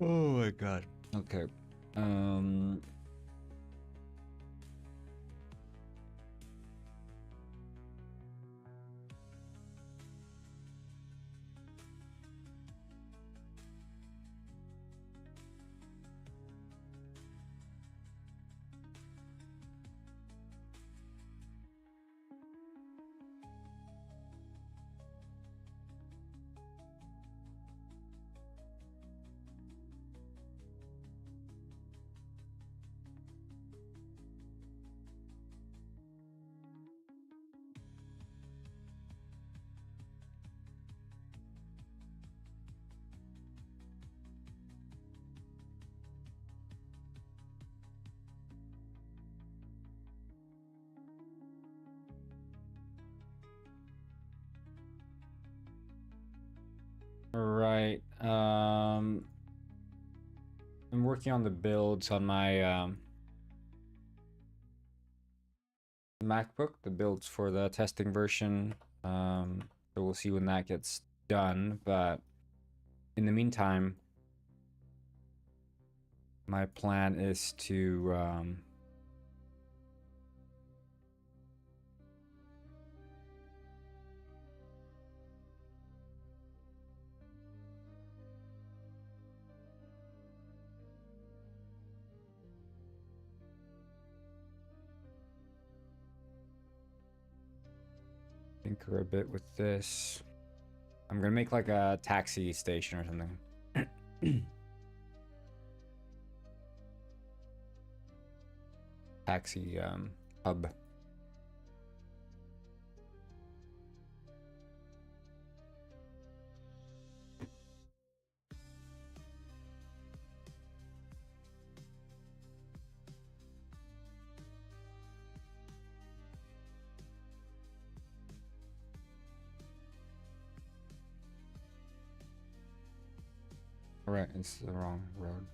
Oh my god. Okay. Right. I'm working on the builds on my MacBook, the builds for the testing version. So we'll see when that gets done. But in the meantime, my plan is to tinker a bit with this. I'm gonna make like a taxi station or something. Taxi hub. Right, it's the wrong road.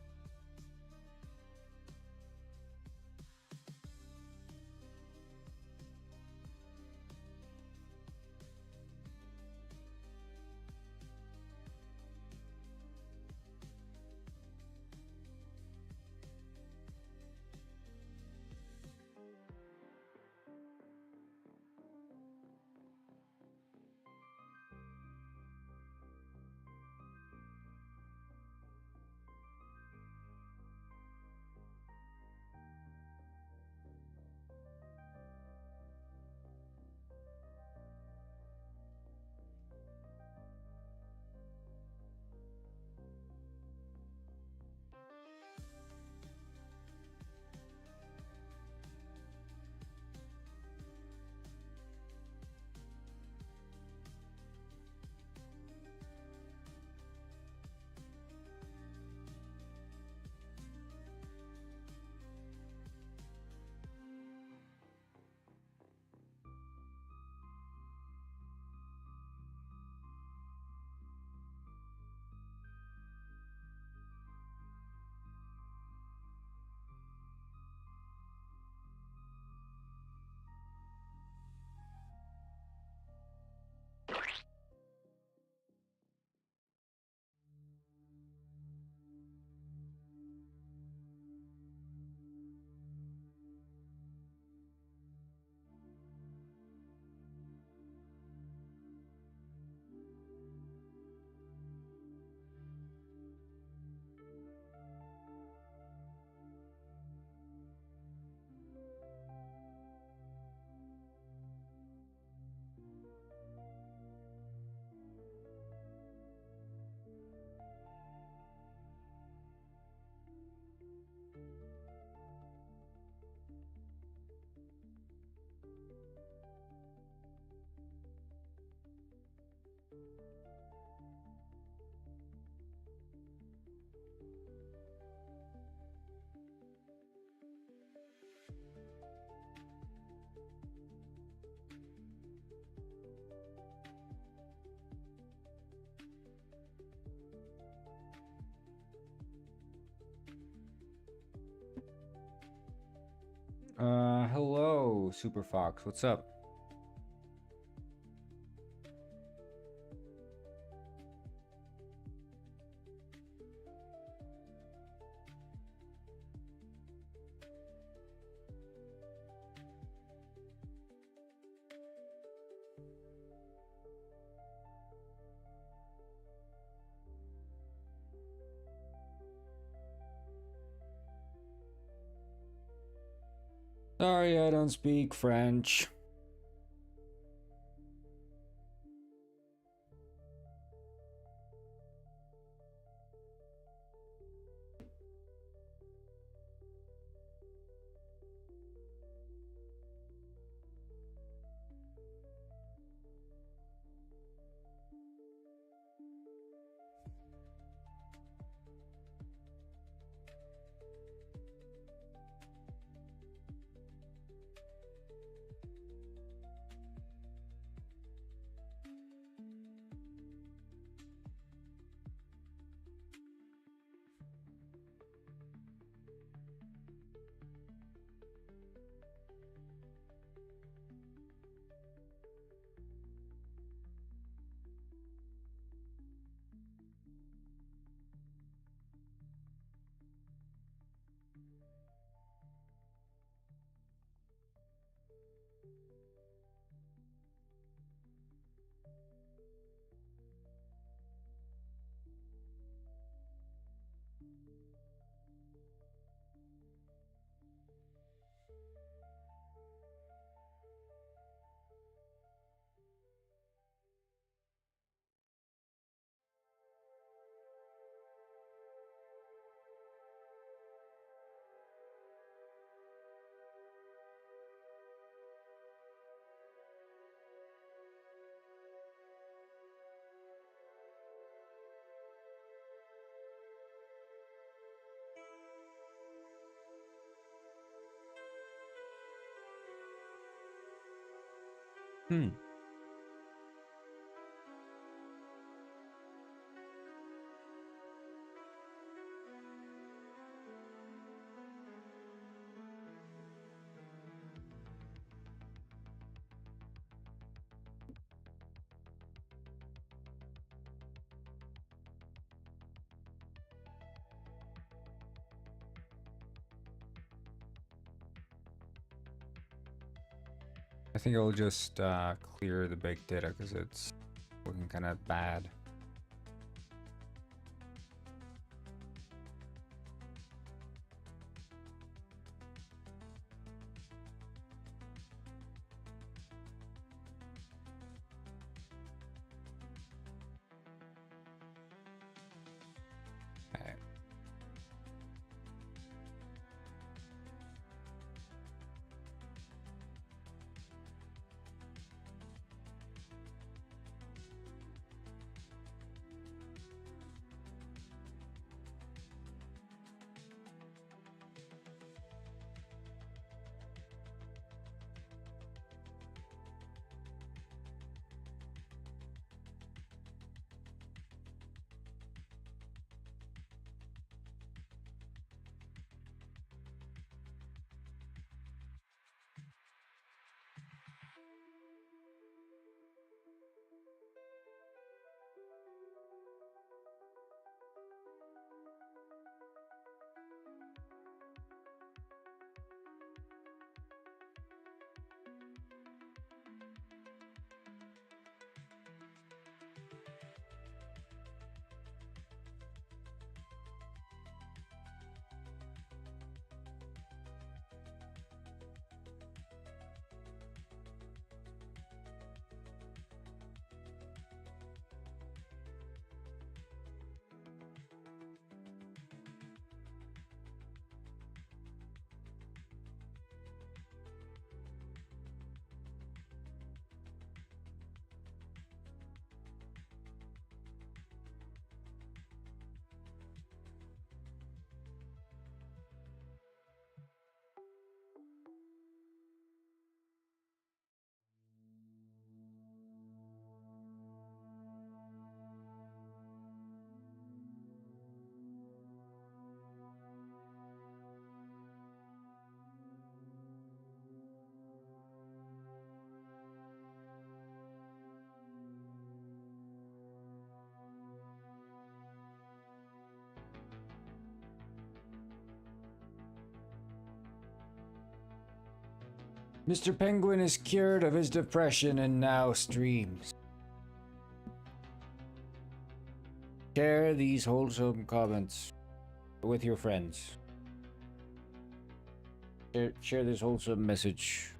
Hello, Super Fox. What's up? Sorry, I don't speak French. Hmm. I think I'll just clear the big data because it's looking kind of bad. Okay. Mr. Penguin is cured of his depression and now streams. Share these wholesome comments with your friends. Share this wholesome message.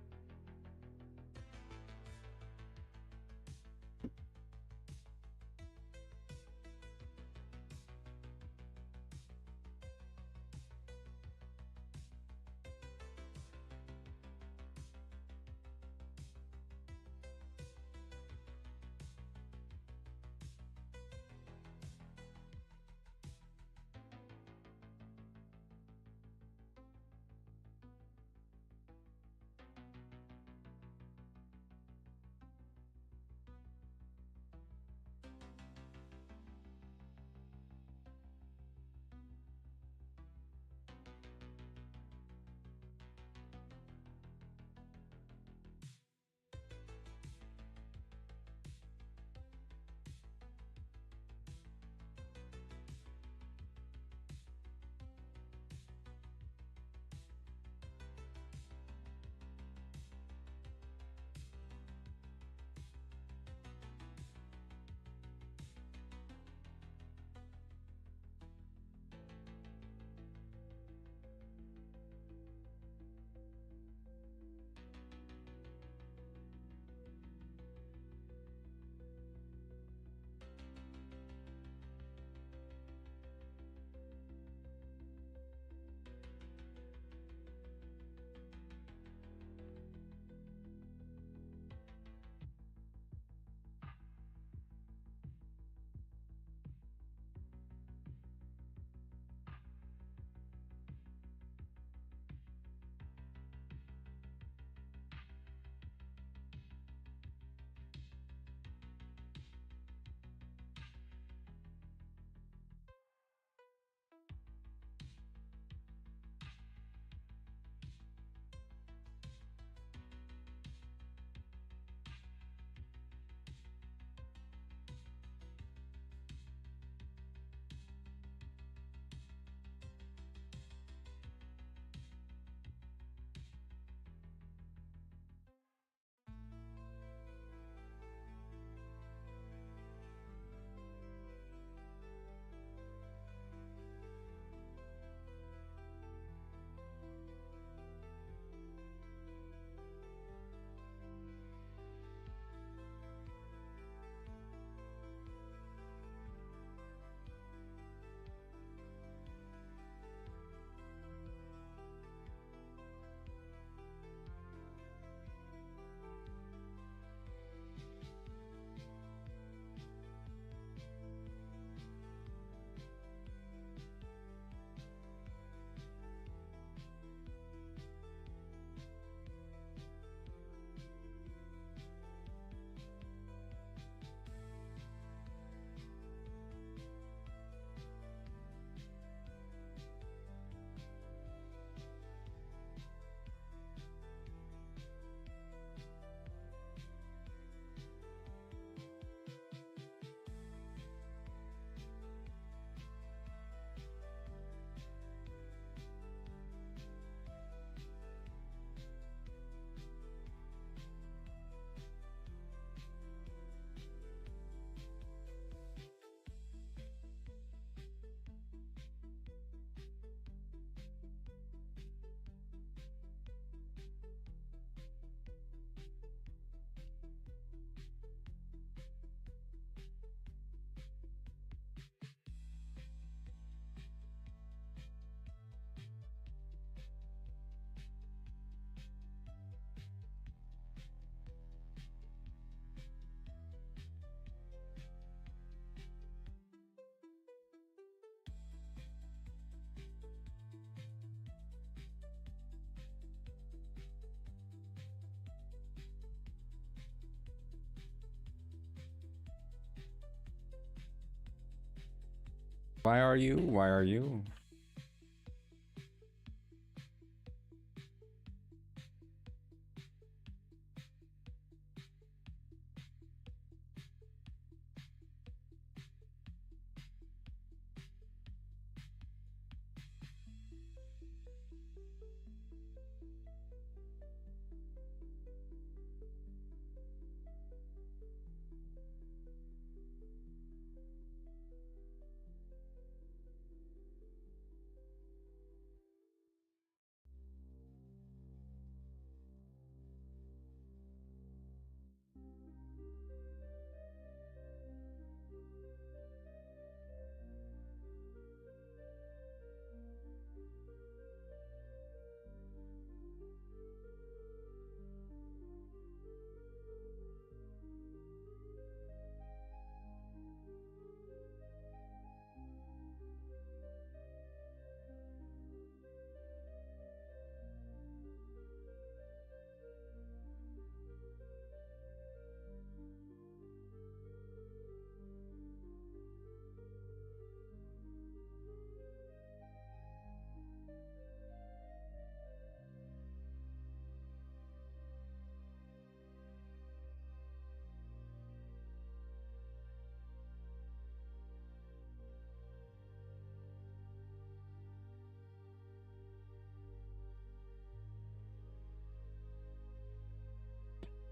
Why are you? Why are you?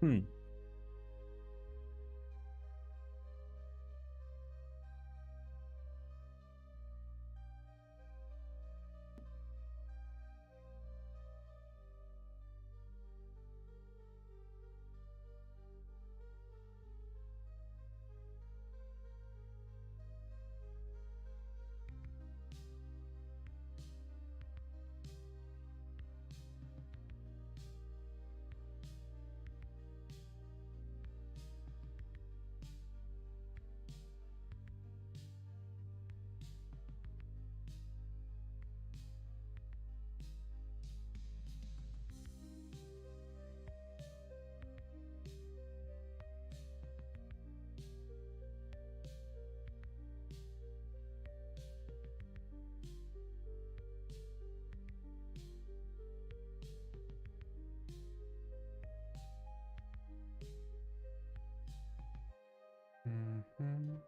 Hmm. Mhm.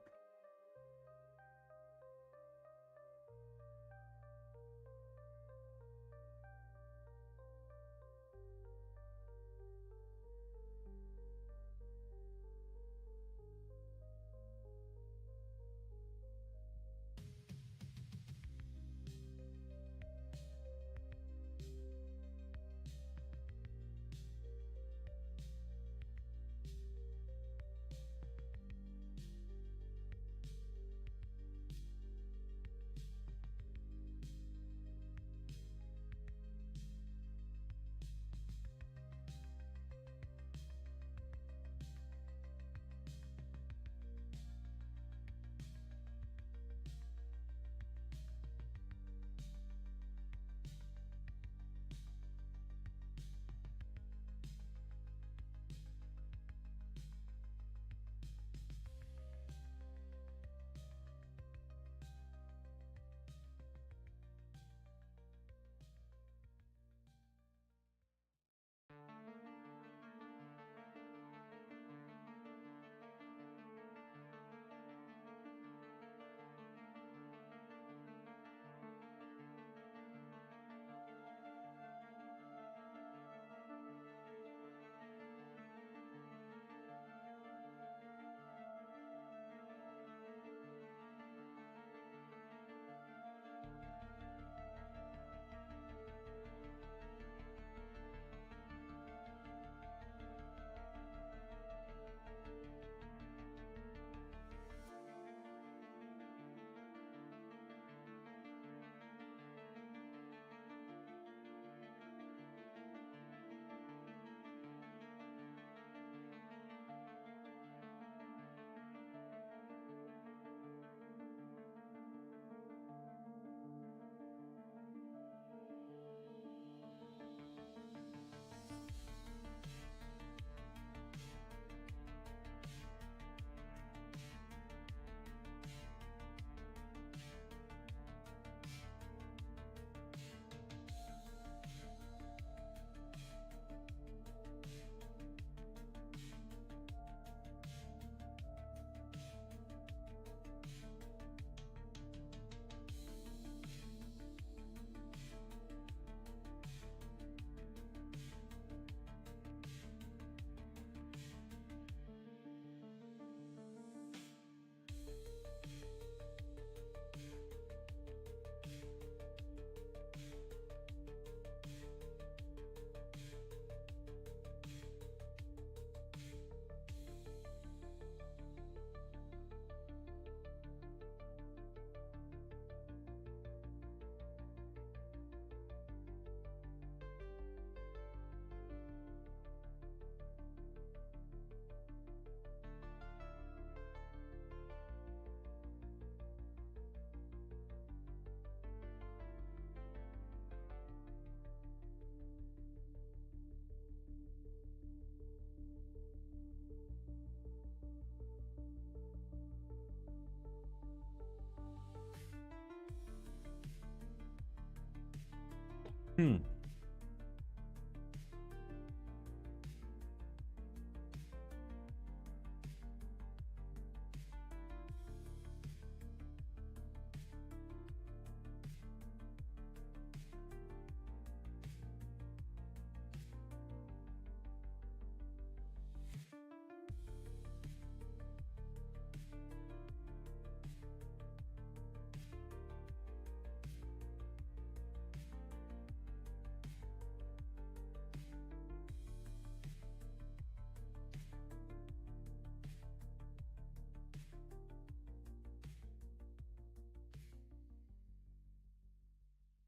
Hmm.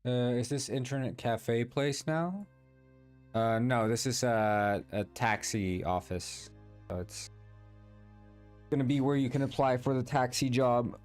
Is this internet cafe place now? No, this is a taxi office. So it's gonna be where you can apply for the taxi job.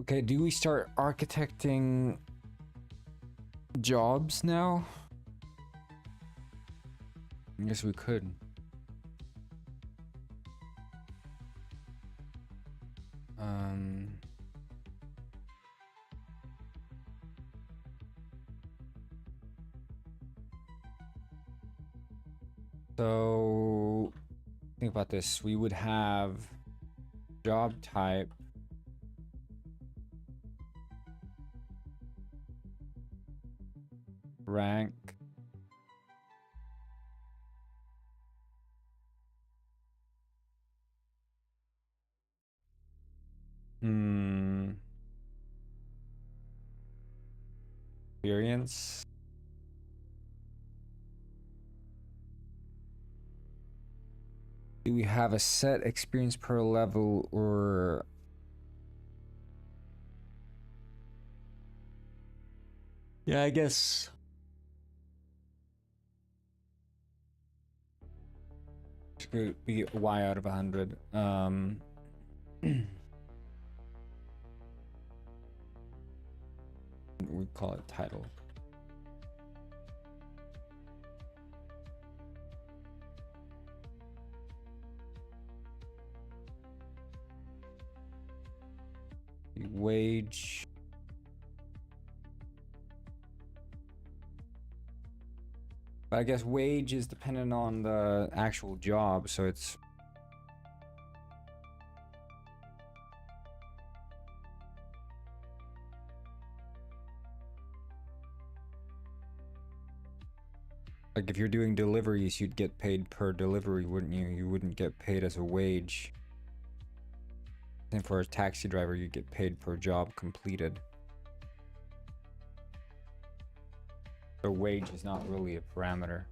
Okay, do we start architecting jobs now? I guess we could. So think about this. We would have job type, rank, experience, do we have a set experience per level, or yeah, I guess it could be Y out of 100. We call it title. Wage. But I guess wage is dependent on the actual job, so it's like if you're doing deliveries, you'd get paid per delivery, wouldn't you? You wouldn't get paid as a wage. And for a taxi driver, you get paid per job completed. So wage is not really a parameter.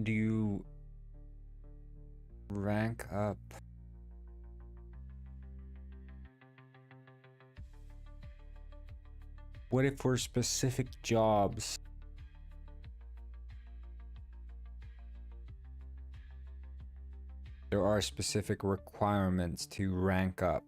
Do you rank up? What if for specific jobs there are specific requirements to rank up?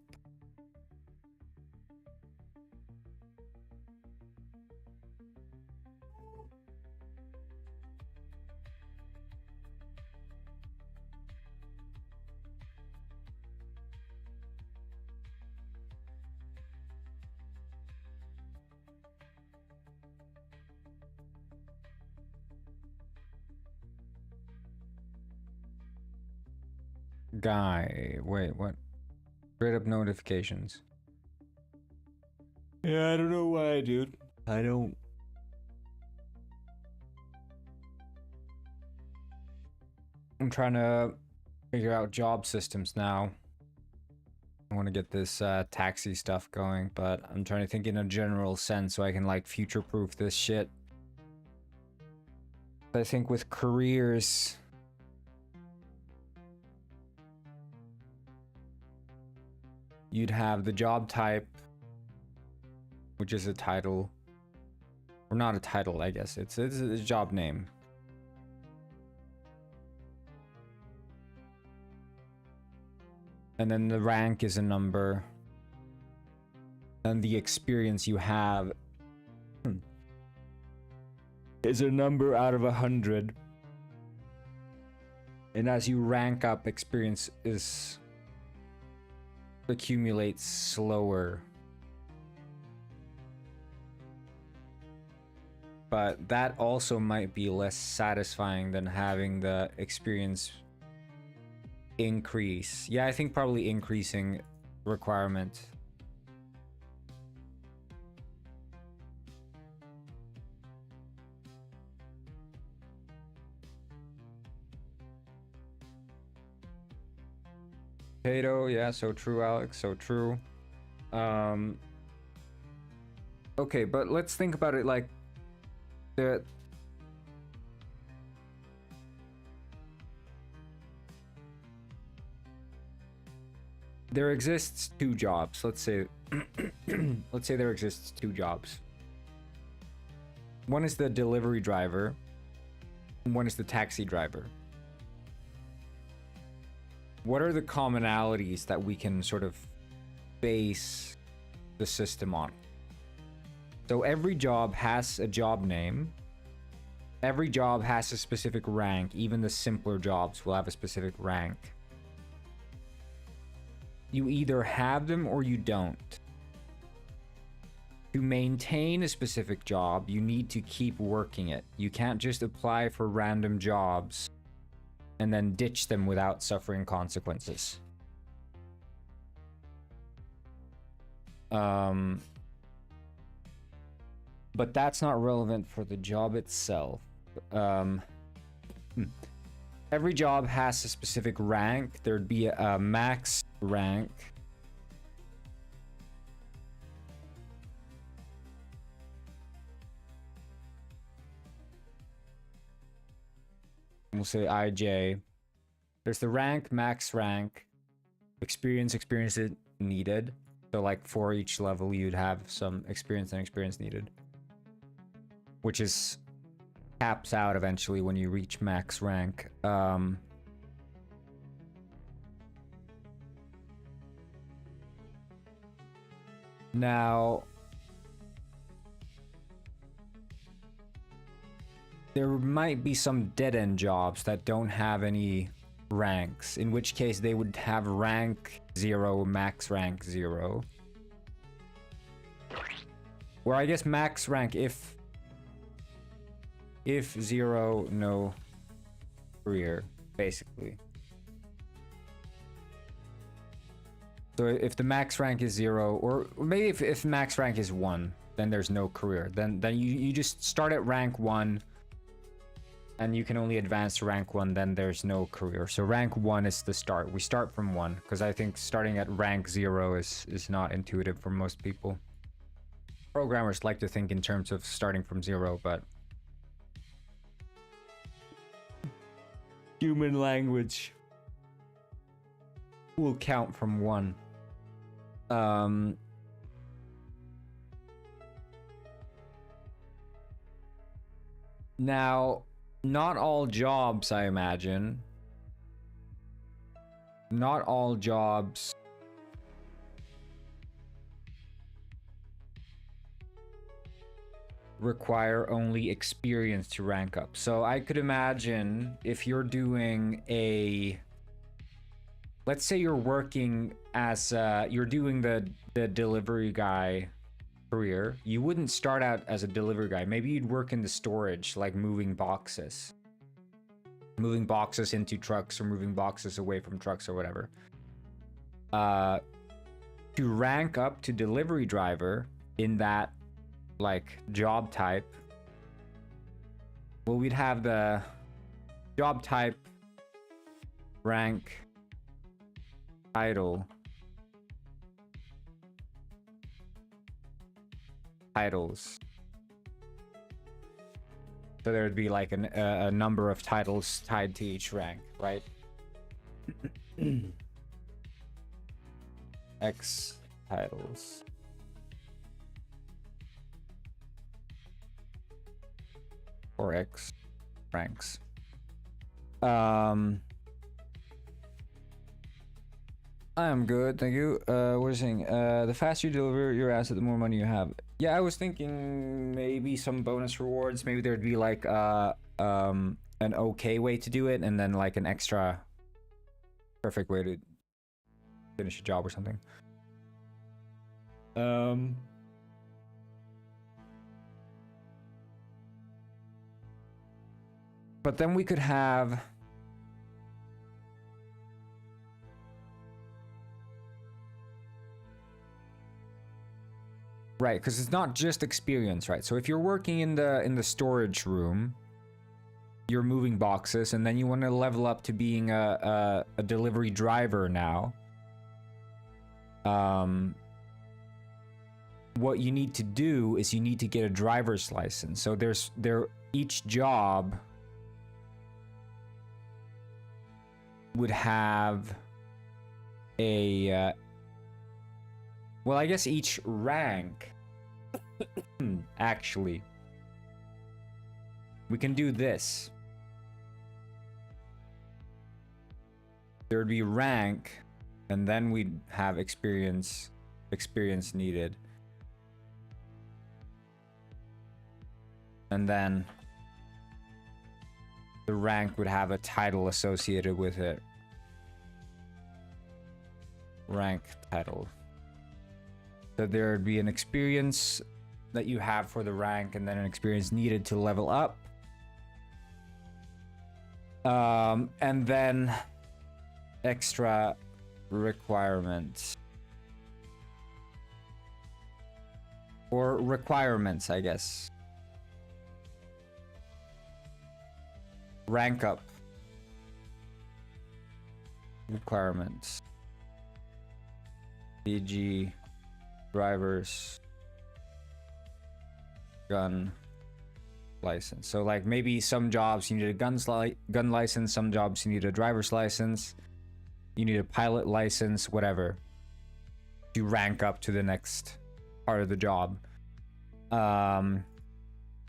Guy, wait, what? Straight up notifications. Yeah, I don't know why, dude. I don't. I'm trying to figure out job systems now. I want to get this taxi stuff going, but I'm trying to think in a general sense so I can like future-proof this shit. I think with careers, you'd have the job type, which is a title, or not a title, I guess. It's a job name. And then the rank is a number. And the experience you have is a number out of 100. And as you rank up, experience accumulates slower. But that also might be less satisfying than having the experience increase. Yeah, I think probably increasing requirement. Potato, yeah, so true, Alex, so true. Okay, but let's think about it like there exists two jobs. Let's say let's say there exists two jobs. One is the delivery driver, and one is the taxi driver. What are the commonalities that we can sort of base the system on? So every job has a job name. Every job has a specific rank. Even the simpler jobs will have a specific rank. You either have them or you don't. To maintain a specific job, you need to keep working it. You can't just apply for random jobs and then ditch them without suffering consequences. But that's not relevant for the job itself. Every job has a specific rank. There'd be a max rank. We'll say IJ. There's the rank, max rank, experience needed. So like for each level, you'd have some experience and experience needed, which is caps out eventually when you reach max rank. Now, there might be some dead-end jobs that don't have any ranks, in which case they would have rank 0, max rank 0. Or I guess max rank if 0, no career, basically. So if the max rank is 0, or maybe if max rank is 1, then there's no career. Then you just start at rank 1, and you can only advance to rank 1, then there's no career. So rank 1 is the start. We start from 1, because I think starting at rank 0 is not intuitive for most people. Programmers like to think in terms of starting from 0, but human language will count from 1. Now, not all jobs, I imagine. Not all jobs require only experience to rank up. So I could imagine if you're doing let's say you're working as you're doing the delivery guy career, you wouldn't start out as a delivery guy. Maybe you'd work in the storage, like moving boxes into trucks or moving boxes away from trucks or whatever. To rank up to delivery driver in that like job type, well, we'd have the job type, rank, title, titles. So there would be like a number of titles tied to each rank, right? X titles. Or X ranks. I'm good, thank you. What are you saying? The faster you deliver your asset, the more money you have. Yeah, I was thinking maybe some bonus rewards. Maybe there'd be like an okay way to do it, and then like an extra perfect way to finish a job or something. But then we could have right, because it's not just experience, right? So if you're working in the storage room, you're moving boxes, and then you want to level up to being a delivery driver now. What you need to do is you need to get a driver's license. So each job would have a well, I guess each rank actually, we can do this. There'd be rank, and then we'd have experience needed. And then the rank would have a title associated with it. Rank title. So there'd be an experience that you have for the rank, and then an experience needed to level up. And then extra requirements. Or requirements, I guess. Rank up. Requirements. e.g. drivers, gun license. So like maybe some jobs you need a gun license, some jobs you need a driver's license, you need a pilot license, whatever. You rank up to the next part of the job. And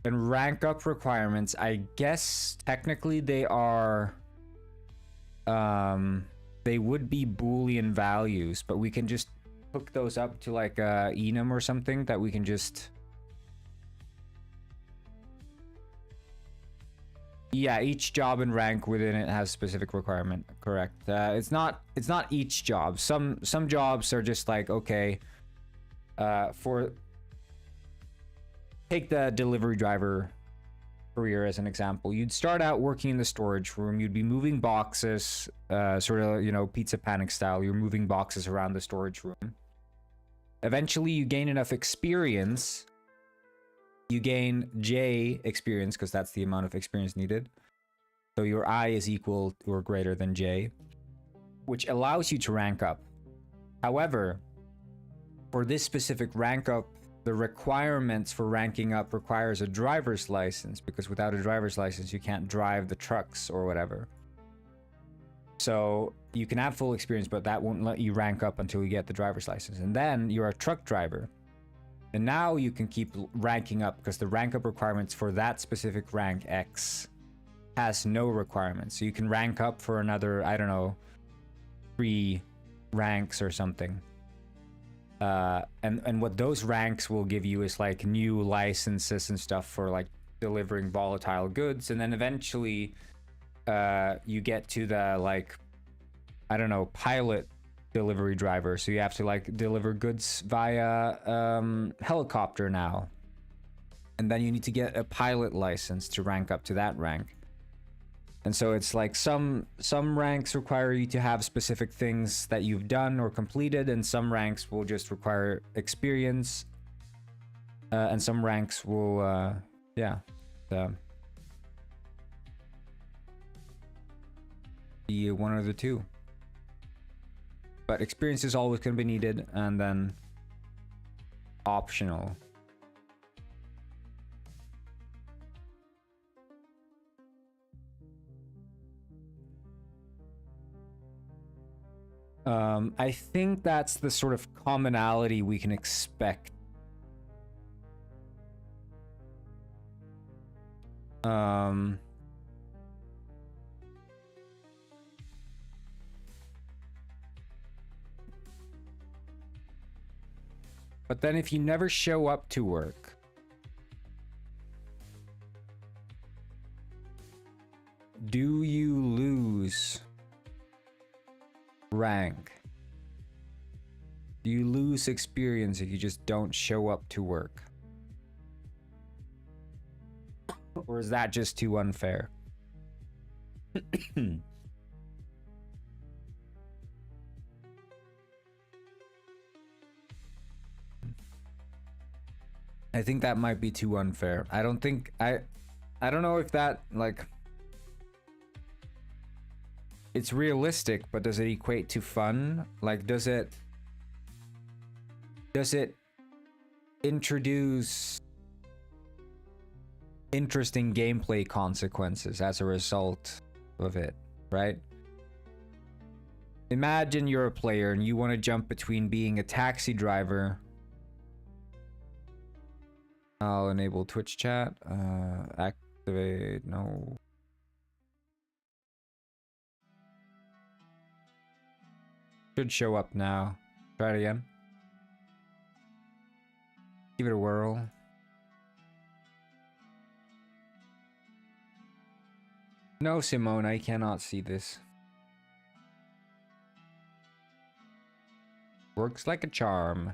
rank up requirements, I guess technically they are they would be Boolean values, but we can just hook those up to like enum or something that we can just, yeah, each job and rank within it has specific requirement. Correct. It's not each job. Some jobs are just like, okay, for take the delivery driver career as an example. You'd start out working in the storage room. You'd be moving boxes, sort of, you know, Pizza Panic style. You're moving boxes around the storage room. Eventually, you gain enough experience. You gain J experience, because that's the amount of experience needed. So your I is equal or greater than J, which allows you to rank up. However, for this specific rank up, the requirements for ranking up requires a driver's license, because without a driver's license, you can't drive the trucks or whatever. So you can have full experience, but that won't let you rank up until you get the driver's license. And then you're a truck driver. And now you can keep ranking up, because the rank up requirements for that specific rank X has no requirements. So you can rank up for another, I don't know, 3 ranks or something. And what those ranks will give you is like new licenses and stuff for like delivering volatile goods. And then eventually you get to the like, I don't know, pilot delivery driver. So you have to like deliver goods via helicopter now. And then you need to get a pilot license to rank up to that rank. And so it's like some ranks require you to have specific things that you've done or completed, and some ranks will just require experience, and some ranks will be one or the two. But experience is always going to be needed, and then optional. I think that's the sort of commonality we can expect. But then if you never show up to work, do you lose rank? Do you lose experience if you just don't show up to work? Or is that just too unfair? I think that might be too unfair. I don't think I don't know if that, like, it's realistic, but does it equate to fun? Like, does it introduce interesting gameplay consequences as a result of it, right? imagine you're a player and you want to jump between being a taxi driver. I'll enable Twitch chat. Activate. No. Should show up now. Try it again. Give it a whirl. No, Simone, I cannot see this. Works like a charm.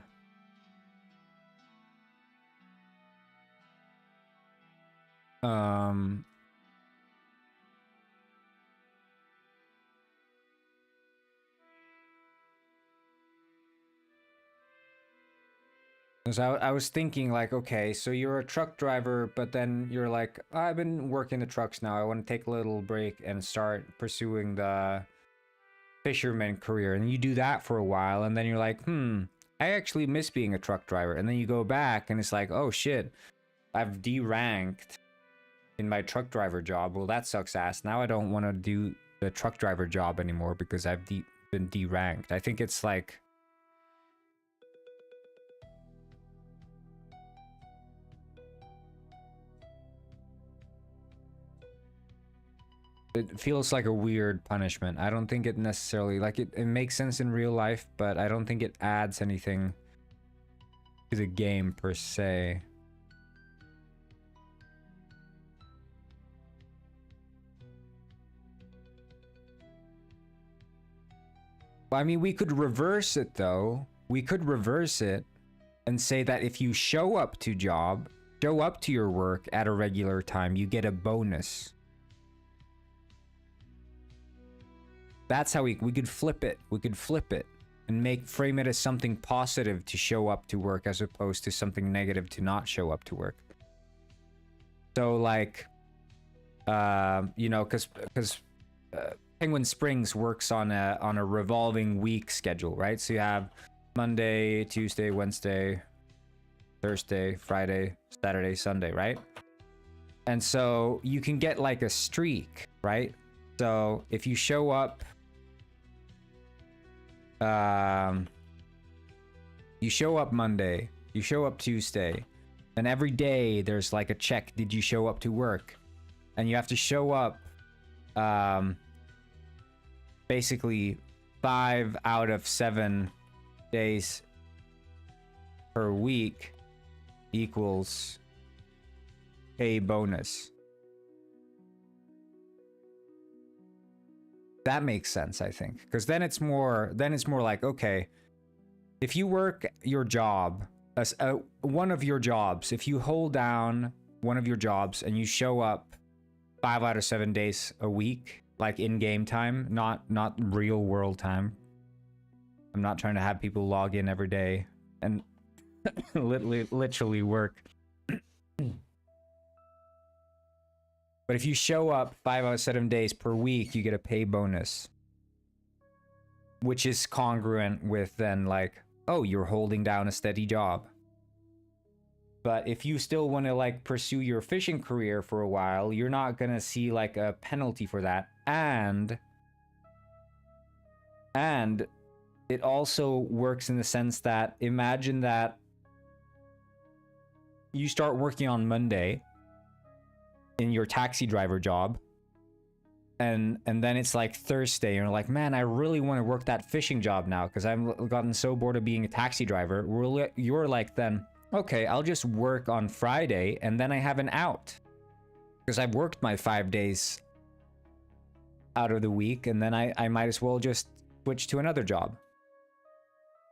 So I was thinking like, okay, so you're a truck driver, but then you're like, I've been working the trucks now. I want to take a little break and start pursuing the fisherman career. And you do that for a while, and then you're like, I actually miss being a truck driver. And then you go back and it's like, oh shit, I've D-ranked in my truck driver job. Well, that sucks ass. Now I don't want to do the truck driver job anymore because I've been D-ranked. I think it's like... It feels like a weird punishment. I don't think it necessarily... Like, it makes sense in real life, but I don't think it adds anything to the game, per se. I mean, we could reverse it, though. We could reverse it and say that if you show up to your work at a regular time, you get a bonus. That's how we could flip it. We could flip it and frame it as something positive to show up to work as opposed to something negative to not show up to work. So like, you know, because Penguin Springs works on a revolving week schedule, right? So you have Monday, Tuesday, Wednesday, Thursday, Friday, Saturday, Sunday, right? And so you can get like a streak, right? So if you show up, you show up Monday, you show up Tuesday, and every day there's like a check. Did you show up to work? And you have to show up, basically 5 out of 7 days per week equals a bonus. That makes sense, I think, because then it's more like, okay, if you work your job as one of your jobs, if you hold down one of your jobs and you show up 5 out of 7 days a week, like in game time, not real world time. I'm not trying to have people log in every day and literally work. But if you show up 5 out of 7 days per week, you get a pay bonus. Which is congruent with then like, oh, you're holding down a steady job. But if you still want to like pursue your fishing career for a while, you're not going to see like a penalty for that. And it also works in the sense that imagine that you start working on Monday in your taxi driver job, and then it's like Thursday and you're like, man, I really want to work that fishing job now because I've gotten so bored of being a taxi driver. You're like, then okay, I'll just work on Friday and then I have an out because I've worked my 5 days out of the week, and then I might as well just switch to another job.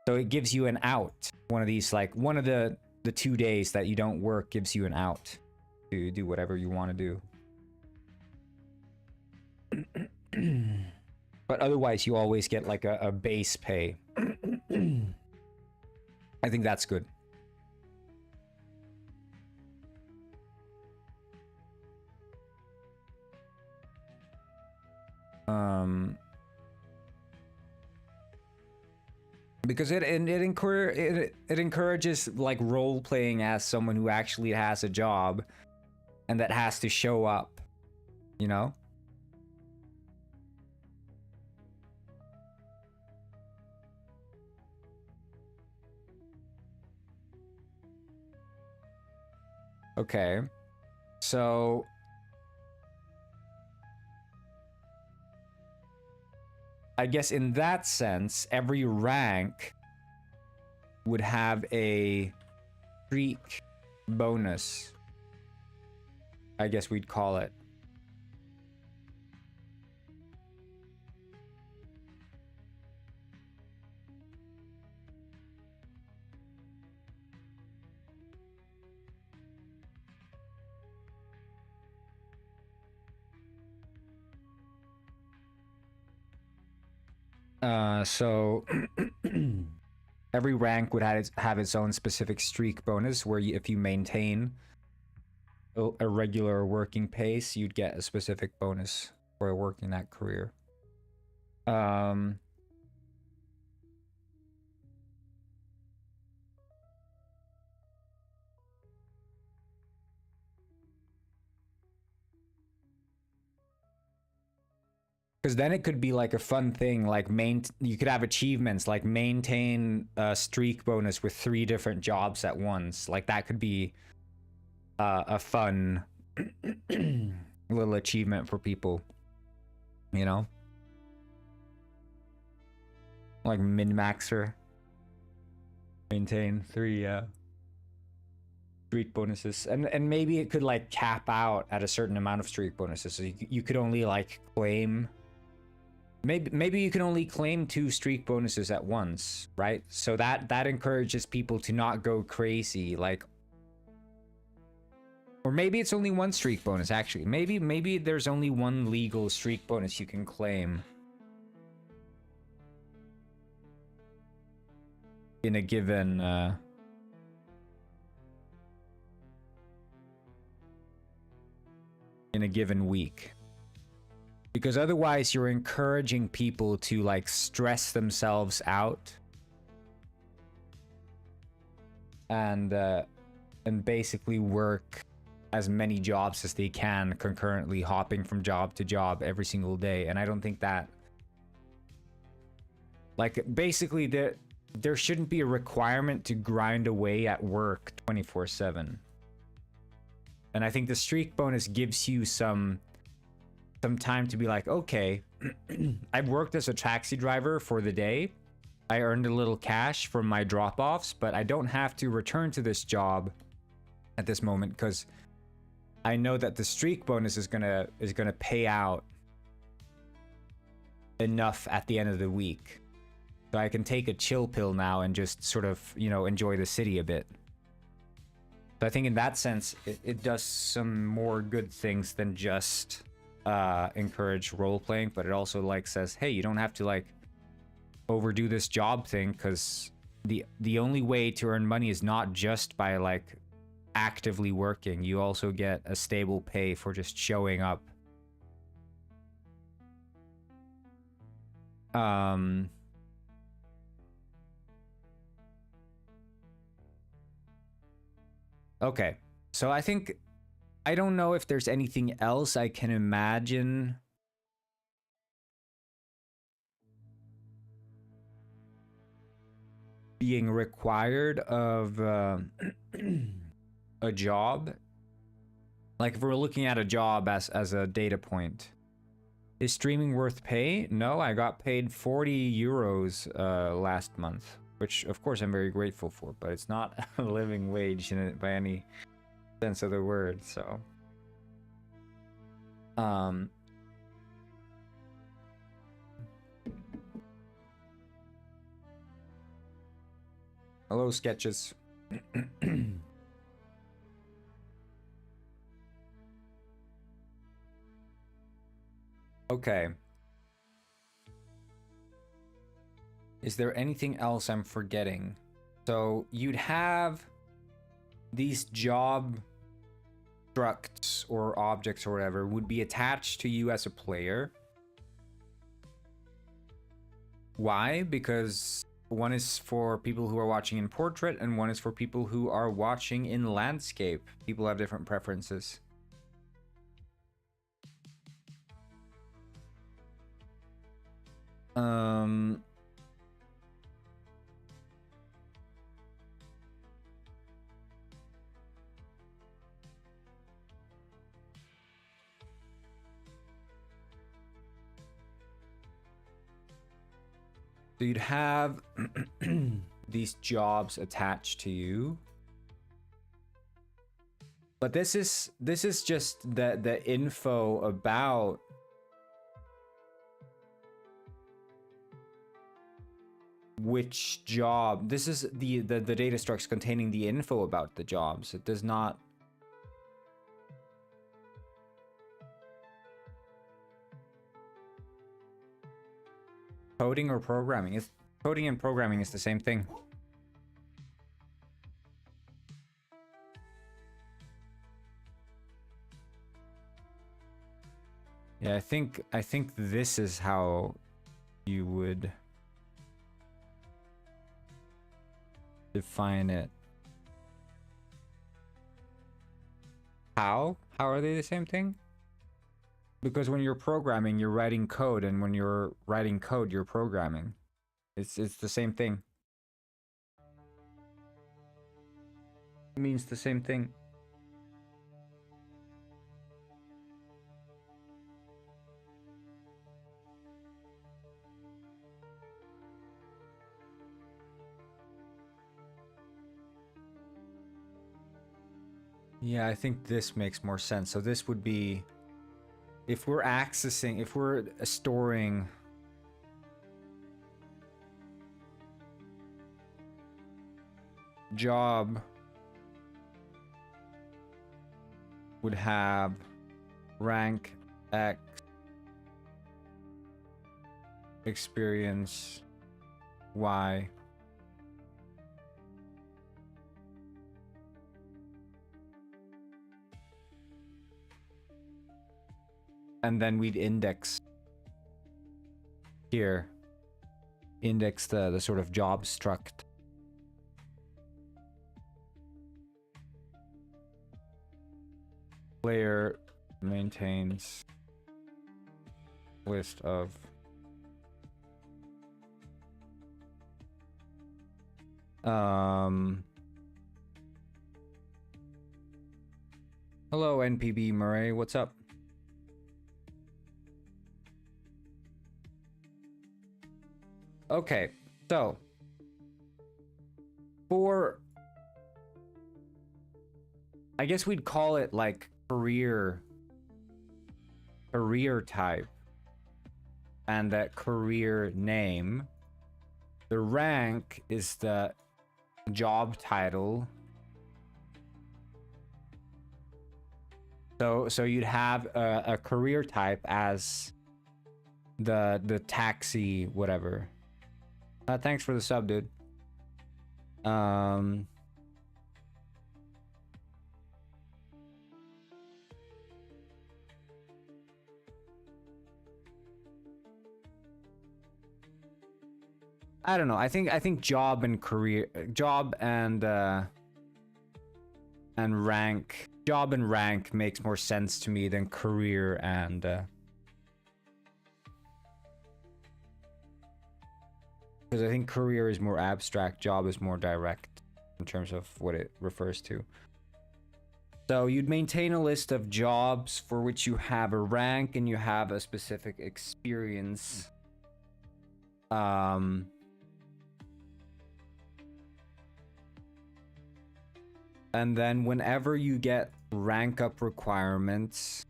So it gives you an out. One of these, like one of the 2 days that you don't work gives you an out to do whatever you want to do. But otherwise you always get like a base pay. I think that's good. Because it encourages like role playing as someone who actually has a job and that has to show up, you know? Okay. So I guess in that sense, every rank would have a streak bonus, I guess we'd call it. So every rank would have its own specific streak bonus, where if you maintain a regular working pace, you'd get a specific bonus for working that career. Because then it could be like a fun thing, like you could have achievements like maintain a streak bonus with 3 different jobs at once. Like that could be a fun little achievement for people, you know? Like min-maxer. Maintain 3 streak bonuses. And maybe it could like cap out at a certain amount of streak bonuses. So you could only like claim... Maybe you can only claim 2 streak bonuses at once, right? So that encourages people to not go crazy, like... Or maybe it's only 1 streak bonus, actually. Maybe there's only 1 legal streak bonus you can claim in a given week. Because otherwise you're encouraging people to like stress themselves out and basically work as many jobs as they can concurrently, hopping from job to job every single day. And I don't think that, like, basically there shouldn't be a requirement to grind away at work 24/7. And I think the streak bonus gives you some time to be like, okay, I've worked as a taxi driver for the day. I earned a little cash from my drop-offs, but I don't have to return to this job at this moment because I know that the streak bonus is gonna pay out enough at the end of the week. So I can take a chill pill now and just sort of, you know, enjoy the city a bit. So I think in that sense, it does some more good things than just encourage role playing, but it also like says, hey, you don't have to like overdo this job thing, because the only way to earn money is not just by like actively working. You also get a stable pay for just showing up. Okay, so I don't know if there's anything else I can imagine being required of a job. Like if we're looking at a job as a data point, is streaming worth pay? No, I got paid 40 euros last month, which of course I'm very grateful for, but it's not a living wage in it by any sense of the word. So hello, sketches. Okay. Is there anything else I'm forgetting? So you'd have these job structs or objects or whatever would be attached to you as a player. Why? Because one is for people who are watching in portrait and one is for people who are watching in landscape. People have different preferences. So you'd have these jobs attached to you. But this is just the info about which job. This is the data structure containing the info about the jobs. It does not. Coding or programming is coding and programming is the same thing. Yeah, I think this is how you would define it. How are they the same thing? Because when you're programming, you're writing code, and when you're writing code, you're programming. It's the same thing. It means the same thing. Yeah, I think this makes more sense. So this would be, if we're accessing, if we're storing job would have rank X, experience Y. And then we'd index here, index the sort of job struct. Player maintains list of hello NPB Murray, what's up? Okay, so for, I guess we'd call it like career type and that career name. The rank is the job title. So you'd have a career type as the taxi whatever. Thanks for the sub, dude. I don't know. I think job and career, job and rank, job and rank makes more sense to me than career and because I think career is more abstract, job is more direct in terms of what it refers to. So you'd maintain a list of jobs for which you have a rank and you have a specific experience. And then whenever you get rank up requirements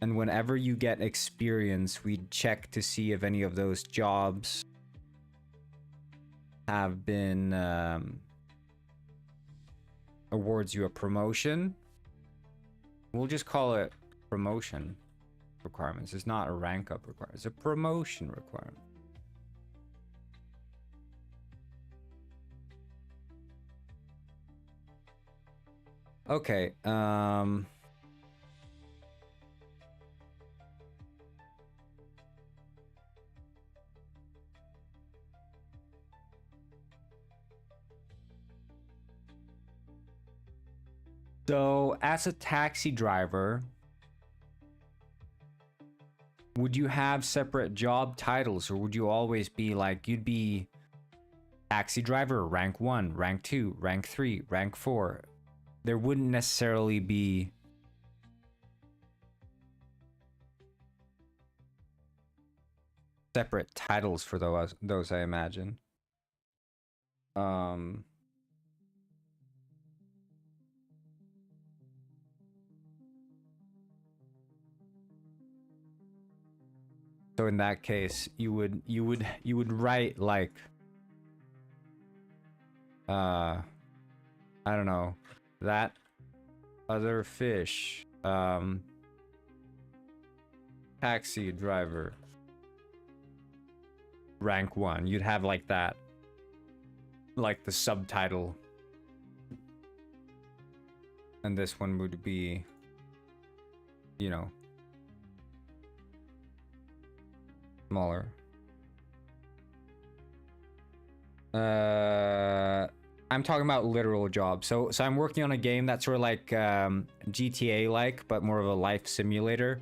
and whenever you get experience, we'd check to see if any of those jobs have been awards you a promotion. We'll just call it promotion requirements. It's not a rank up requirement, it's a promotion requirement. Okay, so as a taxi driver, would you have separate job titles, or would you always be like, you'd be taxi driver rank 1, rank 2, rank 3, rank 4? There wouldn't necessarily be separate titles for those, I imagine. So in that case, you would write like I don't know, that other fish, taxi driver, rank 1. You'd have like that, like the subtitle. And this one would be, you know, smaller. I'm talking about literal jobs. So I'm working on a game that's sort of like GTA like, but more of a life simulator.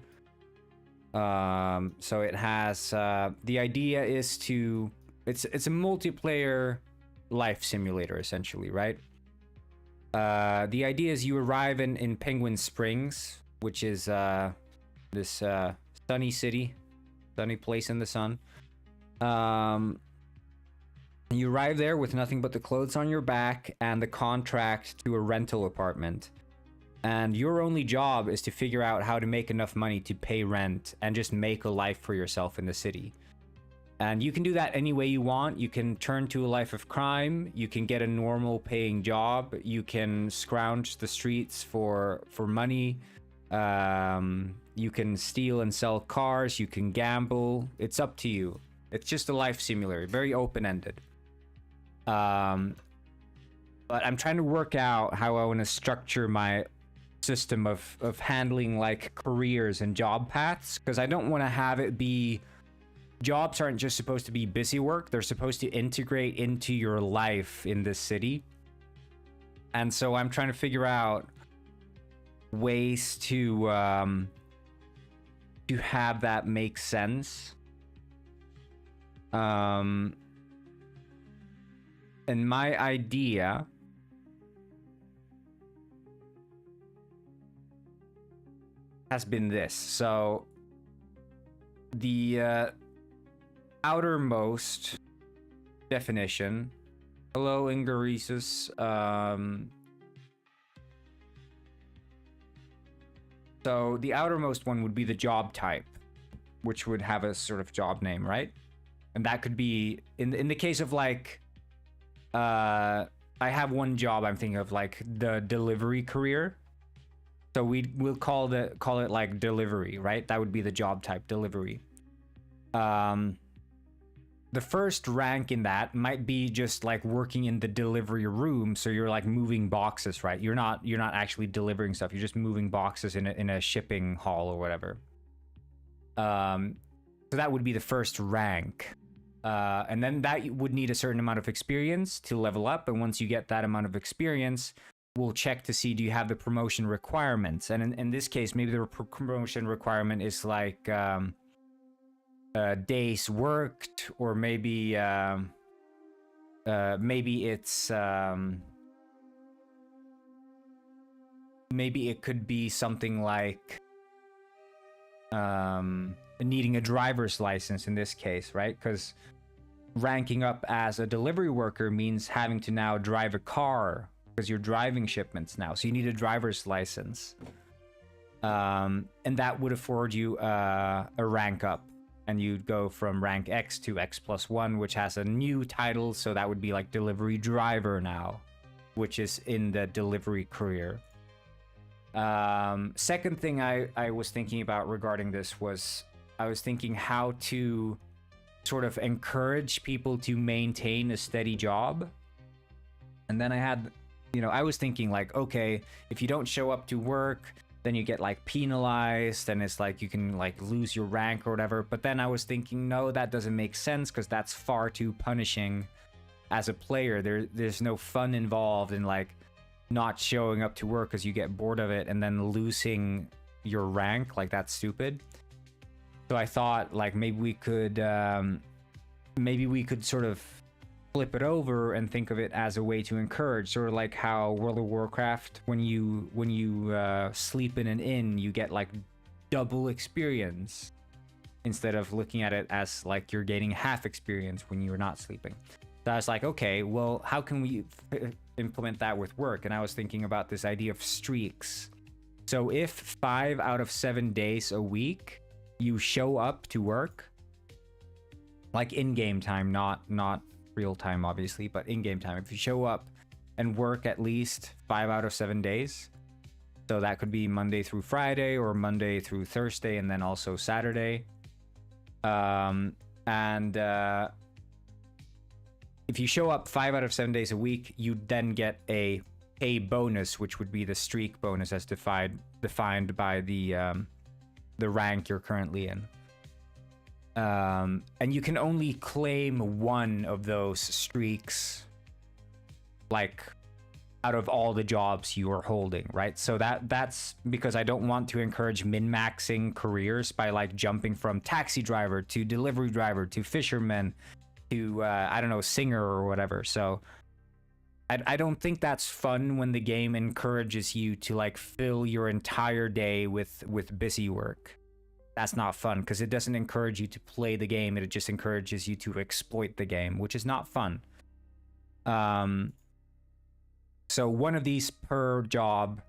So it has the idea is to it's a multiplayer life simulator essentially, right? The idea is you arrive in Penguin Springs, which is this sunny city, sunny place in the sun. You arrive there with nothing but the clothes on your back and the contract to a rental apartment. And your only job is to figure out how to make enough money to pay rent and just make a life for yourself in the city. And you can do that any way you want. You can turn to a life of crime. You can get a normal paying job. You can scrounge the streets for money. You can steal and sell cars. You can gamble. It's up to you. It's just a life simulator, very open-ended. But I'm trying to work out how I want to structure my system of handling like careers and job paths, because I don't want to have it be jobs aren't just supposed to be busy work. They're supposed to integrate into your life in this city. And so I'm trying to figure out ways to have that make sense. And my idea has been this. So the outermost definition. Hello, Ingarisus. So the outermost one would be the job type, which would have a sort of job name, right? And that could be in the case of like I have one job I'm thinking of, like the delivery career. So we'll call it like delivery, right? That would be the job type, delivery. The first rank in that might be just like working in the delivery room. So you're like moving boxes, right? You're not actually delivering stuff. You're just moving boxes in a shipping hall or whatever. So that would be the first rank. And then that would need a certain amount of experience to level up. And once you get that amount of experience, we'll check to see, do you have the promotion requirements? And in this case, maybe the promotion requirement is like days worked, or maybe it's maybe it could be something like needing a driver's license in this case, right? Because ranking up as a delivery worker means having to now drive a car, because you're driving shipments now, so you need a driver's license. And that would afford you a rank up, and you'd go from rank X to X+1, which has a new title, so that would be like delivery driver now, which is in the delivery career. Second thing I was thinking about regarding this was, I was thinking how to sort of encourage people to maintain a steady job. And then I had, I was thinking like, okay, if you don't show up to work, then you get like penalized, and it's like you can like lose your rank or whatever. But then I was thinking, no, that doesn't make sense, because that's far too punishing as a player. There's no fun involved in like not showing up to work because you get bored of it and then losing your rank. Like, that's stupid. So I thought like maybe we could sort of flip it over and think of it as a way to encourage, sort of like how World of Warcraft, when you sleep in an inn, you get like double experience. instead of looking at it as like you're gaining half experience when you're not sleeping. So I was like, okay, well, how can we implement that with work? And I was thinking about this idea of streaks. So if 5 out of 7 days a week you show up to work, like in-game time, not real time obviously, but in-game time, if you show up and work at least 5 out of 7 days, so that could be Monday through Friday or Monday through Thursday and then also Saturday, if you show up 5 out of 7 days a week, you then get a pay bonus, which would be the streak bonus as defined by the rank you're currently in. And you can only claim one of those streaks, like, out of all the jobs you are holding, right? So that's because I don't want to encourage min-maxing careers by like jumping from taxi driver to delivery driver to fisherman to I don't know, singer or whatever. So I don't think that's fun when the game encourages you to like fill your entire day with busy work. That's not fun because it doesn't encourage you to play the game. It just encourages you to exploit the game, which is not fun. So one of these per job,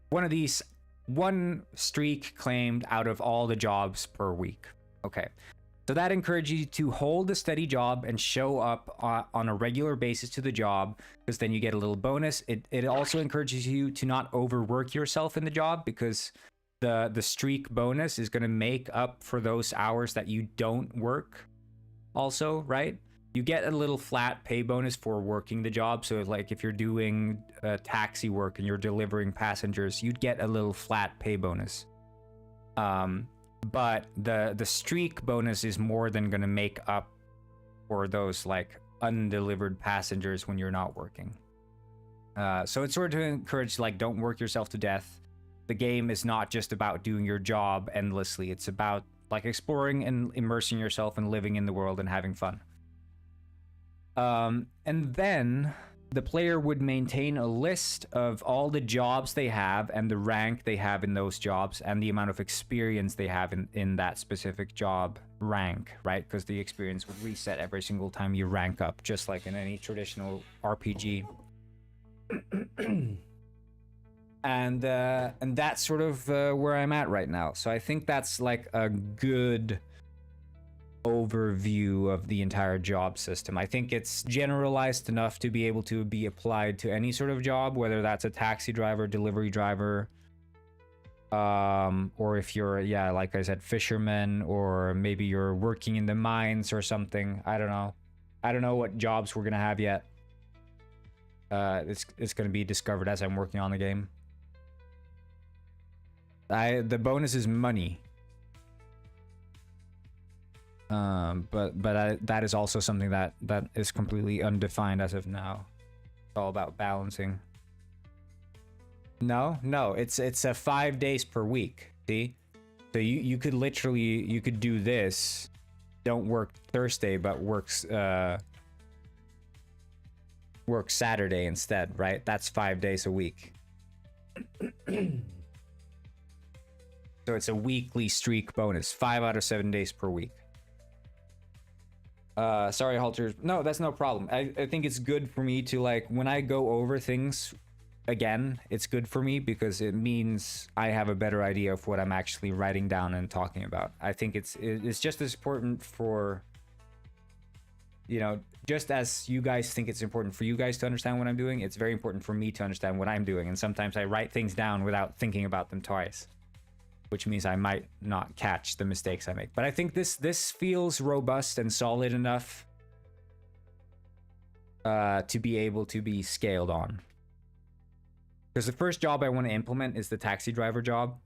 one streak claimed out of all the jobs per week. Okay. So that encourages you to hold a steady job and show up on a regular basis to the job, because then you get a little bonus. It also encourages you to not overwork yourself in the job, because the streak bonus is going to make up for those hours that you don't work also, right? You get a little flat pay bonus for working the job. So like if you're doing taxi work and you're delivering passengers, you'd get a little flat pay bonus. But the streak bonus is more than going to make up for those like undelivered passengers when you're not working. So it's sort of to encourage, like, don't work yourself to death. The game is not just about doing your job endlessly. It's about like exploring and immersing yourself and living in the world and having fun. And then the player would maintain a list of all the jobs they have and the rank they have in those jobs and the amount of experience they have in that specific job rank, right? Because the experience would reset every single time you rank up, just like in any traditional RPG. And that's sort of where I'm at right now. So I think that's like a good overview of the entire job system. I think it's generalized enough to be able to be applied to any sort of job, whether that's a taxi driver, delivery driver, or if you're, yeah, like I said, fisherman, or maybe you're working in the mines or something. I don't know what jobs we're gonna have yet. It's gonna be discovered as I'm working on the game. The bonus is money. But that is also something that is completely undefined as of now. It's all about balancing. No, it's 5 days per week. See, so you could literally, you could do this, don't work Thursday, but work Saturday instead, right? That's 5 days a week. So it's a weekly streak bonus, 5 out of 7 days per week. Sorry, Halter. No, that's no problem. I think it's good for me to, like, when I go over things again, it's good for me because it means I have a better idea of what I'm actually writing down and talking about. I think it's just as important for, you know, just as you guys think it's important for you guys to understand what I'm doing, it's very important for me to understand what I'm doing. And sometimes I write things down without thinking about them twice, which means I might not catch the mistakes I make. But I think this feels robust and solid enough to be able to be scaled on. Because the first job I want to implement is the taxi driver job,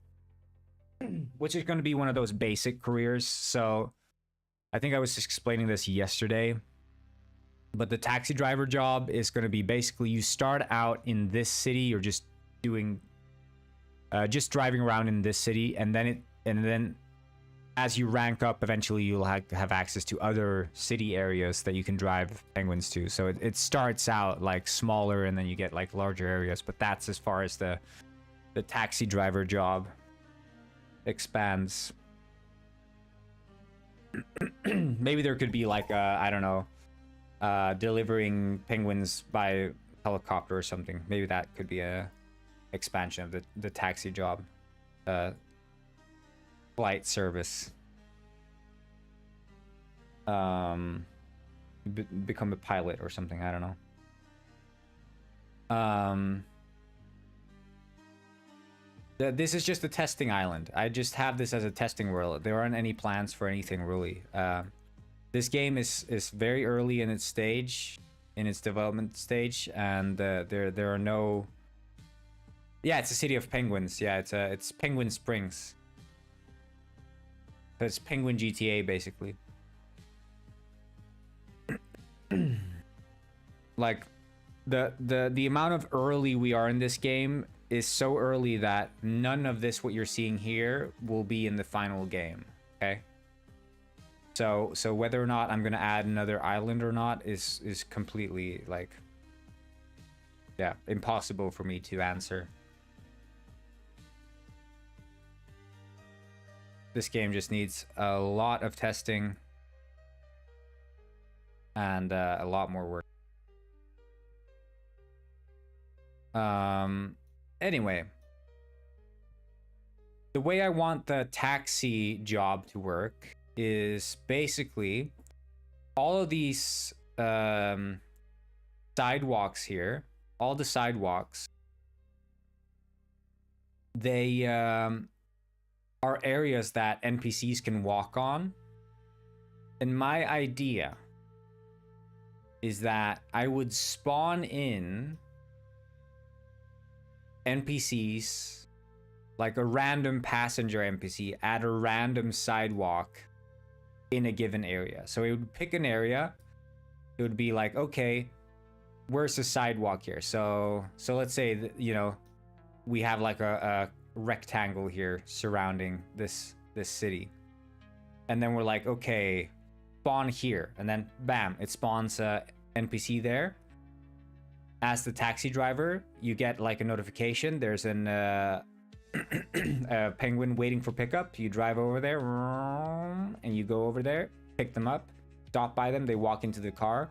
which is going to be one of those basic careers. So I think I was explaining this yesterday, but the taxi driver job is going to be basically you start out in this city, you're just doing just driving around in this city, and then as you rank up, eventually you'll have access to other city areas that you can drive penguins to. So it starts out like smaller, and then you get like larger areas. But that's as far as the taxi driver job expands. Maybe there could be like I don't know, delivering penguins by helicopter or something. Maybe that could be a expansion of the taxi job, flight service. Become a pilot or something. I don't know. This is just a testing island. I just have this as a testing world. There aren't any plans for anything really. This game is very early in its stage, in its development stage, and there are no. Yeah, it's a city of penguins. Yeah, it's Penguin Springs. So it's Penguin GTA basically. Like the amount of early we are in this game is so early that none of this, what you're seeing here, will be in the final game. Okay. So whether or not I'm gonna add another island or not is completely like, yeah, impossible for me to answer. This game just needs a lot of testing and a lot more work. Anyway, the way I want the taxi job to work is basically all of these sidewalks here, all the sidewalks, they are areas that NPCs can walk on. And my idea is that I would spawn in NPCs, like a random passenger NPC at a random sidewalk in a given area. So it would pick an area. It would be like, okay, where's the sidewalk here? So let's say that, you know, we have like a rectangle here surrounding this city, and then we're like, okay, spawn here, and then bam, it spawns a NPC there. As the taxi driver, you get like a notification. There's an a penguin waiting for pickup. You drive over there, and you go over there, pick them up, stop by them. They walk into the car,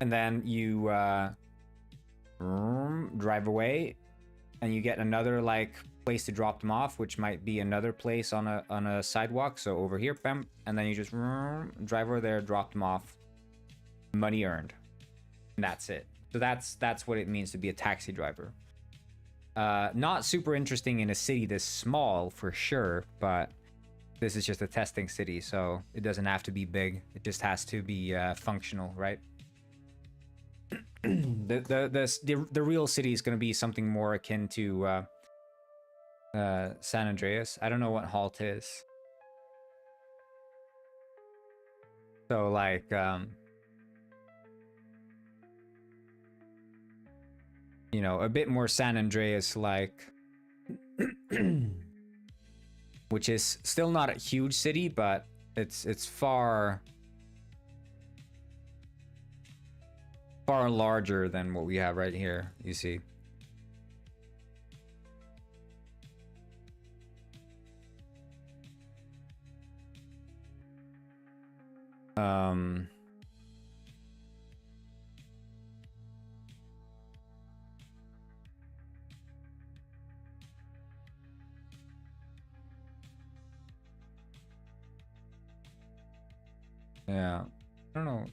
and then you drive away, and you get another like place to drop them off, which might be another place on a sidewalk. So over here, bam, and then you just drive over there, drop them off. Money earned. And that's it. So that's what it means to be a taxi driver. Not super interesting in a city this small for sure, but this is just a testing city, so it doesn't have to be big. It just has to be functional, right? The real city is going to be something more akin to San Andreas. I don't know what Halt is. So like you know, a bit more San Andreas like, which is still not a huge city, but it's far larger than what we have right here, you see. Yeah, I don't know.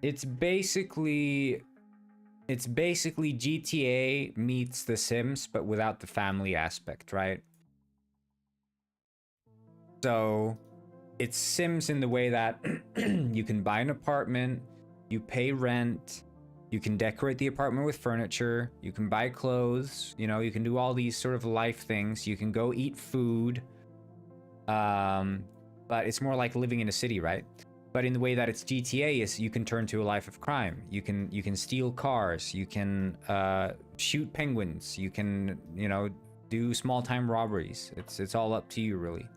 It's basically GTA meets The Sims, but without the family aspect, right? So it's Sims in the way that you can buy an apartment, you pay rent, you can decorate the apartment with furniture, you can buy clothes, you know, you can do all these sort of life things, you can go eat food. But it's more like living in a city, right? But in the way that it's GTA is you can turn to a life of crime. You can steal cars, you can shoot penguins, you can, you know, do small time robberies. It's all up to you, really.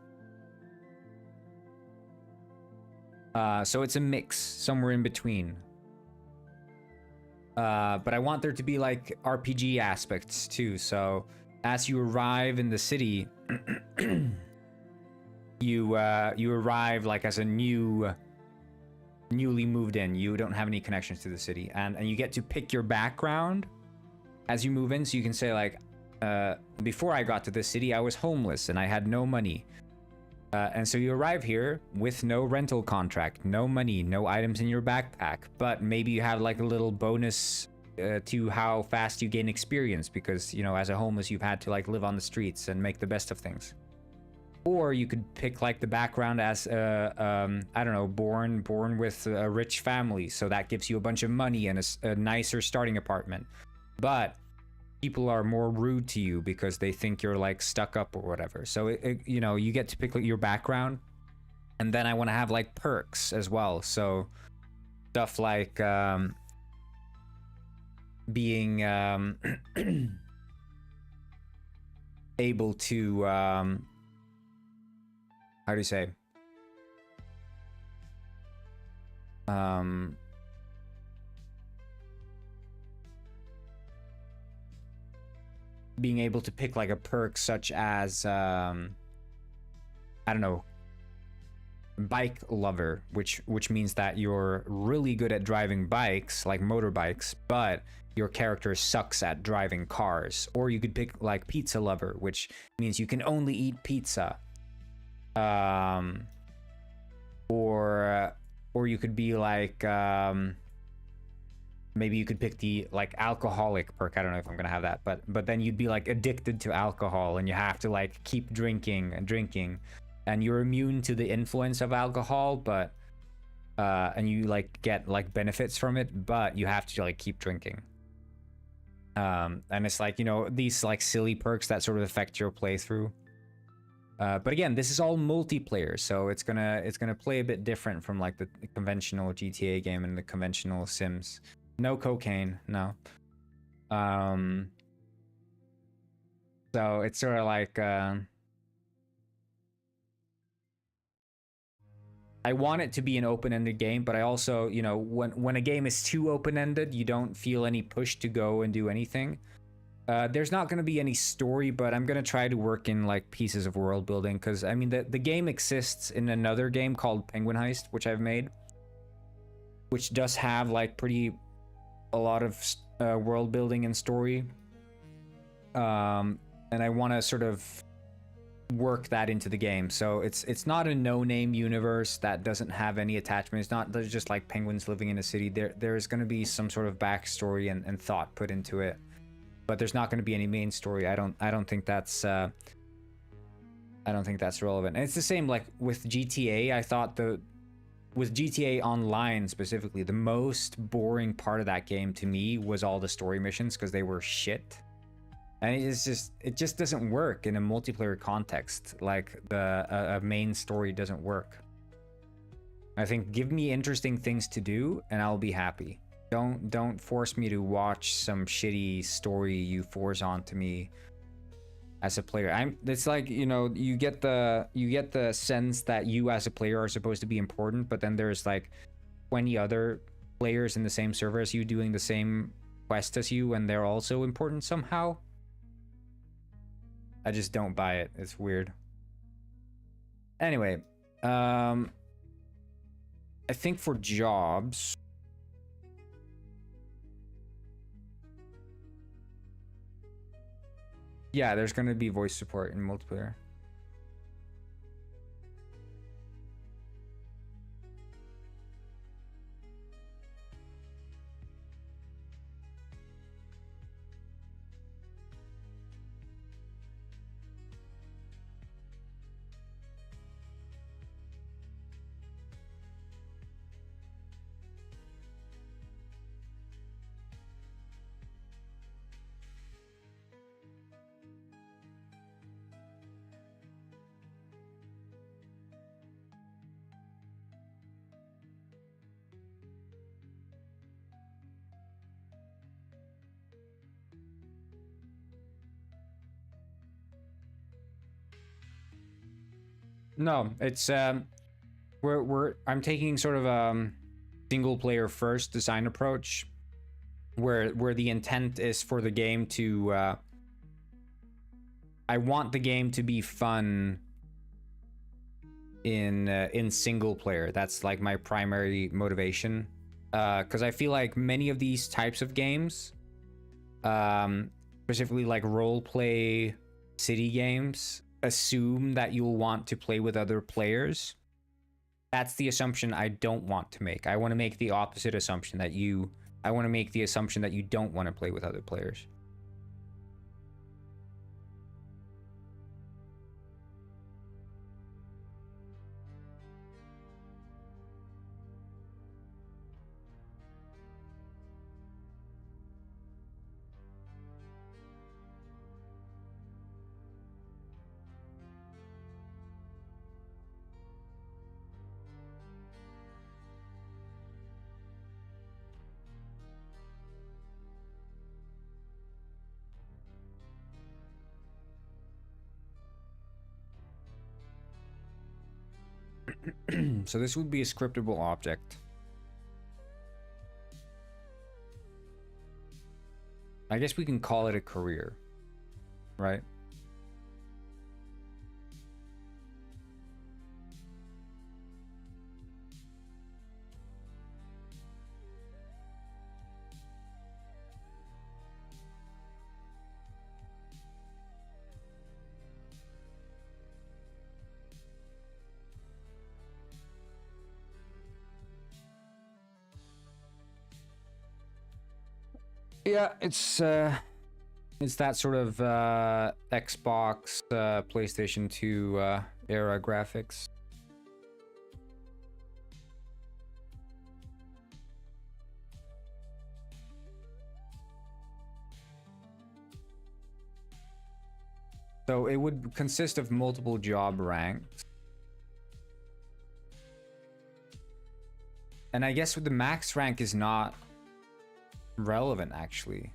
So it's a mix somewhere in between. But I want there to be like RPG aspects too. So as you arrive in the city, you arrive like as a newly moved in. You don't have any connections to the city, and you get to pick your background as you move in. So you can say like, before I got to this city, I was homeless and I had no money. And so you arrive here with no rental contract, no money, no items in your backpack, but maybe you have like a little bonus to how fast you gain experience because, you know, as a homeless, you've had to like live on the streets and make the best of things. Or you could pick like the background as, I don't know, born with a rich family. So that gives you a bunch of money and a nicer starting apartment. But people are more rude to you because they think you're like stuck up or whatever. So you know, you get to pick your background, and then I want to have like perks as well. So stuff like being able to how do you say, being able to pick like a perk such as I don't know, bike lover, which means that you're really good at driving bikes, like motorbikes, but your character sucks at driving cars. Or you could pick like pizza lover, which means you can only eat pizza. Or you could be like maybe you could pick the like alcoholic perk. I don't know if I'm gonna have that, but then you'd be like addicted to alcohol and you have to like keep drinking, and you're immune to the influence of alcohol, but and you like get like benefits from it, but you have to like keep drinking. And it's like, you know, these like silly perks that sort of affect your playthrough. But again, this is all multiplayer, so it's gonna play a bit different from like the conventional GTA game and the conventional Sims. No cocaine, no. So it's sort of like I want it to be an open-ended game, but I also, you know, when a game is too open-ended, you don't feel any push to go and do anything. There's not going to be any story, but I'm going to try to work in like pieces of world building, because I mean the game exists in another game called Penguin Heist, which I've made, which does have like a lot of world building and story, and I want to sort of work that into the game. So it's not a no-name universe that doesn't have any attachment. It's not just like penguins living in a city. There's going to be some sort of backstory and thought put into it, but there's not going to be any main story. I don't think that's relevant. And it's the same like with GTA. I thought with GTA Online specifically, the most boring part of that game to me was all the story missions, because they were shit. And it just doesn't work in a multiplayer context. Like a main story doesn't work. I think give me interesting things to do and I'll be happy. Don't force me to watch some shitty story you force onto me as a player. It's like, you know, you get the sense that you as a player are supposed to be important, but then there's like 20 other players in the same server as you doing the same quest as you, and they're also important somehow. I just don't buy it. It's weird. Anyway, I think for jobs, yeah, there's going to be voice support in multiplayer. No, it's I'm taking sort of single player first design approach, where the intent is for the game to I want the game to be fun in single player. That's like my primary motivation, because I feel like many of these types of games, specifically like role play city games, assume that you'll want to play with other players. That's the assumption I don't want to make. I want to make the opposite assumption, that I want to make the assumption that you don't want to play with other players. So this would be a scriptable object. I guess we can call it a career, right? Yeah, it's that sort of Xbox, PlayStation 2 era graphics. So it would consist of multiple job ranks. And I guess with the max rank is not relevant, actually.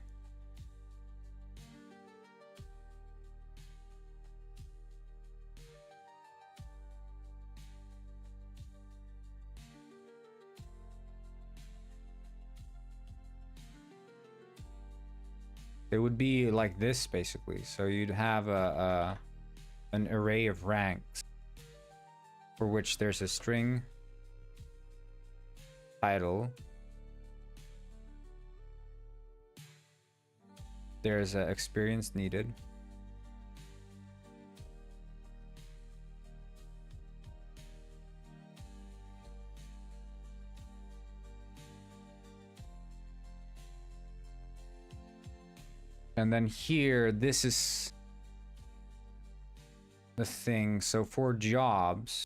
It would be like this, basically. So you'd have an array of ranks for which there's a string, title, there's experience needed, and then here, this is the thing. So for jobs,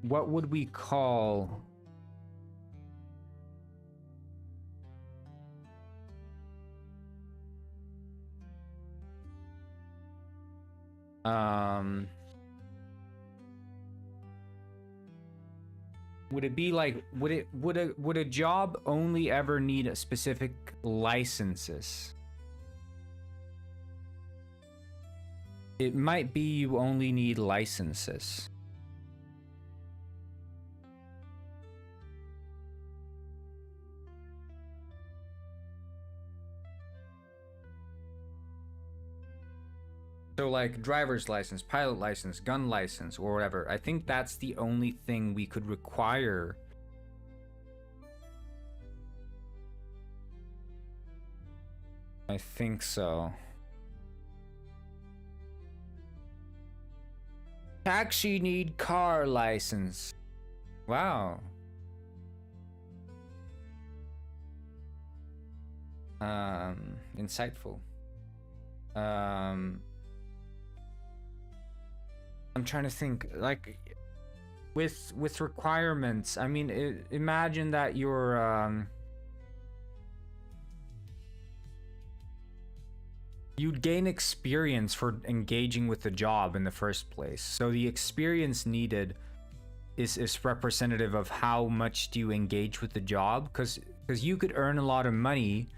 what would we call would it be like, would a job only ever need a specific licenses? It might be you only need licenses. So like driver's license, pilot license, gun license, or whatever. I think that's the only thing we could require. I think so. Taxi need car license. Wow. Insightful. I'm trying to think, like, with requirements. I mean, imagine that you're you'd gain experience for engaging with the job in the first place. So the experience needed is representative of how much do you engage with the job, because you could earn a lot of money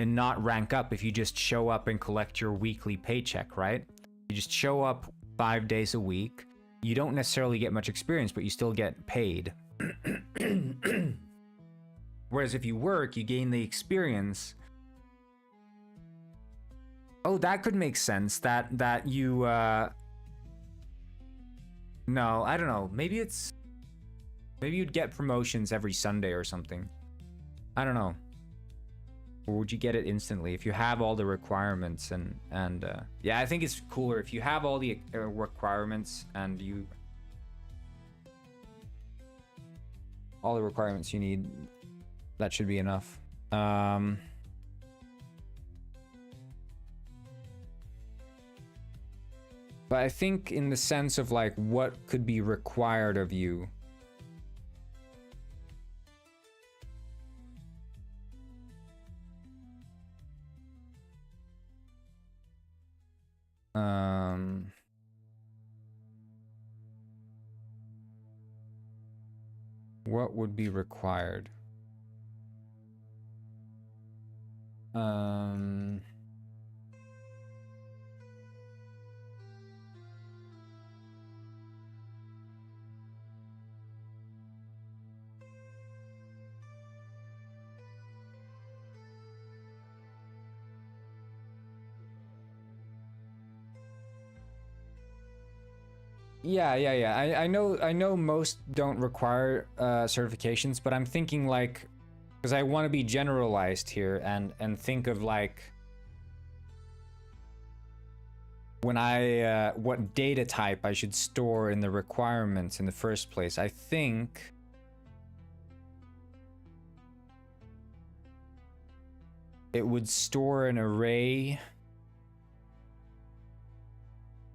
and not rank up if you just show up and collect your weekly paycheck, right? You just show up 5 days a week, you don't necessarily get much experience, but you still get paid. Whereas if you work, you gain the experience. Oh, that could make sense. That you no, I don't know. Maybe you'd get promotions every Sunday or something. I don't know. Or would you get it instantly if you have all the requirements and yeah, I think it's cooler if you have all the requirements and all the requirements you need. That should be enough. But I think in the sense of like what could be required of you. What would be required? Yeah. I know most don't require certifications, but I'm thinking like, because I want to be generalized here and think of like when what data type I should store in the requirements in the first place. I think it would store an array.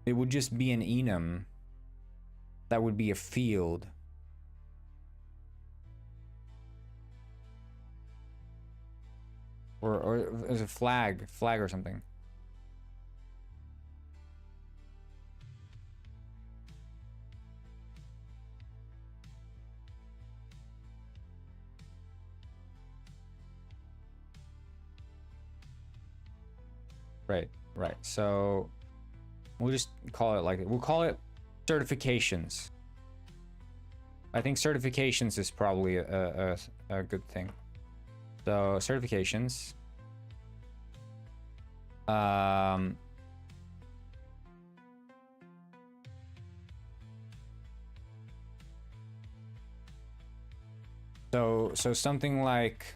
It would just be an enum. That would be a field. Or as a flag or something. Right. So we'll just call it like we'll call it certifications. I think certifications is probably a good thing. So certifications. So something like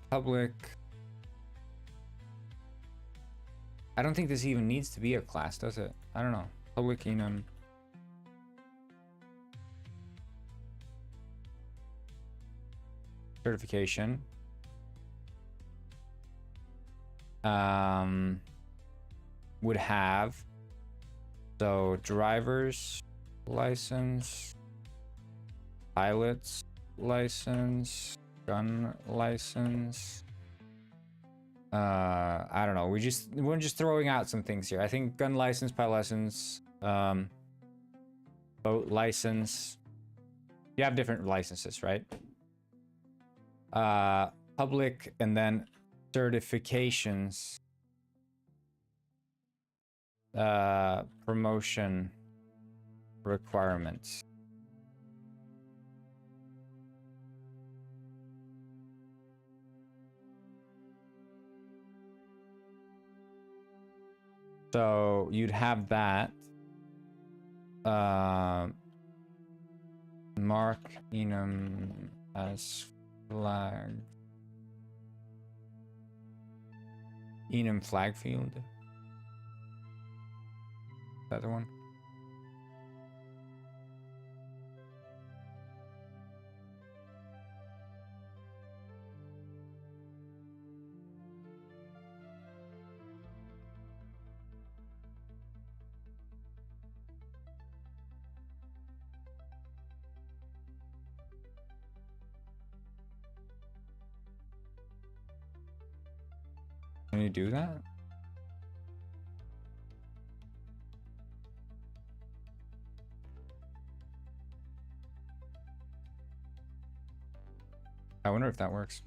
public. I don't think this even needs to be a class, does it? I don't know. Public enum. Certification. Would have. So driver's license, pilot's license, gun license. I don't know. We're just throwing out some things here. I think gun license, pilot license, boat license. You have different licenses, right? Public and then certifications. Promotion requirements. So you'd have that. Mark enum as flag. Enum flag field. Is that the one? Can you do that? I wonder if that works.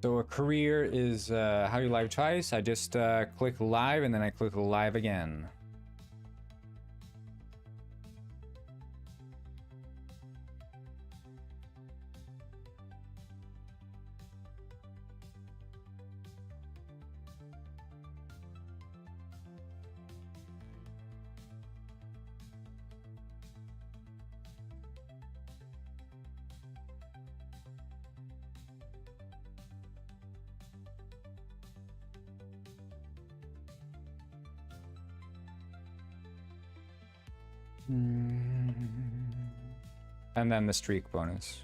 So a career is how you live twice. I just click live and then I click live again. And then the streak bonus.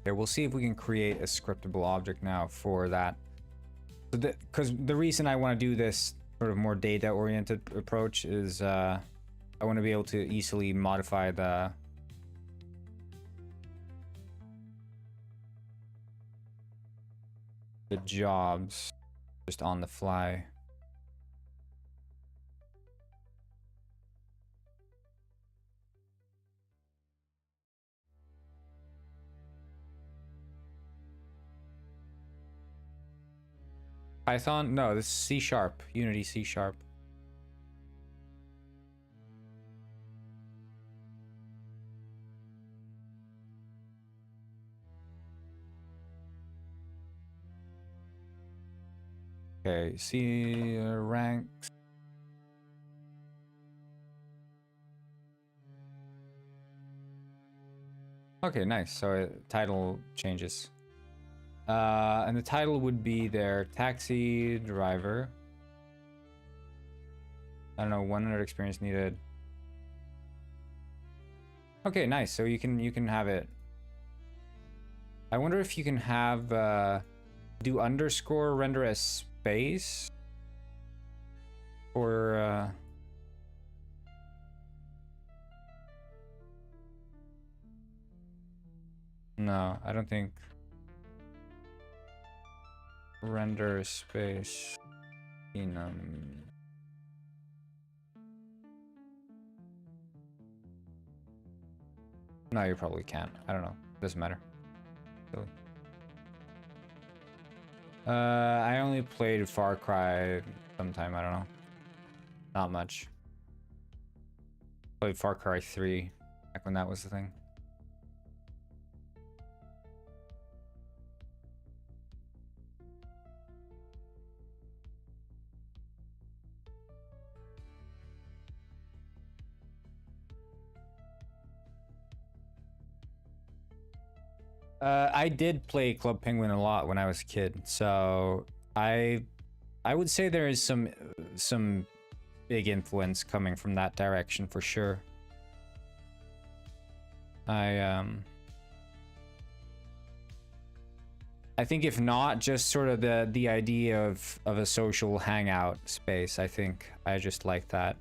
Okay, we'll see if we can create a scriptable object now for that. Because the reason I want to do this sort of more data-oriented approach is I want to be able to easily modify the jobs just on the fly. Python? No, this is C#, Unity C#. Okay, C ranks. Okay, nice. So title changes. And the title would be their taxi driver. I don't know, 100 experience needed. Okay, nice. So you can have it. I wonder if you can have do underscore render as space or no, I don't think render space enum. No, you probably can't. I don't know. Doesn't matter. Really. I only played Far Cry sometime. I don't know. Not much. Played Far Cry 3 back when that was the thing. I did play Club Penguin a lot when I was a kid, so I would say there is some big influence coming from that direction for sure. I think if not just sort of the idea of a social hangout space, I think I just like that.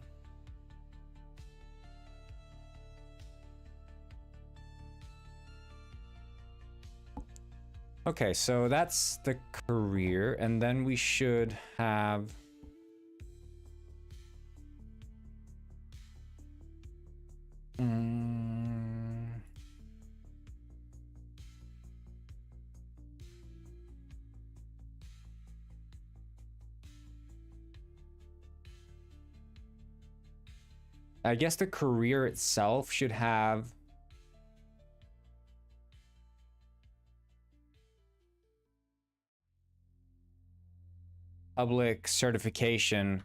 Okay, so that's the career, and then we should have I guess the career itself should have public certification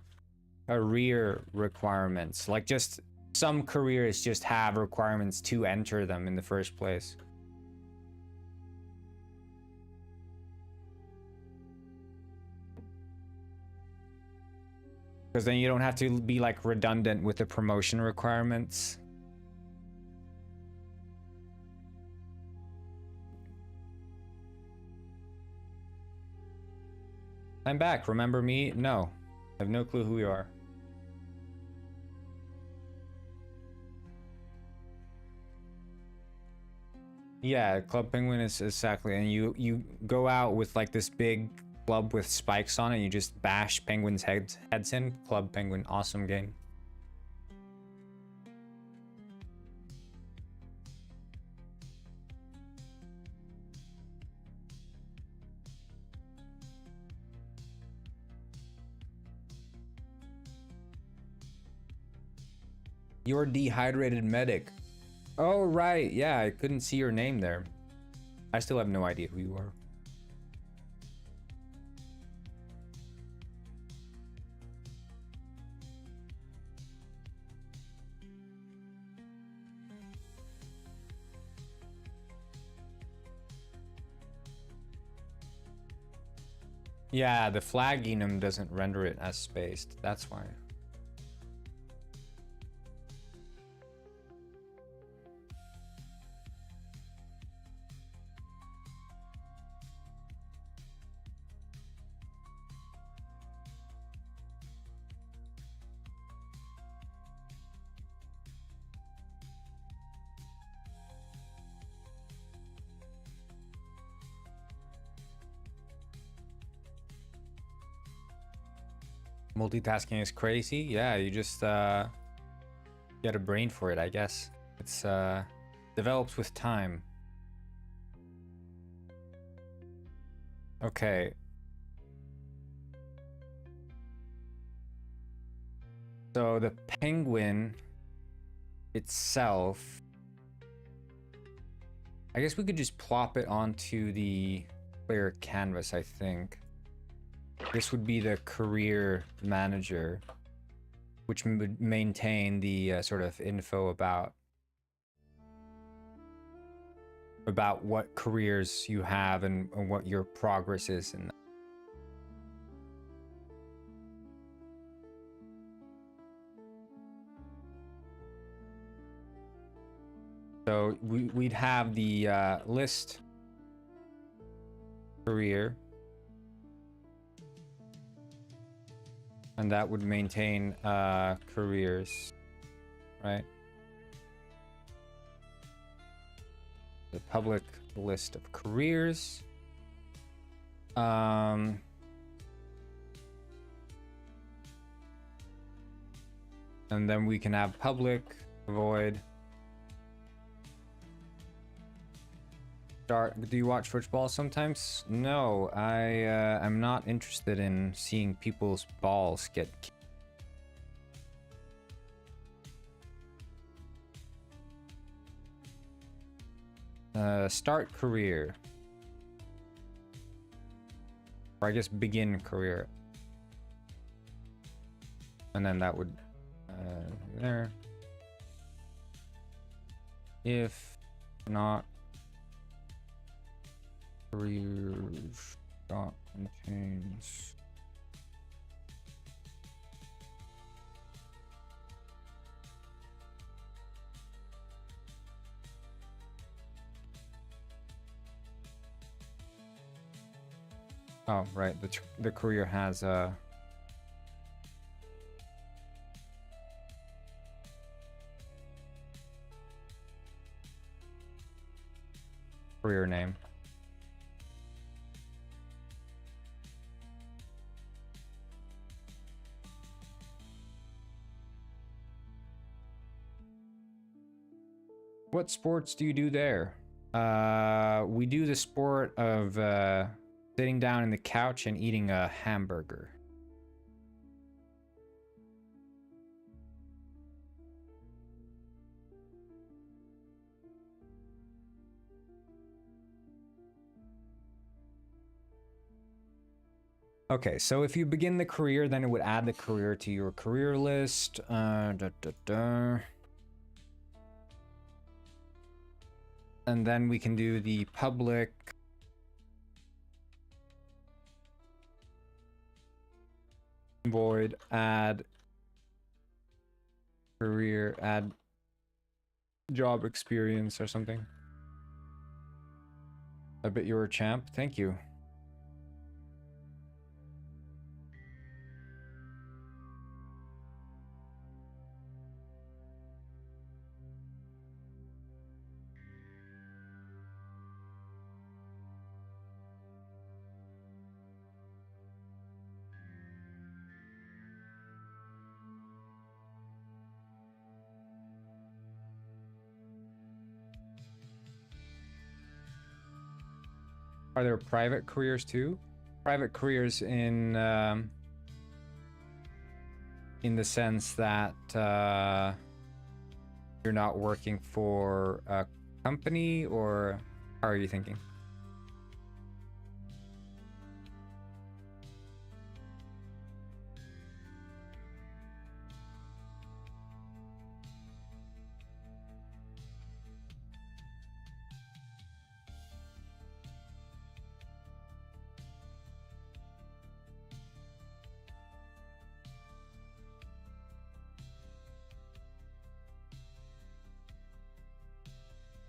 career requirements. Like just some careers just have requirements to enter them in the first place. Because then you don't have to be like redundant with the promotion requirements. I'm back. Remember me? No. I have no clue who you are. Yeah, Club Penguin is exactly, and you go out with like this big club with spikes on it. You just bash penguins' heads in. Club Penguin, awesome game. You're dehydrated medic. Oh, right. Yeah, I couldn't see your name there. I still have no idea who you are. Yeah, the flag enum doesn't render it as spaced. That's why. Multitasking is crazy. Yeah, you just get a brain for it, I guess. It's develops with time. Okay. So the penguin itself, I guess we could just plop it onto the player canvas, I think. This would be the career manager, which would maintain the sort of info about what careers you have and what your progress is in that. So we'd have the list career, and that would maintain careers, right? The public list of careers. And then we can have public void start. Do you watch football sometimes? No, I am not interested in seeing people's balls get start career, or I guess begin career, and then that would there. If not, career dot contains right, the career has a career name. What sports do you do there? We do the sport of sitting down in the couch and eating a hamburger. Okay, so if you begin the career, then it would add the career to your career list. And then we can do the public void add career, add job experience or something. I bet you're a champ. Thank you. Are there private careers too? Private careers in the sense that you're not working for a company, or how are you thinking?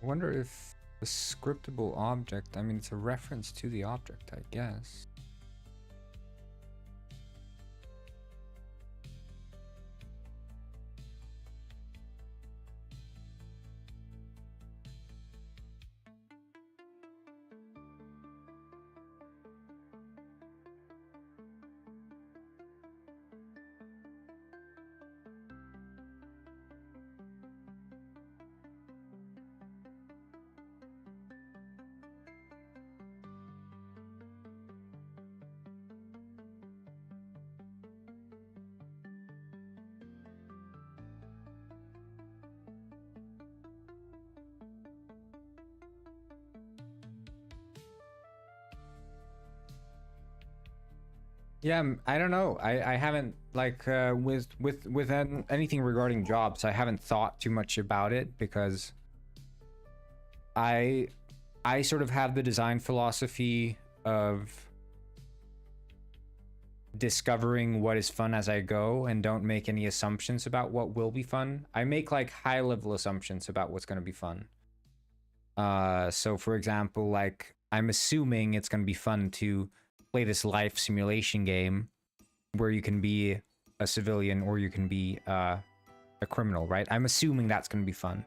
I wonder if the scriptable object, I mean, it's a reference to the object, I guess. Yeah, I don't know. I haven't like with anything regarding jobs, I haven't thought too much about it because I sort of have the design philosophy of discovering what is fun as I go and don't make any assumptions about what will be fun. I make like high level assumptions about what's going to be fun. So for example, like I'm assuming it's going to be fun to play this life simulation game where you can be a civilian or you can be a criminal, right? I'm assuming that's going to be fun.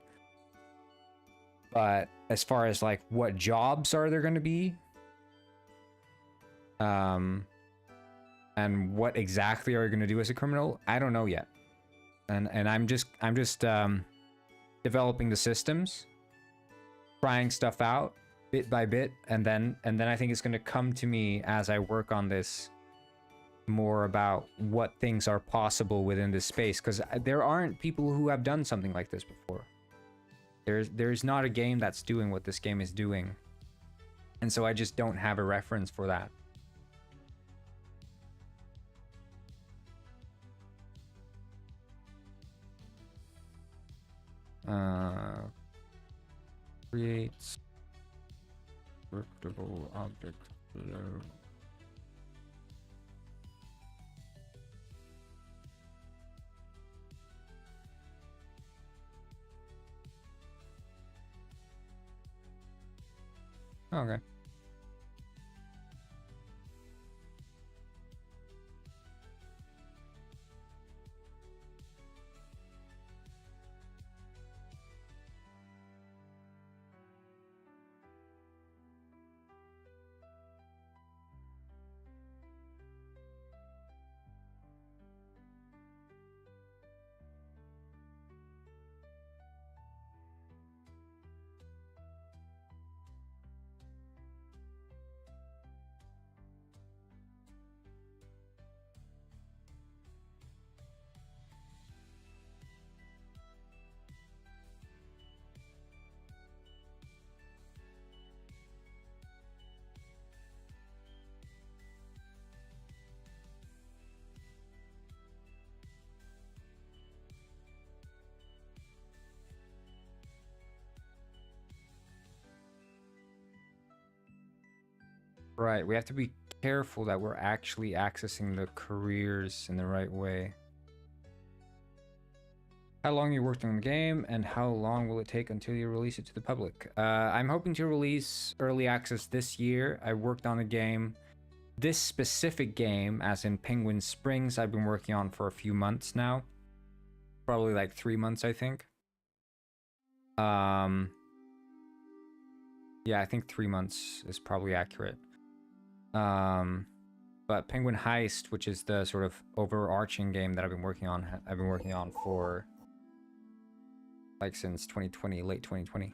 But as far as like what jobs are there going to be, and what exactly are you going to do as a criminal, I don't know yet. And I'm just developing the systems, trying stuff out bit by bit, and then I think it's going to come to me as I work on this more about what things are possible within this space, because there aren't people who have done something like this before. There's not a game that's doing what this game is doing, and so I just don't have a reference for that. Creates scriptable object below. Okay. Right, we have to be careful that we're actually accessing the careers in the right way. How long you worked on the game, and how long will it take until you release it to the public? I'm hoping to release early access this year. I worked on the game. This specific game, as in Penguin Springs, I've been working on for a few months now. Probably like 3 months, I think. Yeah, I think 3 months is probably accurate. But Penguin Heist, which is the sort of overarching game that I've been working on for like since 2020, late 2020.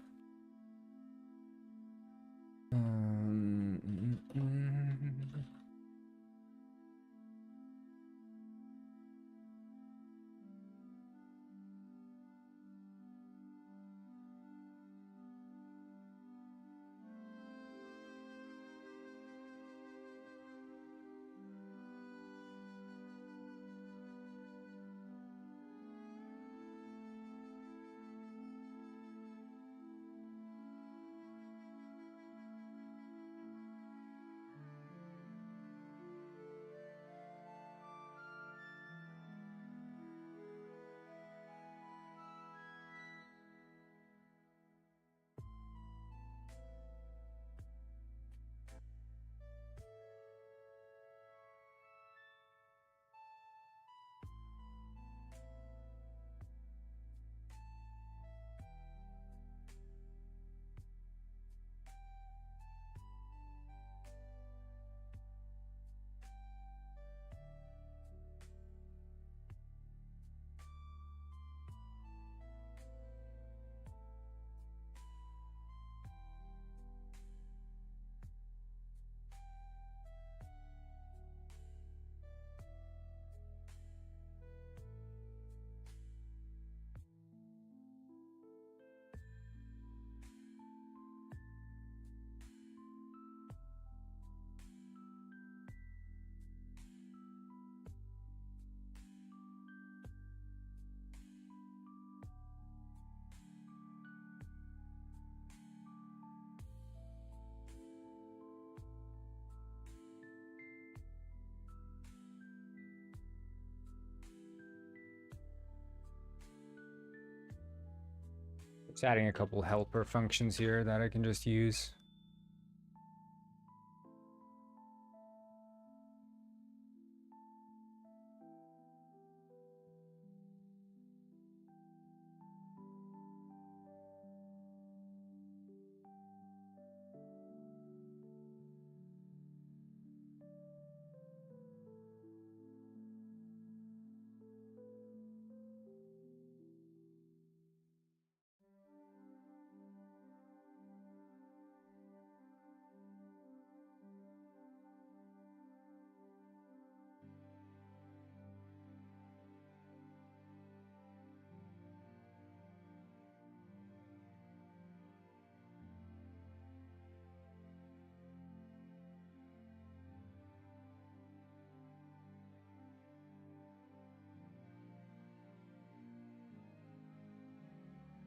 Just adding a couple helper functions here that I can just use.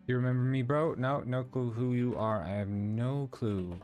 You remember me, bro? No, no clue who you are. I have no clue.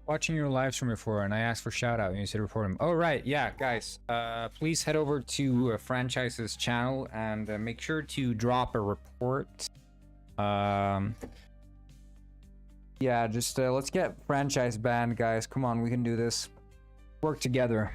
Watching your live stream before, and I asked for shout out, and you said report him. Oh right, yeah, guys. Please head over to Franchise's channel and make sure to drop a report. Yeah, just let's get Franchise banned, guys. Come on, we can do this. Work together.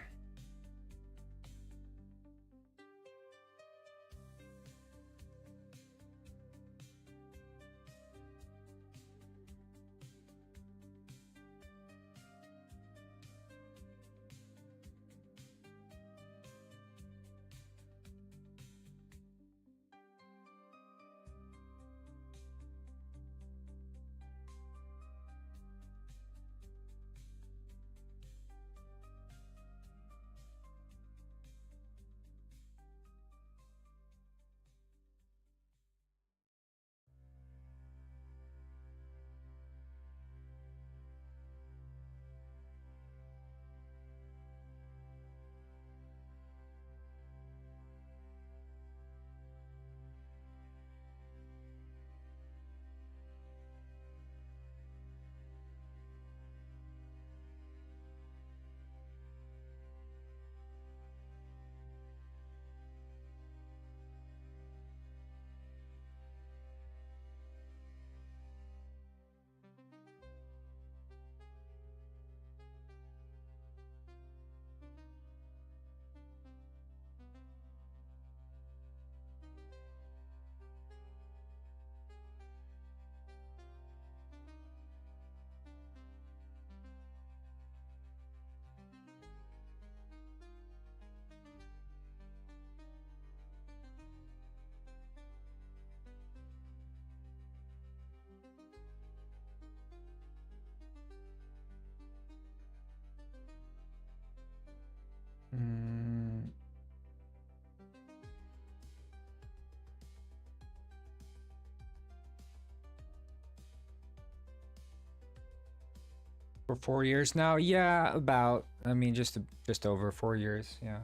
For 4 years now? Yeah, about. I mean, just over 4 years. Yeah.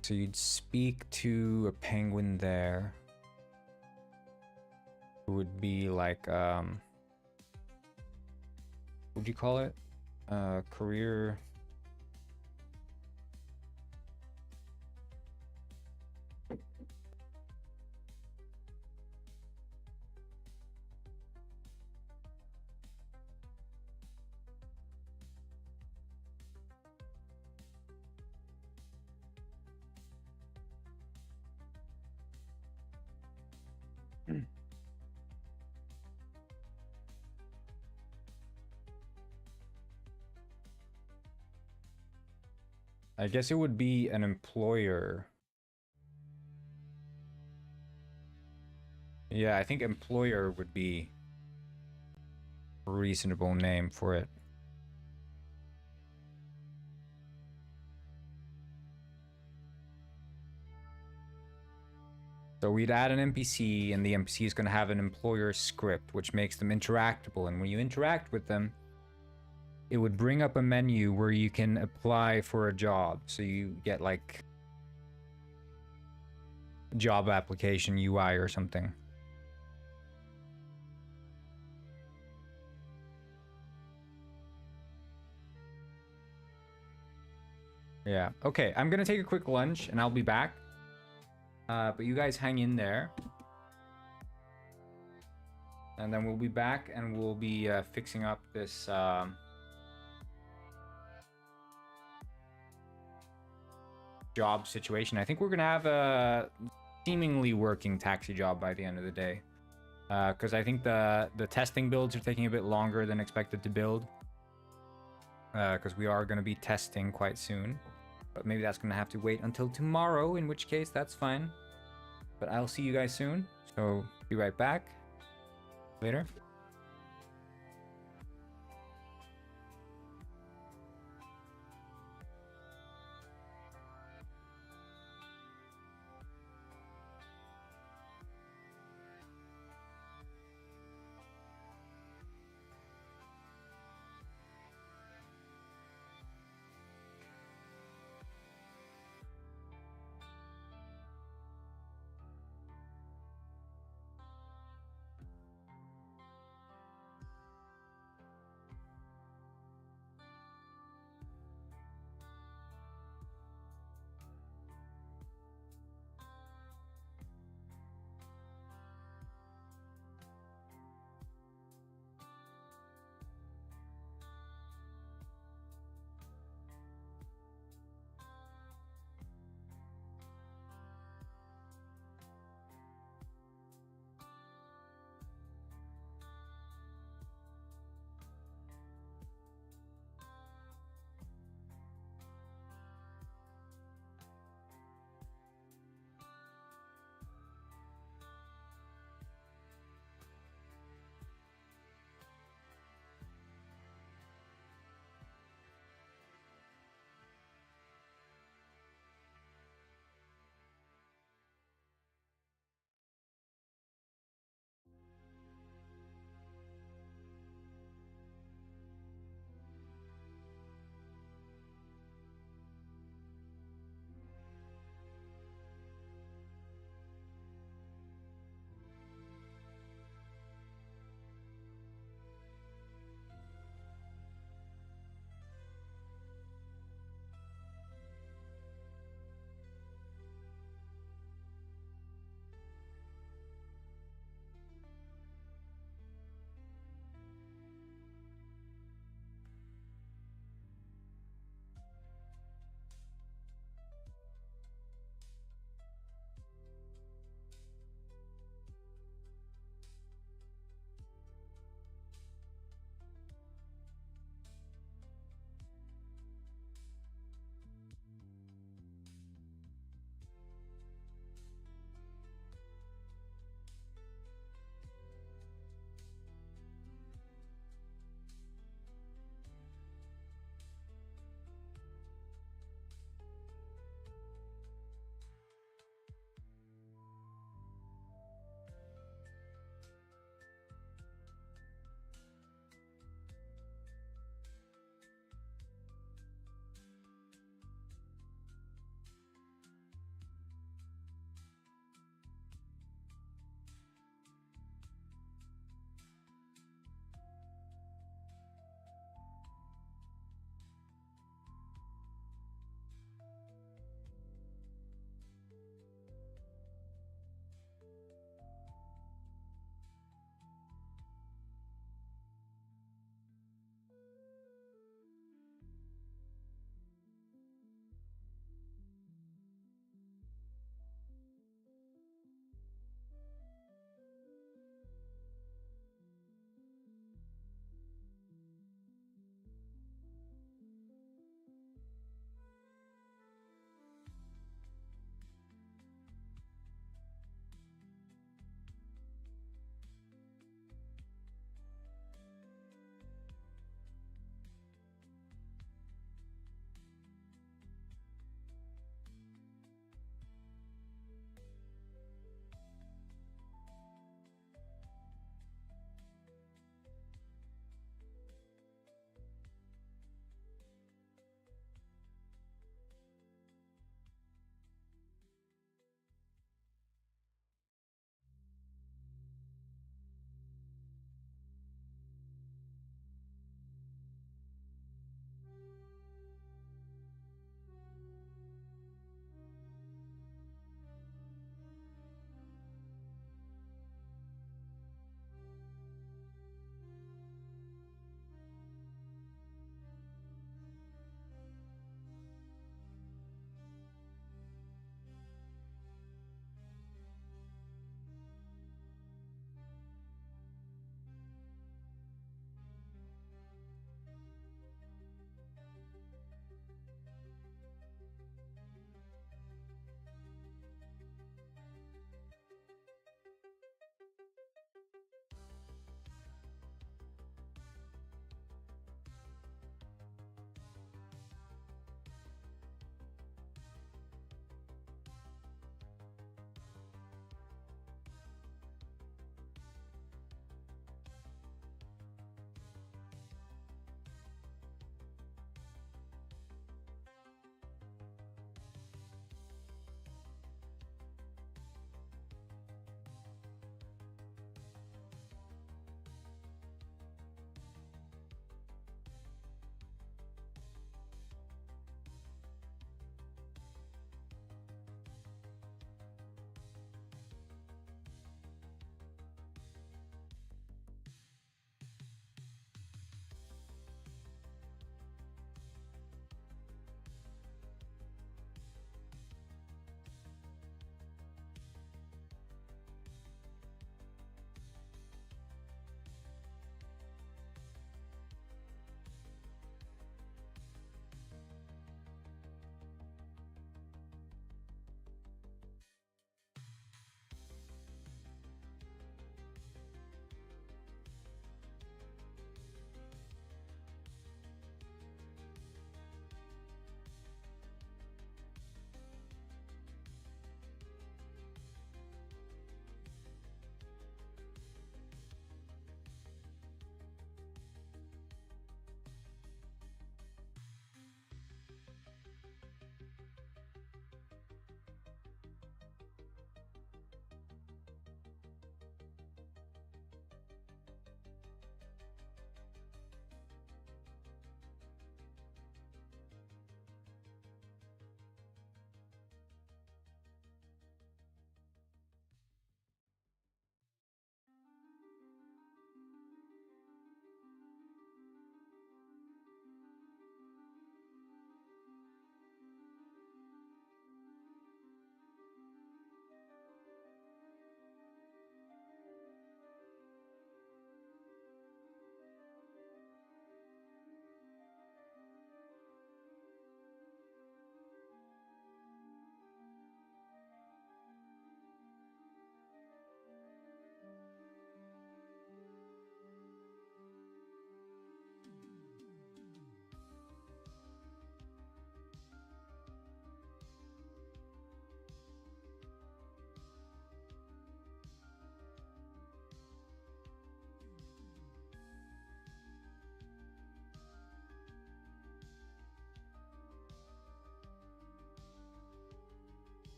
So you'd speak to a penguin there. It would be like, what would you call it? Career. I guess it would be an employer. Yeah, I think employer would be a reasonable name for it. So we'd add an NPC, and the NPC is going to have an employer script, which makes them interactable. And when you interact with them, it would bring up a menu where you can apply for a job. So you get like job application UI or something. Yeah. Okay, I'm going to take a quick lunch, and I'll be back. But you guys hang in there. And then we'll be back, and we'll be fixing up this job situation. I think we're gonna have a seemingly working taxi job by the end of the day, because I think the testing builds are taking a bit longer than expected to build, because we are gonna be testing quite soon. But maybe that's gonna have to wait until tomorrow, in which case that's fine. But I'll see you guys soon, so be right back. Later.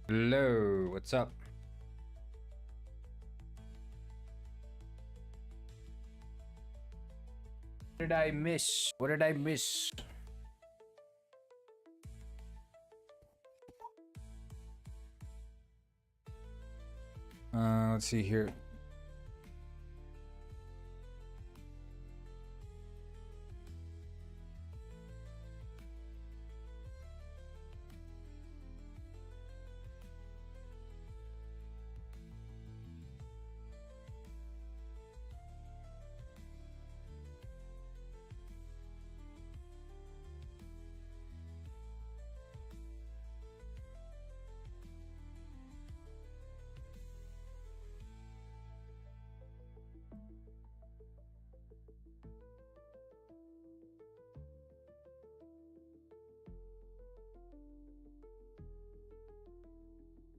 Hello, what's up? What did I miss? What did I miss? Let's see here.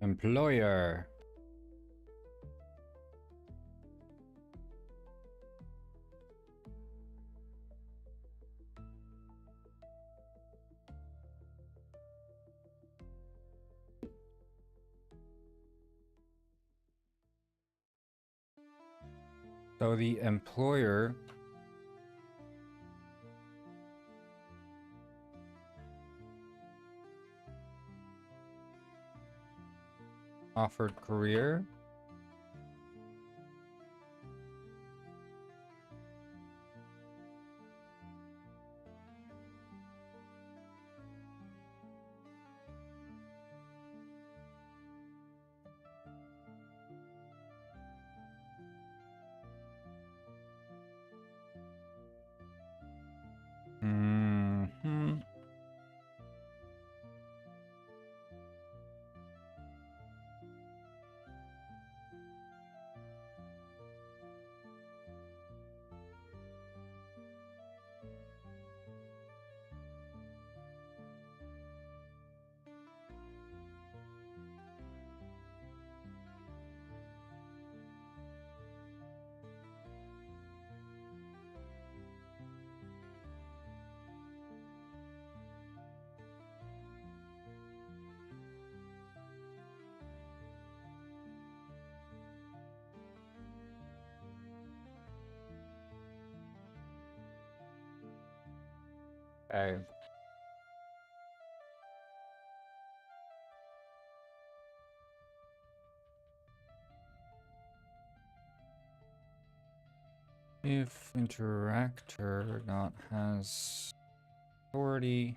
Employer. So the employer offered career. Mm-hmm. Okay. If interactor not has authority.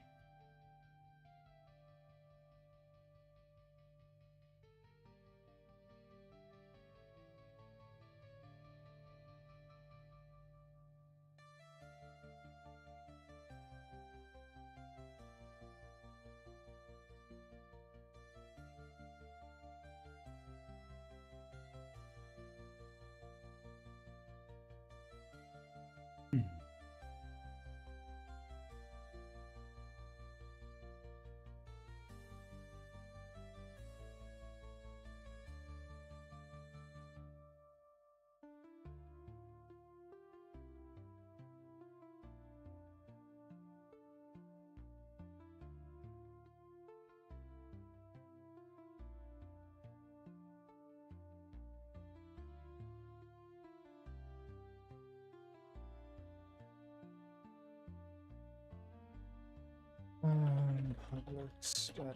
Public status.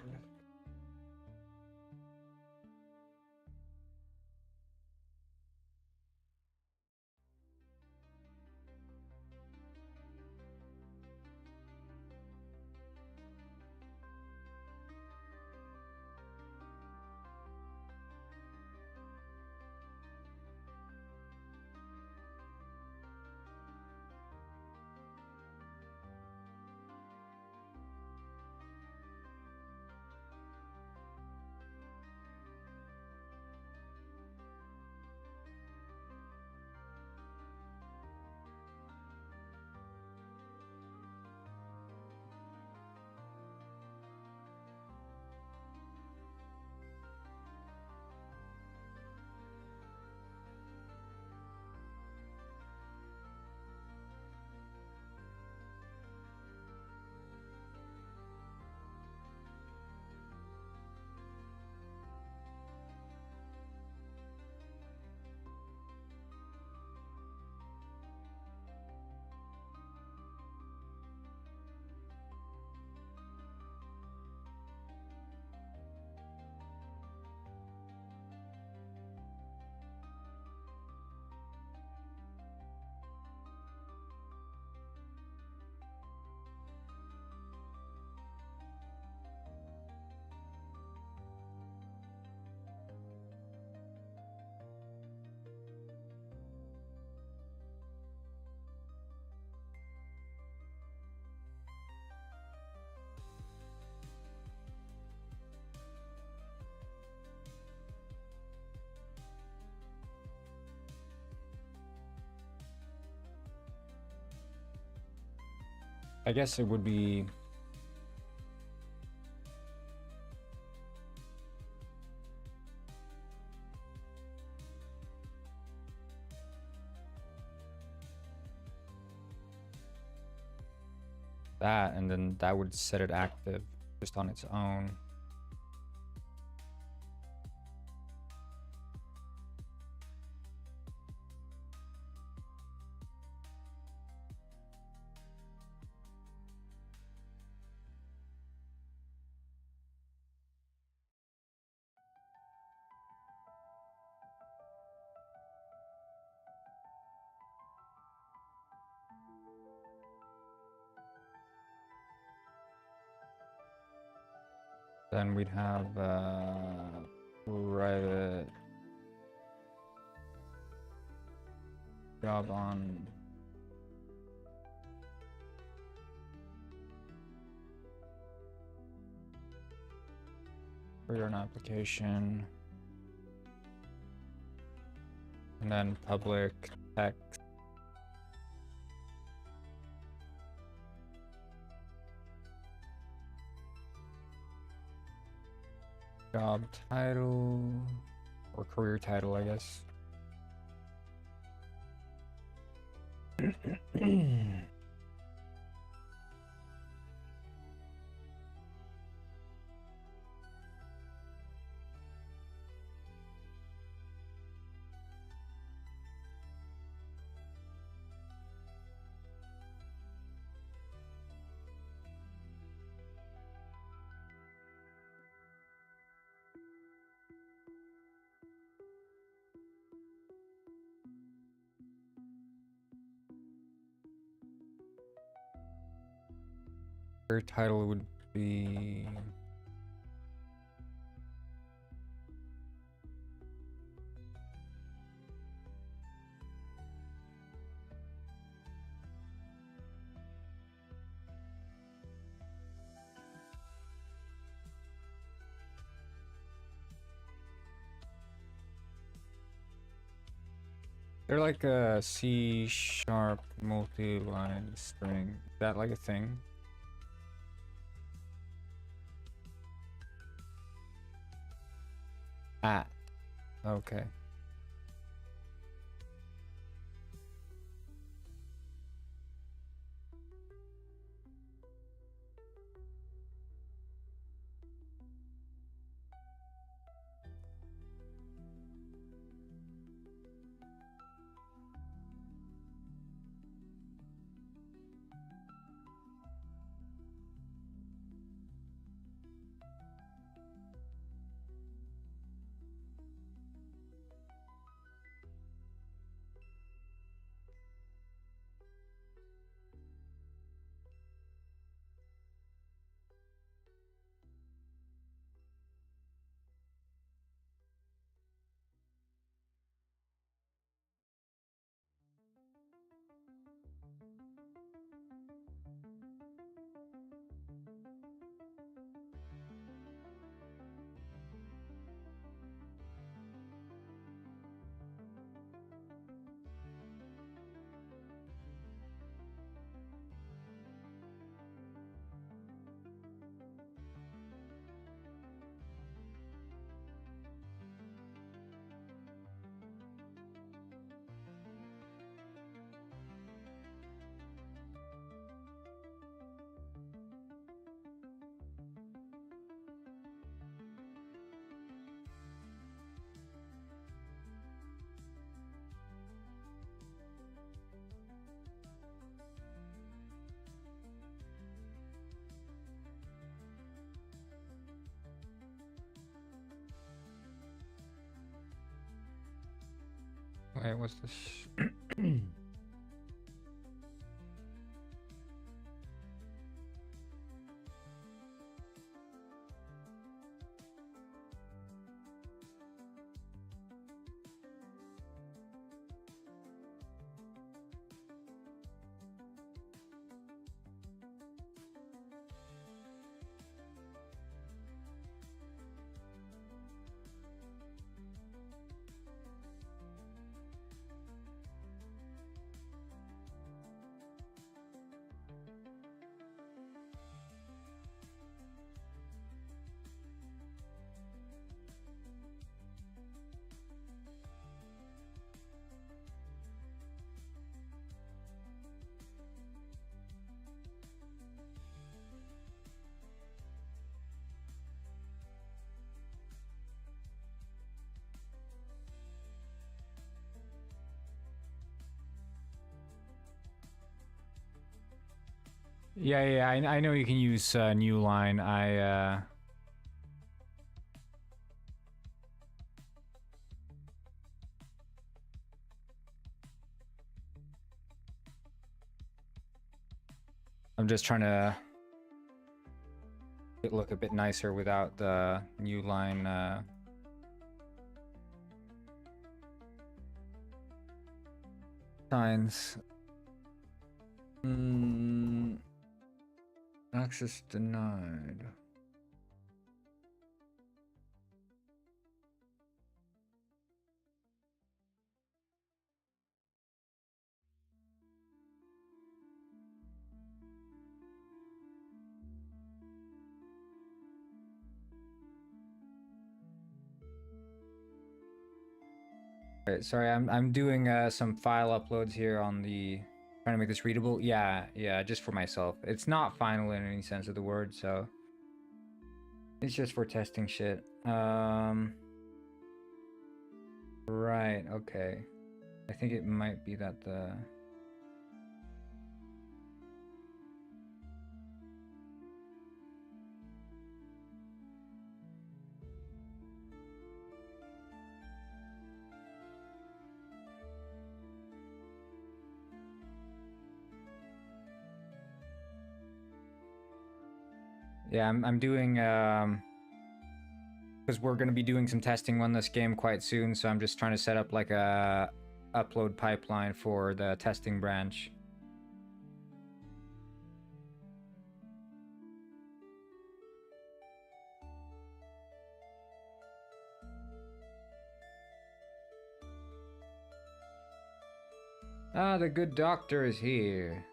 I guess it would be that, and then that would set it active just on its own. Then we'd have private job on career and application, and then public text. Job title or career title, I guess. Career title would be they're like a C# multi-line string. Is that like a thing? At. Okay. Wait, what's this? Yeah, I know you can use new line. I'm just trying to it look a bit nicer without the new line signs. Access denied. Alright, sorry, I'm doing some file uploads here on the trying to make this readable. Yeah, just for myself. It's not final in any sense of the word, so it's just for testing shit. Right, okay. I think it might be that the yeah, I'm doing because we're gonna be doing some testing on this game quite soon, so I'm just trying to set up like a upload pipeline for the testing branch. Ah, the good doctor is here.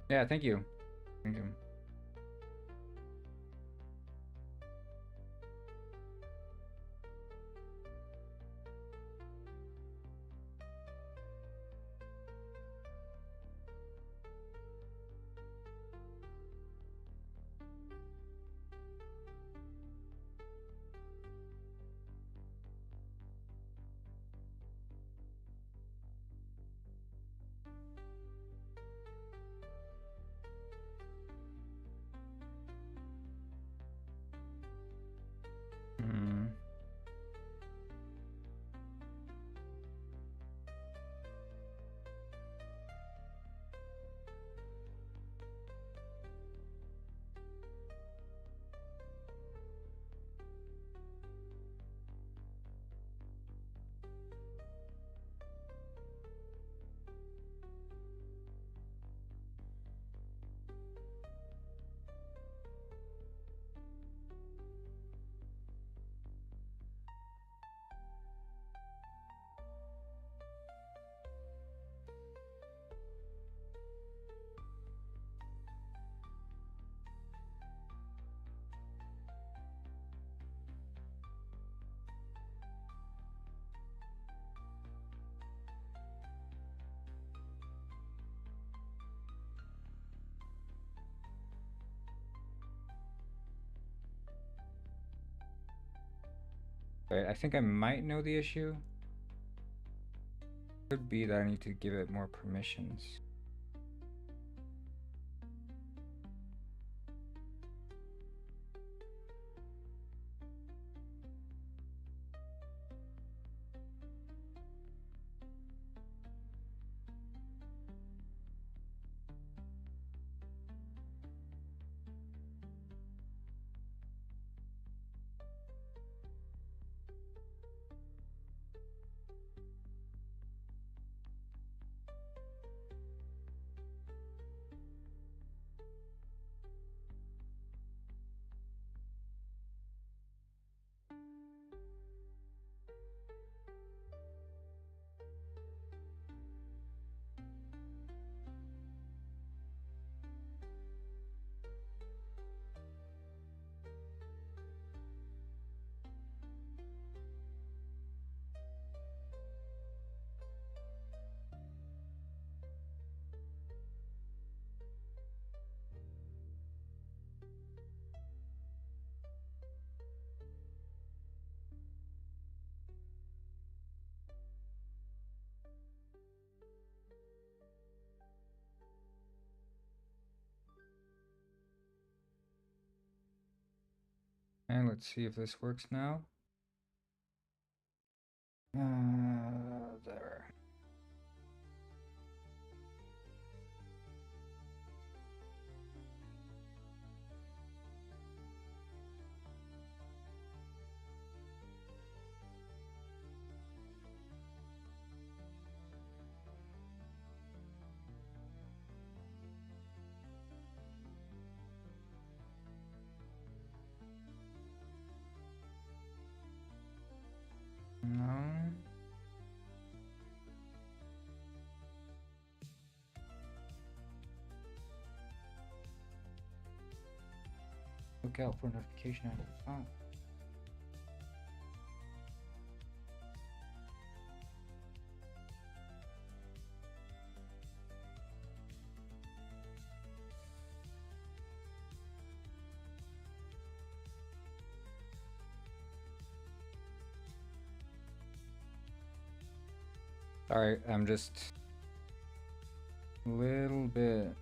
Yeah, thank you. Thank you. Wait, I think I might know the issue. Could be that I need to give it more permissions. And let's see if this works now. There. No. Look out for notification on your phone. Alright, I'm just a little bit.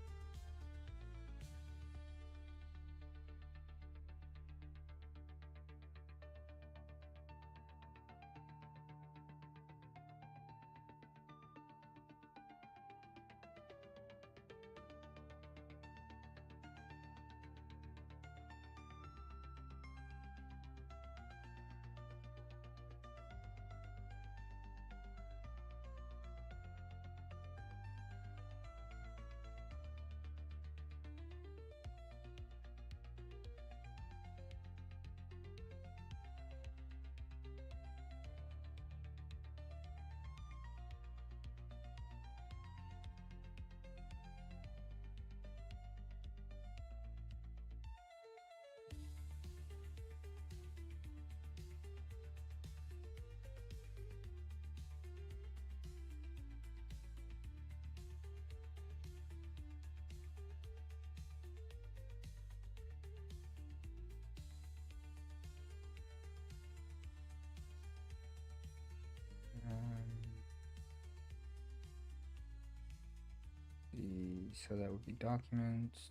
So that would be documents.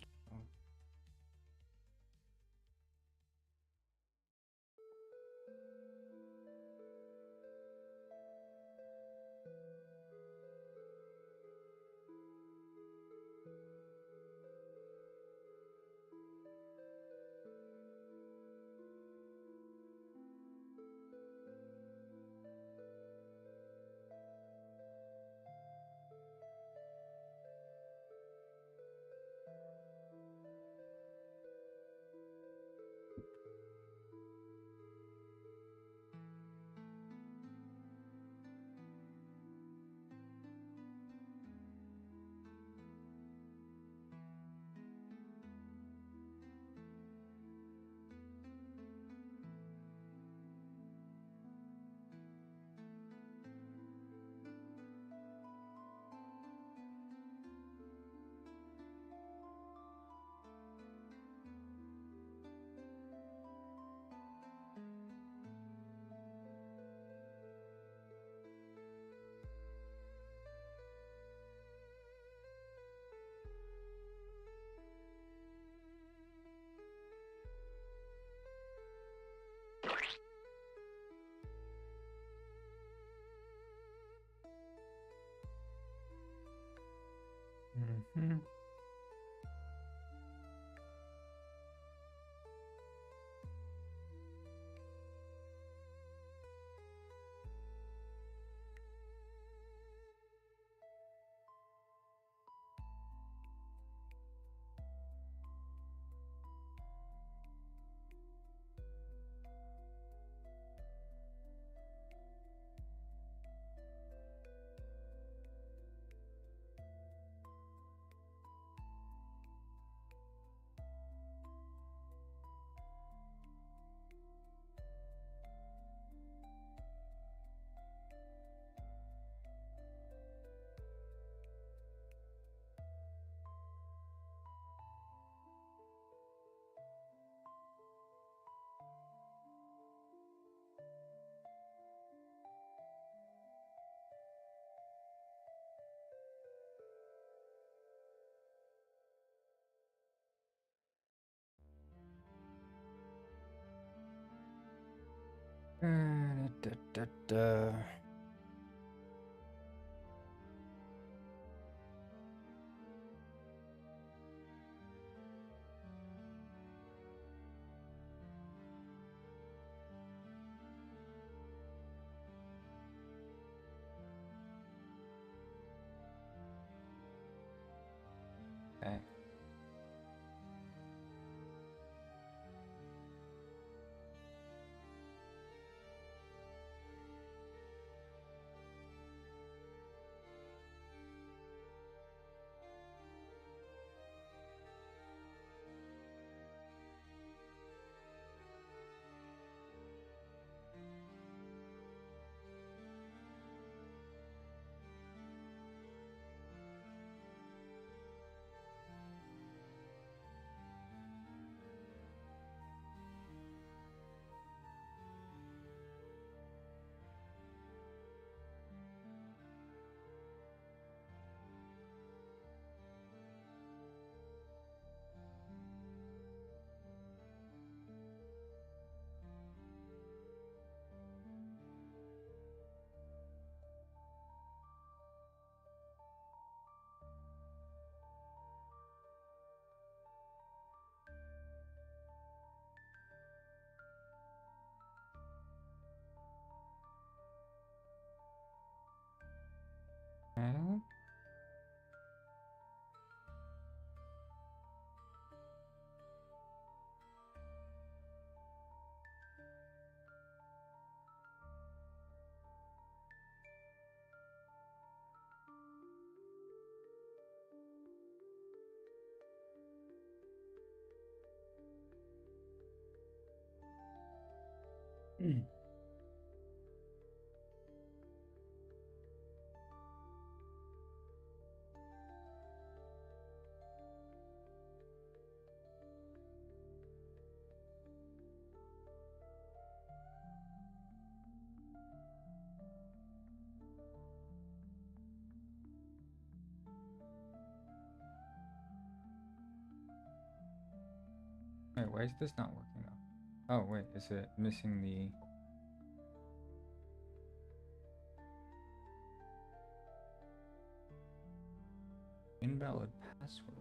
Mm-hmm. Da. Okay. Okay. Wait, why is this not working now? Oh, wait, is it missing the... invalid password?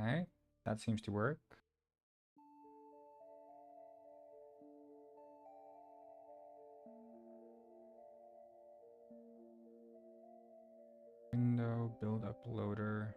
Okay, that seems to work. Window, build uploader.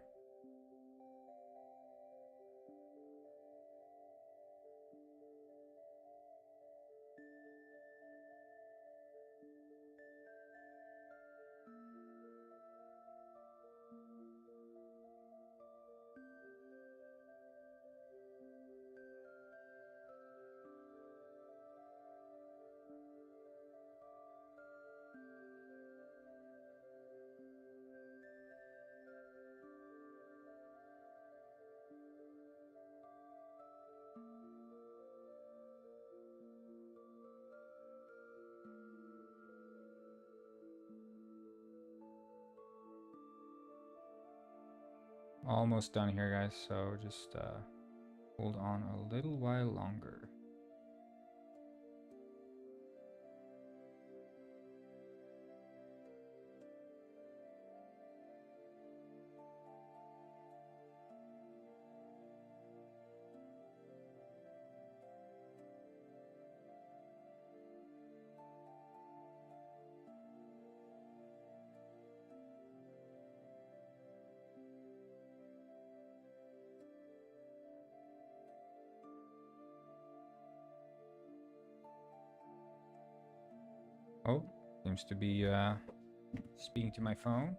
Almost done here, guys, so just hold on a little while longer. Oh, seems to be speaking to my phone.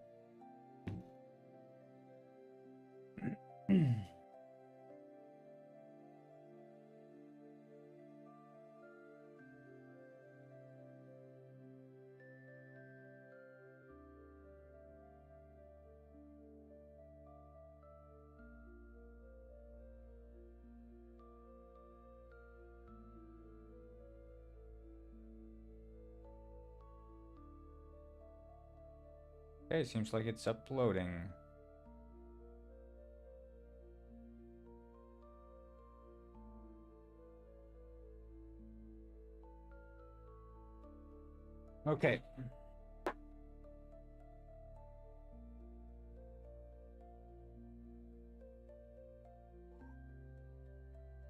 Okay, seems like it's uploading. Okay.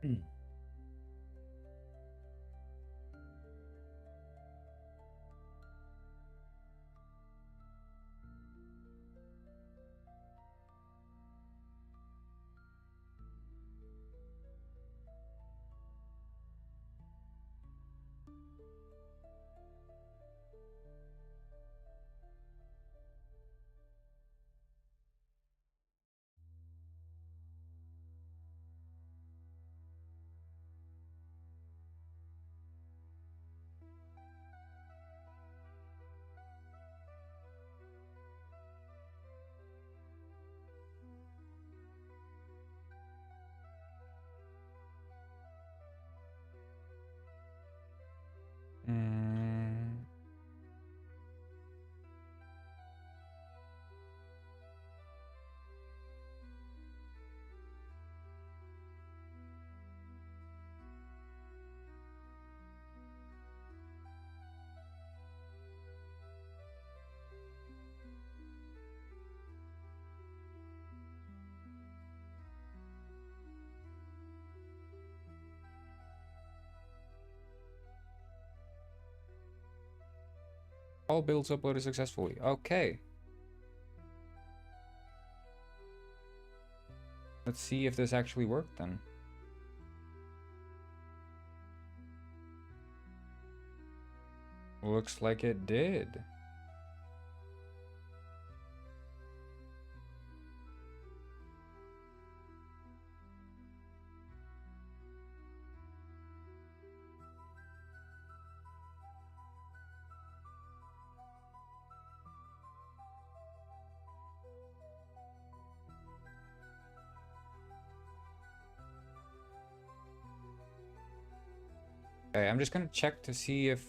Mm. All builds uploaded successfully. Okay. Let's see if this actually worked then. Looks like it did. Okay, I'm just gonna check to see if...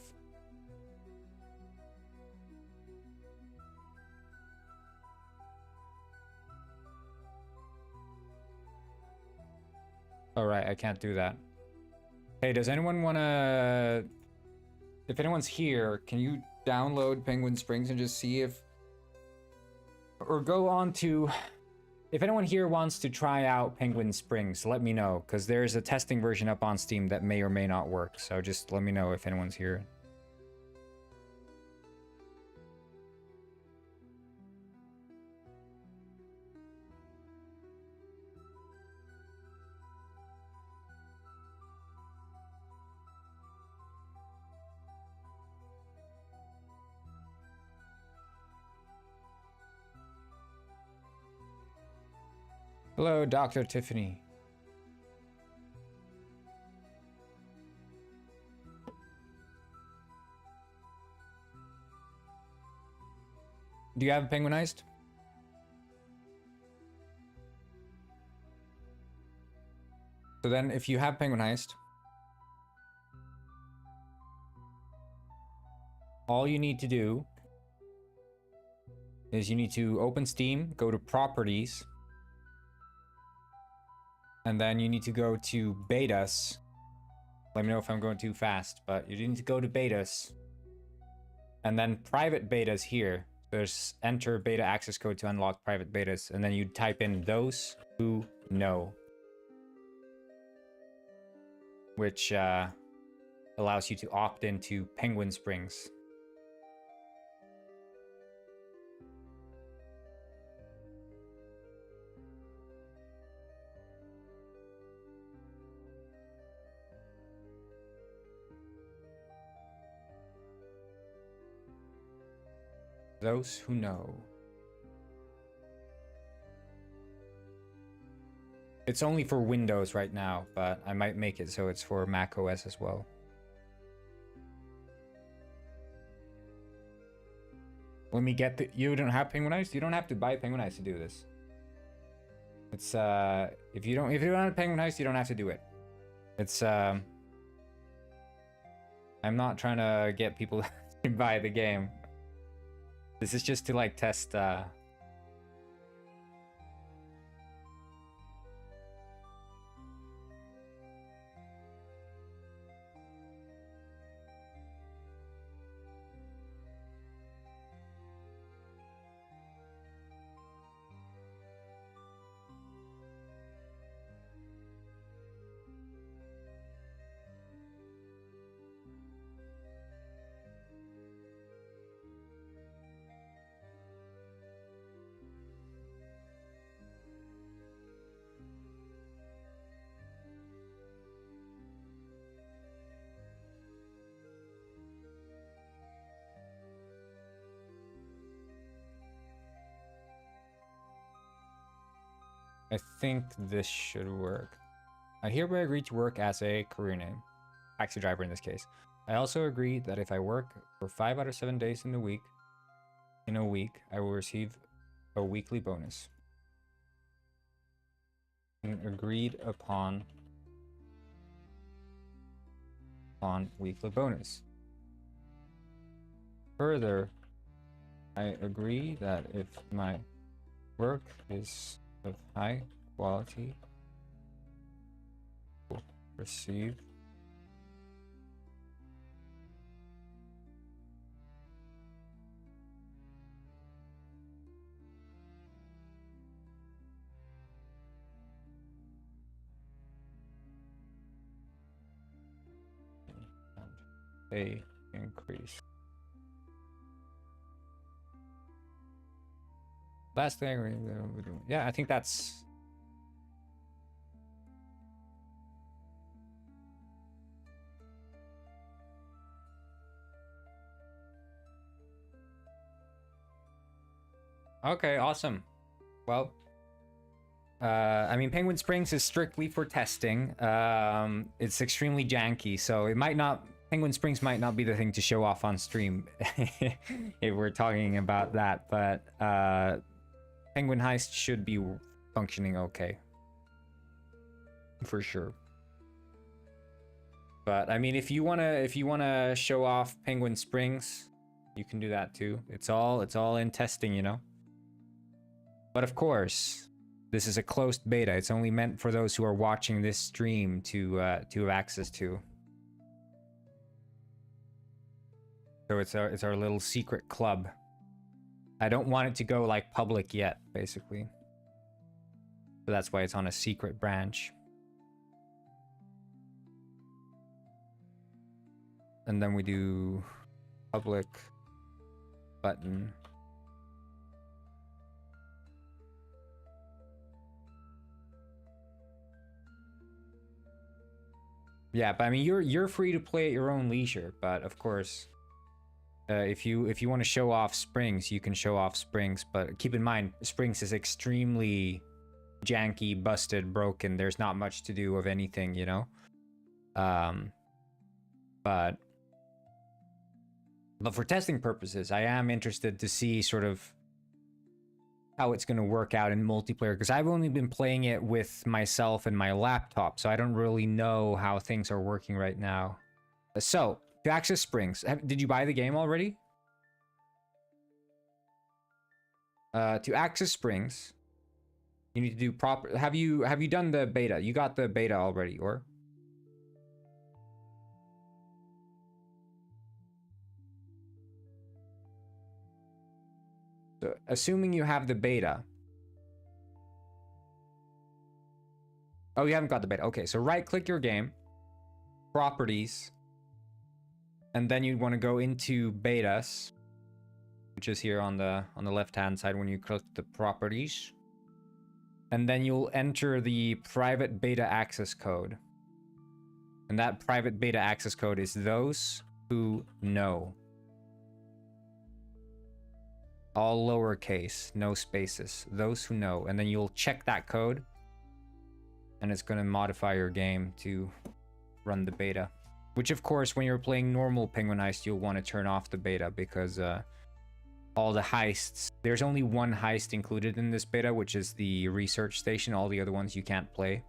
Alright, I can't do that. Hey, does anyone wanna... If anyone's here, can you download Penguin Springs and just see if... Or go on to... If anyone here wants to try out Penguin Springs, let me know, because there's a testing version up on Steam that may or may not work, so just let me know if anyone's here. Hello, Dr. Tiffany. Do you have Penguinized? So then, if you have Penguinized, all you need to do is you need to open Steam, go to Properties, and then you need to go to Betas. Let me know if I'm going too fast, but you need to go to Betas. And then Private Betas here. There's enter beta access code to unlock private betas, and then you type in those who know, which allows you to opt into Penguin Springs. Those who know. It's only for Windows right now, but I might make it so it's for Mac OS as well. Let me get the... You don't have Penguinized? You don't have to buy Penguinized to do this. It's if you don't have Penguinized, you don't have to do it. It's I'm not trying to get people to buy the game. This is just to like test I think this should work. I hereby agree to work as a career name. Taxi driver in this case. I also agree that if I work for 5 out of 7 days in a week, I will receive a weekly bonus. Agreed upon weekly bonus. Further, I agree that if my work is of high quality, will receive pay increase. Last thing, yeah, I think that's okay. Awesome. Well, I mean, Penguin Springs is strictly for testing. It's extremely janky, so it might not. Penguin Springs might not be the thing to show off on stream if we're talking about that, but Penguin Heist should be functioning okay. For sure. But I mean, if you wanna show off Penguin Springs, you can do that too. It's all in testing, you know. But of course, this is a closed beta. It's only meant for those who are watching this stream to have access to. So it's our little secret club. I don't want it to go like public yet, basically. So that's why it's on a secret branch. And then we do public button. Yeah, but I mean, you're free to play at your own leisure, but of course, if you want to show off Springs, you can show off Springs, but keep in mind, Springs is extremely janky, busted, broken. There's not much to do of anything, you know. But for testing purposes, I am interested to see sort of how it's going to work out in multiplayer, because I've only been playing it with myself and my laptop, so I don't really know how things are working right now. So, to access Springs, did you buy the game already? To access Springs, you need to do proper. Have you done the beta? You got the beta already, or? So, assuming you have the beta. Oh, you haven't got the beta. Okay, so right-click your game, properties, and then you'd want to go into betas, which is here on the left-hand side when you click the properties. And then you'll enter the private beta access code. And that private beta access code is those who know. All lowercase, no spaces. Those who know. And then you'll check that code. And it's going to modify your game to run the beta. Which, of course, when you're playing normal Penguin Heist, you'll want to turn off the beta because all the heists... There's only one heist included in this beta, which is the research station. All the other ones you can't play.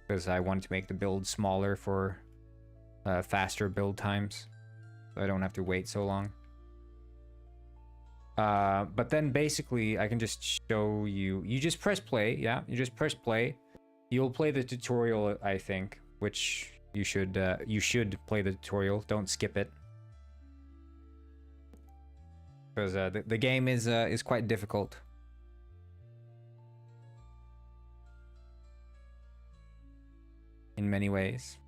Because I wanted to make the build smaller for faster build times. So I don't have to wait so long. But then basically I can just show you. You just press play. Yeah, you just press play. You'll play the tutorial, I think, which you should play the tutorial. Don't skip it, because the game is quite difficult in many ways.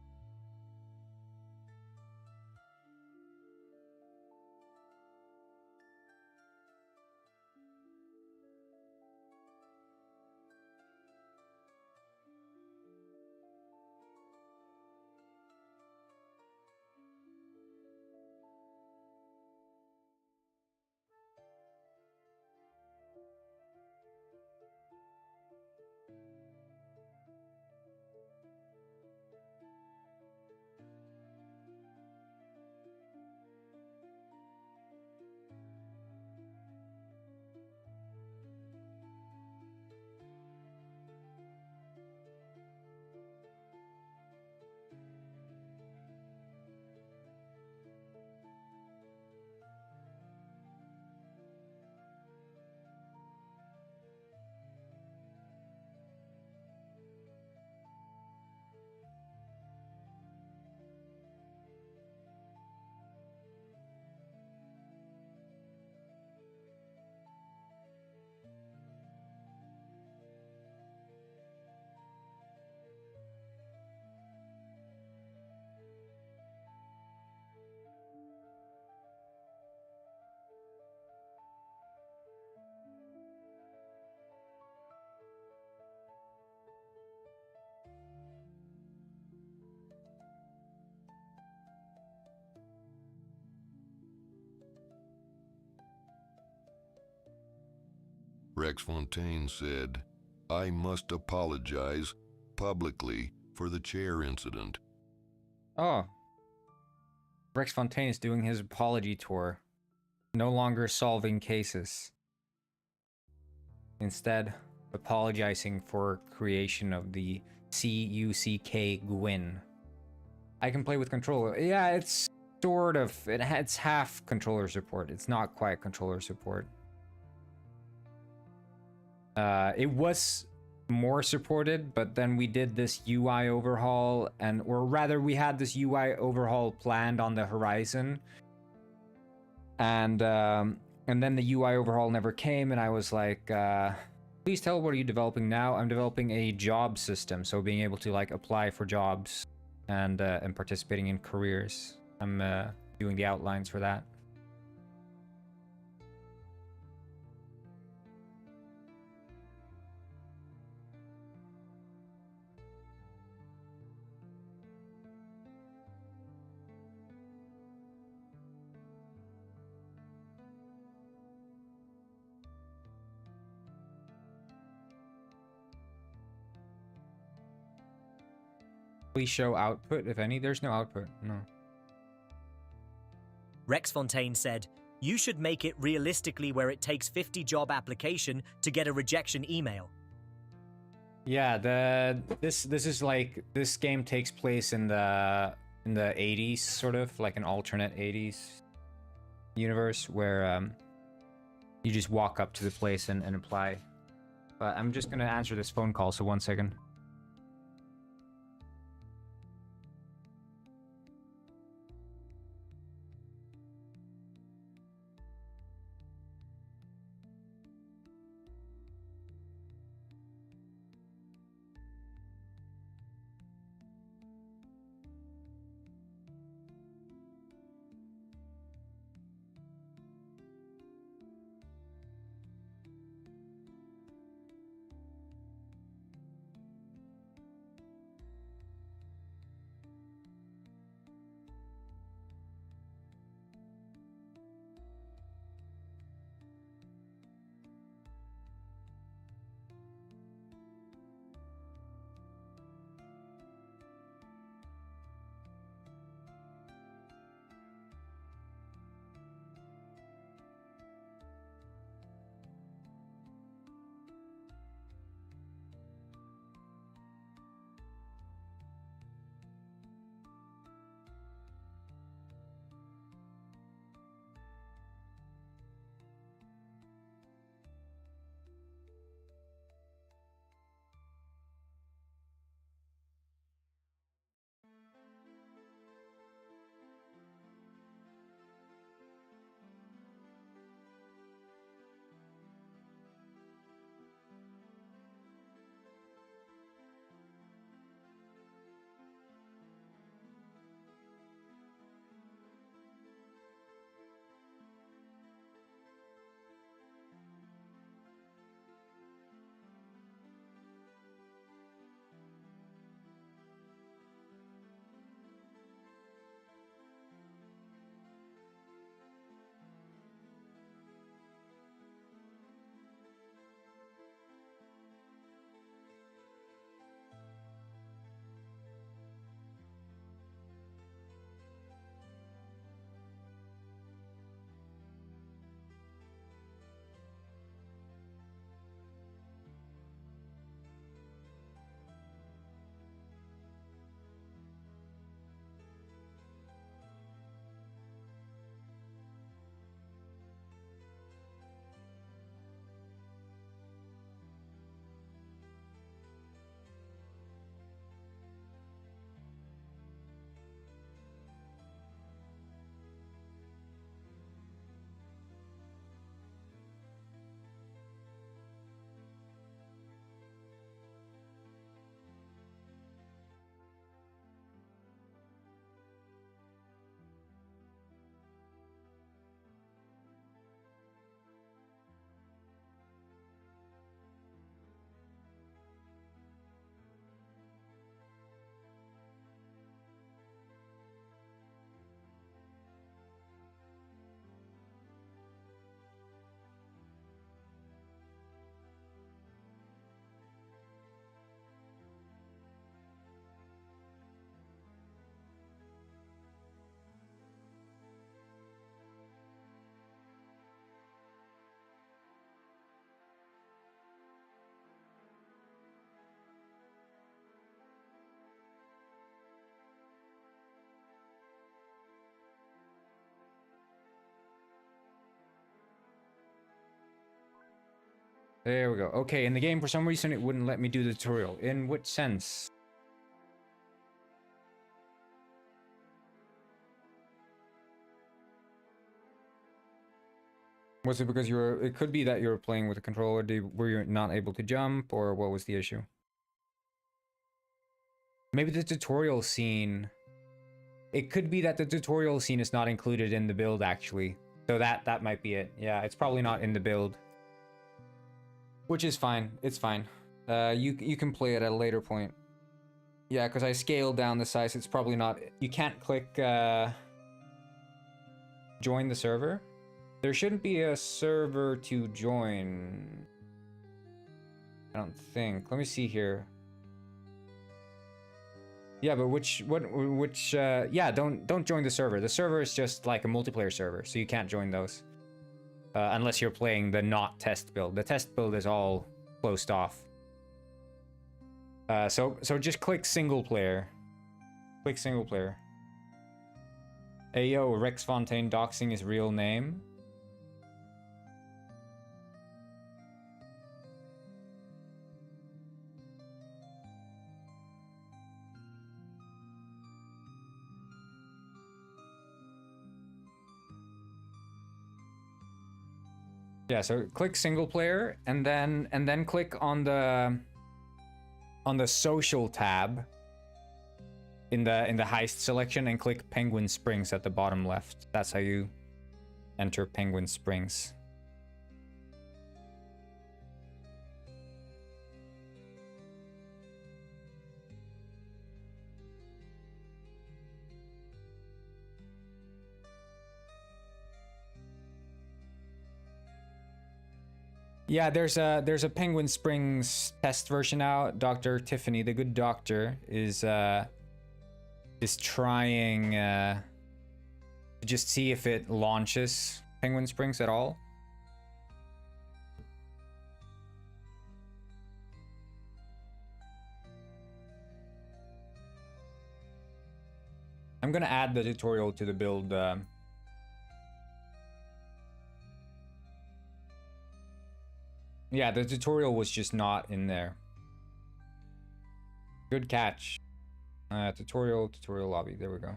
Rex Fontaine said, "I must apologize publicly for the chair incident." Oh, Rex Fontaine is doing his apology tour. No longer solving cases. Instead, apologizing for creation of the CUCK Gwyn. I can play with controller. Yeah, it's sort of. It's half controller support. It's not quite controller support. It was more supported, but then we did this UI overhaul, or rather, we had this UI overhaul planned on the horizon, and then the UI overhaul never came, and I was like, please tell, what are you developing now? I'm developing a job system, so being able to like apply for jobs and participating in careers. I'm doing the outlines for that. Please show output, if any. There's no output, no. Rex Fontaine said, "You should make it realistically where it takes 50 job application to get a rejection email." Yeah, this is like, this game takes place in the 80s, sort of like an alternate 80s universe where you just walk up to the place and apply. But I'm just gonna answer this phone call, so 1 second. There we go. Okay, in the game, for some reason, it wouldn't let me do the tutorial. In what sense? Was it because you were... It could be that you were playing with a controller. Were you not able to jump, or what was the issue? Maybe the tutorial scene... It could be that the tutorial scene is not included in the build, actually. So that might be it. Yeah, it's probably not in the build. Which is fine. It's fine. You can play it at a later point. Yeah, because I scaled down the size. It's probably not... You can't click... join the server. There shouldn't be a server to join. I don't think. Let me see here. Yeah, but which yeah, don't join the server. The server is just like a multiplayer server, so you can't join those. Unless you're playing the not test build. The test build is all closed off. So just click single player. Click single player. Ayo, Rex Fontaine doxing his real name. Yeah, so click single player and then click on the social tab in the heist selection and click Penguin Springs at the bottom left. That's how you enter Penguin Springs. Yeah, there's a Penguin Springs test version out. Dr. Tiffany, the good doctor, is trying to just see if it launches Penguin Springs at all. I'm gonna add the tutorial to the build. Yeah, the tutorial was just not in there. Good catch. Tutorial lobby. There we go.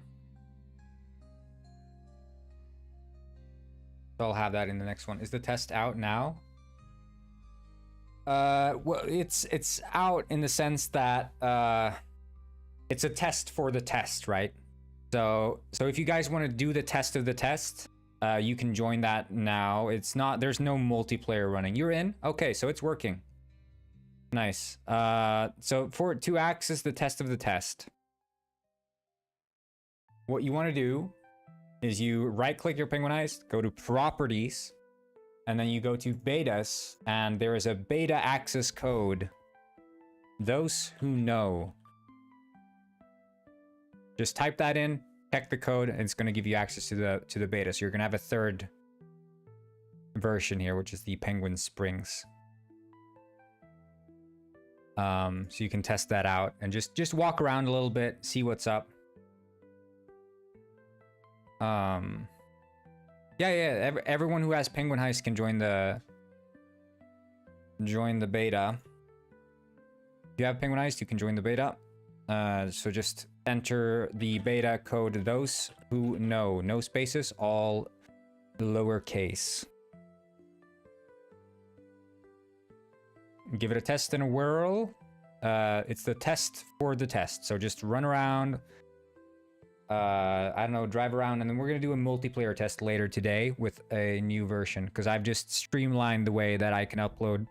So I'll have that in the next one. Is the test out now? Well, it's out in the sense that it's a test for the test, right? So if you guys want to do the test of the test, you can join that now. It's not, there's no multiplayer running. You're in? Okay, so it's working. Nice. So to access the test of the test, what you want to do is you right click your Penguin Heist, go to properties, and then you go to betas, and there is a beta access code. Those who know. Just type that in, check the code, and it's going to give you access to the beta. So you're going to have a third version here, which is the Penguin Springs. So you can test that out and just walk around a little bit, see what's up. Yeah. Everyone who has Penguin Heist can join the beta. If you have Penguin Heist, you can join the beta. So just enter the beta code. Those who know, no spaces, all lowercase. Give it a test and a whirl. It's the test for the test. So just run around. I don't know, drive around, and then we're gonna do a multiplayer test later today with a new version, because I've just streamlined the way that I can upload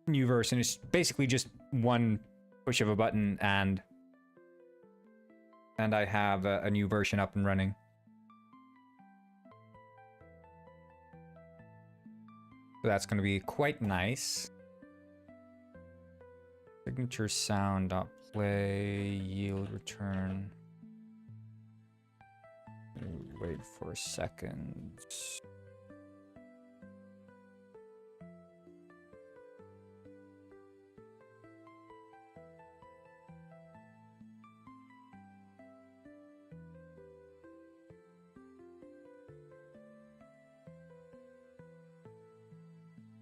new version. It's basically just one push of a button, and I have a new version up and running. So that's gonna be quite nice. Signature sound dot play yield return. Wait for a second.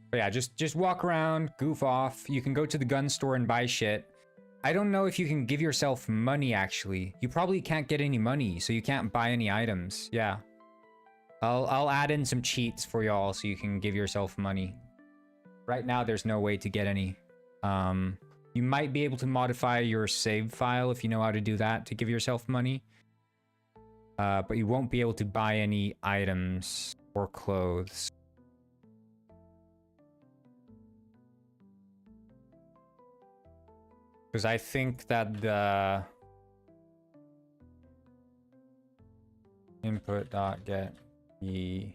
But yeah, just walk around, goof off. You can go to the gun store and buy shit. I don't know if you can give yourself money, actually. You probably can't get any money, so you can't buy any items. Yeah. I'll add in some cheats for y'all so you can give yourself money. Right now, there's no way to get any. You might be able to modify your save file if you know how to do that to give yourself money. But you won't be able to buy any items or clothes. Because I think that the input.get the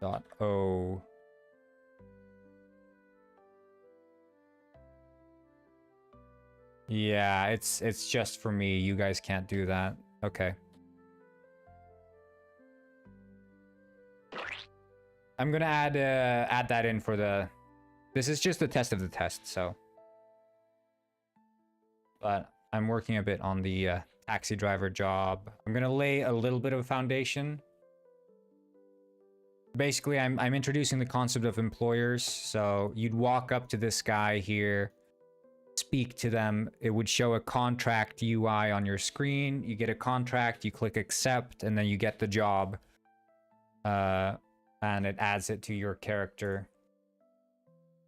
dot o yeah, it's just for me. You guys can't do that. Okay. I'm gonna add that in for the. This is just the test of the test, so. But I'm working a bit on the taxi driver job. I'm gonna lay a little bit of a foundation. Basically, I'm introducing the concept of employers. So you'd walk up to this guy here, speak to them. It would show a contract UI on your screen. You get a contract, you click accept, and then you get the job. And it adds it to your character.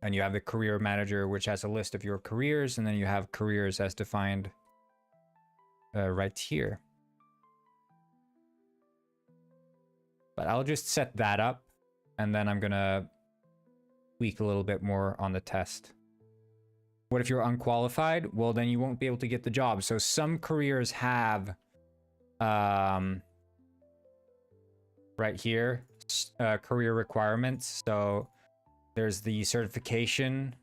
And you have the career manager, which has a list of your careers, and then you have careers as defined right here. But I'll just set that up, and then I'm gonna tweak a little bit more on the test. What if you're unqualified? Well, then you won't be able to get the job. So some careers have, right here, career requirements. So there's the certification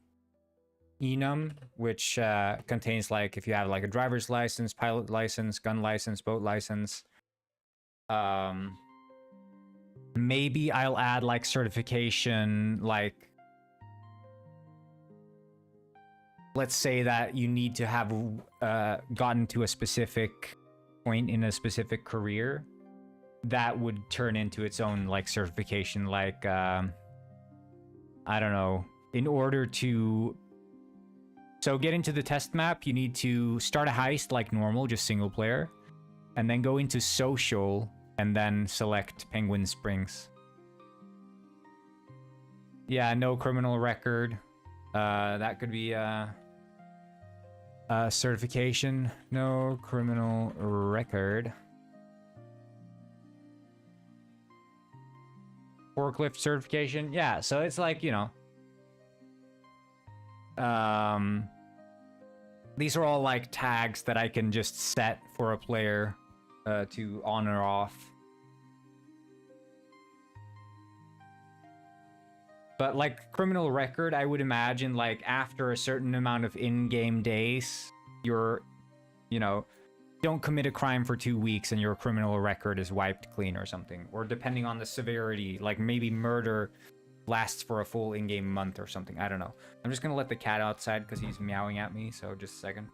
enum, which contains like if you have like a driver's license, pilot license, gun license, boat license. Maybe I'll add like certification, like let's say that you need to have gotten to a specific point in a specific career. That would turn into its own like certification, like I don't know, in order to get into the test map, you need to start a heist like normal, just single player, and then go into social and then select Penguin Springs. Yeah, no criminal record. That could be certification, no criminal record. Forklift certification, yeah, so it's like, you know, these are all like tags that I can just set for a player to on or off. But like criminal record, I would imagine like after a certain amount of in-game days, you're, you know, don't commit a crime for 2 weeks and your criminal record is wiped clean or something. Or depending on the severity, like maybe murder lasts for a full in-game month or something. I don't know. I'm just gonna let the cat outside because he's meowing at me, so just a second.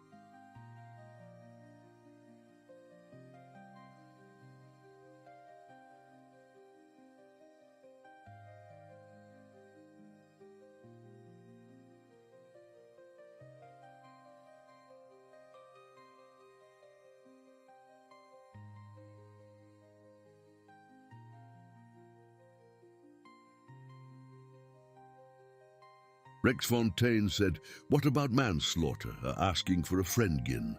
Rex Fontaine said, "What about manslaughter, asking for a friendgin?"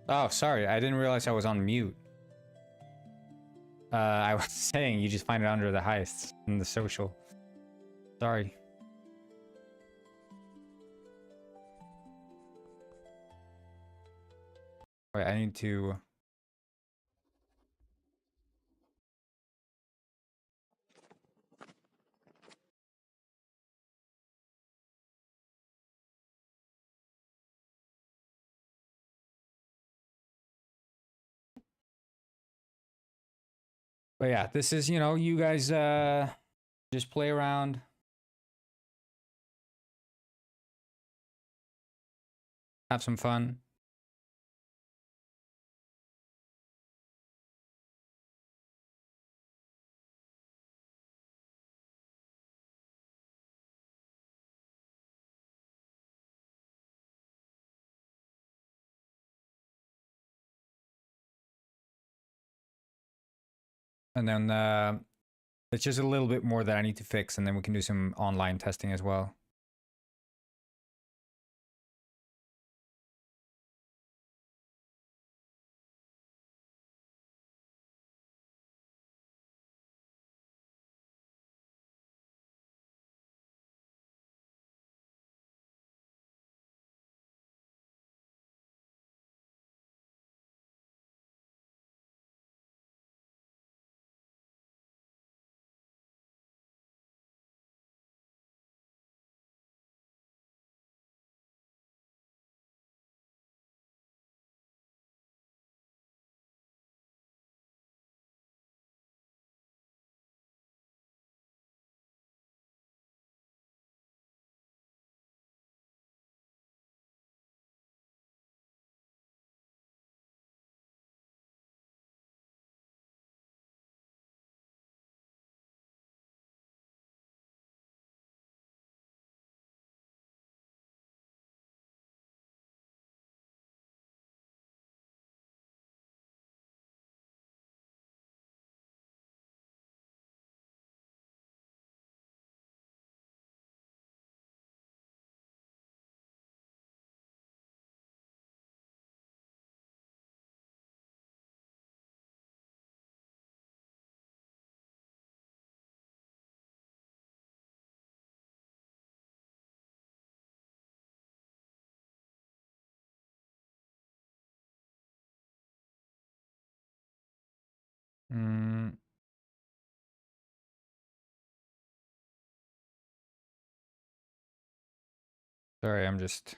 Oh, sorry. I didn't realize I was on mute. I was saying you just find it under the heists in the social. Sorry. Wait, I need to... But yeah, this is, you know, you guys just play around. Have some fun. And then it's just a little bit more that I need to fix, and then we can do some online testing as well. Mm, sorry, I'm just...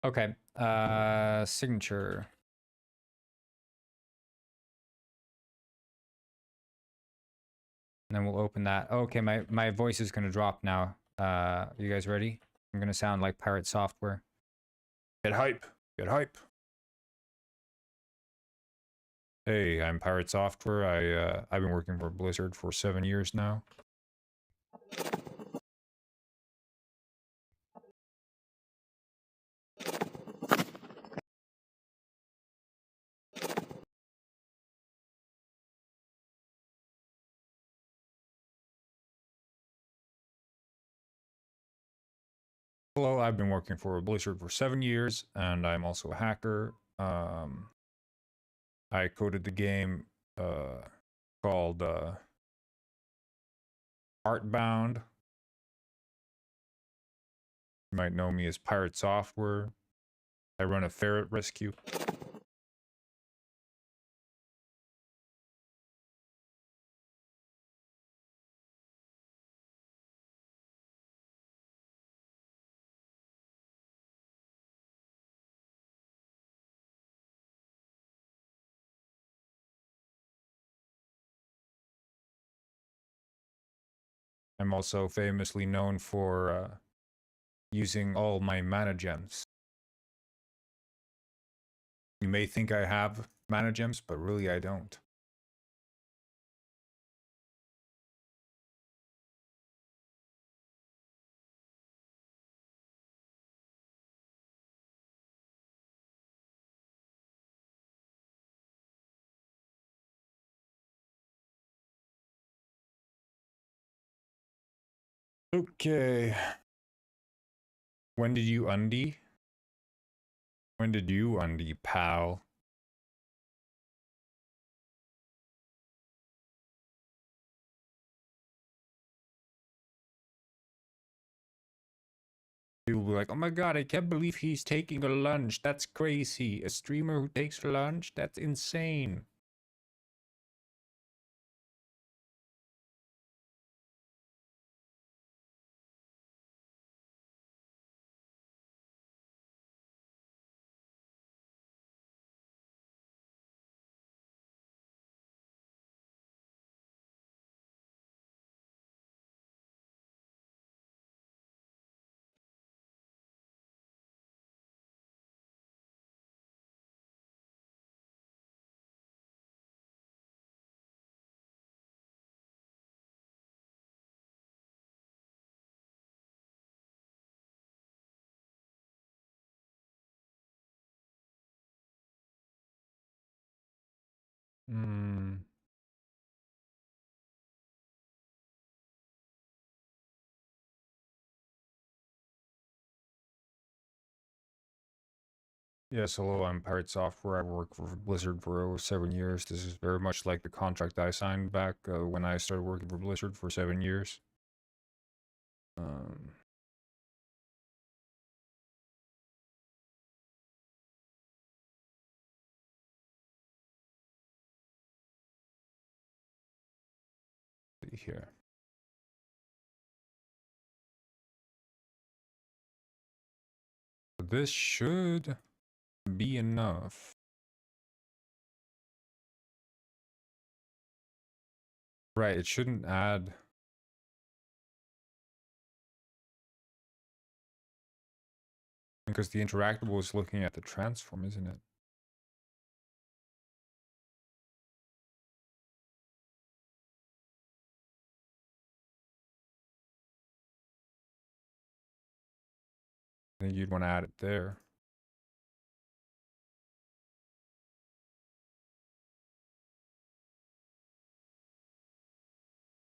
Okay, signature. And then we'll open that. Okay, my voice is gonna drop now. You guys ready? I'm gonna sound like pirate software. Get hype. Get hype. Hey, I'm Pirate Software. I've been working for Blizzard for 7 years now. Hello, I've been working for Blizzard for 7 years, and I'm also a hacker. I coded the game called Heartbound. You might know me as Pirate Software. I run a ferret rescue. I'm also famously known for using all my mana gems. You may think I have mana gems, but really I don't. Okay. When did you undie? When did you undie, pal? People will be like, oh my god, I can't believe he's taking a lunch. That's crazy. A streamer who takes lunch? That's insane. Hmm. Yes, hello, I'm Pirate Software. I work for Blizzard for over 7 years. This is very much like the contract I signed back when I started working for Blizzard for 7 years. Um, see here. This should be enough. Right, it shouldn't add. Because the interactable is looking at the transform, isn't it? I think you'd want to add it there.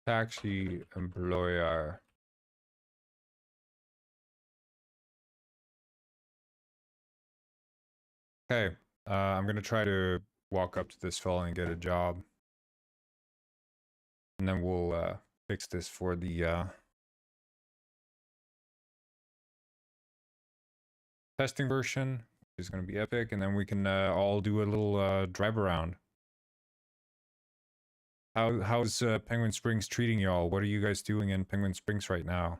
Taxi employer. Okay, I'm gonna try to walk up to this fella and get a job. And then we'll fix this for the testing version, which is gonna be epic, and then we can all do a little drive around. How's Penguin Springs treating y'all? What are you guys doing in Penguin Springs right now?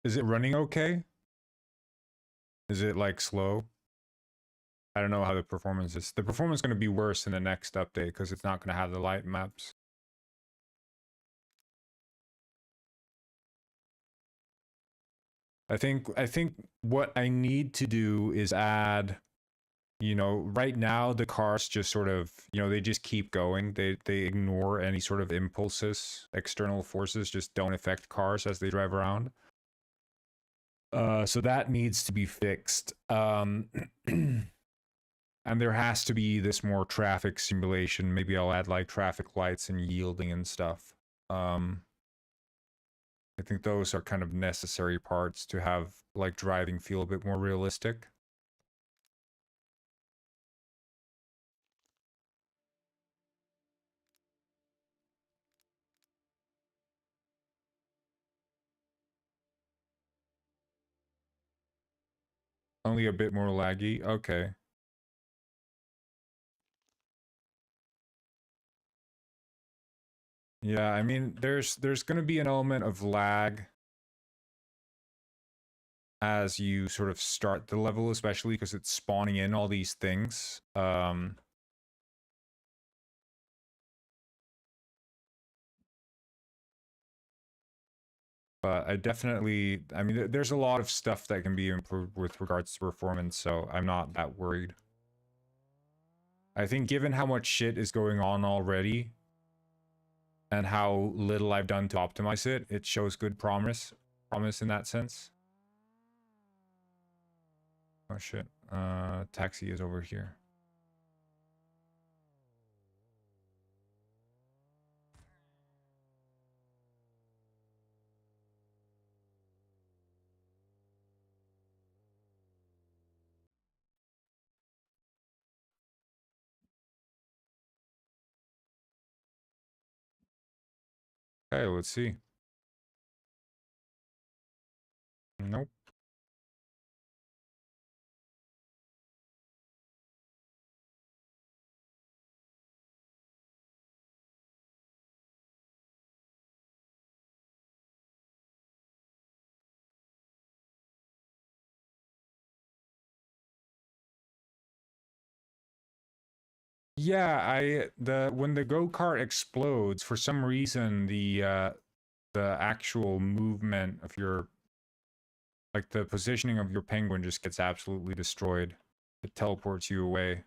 Is it running okay? Is it like slow? I don't know how the performance is. The performance is going to be worse in the next update because it's not going to have the light maps. I think what I need to do is add, you know, right now the cars just sort of, you know, they just keep going. They ignore any sort of impulses. External forces just don't affect cars as they drive around. So that needs to be fixed. And there has to be this more traffic simulation. Maybe I'll add like traffic lights and yielding and stuff. I think those are kind of necessary parts to have like driving feel a bit more realistic. Only a bit more laggy. Okay. Yeah, I mean, there's going to be an element of lag as you sort of start the level, especially because it's spawning in all these things. But I definitely, I mean, there's a lot of stuff that can be improved with regards to performance, so I'm not that worried. I think given how much shit is going on already, and how little I've done to optimize it, it shows good promise in that sense. Oh shit, taxi is over here. Okay, let's see. Nope. Yeah, when the go-kart explodes, for some reason the actual movement of your, like the positioning of your penguin just gets absolutely destroyed. It teleports you away.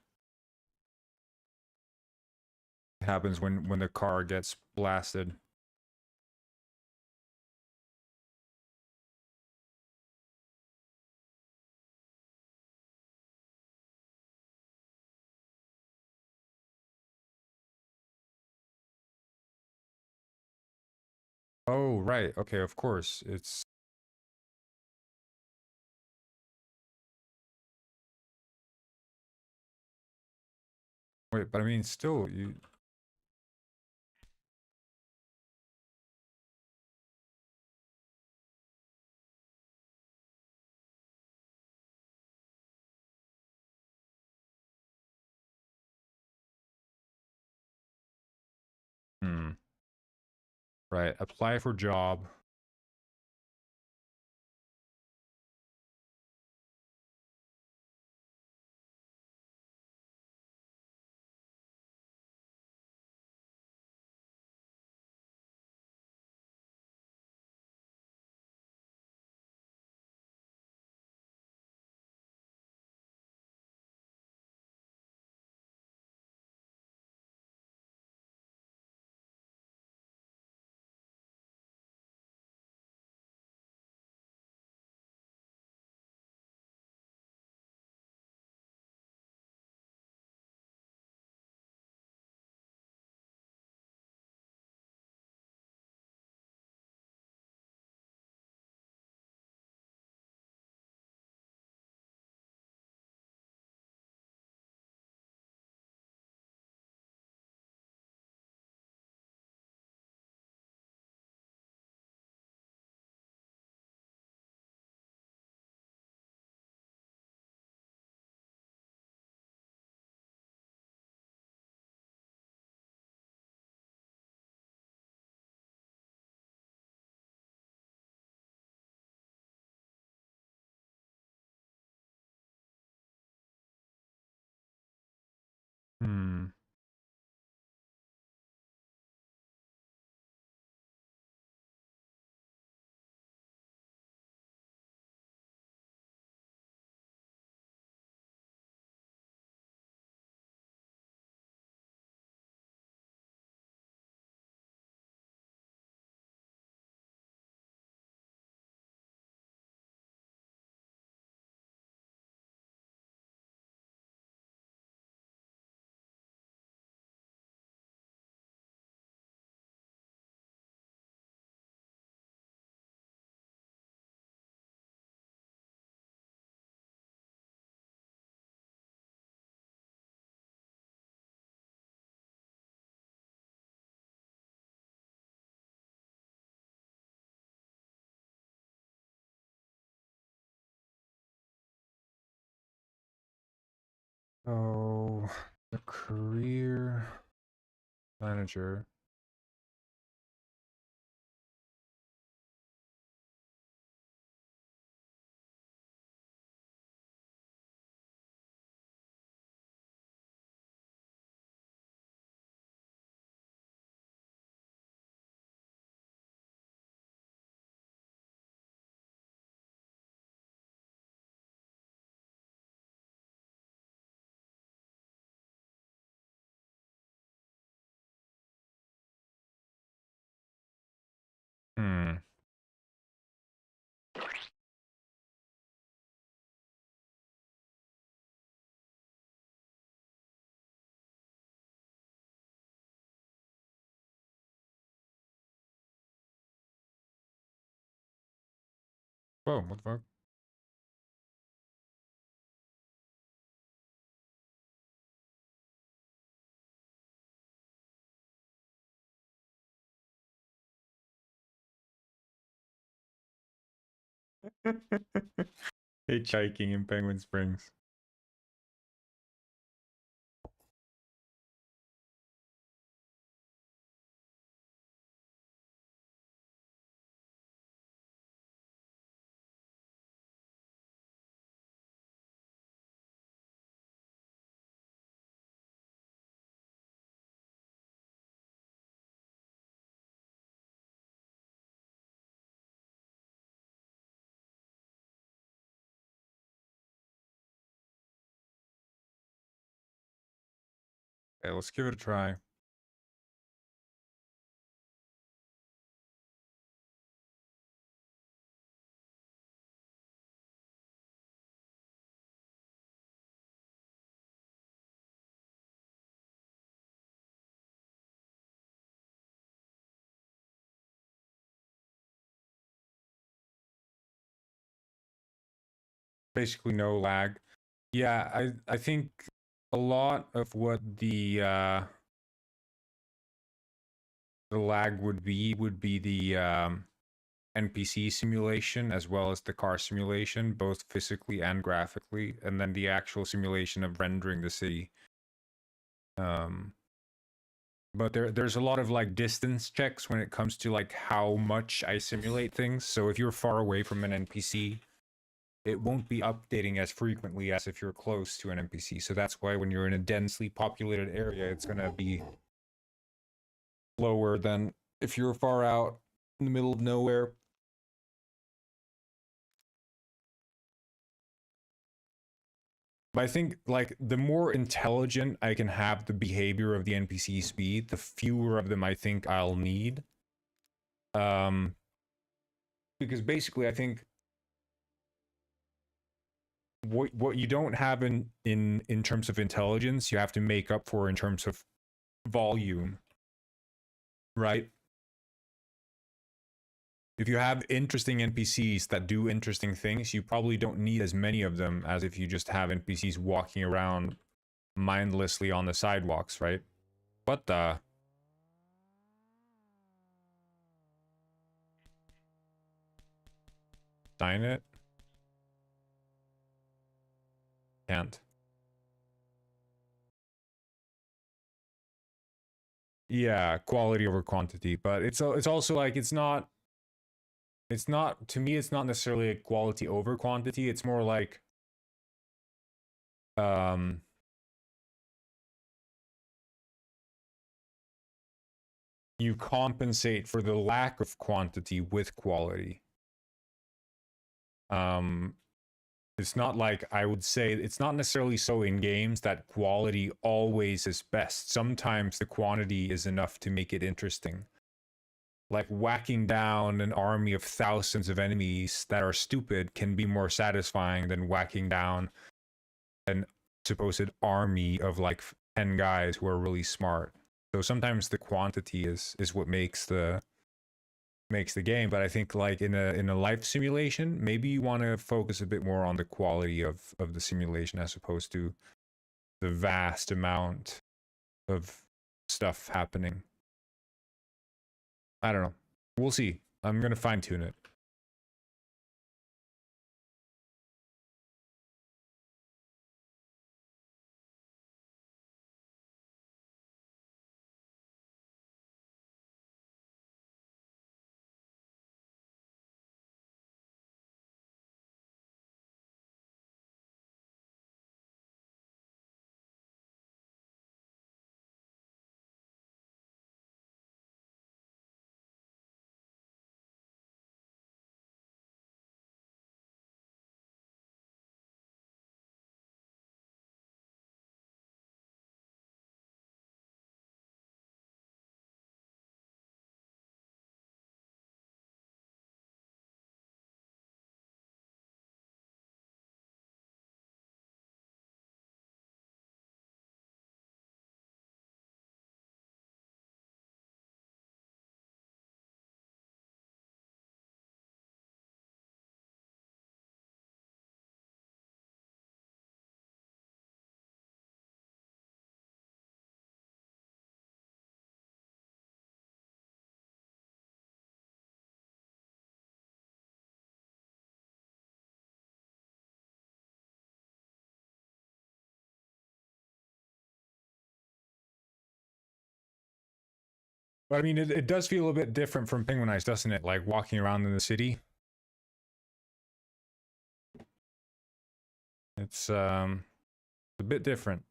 It happens when the car gets blasted. Oh, right. Okay, of course. It's wait, but I mean still you hmm. Right. Apply for job. Hmm. Oh, the career manager. Hmm. Whoa, what the fuck? Hitchhiking in Penguin Springs. Okay, let's give it a try. Basically no lag. Yeah, I think a lot of what the lag would be the NPC simulation as well as the car simulation, both physically and graphically, and then the actual simulation of rendering the city. But there's a lot of like distance checks when it comes to like how much I simulate things. So if you're far away from an NPC, it won't be updating as frequently as if you're close to an NPC. So that's why when you're in a densely populated area, it's gonna be slower than if you're far out in the middle of nowhere. But I think like the more intelligent I can have the behavior of the NPCs be, the fewer of them I think I'll need. Because basically I think what you don't have in terms of intelligence, you have to make up for in terms of volume, right? If you have interesting NPCs that do interesting things, you probably don't need as many of them as if you just have NPCs walking around mindlessly on the sidewalks, right? What the? Sign it? Can't. Yeah, quality over quantity, but it's also like it's not to me it's not necessarily a quality over quantity, it's more like um you compensate for the lack of quantity with quality. It's not like I would say it's not necessarily so in games that quality always is best. Sometimes the quantity is enough to make it interesting. Like whacking down an army of thousands of enemies that are stupid can be more satisfying than whacking down an supposed army of like 10 guys who are really smart. So sometimes the quantity is what makes the game, but I think like in a life simulation, maybe you want to focus a bit more on the quality of the simulation as opposed to the vast amount of stuff happening. I don't know. We'll see. I'm going to fine tune it. But I mean, it does feel a bit different from Penguinize, doesn't it? Like walking around in the city. It's a bit different.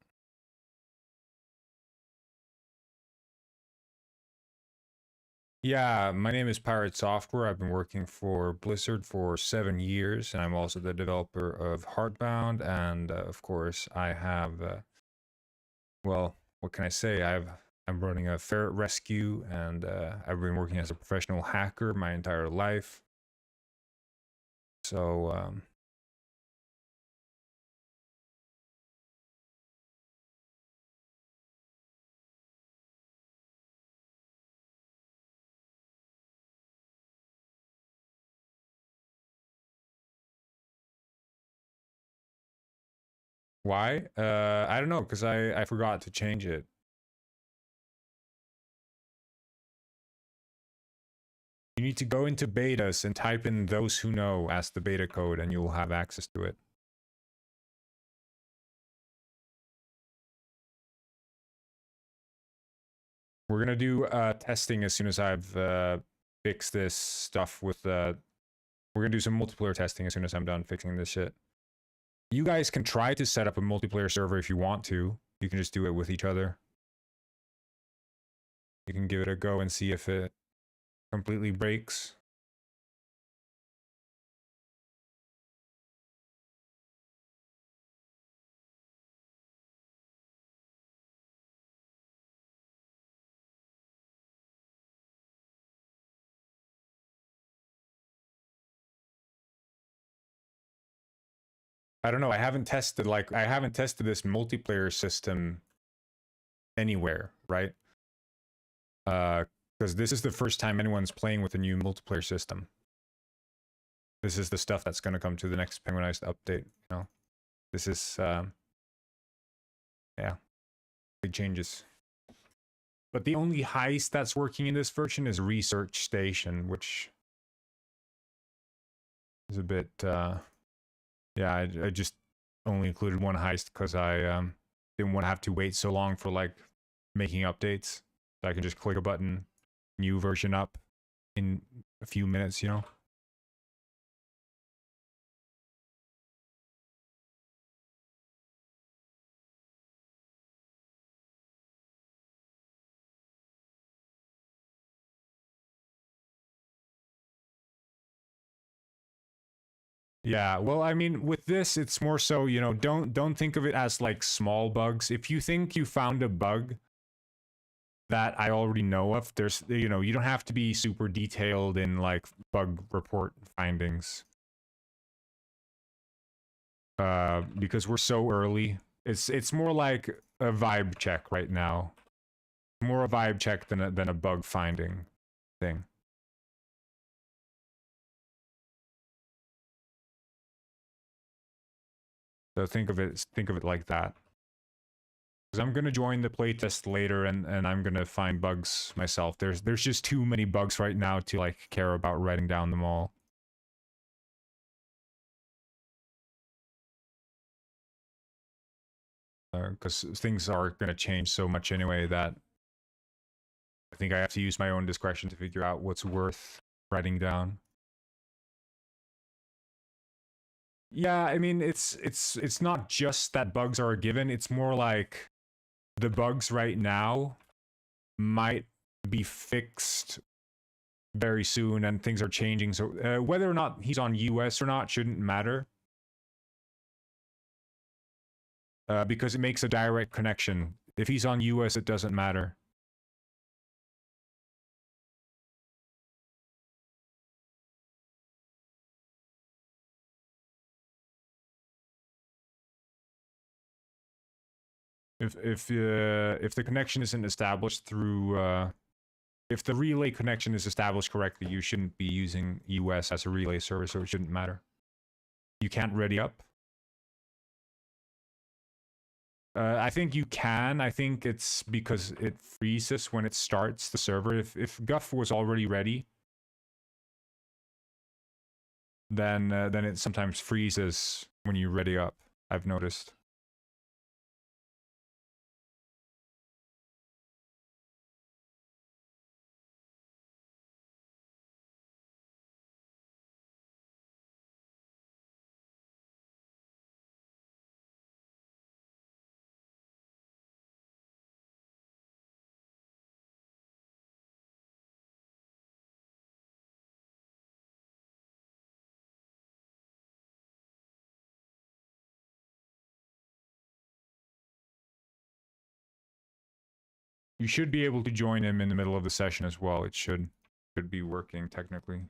Yeah, my name is Pirate Software. I've been working for Blizzard for 7 years, and I'm also the developer of Heartbound. And of course, I have, well, what can I say? I'm running a ferret rescue, and I've been working as a professional hacker my entire life. So, why? I don't know, because I forgot to change it. You need to go into betas and type in "those who know" as the beta code, and you'll have access to it. We're gonna do testing as soon as I've fixed this stuff with we're gonna do some multiplayer testing as soon as I'm done fixing this shit. You guys can try to set up a multiplayer server if you want to. You can just do it with each other. You can give it a go and see if it completely breaks. I don't know. I haven't tested this multiplayer system anywhere, right? Because this is the first time anyone's playing with a new multiplayer system. This is the stuff that's going to come to the next Penguinized update. You know, this is yeah, big changes. But the only heist that's working in this version is Research Station, which is a bit yeah, I just only included one heist because I didn't want to have to wait so long for like making updates. So I can just click a button, new version up in a few minutes, you know? Yeah, well, I mean, with this, it's more so, you know, don't think of it as like small bugs. If you think you found a bug that I already know of, there's, you know, you don't have to be super detailed in like bug report findings. Because we're so early. It's more like a vibe check right now. More a vibe check than a bug finding thing. So think of it like that. Because I'm gonna join the playtest later, and I'm gonna find bugs myself. There's just too many bugs right now to like care about writing down them all. Because things are gonna change so much anyway that I think I have to use my own discretion to figure out what's worth writing down. Yeah, I mean, it's not just that bugs are a given. It's more like the bugs right now might be fixed very soon, and things are changing. So whether or not he's on US or not shouldn't matter. Because it makes a direct connection. If he's on US, it doesn't matter. If the connection isn't established through if the relay connection is established correctly, you shouldn't be using US as a relay server, so it shouldn't matter. You can't ready up. I think you can. I think it's because it freezes when it starts the server. If Guff was already ready, then it sometimes freezes when you ready up. I've noticed. You should be able to join him in the middle of the session as well. It should be working technically.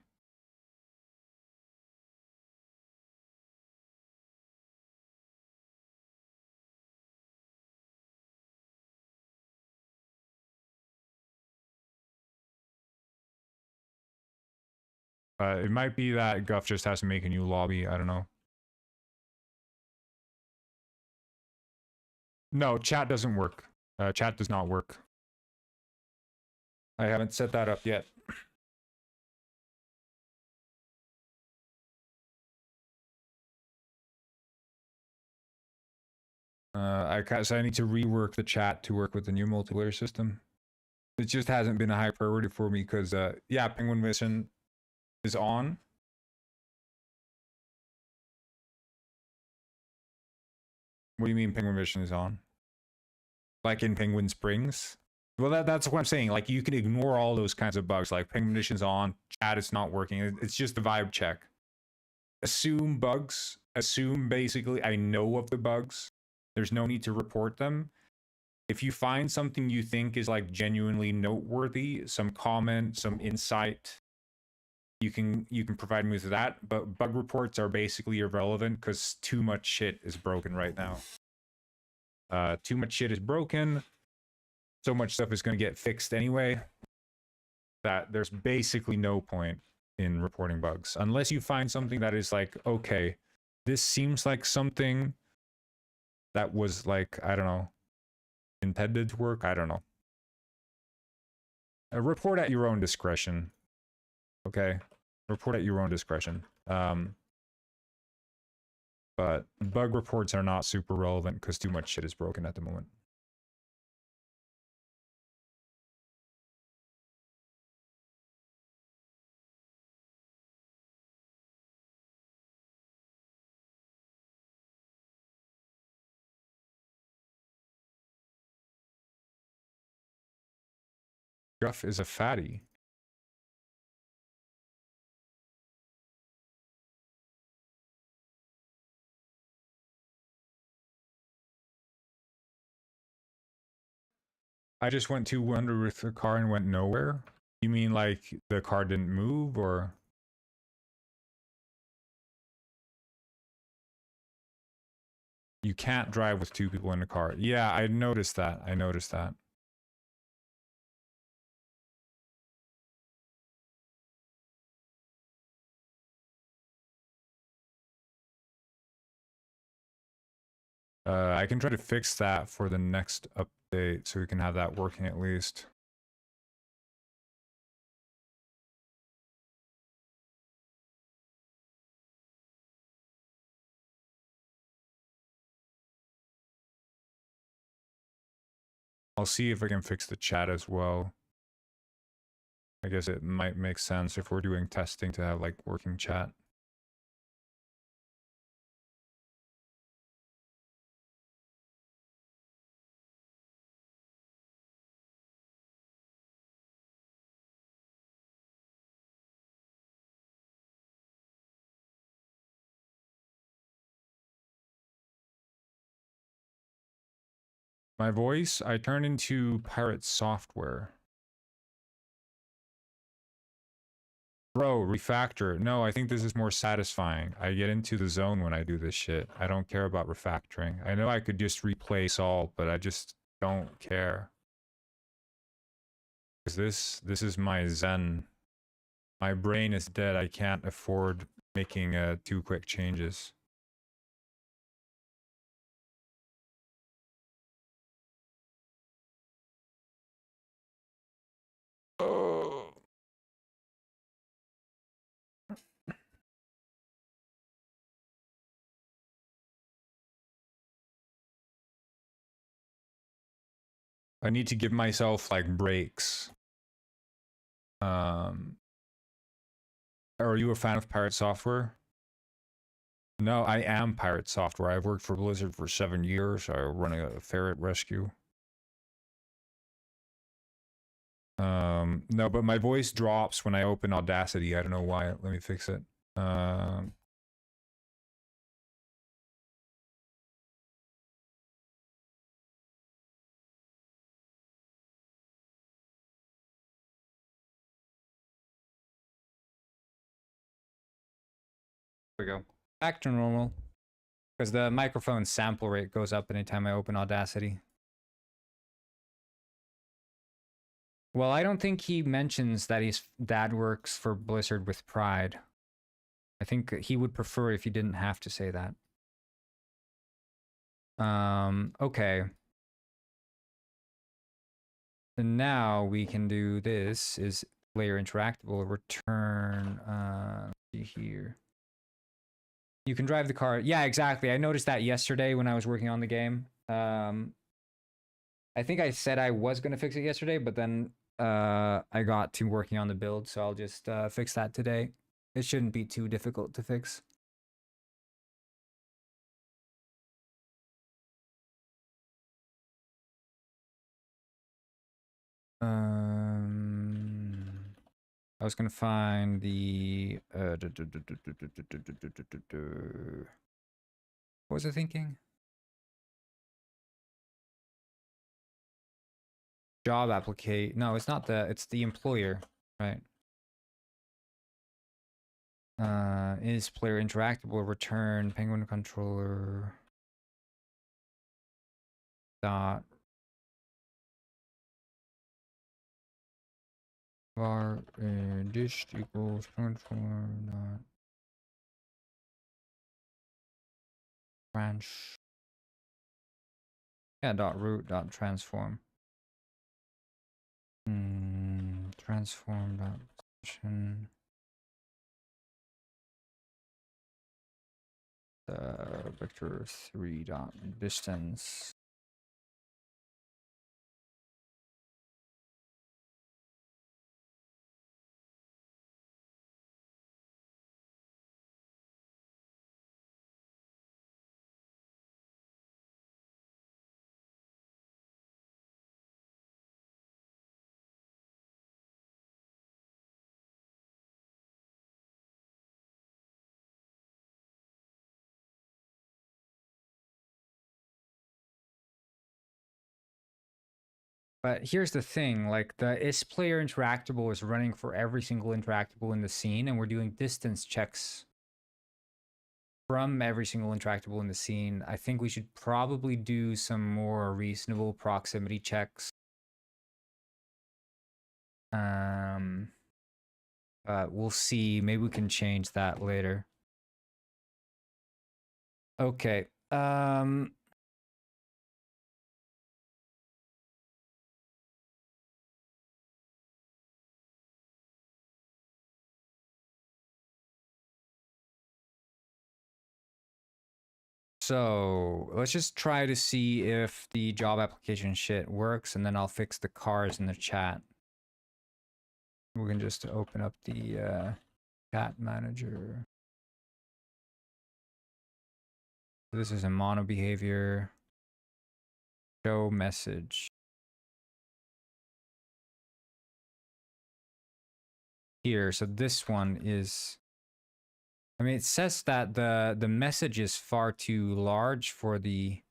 It might be that Guff just has to make a new lobby. I don't know. No, chat doesn't work. Chat does not work. I haven't set that up yet. So I need to rework the chat to work with the new multiplayer system. It just hasn't been a high priority for me because, yeah, Penguin Mission is on. What do you mean Penguin Mission is on? Like in Penguin Springs? Well, that's what I'm saying. Like, you can ignore all those kinds of bugs. Like, Penguin Mission's on, chat is not working. It's just a vibe check. Assume bugs. Assume, basically, I know of the bugs. There's no need to report them. If you find something you think is, like, genuinely noteworthy, some comment, some insight, you can provide me with that. But bug reports are basically irrelevant because too much shit is broken right now. Too much shit is broken. So much stuff is going to get fixed anyway that there's basically no point in reporting bugs unless you find something that is like, okay, this seems like something that was like, I don't know, intended to work. I don't know. Report at your own discretion. Okay, report at your own discretion. But bug reports are not super relevant because too much shit is broken at the moment. Guff is a fatty. I just went 200 with the car and went nowhere? You mean like the car didn't move or? You can't drive with two people in a car. Yeah, I noticed that. I noticed that. I can try to fix that for the next update so we can have that working at least. I'll see if I can fix the chat as well. I guess it might make sense if we're doing testing to have like working chat. My voice, I turn into pirate software. Bro, refactor. No, I think this is more satisfying. I get into the zone when I do this shit. I don't care about refactoring. I know I could just replace all, but I just don't care. Because this is my zen. My brain is dead. I can't afford making too quick changes. Oh. I need to give myself like breaks. Are you a fan of Pirate Software? No, I am Pirate Software. I've worked for Blizzard for 7 years. I run a ferret rescue. No, but my voice drops when I open Audacity. I don't know why. Let me fix it. we go. Back to normal. Because the microphone sample rate goes up anytime I open Audacity. Well, I don't think he mentions that his dad works for Blizzard with pride. I think he would prefer if he didn't have to say that. Okay. And now we can do this is player interactable return see here. You can drive the car. Yeah, exactly. I noticed that yesterday when I was working on the game. I think I said I was going to fix it yesterday, but then I got to working on the build, so I'll just fix that today. It shouldn't be too difficult to fix. I was gonna find the what was I thinking? Job applicate. No, it's not it's the employer, right? Is player interactable? Return penguin controller dot var dish equals controller dot branch. Yeah, dot root dot transform. Transform dot position. Vector 3 dot distance. But here's the thing, like the is player interactable is running for every single interactable in the scene, and we're doing distance checks from every single interactable in the scene. I think we should probably do some more reasonable proximity checks. We'll see. Maybe we can change that later. Okay. So let's just try to see if the job application shit works, and then I'll fix the cars in the chat. We can just open up the chat manager. This is a mono behavior. Show message. Here, so this one is, I mean, it says that the message is far too large for the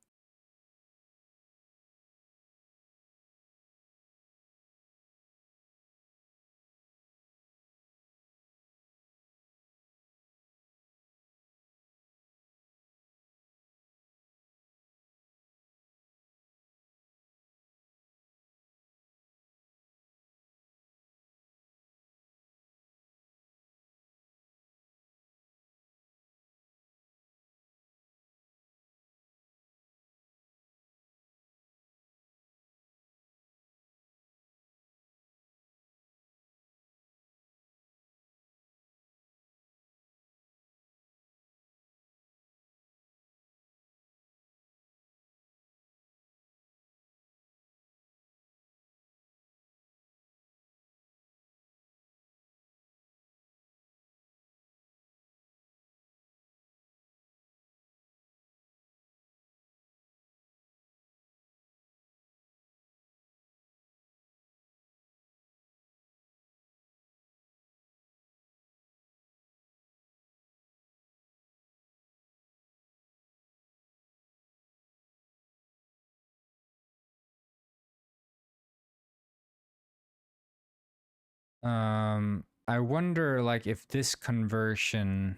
I wonder like if this conversion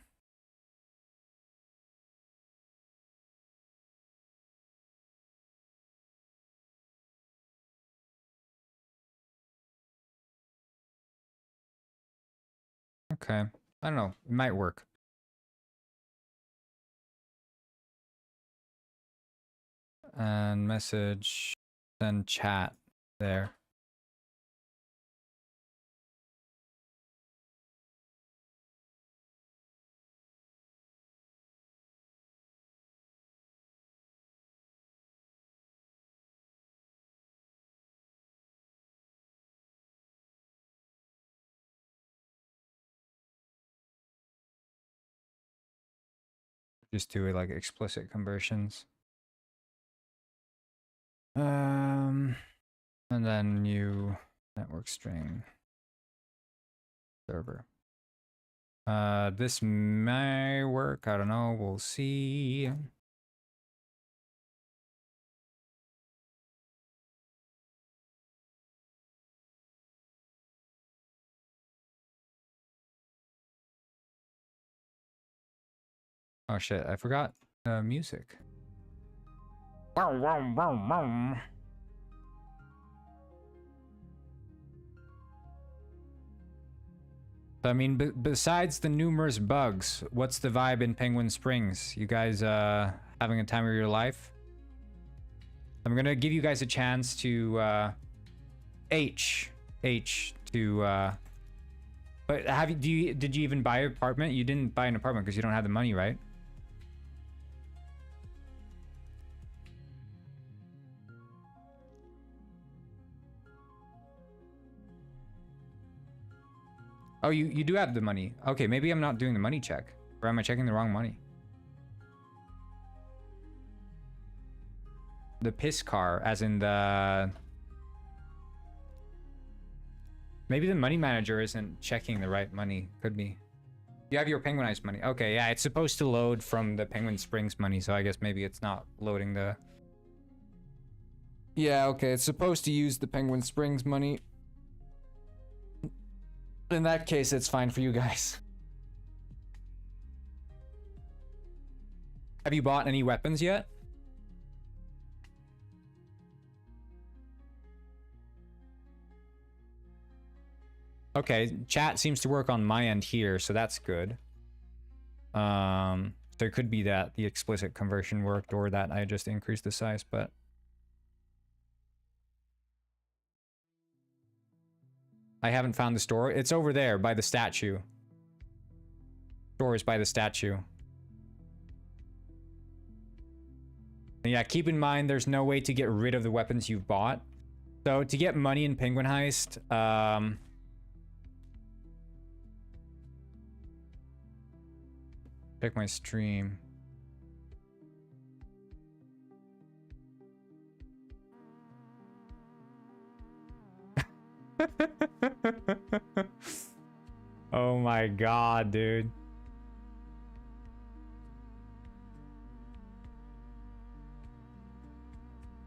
Okay. I don't know. It might work. And message, then chat there. Just do it like explicit conversions. And then new network string server. This may work. I don't know. We'll see. Oh shit! I forgot music. Wow, wow, wow, wow. I mean, besides the numerous bugs, what's the vibe in Penguin Springs? You guys having a time of your life? I'm gonna give you guys a chance to but did you even buy an apartment? You didn't buy an apartment because you don't have the money, right? Oh, you do have the money. Okay, maybe I'm not doing the money check. Or am I checking the wrong money? The piss car, as in the... Maybe the money manager isn't checking the right money. Could be. You have your Penguinized money. Okay, yeah, it's supposed to load from the Penguin Springs money, so I guess maybe it's not loading the... Yeah, okay, it's supposed to use the Penguin Springs money. In that case, it's fine for you guys. Have you bought any weapons yet? Okay, chat seems to work on my end here, so that's good. There could be that the explicit conversion worked or that I just increased the size, but... I haven't found the store. It's over there by the statue. Store is by the statue. And yeah, keep in mind there's no way to get rid of the weapons you've bought. So to get money in Penguin Heist, check my stream. Oh my god, dude.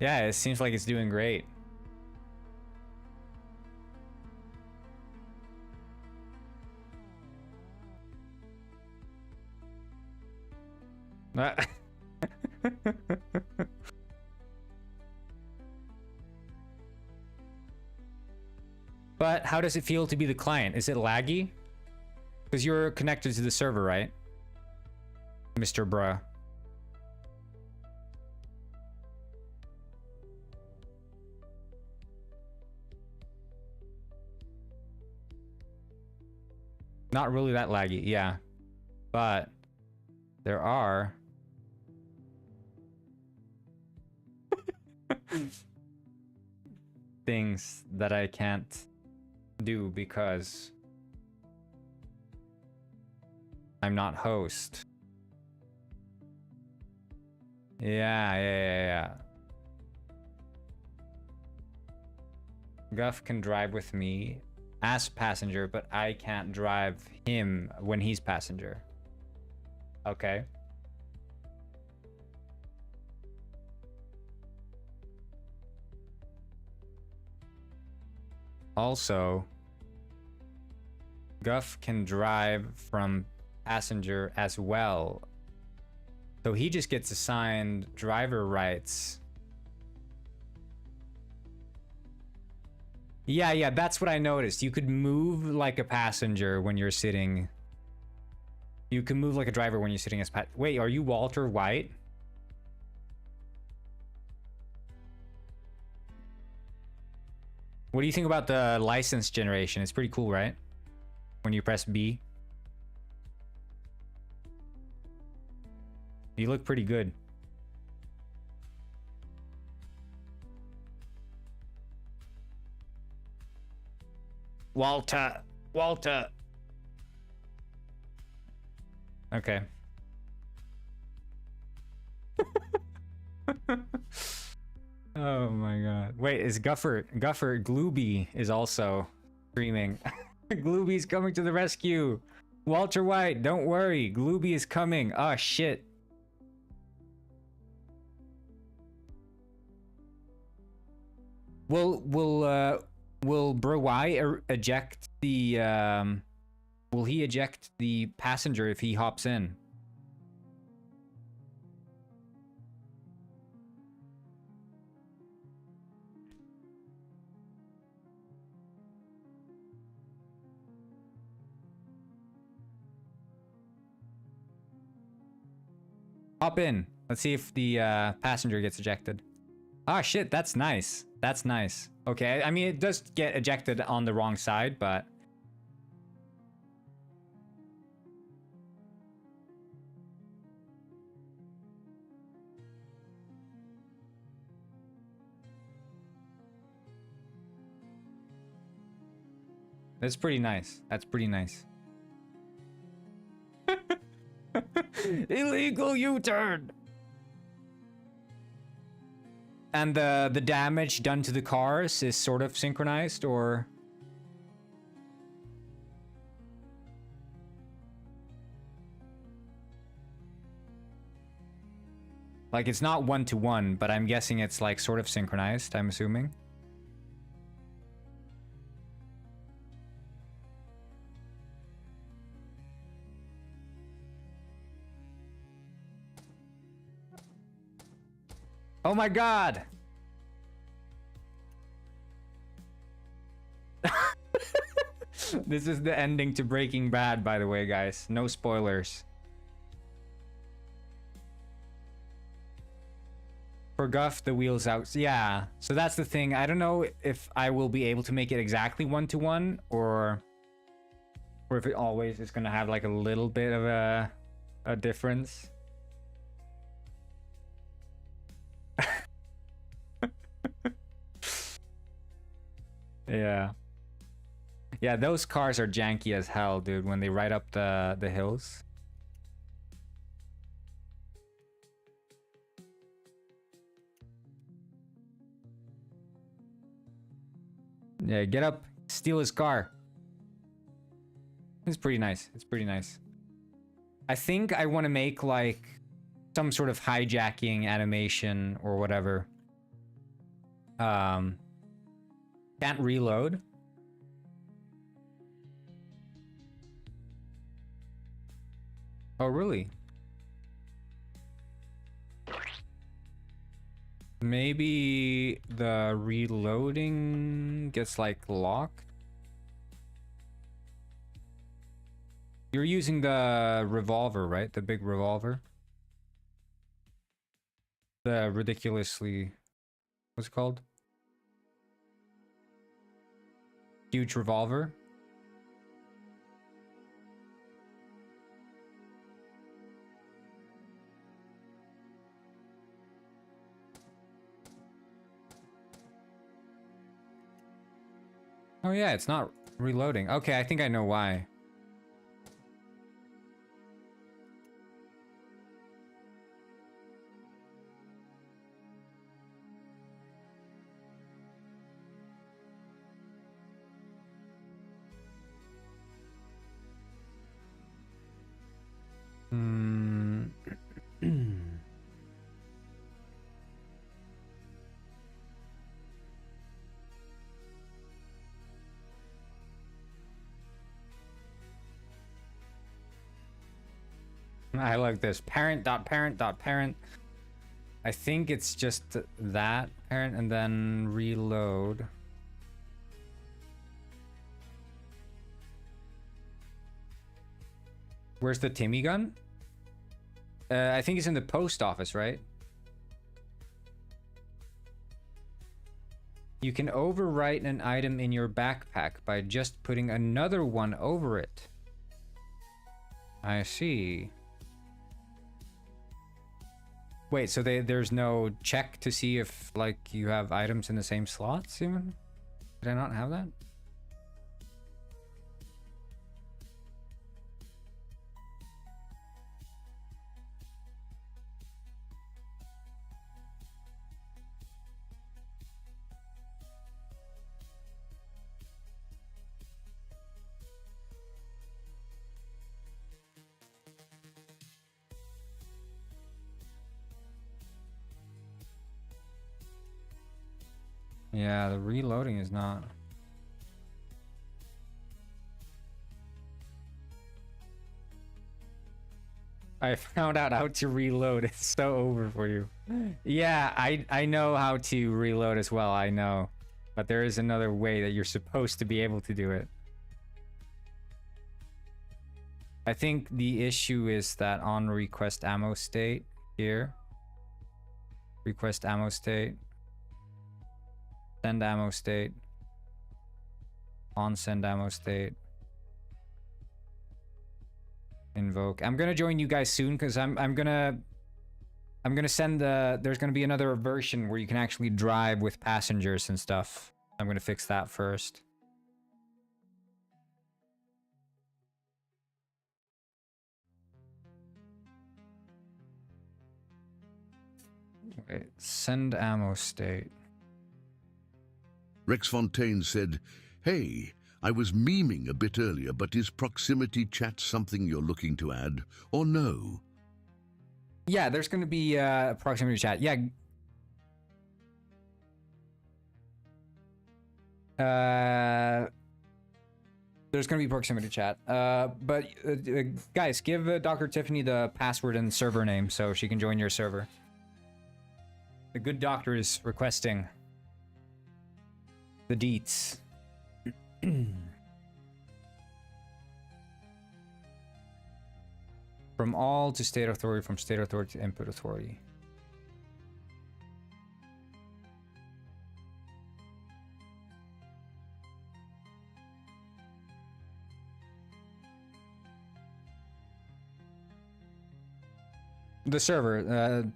Yeah, it seems like it's doing great. But how does it feel to be the client? Is it laggy? Because you're connected to the server, right? Mr. Bruh. Not really that laggy, yeah. But there are things that I can't do because I'm not host. Yeah. Guff can drive with me as passenger, but I can't drive him when he's passenger. Okay. Also, Guff can drive from passenger as well. So he just gets assigned driver rights. Yeah, that's what I noticed. You could move like a passenger when you're sitting. You can move like a driver when you're sitting as Wait, are you Walter White? What do you think about the license generation? It's pretty cool, right? When you press B. You look pretty good. Walter. Okay. Oh my god. Wait, is Guffer Glooby is also streaming. Glooby's coming to the rescue. Walter White, don't worry. Glooby is coming. Oh shit. Will Bro Y eject the will he eject the passenger if he hops in? Hop in. Let's see if the passenger gets ejected. Ah, shit, that's nice. That's nice. Okay, I mean, it does get ejected on the wrong side, but... That's pretty nice. That's pretty nice. Illegal U-turn! And the damage done to the cars is sort of synchronized, or... Like, it's not one-to-one, but I'm guessing it's, like, sort of synchronized, I'm assuming. Oh my god! This is the ending to Breaking Bad, by the way, guys. No spoilers. For Guff, the wheels out. Yeah, so that's the thing. I don't know if I will be able to make it exactly one-to-one, or if it always is gonna have like a little bit of a difference. Yeah. Yeah, those cars are janky as hell, dude, when they ride up the hills. Yeah, get up, steal his car. It's pretty nice. It's pretty nice. I think I want to make like some sort of hijacking animation or whatever. Can't reload. Oh, really? Maybe the reloading gets like locked. You're using the revolver, right? The big revolver. The ridiculously... What's it called? Huge revolver. Oh yeah, it's not reloading. Okay, I think I know why. I like this. Parent.parent.parent. I think it's just that parent and then reload. Where's the Timmy gun? I think it's in the post office, right? You can overwrite an item in your backpack by just putting another one over it. I see. Wait, so there's no check to see if, like, you have items in the same slots even? Did I not have that? Yeah, the reloading is not. I found out how to reload. It's so over for you. Yeah, I know how to reload as well, I know. But there is another way that you're supposed to be able to do it. I think the issue is that on request ammo state here. Request ammo state. Send ammo state. On send ammo state. Invoke. I'm gonna join you guys soon because I'm gonna send the, there's gonna be another version where you can actually drive with passengers and stuff. I'm gonna fix that first. Wait, send ammo state. Rex Fontaine said, "Hey, I was memeing a bit earlier, but is proximity chat something you're looking to add, or no?" Yeah, there's gonna be proximity chat. Yeah. There's gonna be proximity chat. But guys, give Dr. Tiffany the password and server name so she can join your server. The good doctor is requesting the deets. From all to state authority, from state authority to input authority. The server,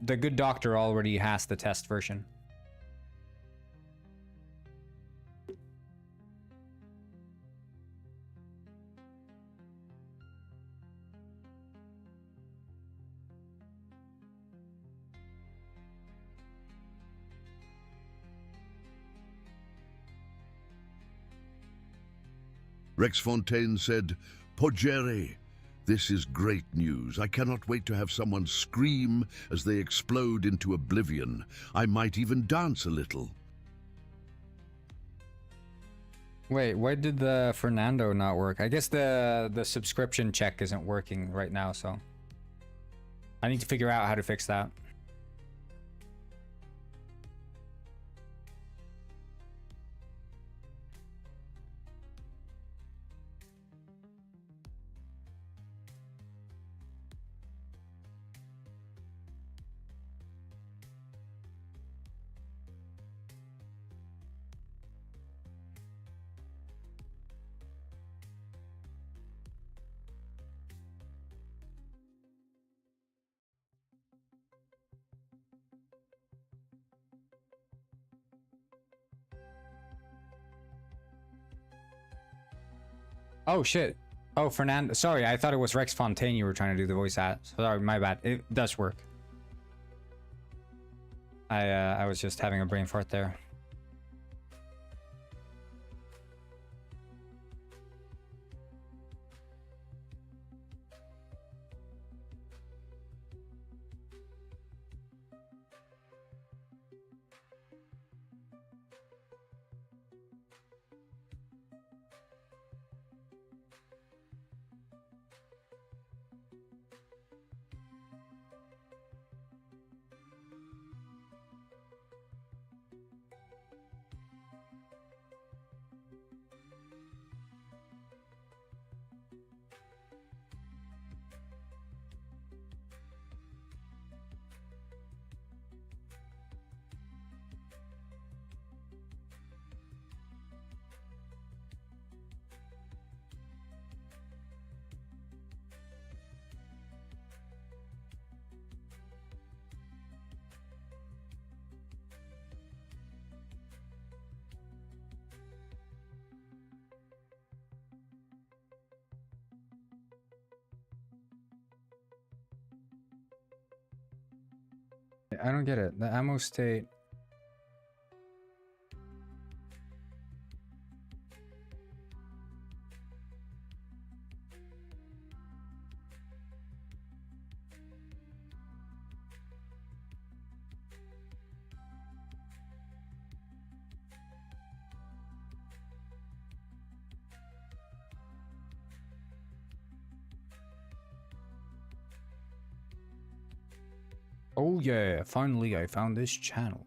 the good doctor already has the test version. Rex Fontaine said, "Pogere, this is great news. I cannot wait to have someone scream as they explode into oblivion. I might even dance a little." Wait, why did the Fernando not work? I guess the subscription check isn't working right now, so I need to figure out how to fix that. Oh shit. Oh, Fernando. Sorry, I thought it was Rex Fontaine you were trying to do the voice at. Sorry, my bad. It does work. I was just having a brain fart there. I don't get it. The ammo state. Oh yeah, finally I found this channel.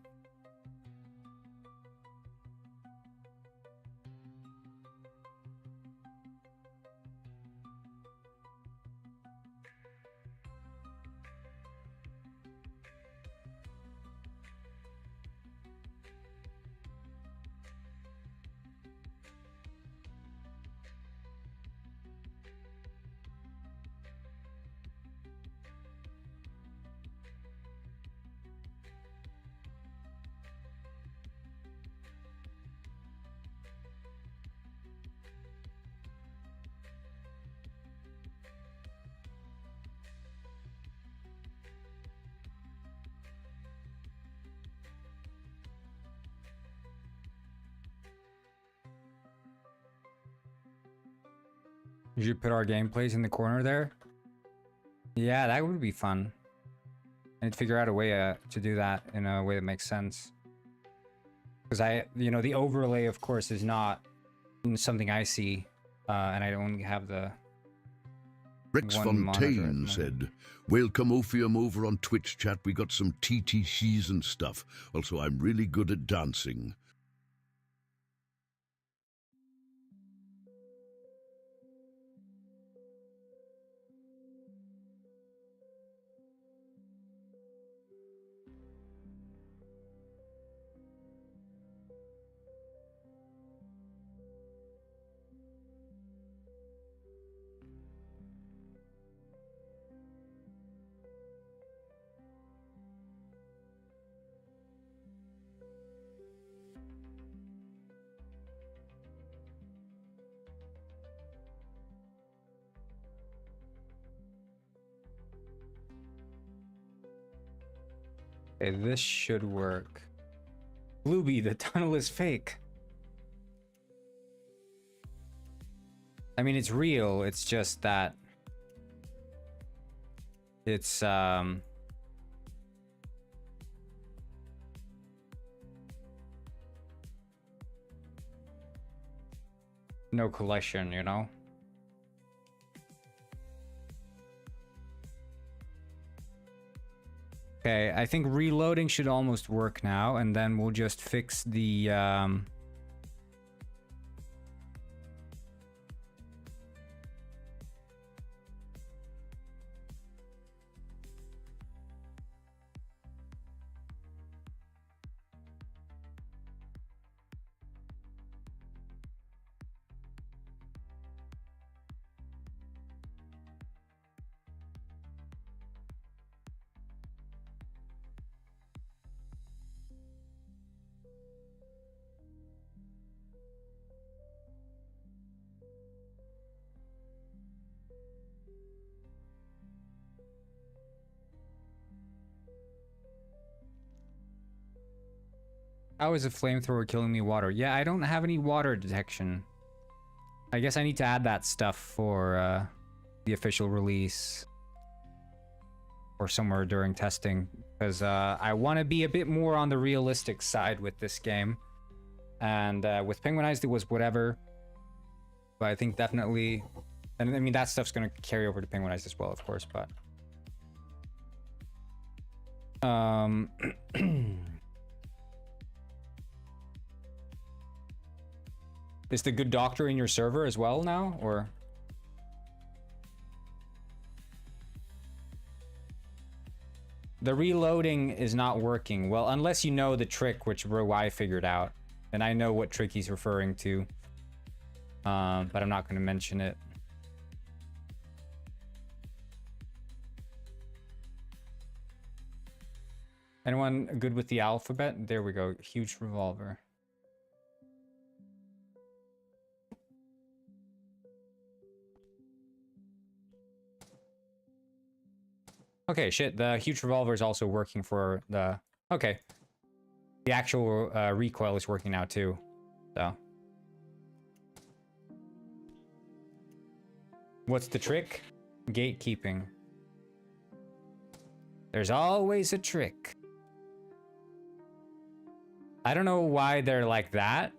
You should put our gameplays in the corner there. Yeah, that would be fun. I need to figure out a way to do that in a way that makes sense. Because the overlay, of course, is not something I see, and I don't have the Rex one monitor at the Fontaine moment. said, "Welcome Ophium over on Twitch chat. We got some TTCs and stuff. Also, I'm really good at dancing." Okay, this should work. Bluebee, the tunnel is fake. I mean, it's real. It's just that it's no collection, you know? Okay, I think reloading should almost work now, and then we'll just fix the how is a flamethrower killing me water? Yeah, I don't have any water detection. I guess I need to add that stuff for the official release or somewhere during testing, because I want to be a bit more on the realistic side with this game. And with Penguinized, it was whatever. But I think definitely, and I mean, that stuff's going to carry over to Penguinized as well, of course, but is the good doctor in your server as well now, or? The reloading is not working. Well, unless you know the trick, which I figured out. And I know what trick he's referring to. But I'm not going to mention it. Anyone good with the alphabet? There we go. Huge revolver. Okay, shit, the huge revolver is also working for the... Okay. The actual recoil is working now too, so... What's the trick? Gatekeeping. There's always a trick. I don't know why they're like that.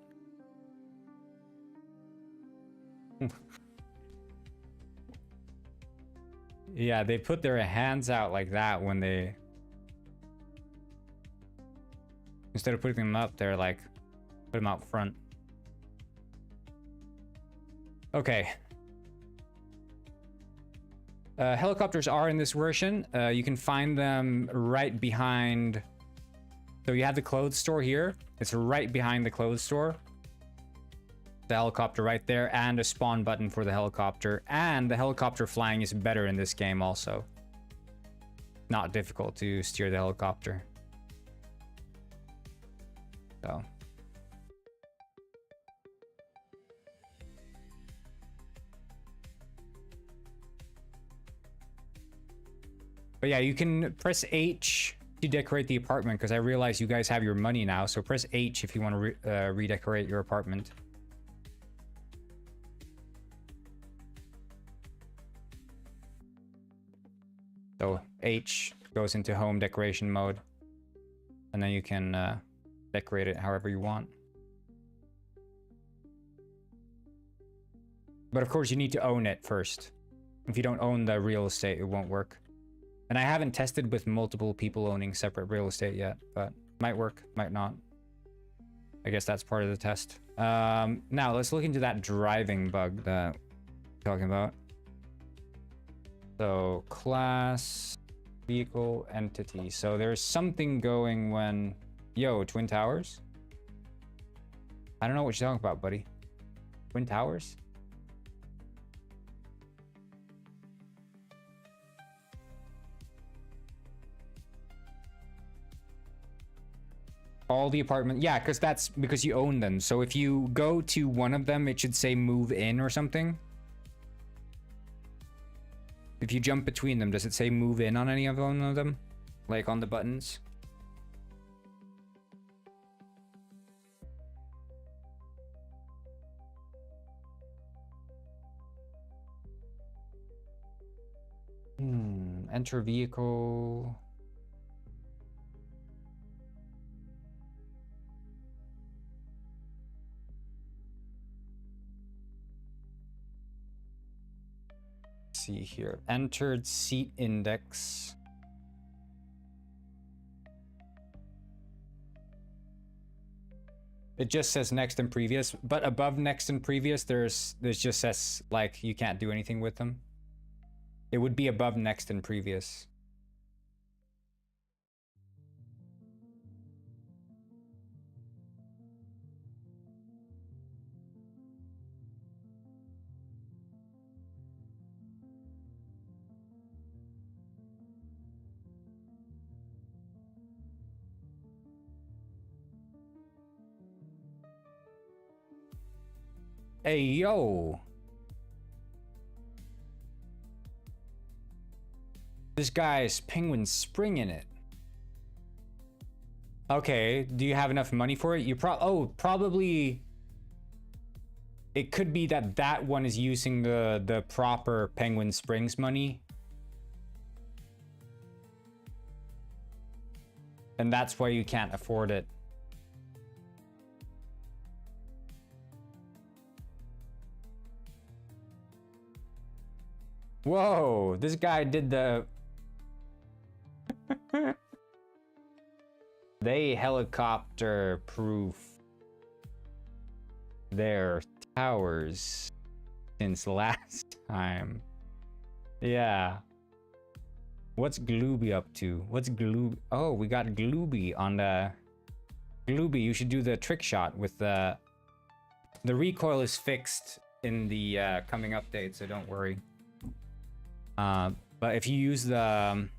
Yeah, they put their hands out like that when they... Instead of putting them up, they're like... Put them out front. Okay. Helicopters are in this version. You can find them right behind... So you have the clothes store here. It's right behind the clothes store. The helicopter right there, and a spawn button for the helicopter. And the helicopter flying is better in this game also. Not difficult to steer the helicopter. So... But yeah, you can press H to decorate the apartment, because I realize you guys have your money now. So press H if you want to redecorate your apartment. So H goes into home decoration mode. And then you can decorate it however you want. But of course you need to own it first. If you don't own the real estate, it won't work. And I haven't tested with multiple people owning separate real estate yet, but might work, might not. I guess that's part of the test. Now let's look into that driving bug that we're talking about. So class, vehicle, entity. So there's something going when... Yo, Twin Towers? I don't know what you're talking about, buddy. Twin Towers? All the apartment, yeah, because that's because you own them. So if you go to one of them, it should say move in or something. If you jump between them, does it say move in on any of them? Like on the buttons? Enter vehicle. See here, entered seat index. It just says next and previous, but above next and previous there's just says like you can't do anything with them. It would be above next and previous. Hey, yo. This guy's penguin spring in it. Okay, do you have enough money for it? You probably... It could be that that one is using the proper penguin springs money. And that's why you can't afford it. Whoa, this guy did the... They helicopter proof their towers since last time. Yeah. What's Glooby up to? What's Glooby? Oh, we got Glooby on the... Glooby, you should do the trick shot with the... The recoil is fixed in the coming update, so don't worry. But if you use the...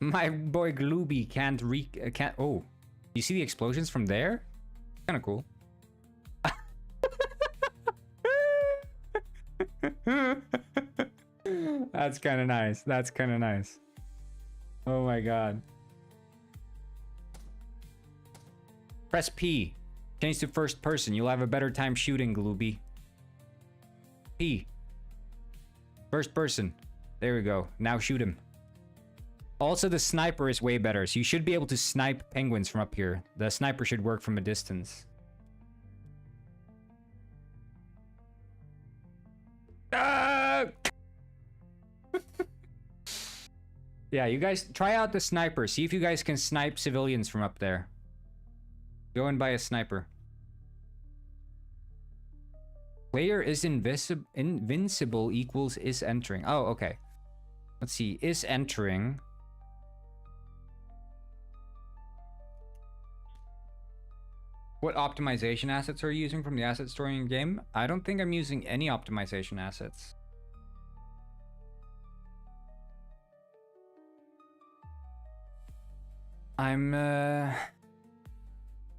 My boy Glooby can't oh, you see the explosions from there? Kind of cool. That's kind of nice. That's kind of nice. Oh my god. Press P. Change to first person. You'll have a better time shooting, Glooby. P. First person. There we go. Now shoot him. Also, the sniper is way better, so you should be able to snipe penguins from up here. The sniper should work from a distance. Ah! Yeah, you guys try out the sniper. See if you guys can snipe civilians from up there. Go and buy a sniper. Player is invincible equals is entering. Oh, okay. Let's see. Is entering. What optimization assets are you using from the asset store in your game? I don't think I'm using any optimization assets.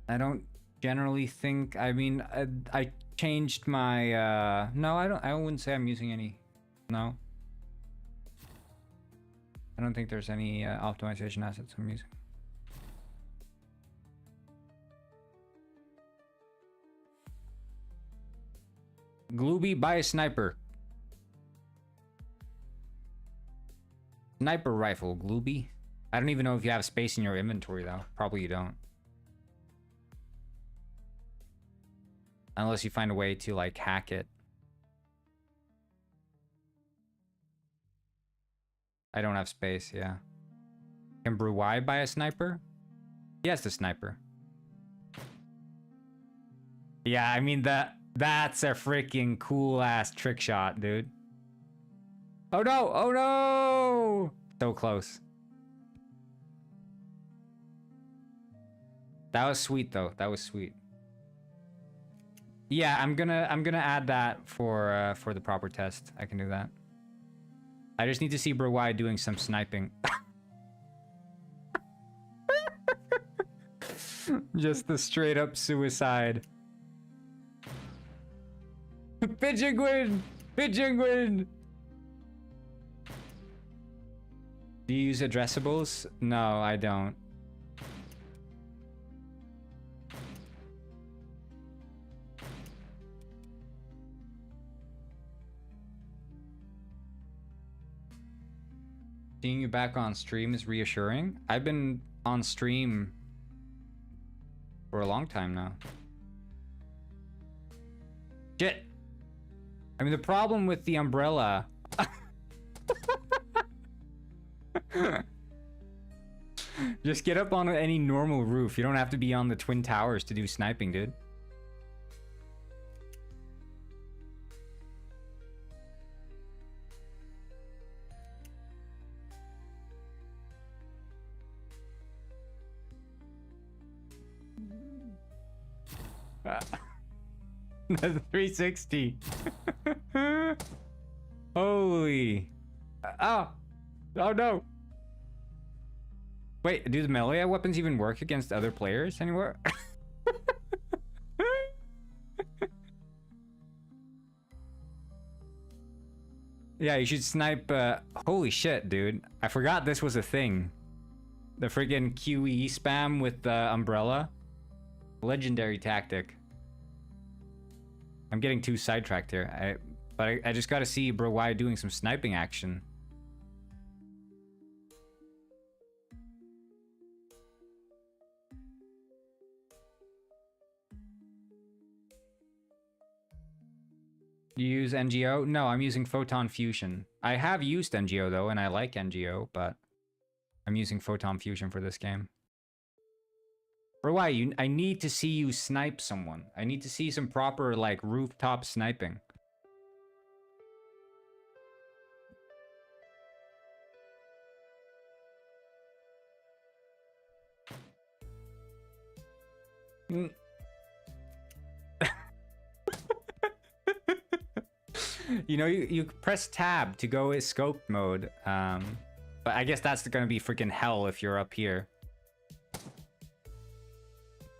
I don't generally think, I mean, I changed my, no, I wouldn't say I'm using any, no. I don't think there's any optimization assets I'm using. Glooby, buy a sniper. Sniper rifle, Glooby. I don't even know if you have space in your inventory, though. Probably you don't. Unless you find a way to, like, hack it. I don't have space, yeah. Can Brew-Y buy a sniper? He has the sniper. Yeah, I mean, that's a freaking cool-ass trick shot, dude. Oh, no! Oh, no! So close. That was sweet, though. That was sweet. Yeah, I'm gonna add that for the proper test. I can do that. I just need to see Brew-Y doing some sniping. Just the straight up suicide. Pigeon! Pigeon! Do you use addressables? No, I don't. Seeing you back on stream is reassuring. I've been on stream for a long time now. Shit. I mean, the problem with the umbrella... Just get up on any normal roof. You don't have to be on the Twin Towers to do sniping, dude. That's 360. Holy. Oh. Oh no. Wait, do the melee weapons even work against other players anywhere? Yeah, you should snipe. Holy shit, dude. I forgot this was a thing. The friggin' QE spam with the umbrella. Legendary tactic. I'm getting too sidetracked here. I just gotta see Brew-Y doing some sniping action. You use NGO? No, I'm using Photon Fusion. I have used NGO though, and I like NGO, but I'm using Photon Fusion for this game. Brew-Y, I need to see you snipe someone. I need to see some proper, like, rooftop sniping. You know, you press tab to go in scope mode. But I guess that's gonna be freaking hell if you're up here.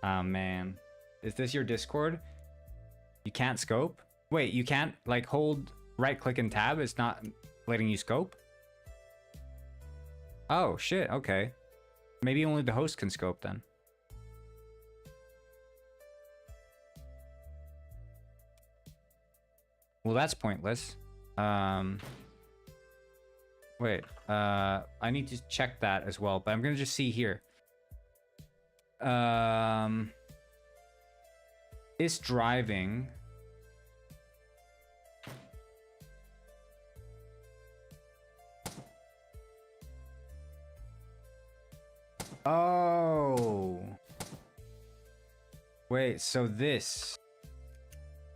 Oh man. Is this your Discord? You can't scope? Wait, you can't like hold right click and tab? It's not letting you scope? Oh, shit, okay. Maybe only the host can scope then. Well, that's pointless. Wait, I need to check that as well, but I'm gonna just see here. Is driving... Oh. Wait, so this...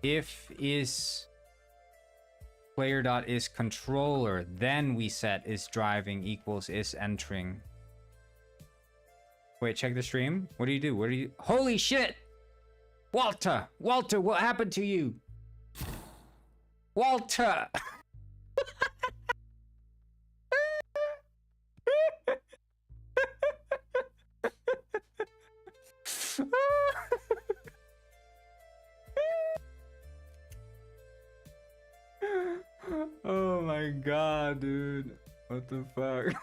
If is... player dot is controller, then we set is driving equals is entering. Wait, check the stream. What do you do? What do you... Holy shit! Walter! Walter, what happened to you? Walter! Oh my god, dude. What the fuck?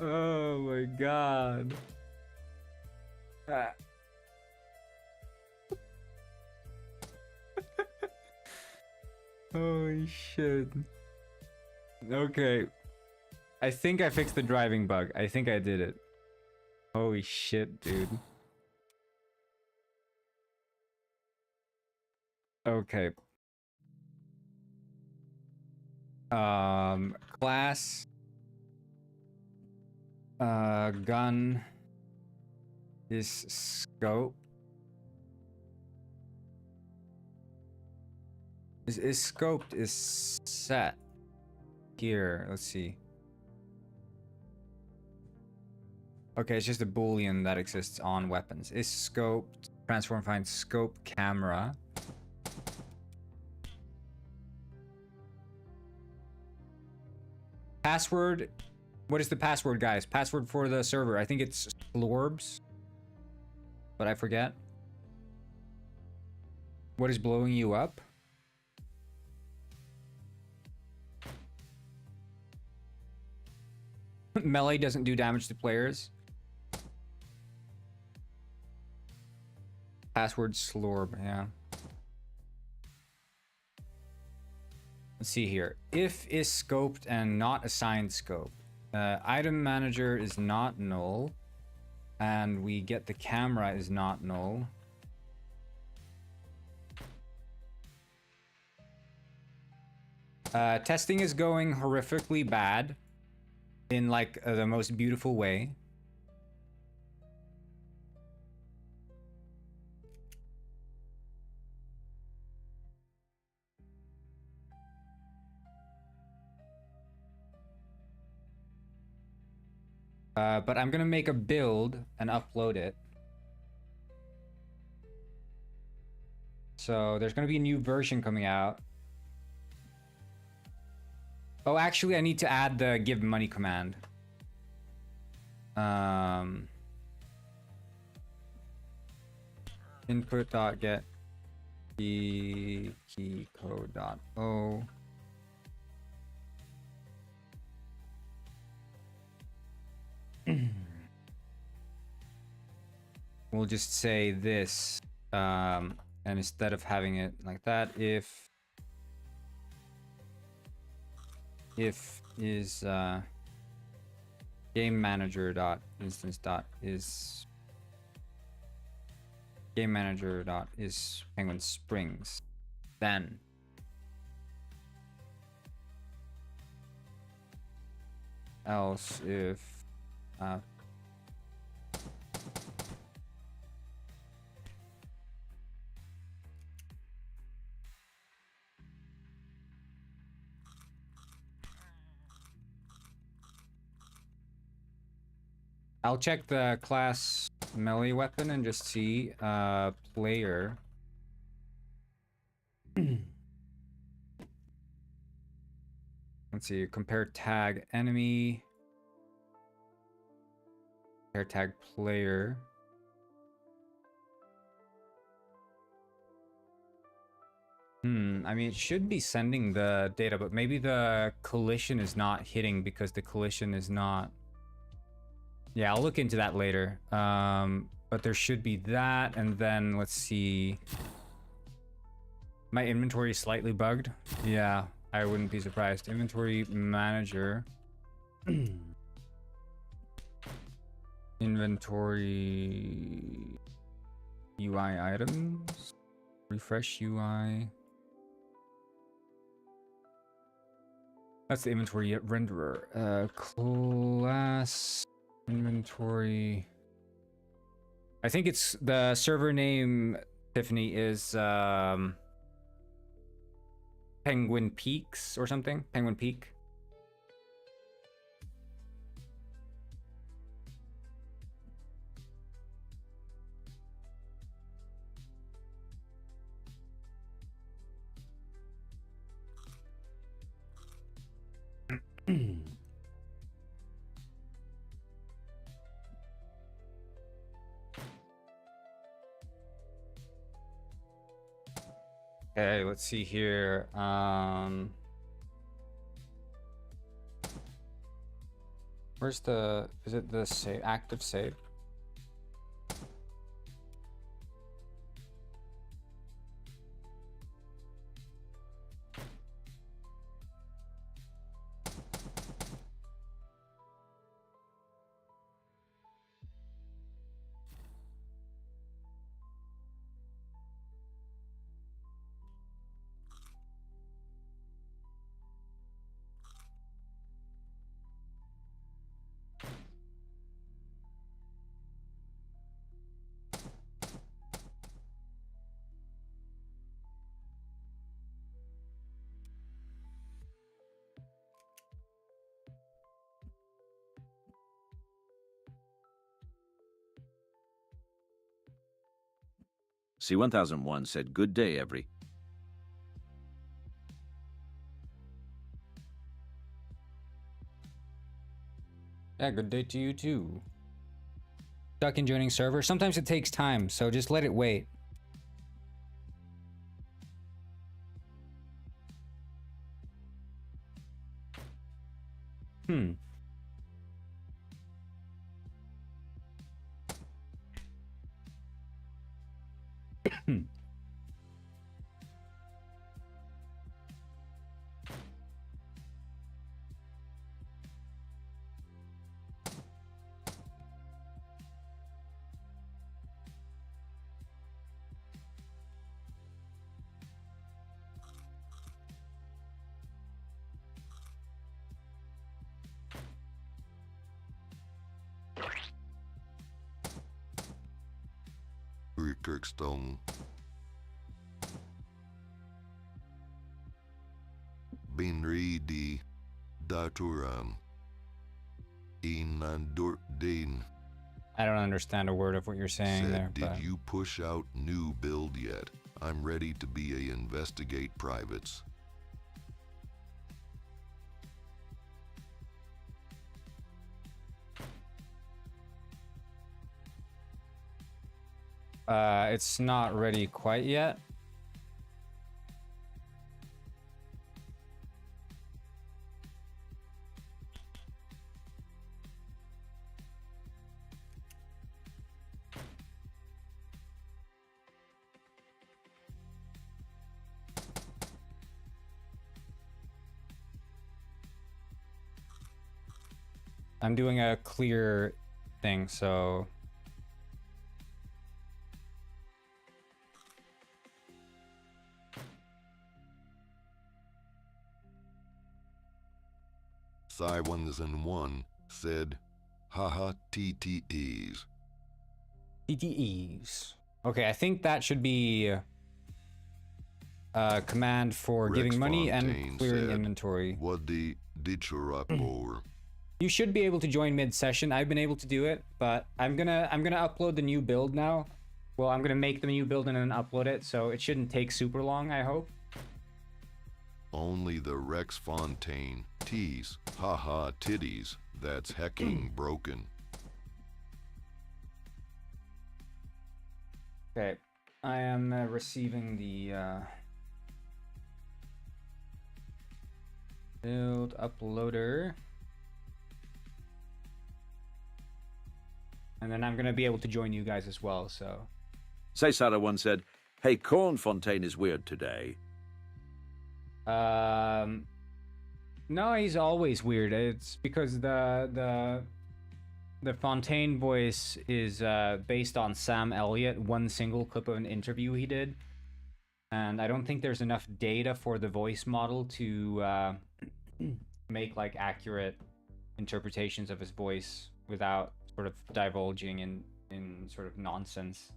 Oh my god. Ah. Holy shit. Okay. I think I fixed the driving bug. I think I did it. Holy shit, dude. Okay. Class. Gun. Is scope. Is scoped is set. Here, let's see. Okay, it's just a boolean that exists on weapons. Is scoped. Transform find scope camera. Password. What is the password, guys? Password for the server. I think it's Slorbs. But I forget. What is blowing you up? Melee doesn't do damage to players. Password Slorb, yeah. Let's see here. If is scoped and not assigned scope. Item manager is not null. And we get the camera is not null. Testing is going horrifically bad. In like the most beautiful way. But I'm gonna make a build and upload it. So there's gonna be a new version coming out. Oh, actually, I need to add the give money command. Input.get key code.o. We'll just say this, and instead of having it like that, if is game manager dot instance dot is game manager dot is penguin springs, then else if I'll check the class melee weapon and just see player. Let's see, compare tag enemy, compare tag player. I mean, it should be sending the data, but maybe the collision is not hitting because the collision is not... Yeah, I'll look into that later. But there should be that, and then let's see. My inventory is slightly bugged. Yeah, I wouldn't be surprised. Inventory manager. Inventory UI items. Refresh UI. That's the inventory renderer. Class inventory. I think it's the server name, Tiffany, is Penguin Peaks or something. Penguin Peak. Okay, let's see here. Where's the, is it the save, active save? C1001 said, "Good day, every." Yeah, good day to you too. Stuck in joining server. Sometimes it takes time, so just let it wait. Kirkstone. Binri Daturam. Inandurdin. I don't understand a word of what you're saying there. Did But... you push out new build yet? I'm ready to be a investigate privates. It's not ready quite yet. I'm doing a clear thing, so... Cy1001 said, haha TTEs. TTEs. Okay, I think that should be a command for Rex giving money Fontaine and clearing said, inventory. What the Ditcherapor? You should be able to join mid-session. I've been able to do it, but I'm gonna upload the new build now. Well, I'm gonna make the new build and then upload it, so it shouldn't take super long, I hope. Only the Rex Fontaine tease, haha titties, that's hecking broken. Okay, I am receiving the Build uploader. And then I'm gonna be able to join you guys as well, so. Cesar1 said, hey, Cornfontaine is weird today. No, he's always weird. It's because the Fontaine voice is based on Sam Elliott, one single clip of an interview he did. And I don't think there's enough data for the voice model to make like accurate interpretations of his voice without sort of divulging in sort of nonsense.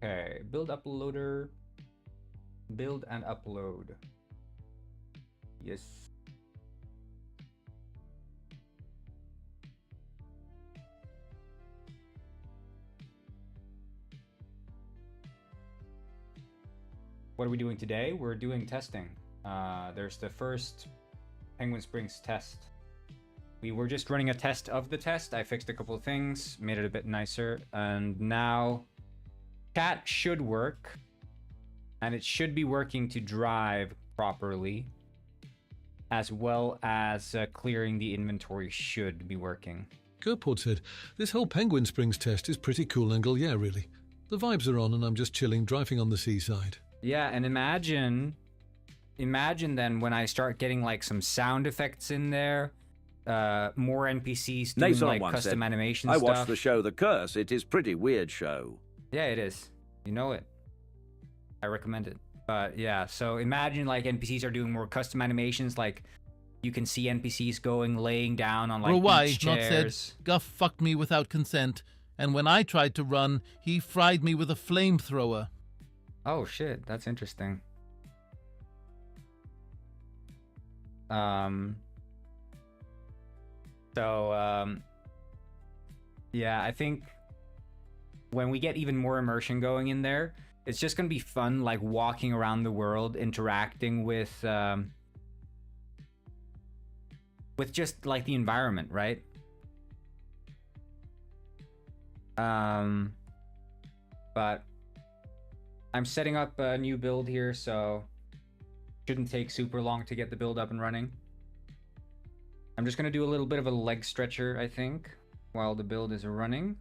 Okay, build uploader. Build and upload. Yes. What are we doing today? We're doing testing. There's the first Penguin Springs test. We were just running a test of the test. I fixed a couple of things, made it a bit nicer, and now chat should work. And it should be working to drive properly, as well as clearing the inventory should be working. Gerport said, this whole Penguin Springs test is pretty cool, Angle. Yeah, really. The vibes are on and I'm just chilling, driving on the seaside. Yeah, and imagine then when I start getting like some sound effects in there, more NPCs doing Nathan like once custom said, animation I stuff. watched the show The Curse. It is pretty weird show. Yeah, it is. You know it. I recommend it. But yeah, so imagine like NPCs are doing more custom animations, like you can see NPCs laying down on like why beach not chairs. said, Guff fucked me without consent, and when I tried to run, he fried me with a flamethrower. Oh shit, that's interesting. Yeah, I think when we get even more immersion going in there, it's just gonna be fun, like walking around the world, interacting with just like the environment, right? But I'm setting up a new build here, so shouldn't take super long to get the build up and running. I'm just gonna do a little bit of a leg stretcher, I think, while the build is running.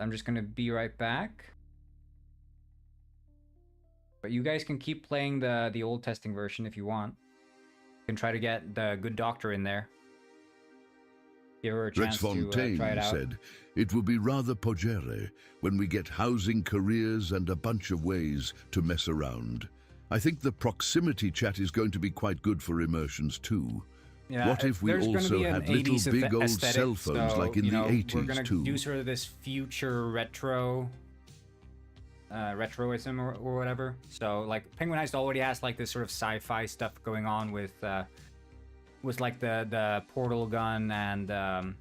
I'm just gonna be right back. But you guys can keep playing the old testing version if you want. You can try to get the good doctor in there. Give her a chance to try it out. said, it will be rather pogere when we get housing, careers, and a bunch of ways to mess around. I think the proximity chat is going to be quite good for immersions too. Yeah, what if we also had little big old cell phones like in the 80s we're gonna too? do sort of this future retroism or whatever. So like Penguin Heist already has like this sort of sci-fi stuff going on with like the portal gun and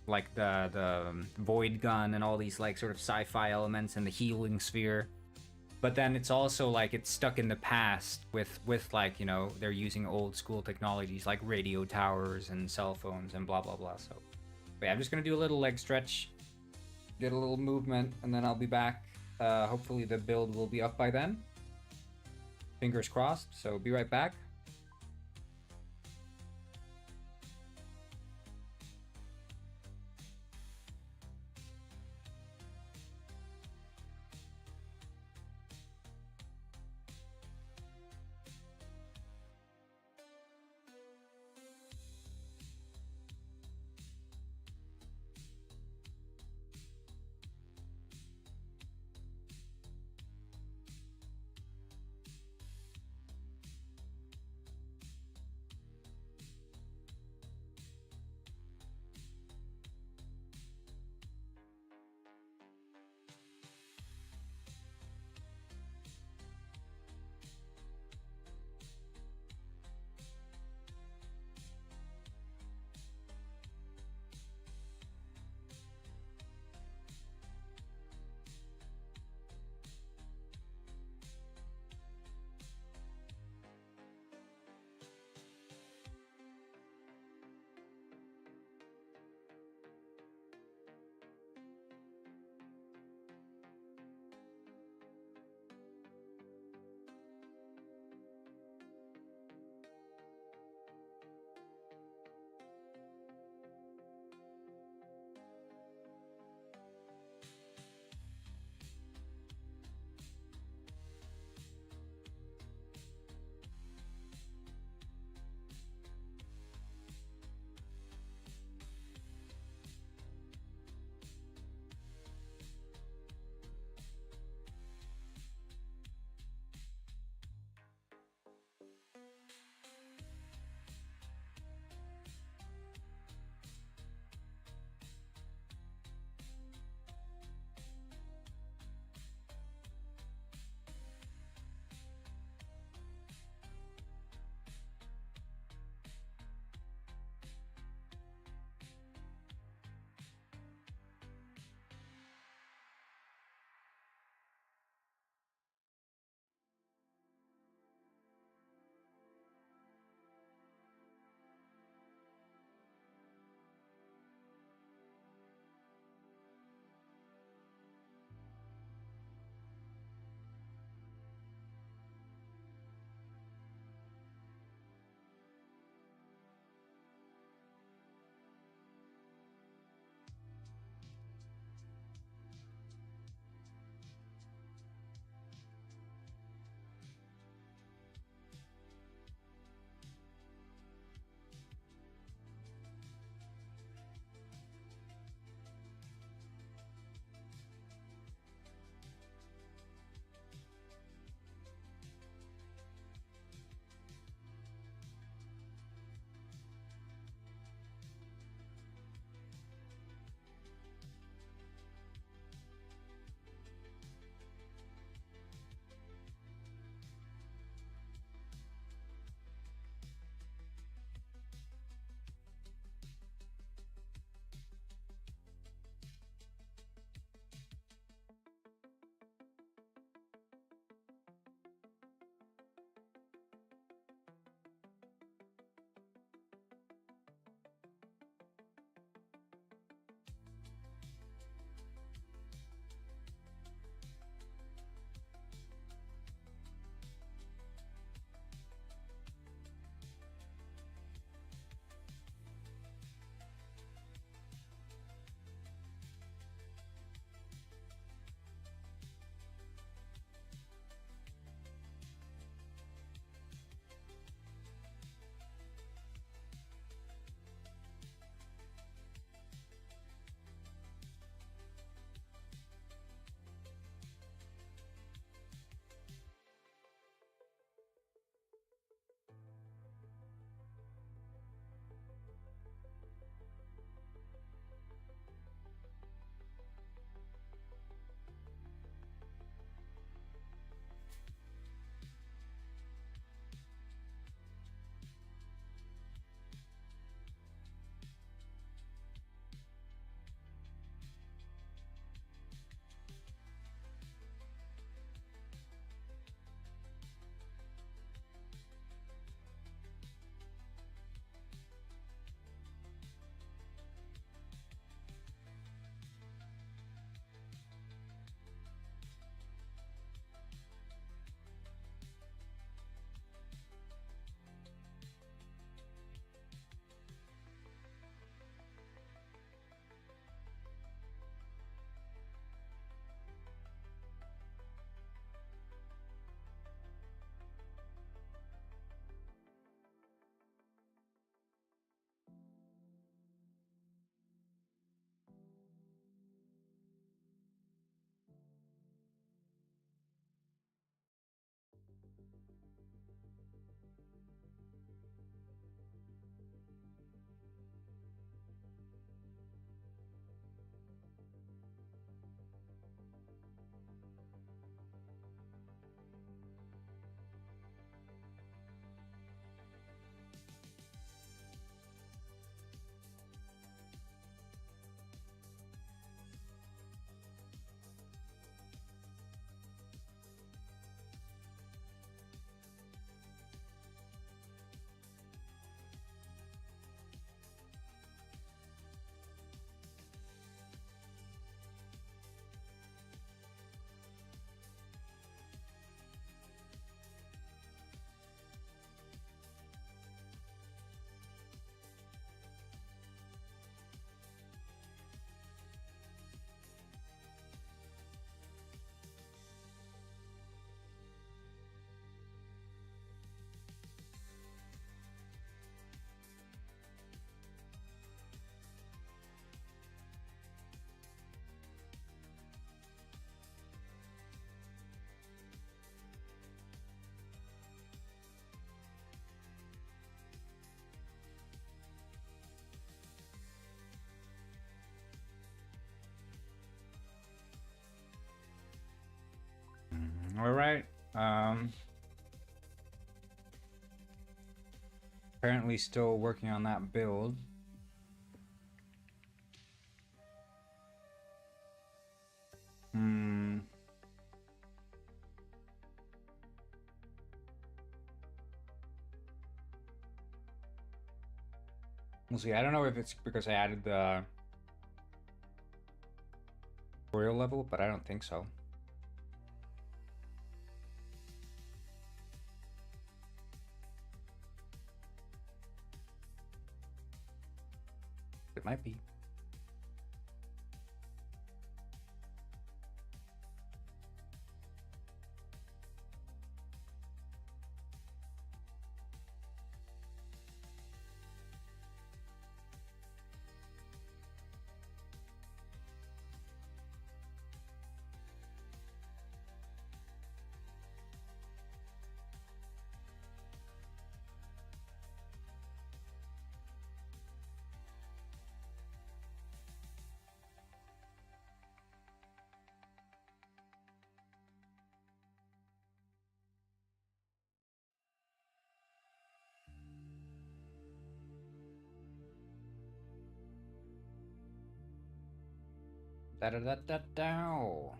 like the void gun and all these like sort of sci-fi elements and the healing sphere. But then it's also like it's stuck in the past with like, you know, they're using old school technologies like radio towers and cell phones and blah blah blah. So but yeah, I'm just gonna do a little leg stretch, get a little movement, and then I'll be back. Hopefully the build will be up by then. Fingers crossed. So be right back. Apparently still working on that build. We'll see. I don't know if it's because I added the tutorial level, but I don't think so. It might be. Da da da da da.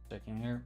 Checking here.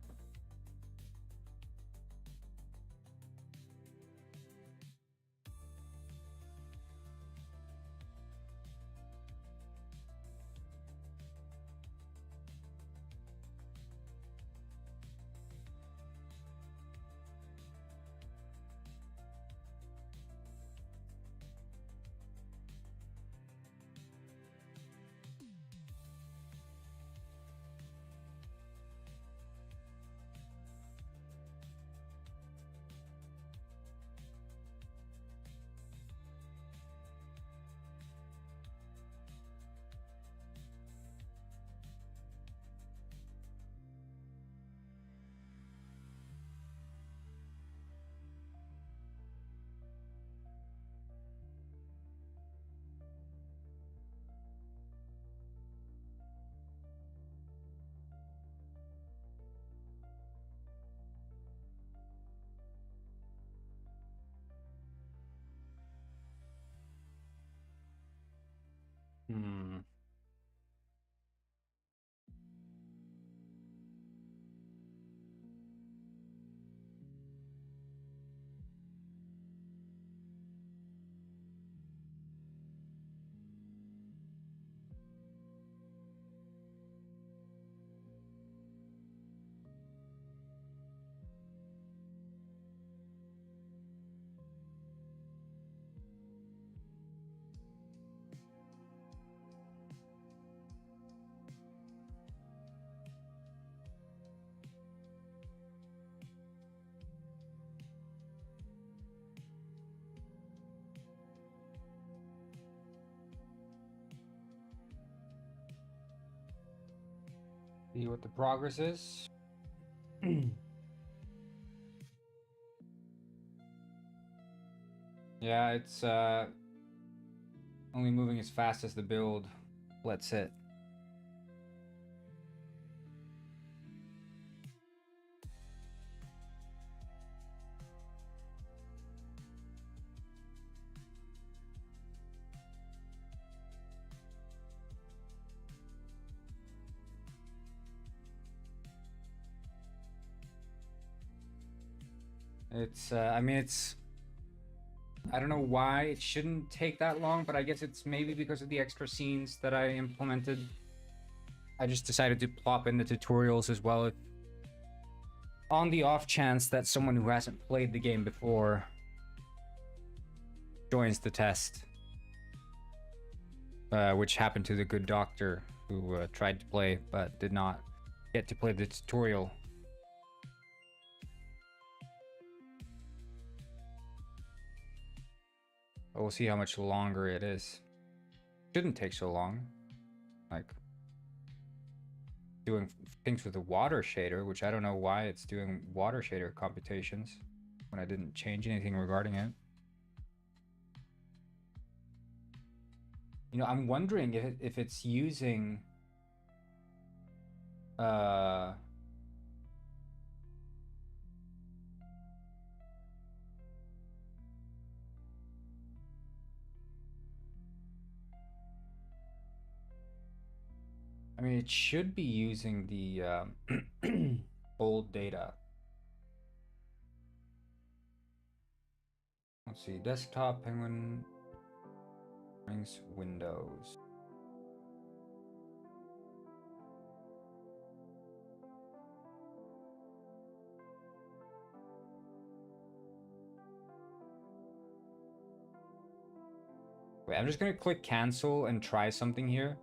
Hmm. See what the progress is. Yeah, it's only moving as fast as the build lets it. It's, I mean, I don't know why it shouldn't take that long, but I guess it's maybe because of the extra scenes that I implemented. I just decided to plop in the tutorials as well, on the off chance that someone who hasn't played the game before joins the test. Which happened to the good doctor who tried to play but did not get to play the tutorial. But we'll see how much longer it is. Shouldn't take so long. Like doing things with the water shader, which I don't know why it's doing water shader computations when I didn't change anything regarding it. You know, I'm wondering if it's using I mean, it should be using the old data. Let's see, desktop, Penguin, brings Windows. Wait, I'm just gonna click cancel and try something here.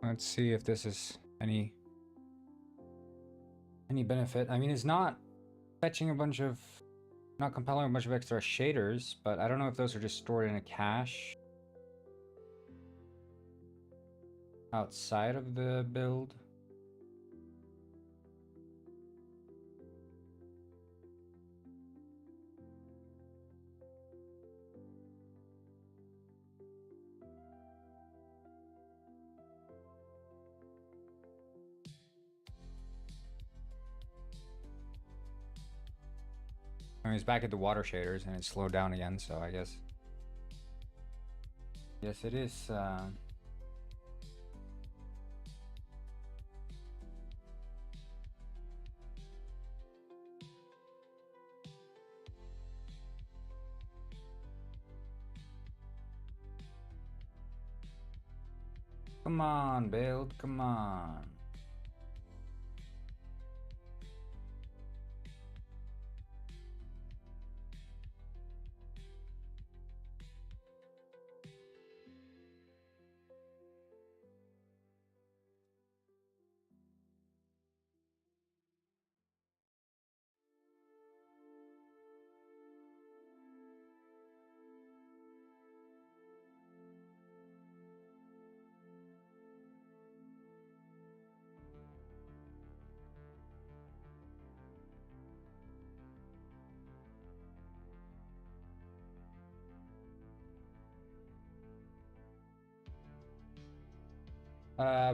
Let's see if this is any benefit. I mean, it's not fetching a bunch of, not compiling a bunch of extra shaders, but I don't know if those are just stored in a cache outside of the build. I mean, it's back at the water shaders and it's slowed down again, so I guess it is. Come on, build, come on.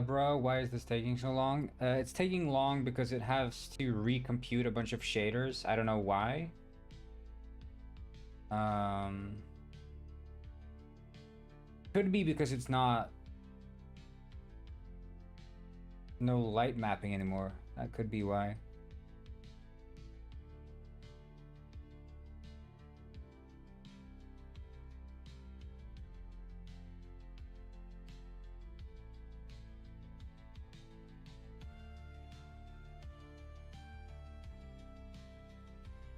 Bro, why is this taking so long? It's taking long because it has to recompute a bunch of shaders. I don't know why. Could be because it's no light mapping anymore. That could be why.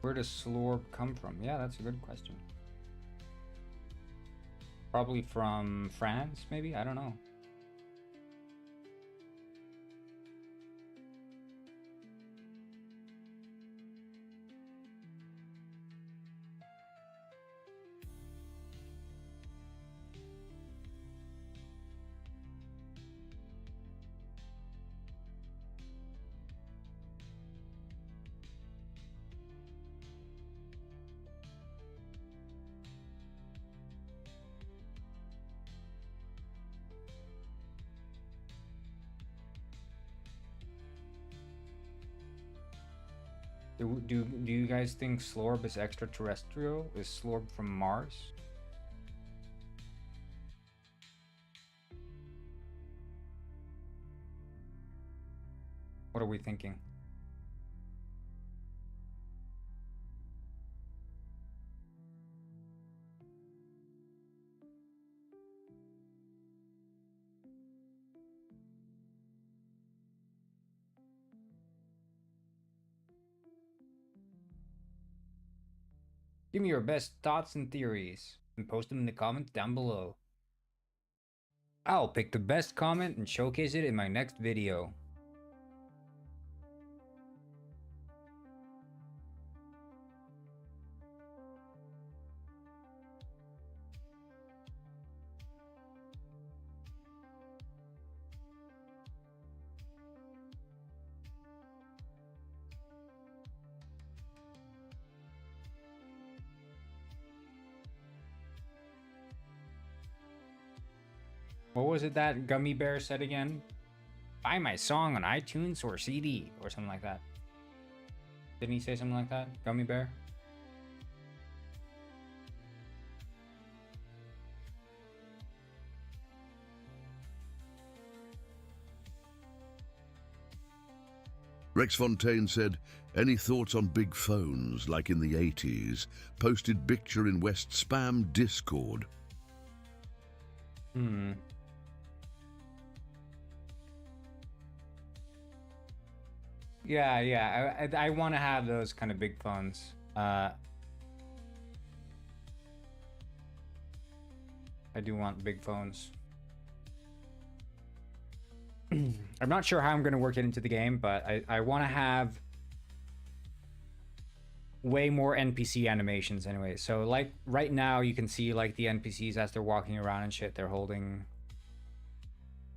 Where does slorb come from? Yeah, that's a good question. Probably from France, maybe? I don't know. Do you guys think slorb is extraterrestrial? Is slorb from Mars? What are we thinking? Give me your best thoughts and theories and post them in the comments down below. I'll pick the best comment and showcase it in my next video. What was it that Gummy Bear said again? Buy my song on iTunes or CD or something like that. Didn't he say something like that, Gummy Bear? Rex Fontaine said, any thoughts on big phones like in the 80s? Posted picture in West Spam Discord. Yeah, I want to have those kind of big phones. I do want big phones. I'm not sure how I'm going to work it into the game, but I want to have way more NPC animations anyway. So like right now you can see like the NPCs as they're walking around and shit, they're holding...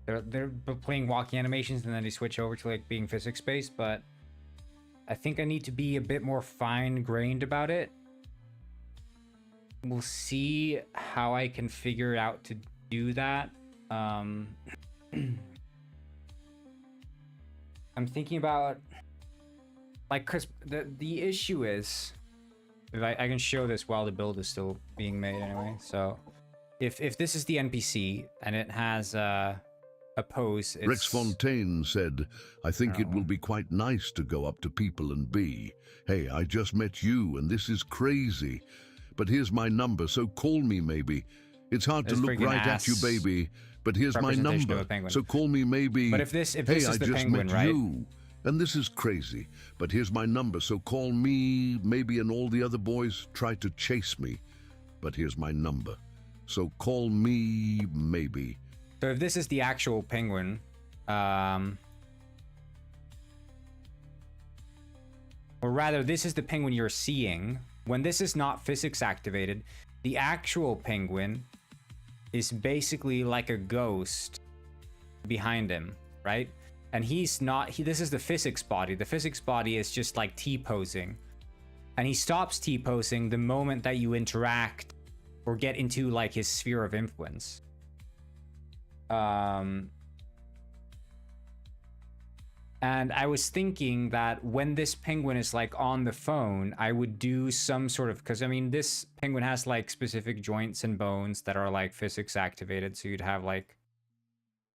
They're playing walking animations and then they switch over to like being physics-based, but I think I need to be a bit more fine-grained about it. We'll see how I can figure out to do that. I'm thinking about like, cause the issue is, I can show this while the build is still being made anyway. So if this is the NPC and it has a pose, it's... Rex Fontaine said, I think it will be quite nice to go up to people and be, hey, I just met you and this is crazy, but here's my number, so call me maybe. It's hard to look right at you, baby, but here's my number, so call me maybe. But if this hey, is I the just penguin, met right? you, and this is crazy, but here's my number, so call me maybe, and all the other boys try to chase me, but here's my number, so call me maybe. So if this is the actual penguin, or rather this is the penguin you're seeing, when this is not physics activated, the actual penguin is basically like a ghost behind him, right? And he's not, this is the physics body. The physics body is just like T-posing. And he stops T-posing the moment that you interact or get into like his sphere of influence. And I was thinking that when this penguin is like on the phone, I would do some sort of, because I mean this penguin has like specific joints and bones that are like physics activated. So you'd have like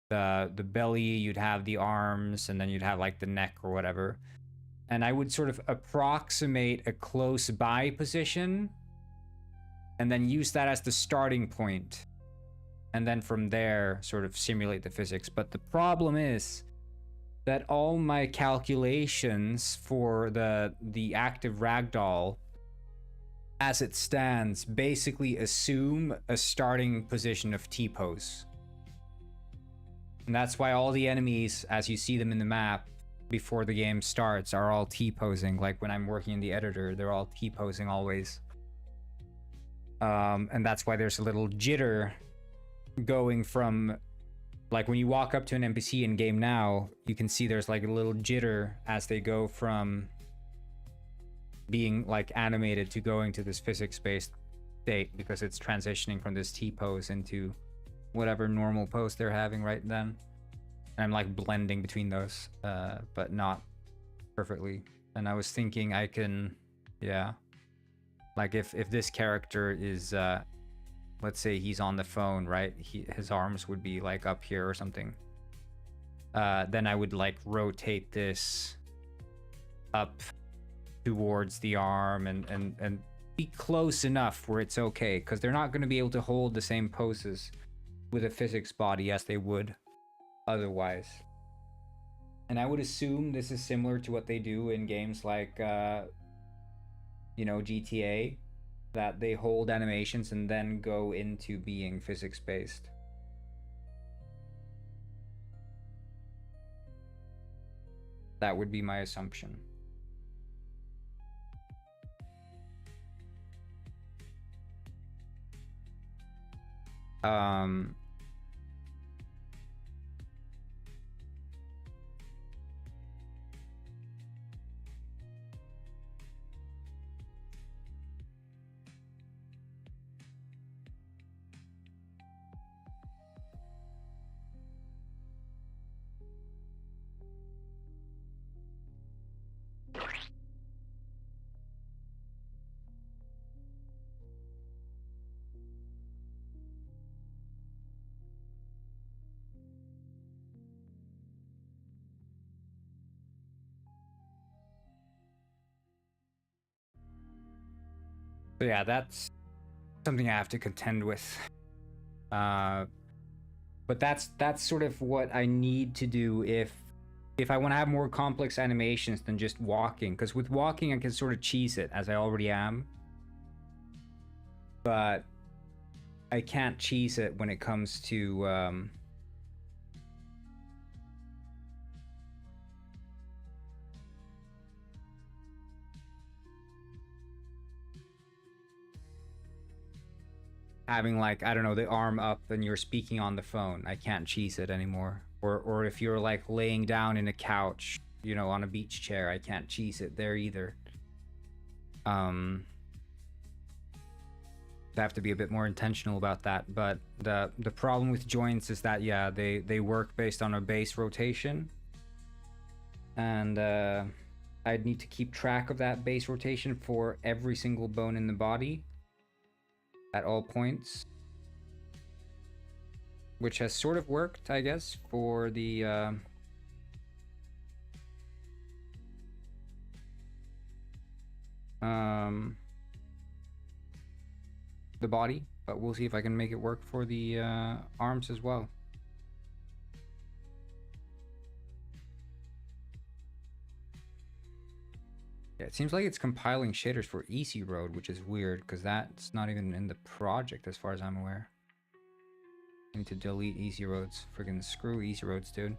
the belly, you'd have the arms, and then you'd have like the neck or whatever. And I would sort of approximate a close by position and then use that as the starting point. And then from there, sort of simulate the physics. But the problem is that all my calculations for the active ragdoll as it stands, basically assume a starting position of T-pose. And that's why all the enemies, as you see them in the map before the game starts, are all T-posing. Like when I'm working in the editor, they're all T-posing always. And that's why there's a little jitter going from, like when you walk up to an NPC in game now, you can see there's like a little jitter as they go from being like animated to going to this physics-based state, because it's transitioning from this T-pose into whatever normal pose they're having right then. And I'm like blending between those, but not perfectly. And I was thinking I can, yeah, like if this character is, let's say he's on the phone, right? His arms would be like up here or something. Then I would like rotate this up towards the arm and be close enough where it's okay, because they're not going to be able to hold the same poses with a physics body as they would otherwise. And I would assume this is similar to what they do in games like you know, GTA, that they hold animations and then go into being physics based. That would be my assumption. So yeah, that's something I have to contend with. But that's sort of what I need to do if I want to have more complex animations than just walking. Because with walking, I can sort of cheese it, as I already am. But I can't cheese it when it comes to having, like, I don't know, the arm up and you're speaking on the phone. I can't cheese it anymore. Or if you're like laying down in a couch, you know, on a beach chair, I can't cheese it there either. I have to be a bit more intentional about that. But the problem with joints is that, yeah, they work based on a base rotation, and I'd need to keep track of that base rotation for every single bone in the body at all points, which has sort of worked, I guess, for the body, but we'll see if I can make it work for the arms as well. Yeah, it seems like it's compiling shaders for Easy Road, which is weird because that's not even in the project as far as I'm aware. I need to delete Easy Roads. Friggin' screw Easy Roads, dude.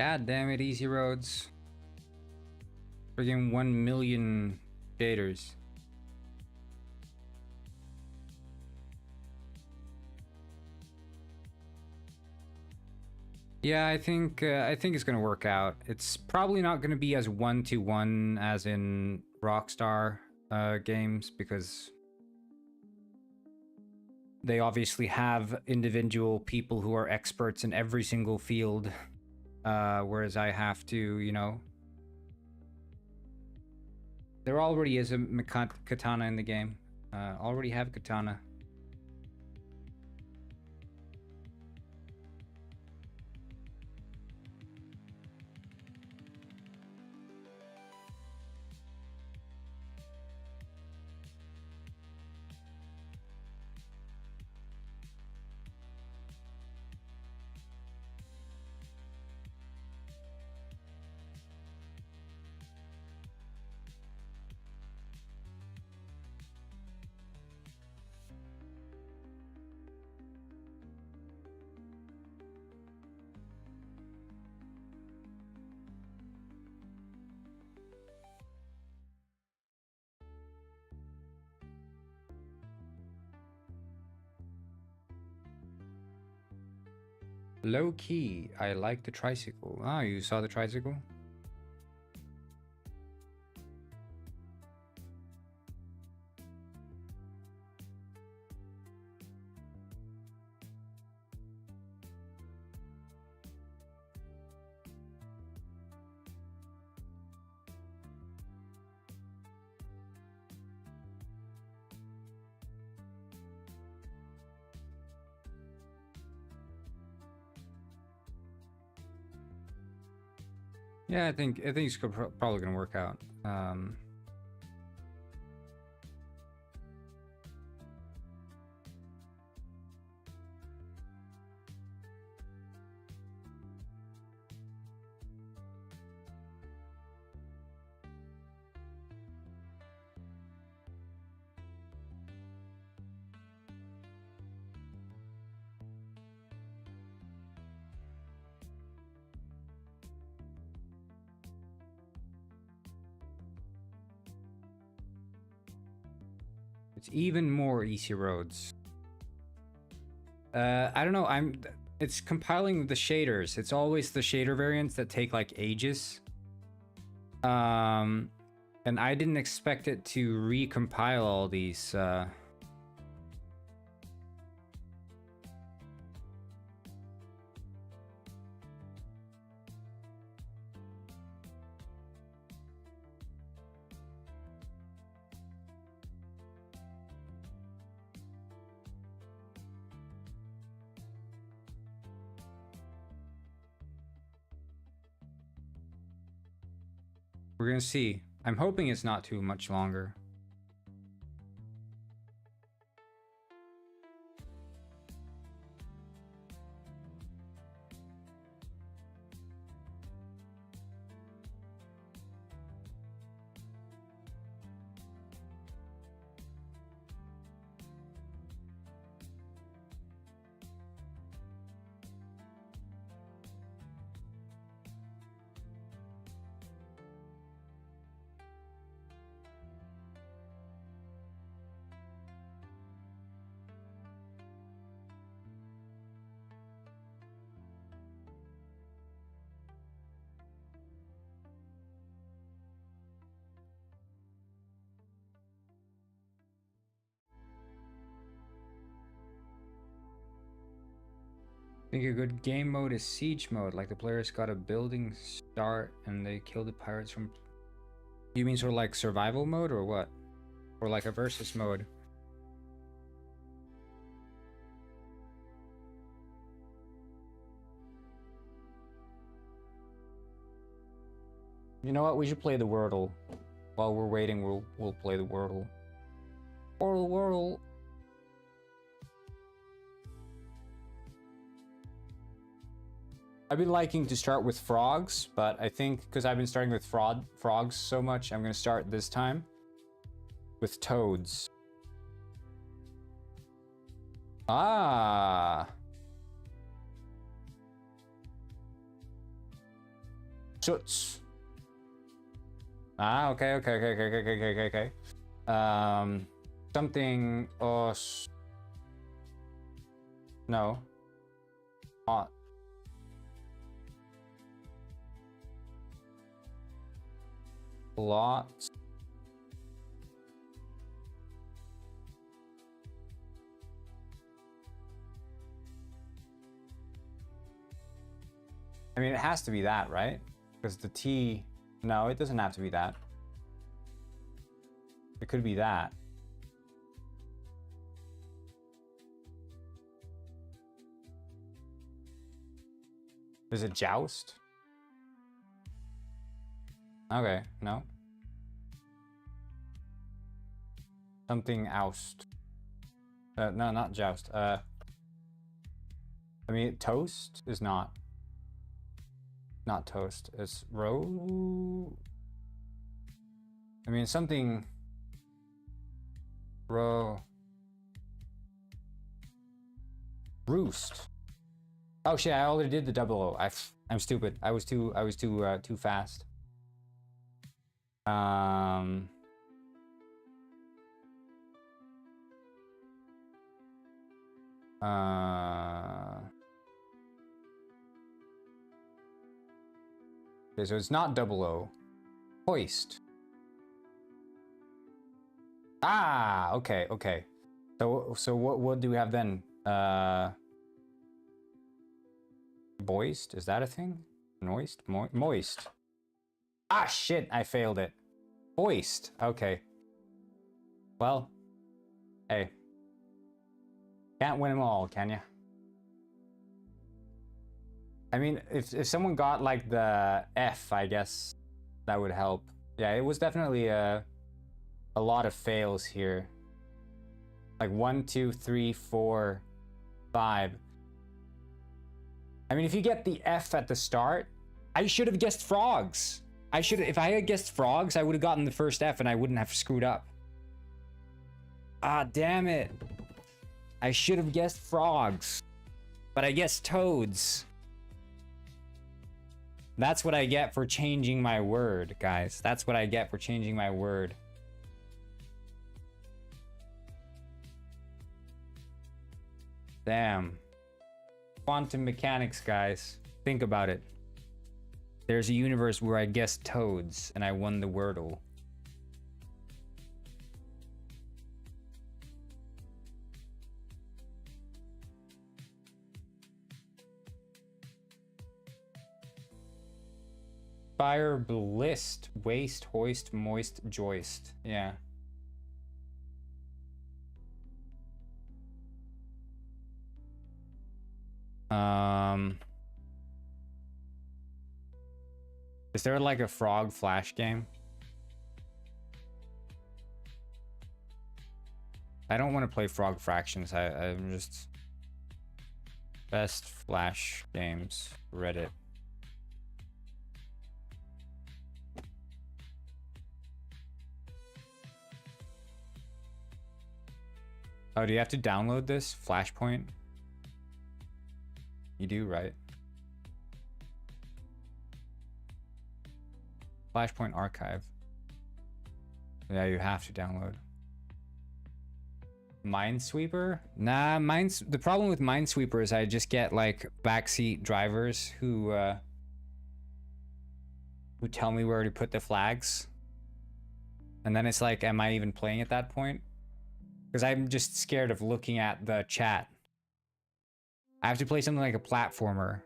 God damn it, Easy Roads. Friggin' 1 million shaders. Yeah, I think it's gonna work out. It's probably not gonna be as one-to-one as in Rockstar games, because they obviously have individual people who are experts in every single field, whereas I have to, you know. There already is a katana in the game. Already have katana. Low key, I like the tricycle. Ah, you saw the tricycle? Yeah, I think it's probably gonna work out. It's even more easy roads. I don't know. It's compiling the shaders. It's always the shader variants that take like ages. And I didn't expect it to recompile all these. We're gonna see. I'm hoping it's not too much longer. I think a good game mode is siege mode, like the players got a building start and they kill the pirates from... You mean sort of like survival mode or what? Or like a versus mode? You know what? We should play the Wordle. While we're waiting, we'll play the Wordle. Wordle. I've been liking to start with frogs, but I think because I've been starting with frogs so much, I'm going to start this time with toads. Ah. Shuts. Ah, okay. Something os. No. Hot. Lots. I mean, it has to be that, right? Because the T... No, it doesn't have to be that. It could be that. Is it joust? Okay, no. Something oust. No, not joust. I mean, toast is not. Not toast. It's row. I mean, something. Row. Roost. Oh shit! I already did the double O. I'm stupid. I was too fast. Okay, so it's not double O. Hoist. Ah, okay. So what do we have then? Moist? Is that a thing? Moist? Moist. Ah, shit! I failed it. Hoist. Okay. Well, hey. Can't win them all, can you? I mean, if someone got like the F, I guess that would help. Yeah, it was definitely a lot of fails here. Like 1, 2, 3, 4, 5. I mean, if you get the F at the start, I should have guessed frogs. If I had guessed frogs, I would have gotten the first F and I wouldn't have screwed up. Ah, damn it. I should have guessed frogs, but I guessed toads. That's what I get for changing my word, guys. That's what I get for changing my word. Damn. Quantum mechanics, guys. Think about it. There's a universe where I guessed toads and I won the Wordle. Fire, blist, waste, hoist, moist, joist. Yeah. Is there like a frog flash game? I don't want to play Frog Fractions. I'm just... Best flash games. Reddit. Oh, do you have to download this? Flashpoint? You do, right? Flashpoint archive. Yeah, you have to download. Minesweeper? Nah, the problem with Minesweeper is I just get like backseat drivers who tell me where to put the flags. And then it's like, am I even playing at that point? Because I'm just scared of looking at the chat. I have to play something like a platformer.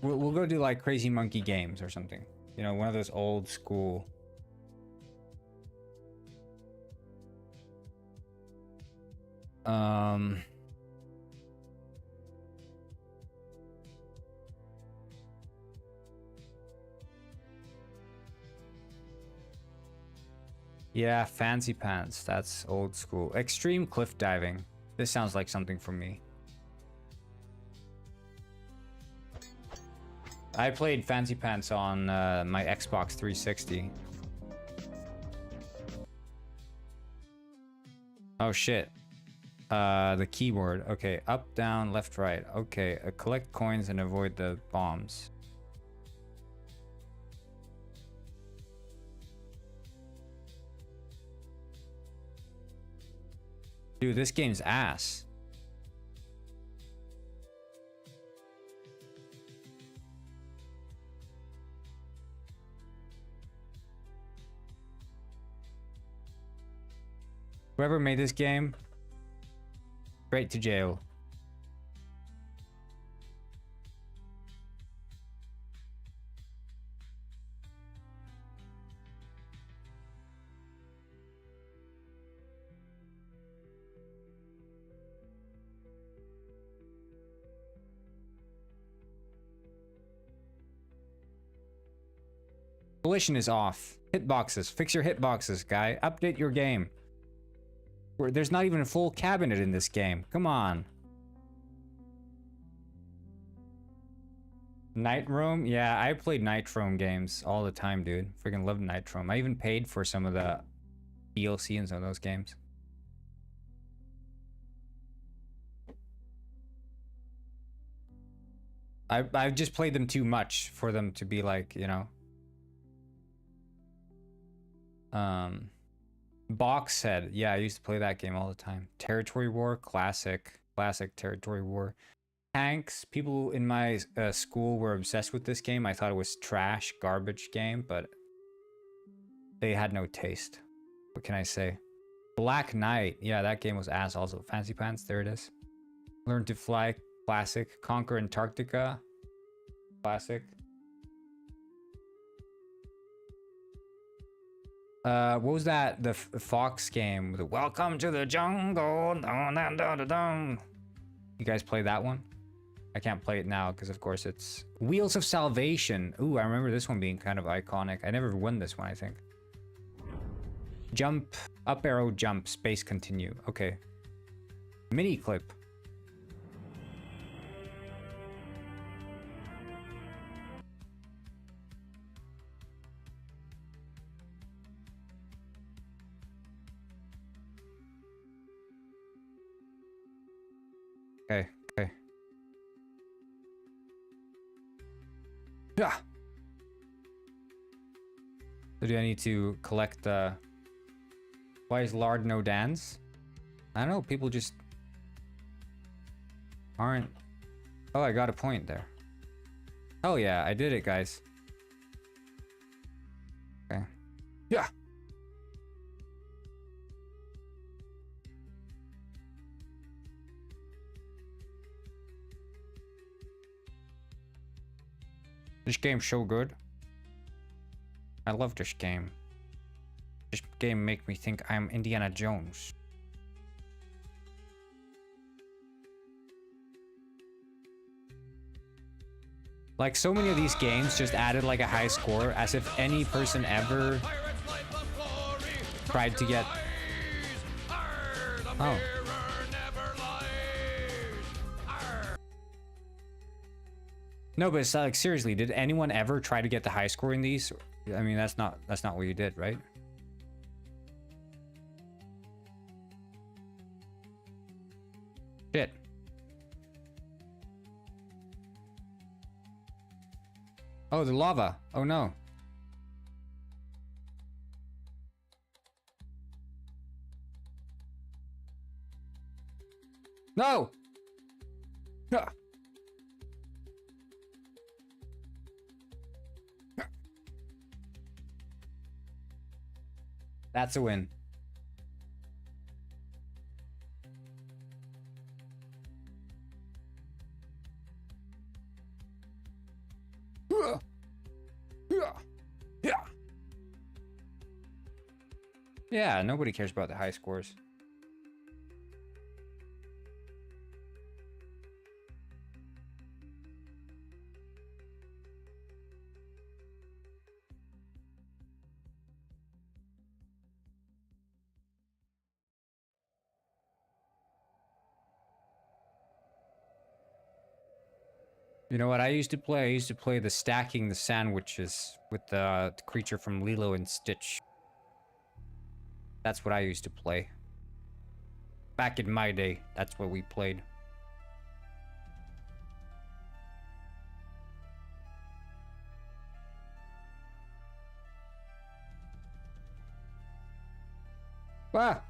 We'll go do like Crazy Monkey Games or something. You know, one of those old school. Yeah, Fancy Pants. That's old school. Extreme cliff diving. This sounds like something for me. I played Fancy Pants on my Xbox 360. Oh shit. The keyboard. Okay, up, down, left, right. Okay, collect coins and avoid the bombs. Dude, this game's ass. Whoever made this game, straight to jail. Collision is off. Hitboxes. Fix your hitboxes, guy. Update your game. There's not even a full cabinet in this game. Come on. Night Room? Yeah, I played Night Room games all the time, dude. Freaking love Night Room. I even paid for some of the DLC in some of those games. I've just played them too much for them to be like, you know. Box Head. Yeah, I used to play that game all the time. Territory War, classic Territory War. Tanks. People in my school were obsessed with this game. I thought it was trash, garbage game, but they had no taste. What can I say? Black Knight. Yeah, that game was ass also. Fancy Pants. There it is. Learn to Fly. Classic. Conquer Antarctica. Classic. What was that? The Fox game. The Welcome to the Jungle. Dun, dun, dun, dun, dun. You guys play that one? I can't play it now because, of course, it's Wheels of Salvation. Ooh, I remember this one being kind of iconic. I never won this one, I think. Jump, up arrow, jump, space, continue. Okay. Mini clip. Okay, okay. Yeah. So do I need to collect the... Why is lard no dance? I don't know, people just aren't... Oh, I got a point there. Oh yeah, I did it, guys. Okay. Yeah. This game's so good. I love this game. This game makes me think I'm Indiana Jones. Like, so many of these games just added like a high score, as if any person ever tried to get... Oh. No, but it's like, seriously, did anyone ever try to get the high score in these? I mean, that's not what you did, right? Shit. Oh, the lava. Oh no. No! Ah. That's a win. Yeah, nobody cares about the high scores. You know what I used to play? I used to play the stacking the sandwiches with the creature from Lilo and Stitch. That's what I used to play. Back in my day, that's what we played. Ah!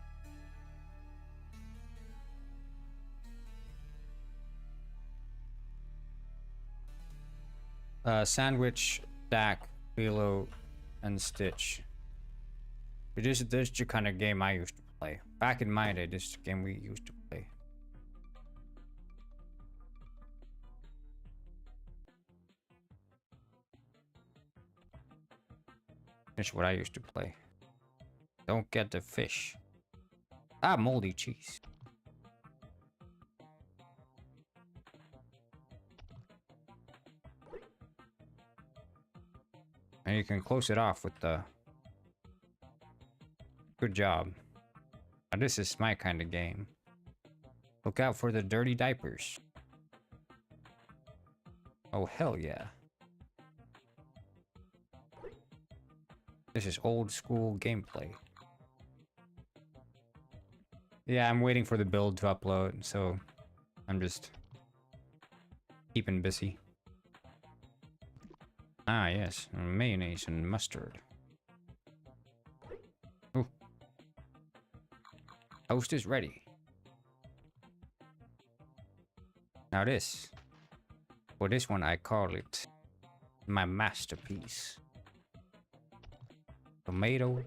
Sandwich, stack, Lilo, and Stitch. This is the kind of game I used to play. Back in my day, this is the game we used to play. This is what I used to play. Don't get the fish. Ah, moldy cheese. And you can close it off with the... Good job. Now this is my kind of game. Look out for the dirty diapers. Oh, hell yeah. This is old school gameplay. Yeah, I'm waiting for the build to upload, so I'm just keeping busy. Ah, yes, mayonnaise and mustard. Ooh. Toast is ready. Now this. For this one, I call it my masterpiece. Tomato,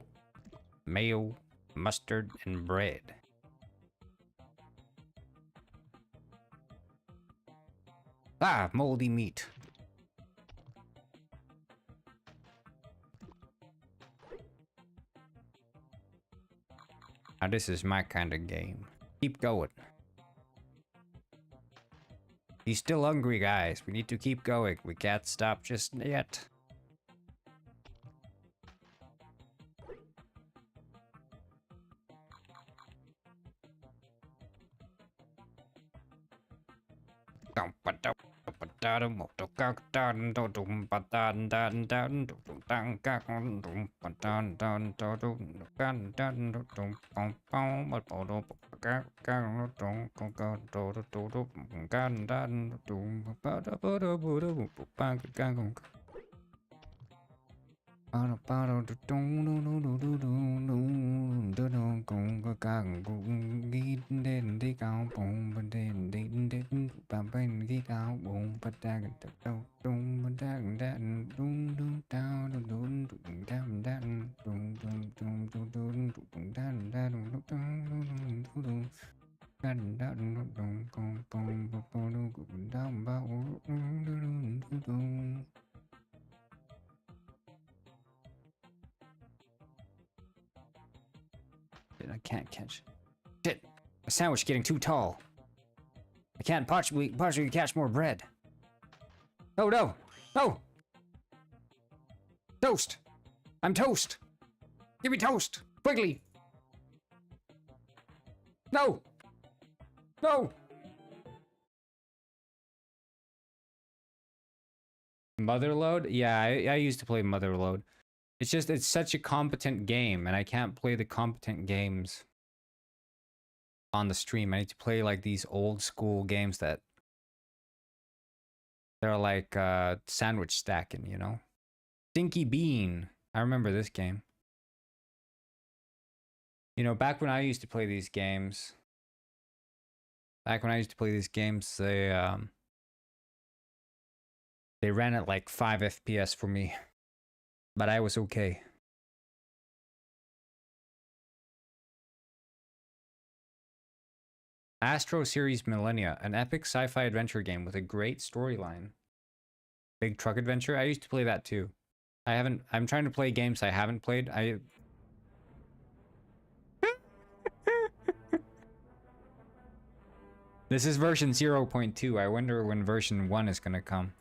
mayo, mustard, and bread. Ah, moldy meat. Now this is my kind of game. Keep going. He's still hungry, guys. We need to keep going. We can't stop just yet. I can't catch. Shit! My sandwich is getting too tall. I can't possibly catch more bread. Oh no! No! Toast! I'm toast! Give me toast! Quickly! No! No! Motherload? Yeah, I used to play Motherload. It's just, it's such a competent game, and I can't play the competent games on the stream. I need to play like these old school games that they're like sandwich stacking, you know? Stinky Bean. I remember this game. You know, back when I used to play these games, they ran at like 5 FPS for me, but I was okay. Astro Series Millennia, an epic sci-fi adventure game with a great storyline. Big Truck Adventure? I used to play that too. I'm trying to play games I haven't played. This is version 0.2. I wonder when version 1 is gonna come.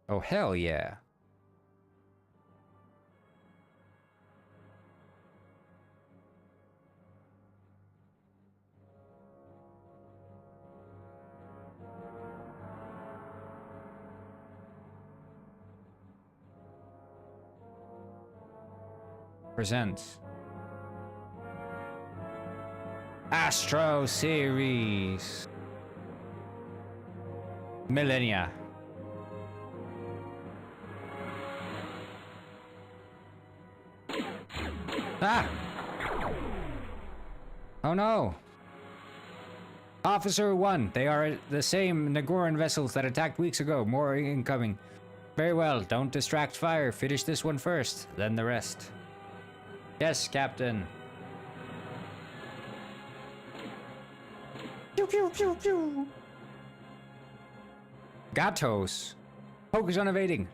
Oh, hell yeah. Presents Astro series. Millennia. Ah! Oh no! Officer 1, they are the same Nagoran vessels that attacked weeks ago. More incoming. Very well, don't distract fire. Finish this one first, then the rest. Yes, Captain. Pew pew pew pew. Gatos. Focus on evading.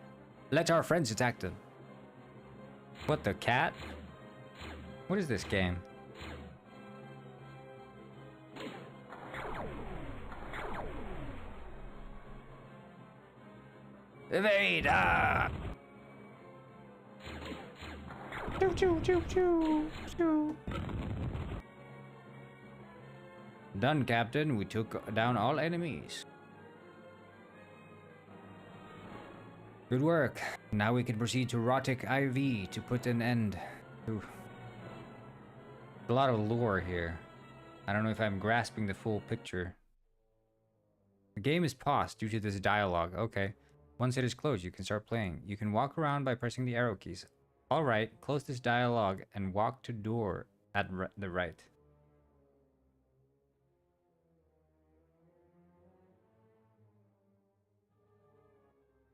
Let our friends attack them. What the cat? What is this game? Evade! Ah! Choo choo choo choo choo. Done, Captain. We took down all enemies. Good work. Now we can proceed to Rotic IV to put an end to... A lot of lore here. I don't know if I'm grasping the full picture. The game is paused due to this dialogue. Okay. Once it is closed, you can start playing. You can walk around by pressing the arrow keys. Alright, close this dialogue and walk to door at the right.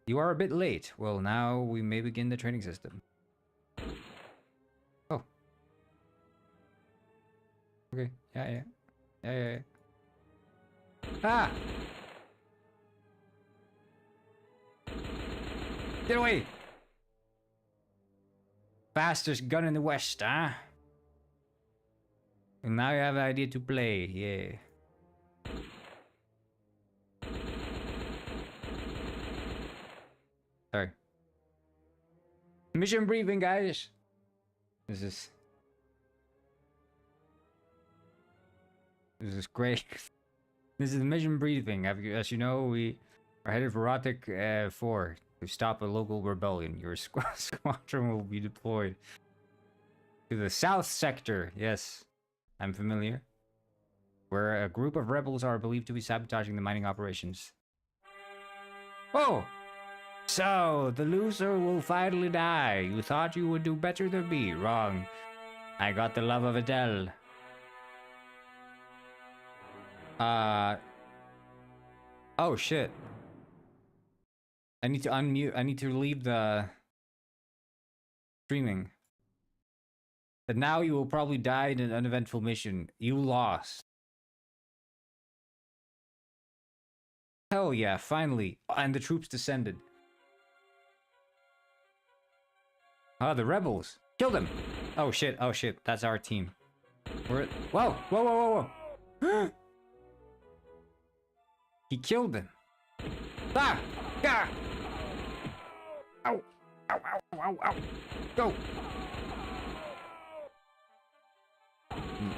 You are a bit late. Well, now we may begin the training system. Oh. Okay. Yeah. Ah! Get away! Fastest gun in the West, huh? And now you have an idea to play, yeah. Sorry. Mission briefing, guys. This is great. This is the mission briefing. As you know, we are headed for Rotic 4 to stop a local rebellion. Your squadron will be deployed to the south sector. Yes, I'm familiar. Where a group of rebels are believed to be sabotaging the mining operations. Oh! So, the loser will finally die. You thought you would do better than me. Wrong. I got the love of Adele. Oh, shit. I need to unmute. I need to leave the streaming. But now you will probably die in an uneventful mission. You lost. Hell yeah, finally. And the troops descended. Ah, the rebels. Kill them. Oh shit, that's our team. We're... Whoa. He killed them. Ah! Ah! Ow! Ow! Go!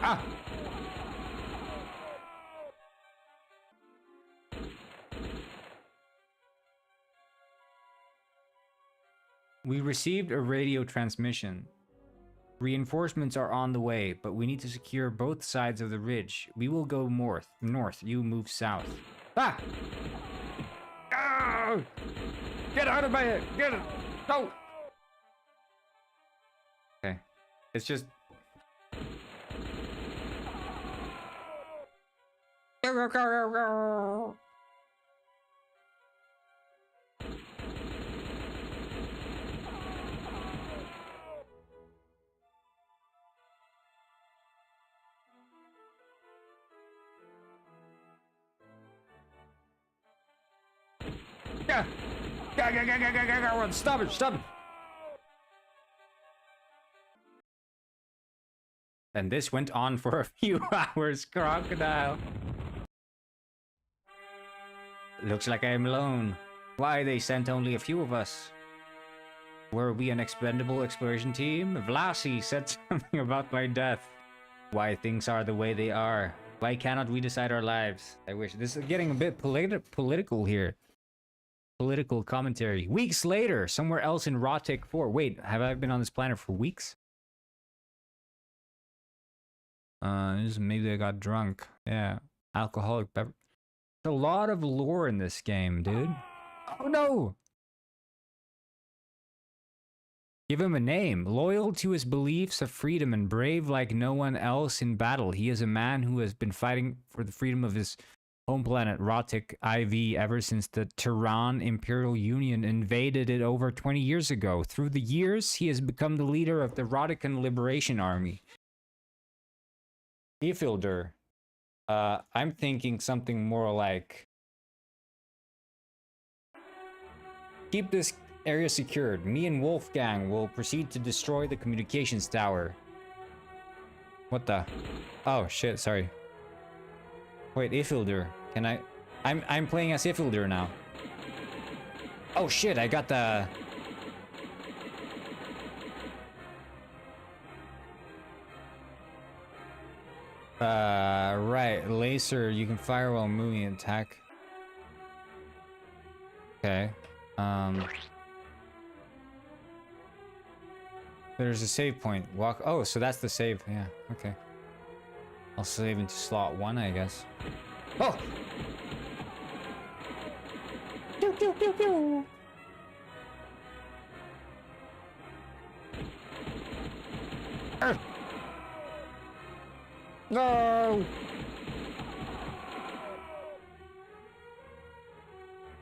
Ah! We received a radio transmission. Reinforcements are on the way, but we need to secure both sides of the ridge. We will go north. You move south. Ah! Ah! Get out of my head! Get it! No! Okay. It's just... Stop it! And this went on for a few hours, Crocodile. Looks like I'm alone. Why, they sent only a few of us. Were we an expendable exploration team? Vlasi said something about my death. Why things are the way they are. Why cannot we decide our lives? I wish. This is getting a bit political here. Political commentary. Weeks later, somewhere else in Rotic 4. Wait, have I been on this planet for weeks? Just maybe I got drunk. Yeah. Alcoholic beverage. A lot of lore in this game, dude. Oh no! Give him a name. Loyal to his beliefs of freedom and brave like no one else in battle, he is a man who has been fighting for the freedom of his home planet, Rotic IV, ever since the Tehran Imperial Union invaded it over 20 years ago. Through the years, he has become the leader of the Rotican Liberation Army. Ifilder. I'm thinking something more like... Keep this area secured. Me and Wolfgang will proceed to destroy the communications tower. What the? Oh shit, sorry. Wait, Ifilder. Can I... I'm playing as Ifilder now. Oh shit, I got the... Right. Laser, you can fire while moving and attack. Okay. There's a save point. Walk. Oh, so that's the save. Yeah. Okay. I'll save into slot 1, I guess. Oh! Pew, pew, pew, pew. No!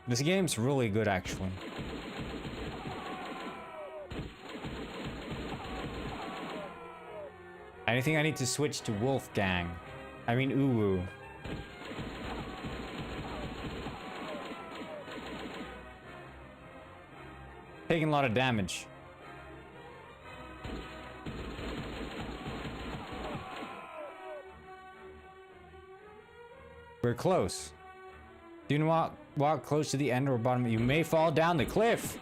This game's really good, actually. I think I need to switch to Wolfgang. I mean, Uwu. Taking a lot of damage. We're close. Do not walk close to the end or bottom. You may fall down the cliff.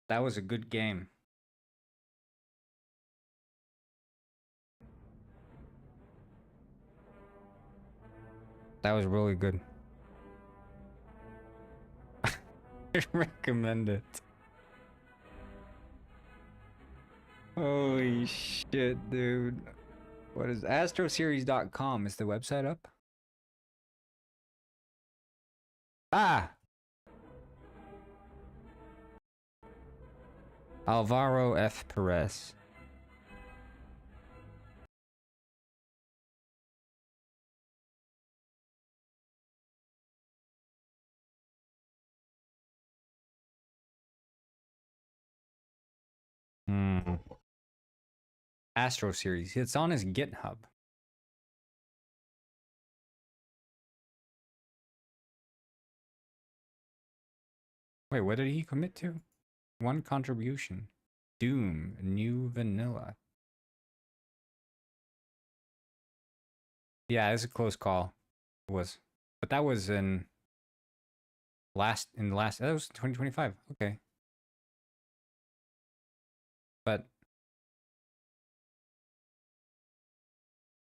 That was a good game. That was really good. I recommend it. Holy shit, dude. What is astroseries.com? Is the website up? Ah! Alvaro F. Perez. Astro Series. It's on his GitHub. Wait, what did he commit to? One contribution. Doom, new vanilla. Yeah, it's a close call. It was. But that was in the last, that was 2025. Okay. But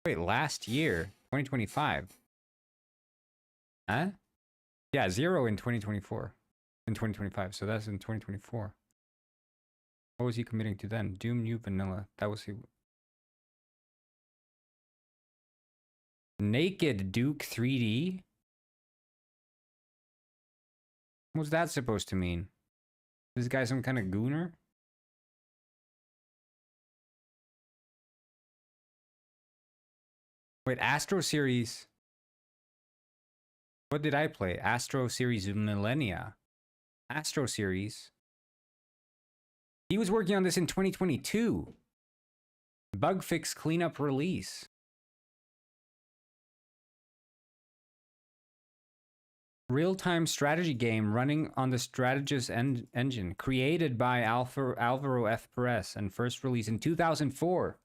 wait, last year, 2025. Huh? Yeah, 0 in 2024. In 2025, so that's in 2024. What was he committing to then? Doom New Vanilla. That was he. Naked Duke 3D? What's that supposed to mean? This guy some kind of gooner? Wait, Astro Series. What did I play? Astro Series Millennia. Astro Series. He was working on this in 2022. Bug fix cleanup release. Real-time strategy game running on the Strategist engine, created by Alvaro F. Perez and first released in 2004.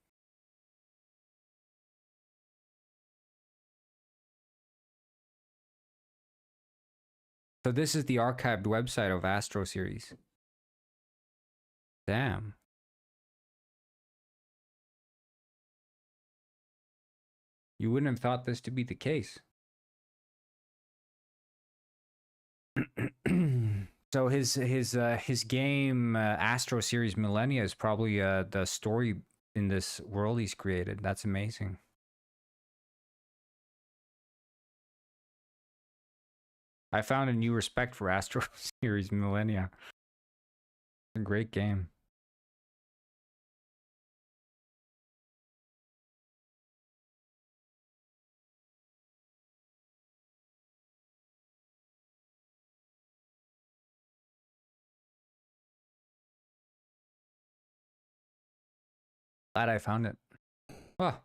So this is the archived website of Astro series. Damn. You wouldn't have thought this to be the case. So his game Astro Series Millennia is probably the story in this world he's created. That's amazing. I found a new respect for Astro Series Millennia. It's a great game. Glad I found it. Oh.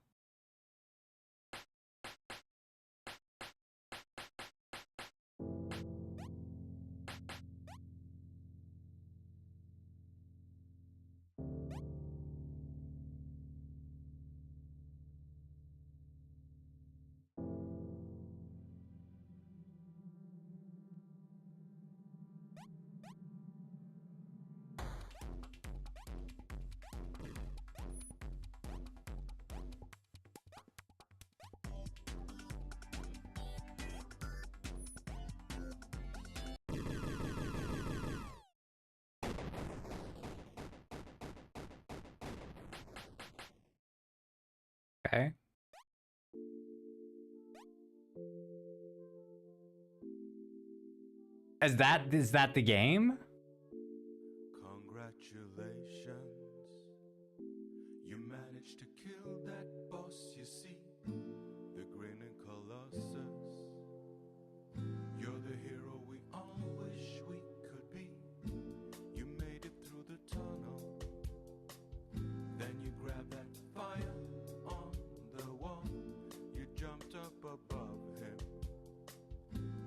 Okay. Is that the game? Congratulations, you managed to kill that boss, you see, the grinning colossus. You're the hero we all wish we could be. You made it through the tunnel, then you grabbed that fire on the wall. You jumped up above him,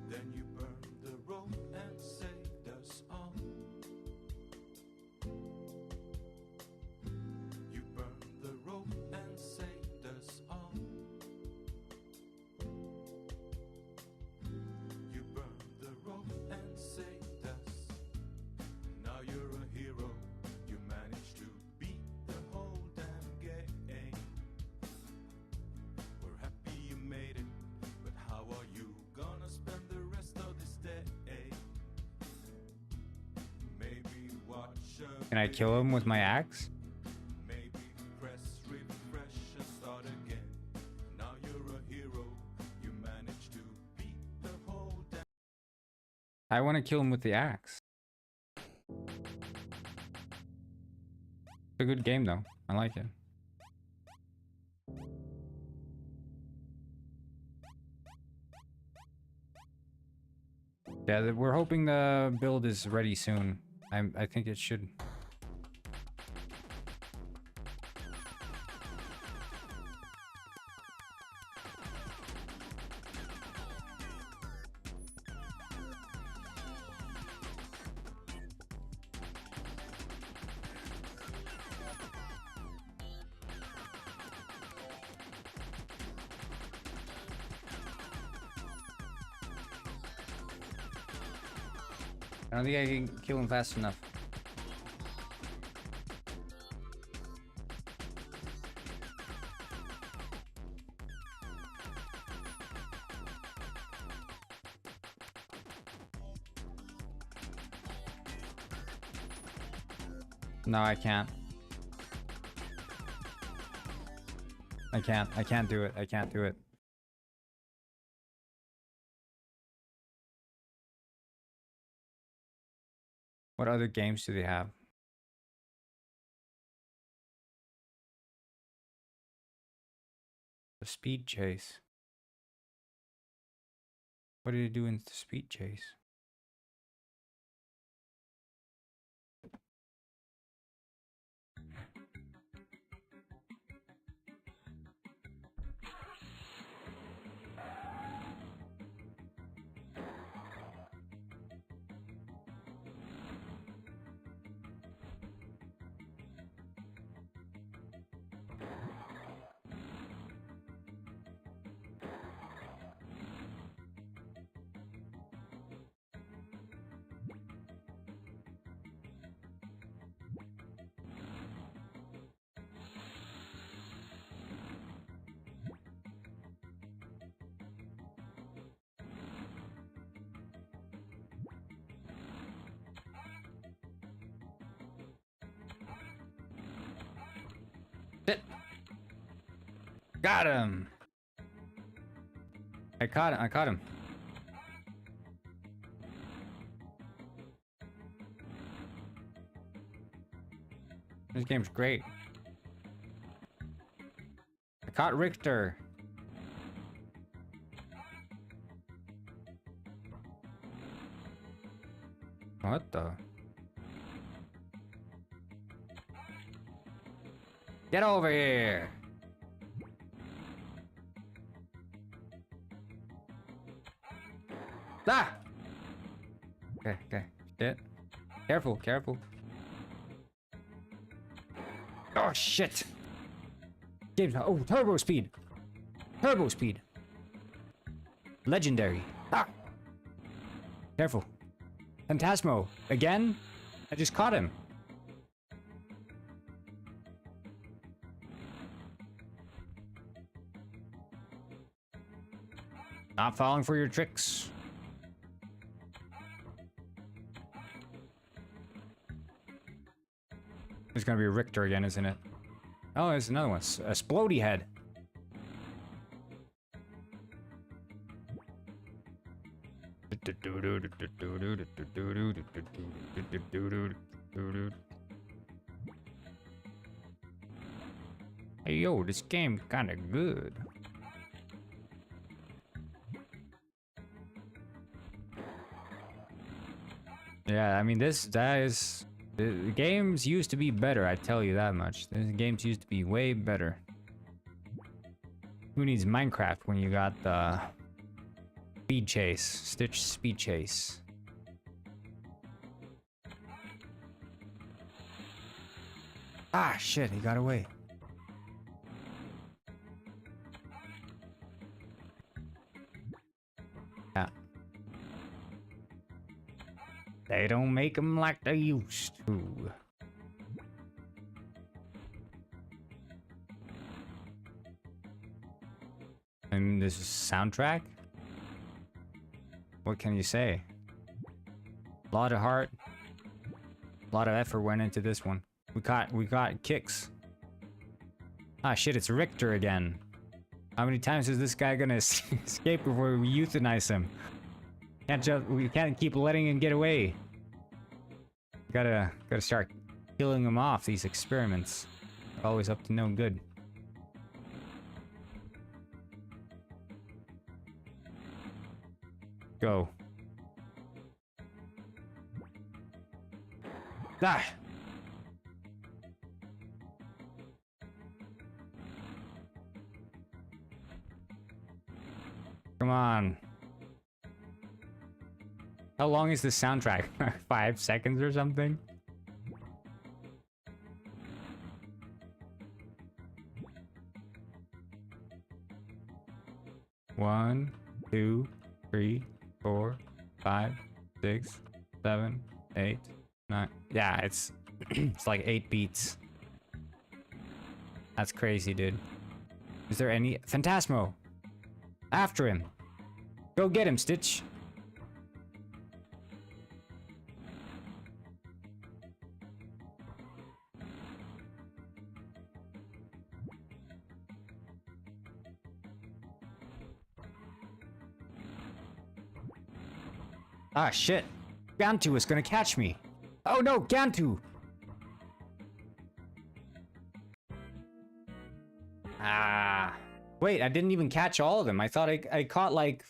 then you burned the rope and saved us all. You burned the rope and saved us all. You burned the rope and saved us. Now you're a hero. You managed to beat the whole damn game. We're happy you made it, but how are you gonna spend the rest of this day? Maybe watch a Can I kill him with my axe? maybe press refresh and start again. Now you're a hero. You managed to beat the whole damn. I want to kill him with the axe. It's a good game though. I like it. Yeah, we're hoping the build is ready soon. I think it should. I don't think I can kill him fast enough. No, I can't. I can't do it. I can't do it. What other games do they have? The speed chase. What did he do in the speed chase? Got him. I caught him. I caught him. This game's great. I caught Richter. What the? Get over here! Ah! Okay, okay. Shit. Careful, careful. Oh, shit! Game's not. Oh, turbo speed! Turbo speed! Legendary. Ah! Careful. Phantasmo. Again? I just caught him. Not falling for your tricks. There's gonna be a Richter again, isn't it? Oh, there's another one. A Splody head. Hey yo, this game kinda good. Yeah, I mean the games used to be better, I tell you that much. The games used to be way better. Who needs Minecraft when you got the Speed Chase, Stitch Speed Chase? Ah, shit, he got away. Yeah. They don't make them like they used to. And this is soundtrack? What can you say? A lot of heart, a lot of effort went into this one. We got kicks. Ah shit, it's Richter again. How many times is this guy gonna escape before we euthanize him? We can't keep letting him get away. Gotta start killing him off. These experiments are always up to no good. Go. Ah! Come on. How long is this soundtrack? 5 seconds or something? One, 2, 3, 4, 5, 6, 7, 8, 9. Yeah, it's it's like 8 beats. That's crazy, dude. Is there any Phantasmo? After him. Go get him, Stitch. Ah, shit. Gantu is gonna catch me. Oh no, Gantu! Ah. Wait, I didn't even catch all of them. I thought I caught like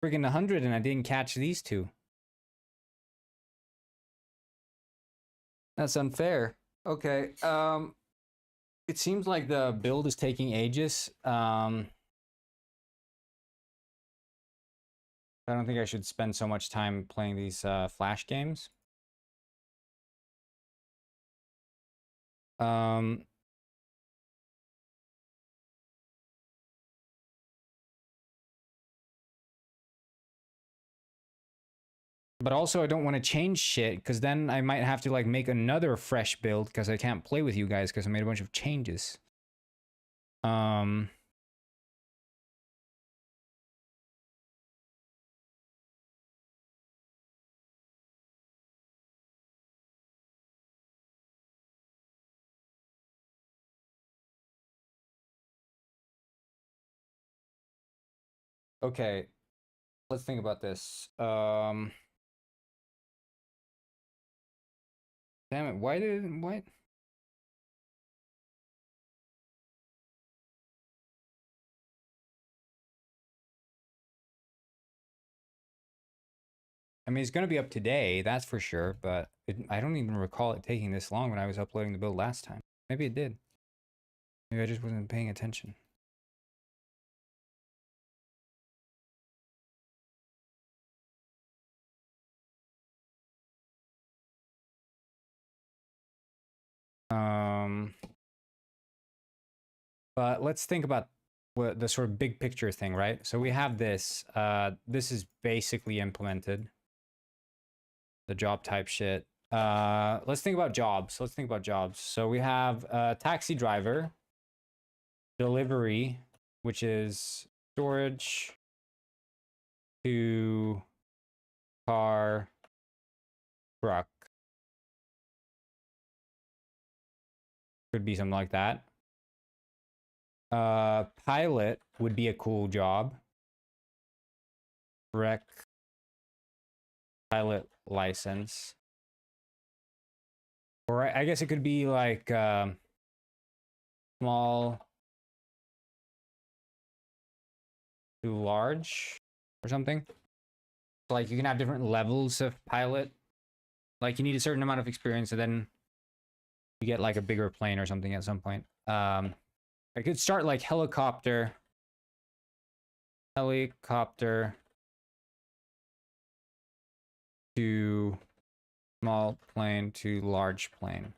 friggin' 100 and I didn't catch these two. That's unfair. Okay, it seems like the build is taking ages. I don't think I should spend so much time playing these Flash games. But also I don't want to change shit, because then I might have to like make another fresh build, because I can't play with you guys because I made a bunch of changes. Okay, let's think about this. Damn it, what? I mean, it's going to be up today, that's for sure, but I don't even recall it taking this long when I was uploading the build last time. Maybe it did. Maybe I just wasn't paying attention. But let's think about what the sort of big picture thing, right? So we have this. This is basically implemented. The job type shit. Let's think about jobs. So we have taxi driver, delivery, which is storage to car, truck. Could be something like that. Pilot would be a cool job. Rec pilot license. Or I guess it could be like small to large or something. Like you can have different levels of pilot. Like you need a certain amount of experience and then you get like a bigger plane or something at some point. I could start like helicopter to small plane to large plane.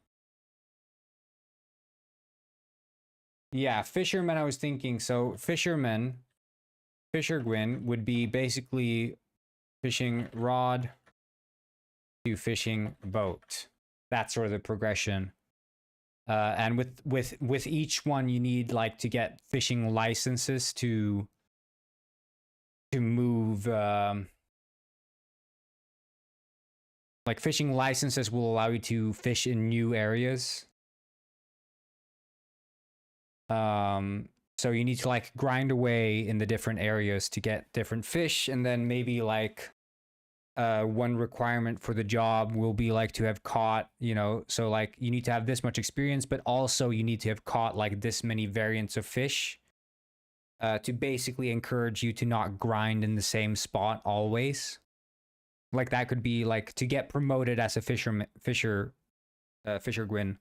Yeah, fisherman I was thinking. So fisher Gwyn would be basically fishing rod to fishing boat. That's sort of the progression. And with each one, you need like to get fishing licenses to move. Like fishing licenses will allow you to fish in new areas. So you need to like grind away in the different areas to get different fish, and then maybe like one requirement for the job will be like to have caught, you know, so like you need to have this much experience, but also you need to have caught like this many variants of fish to basically encourage you to not grind in the same spot always. Like that could be like to get promoted as a fisher Gwyn,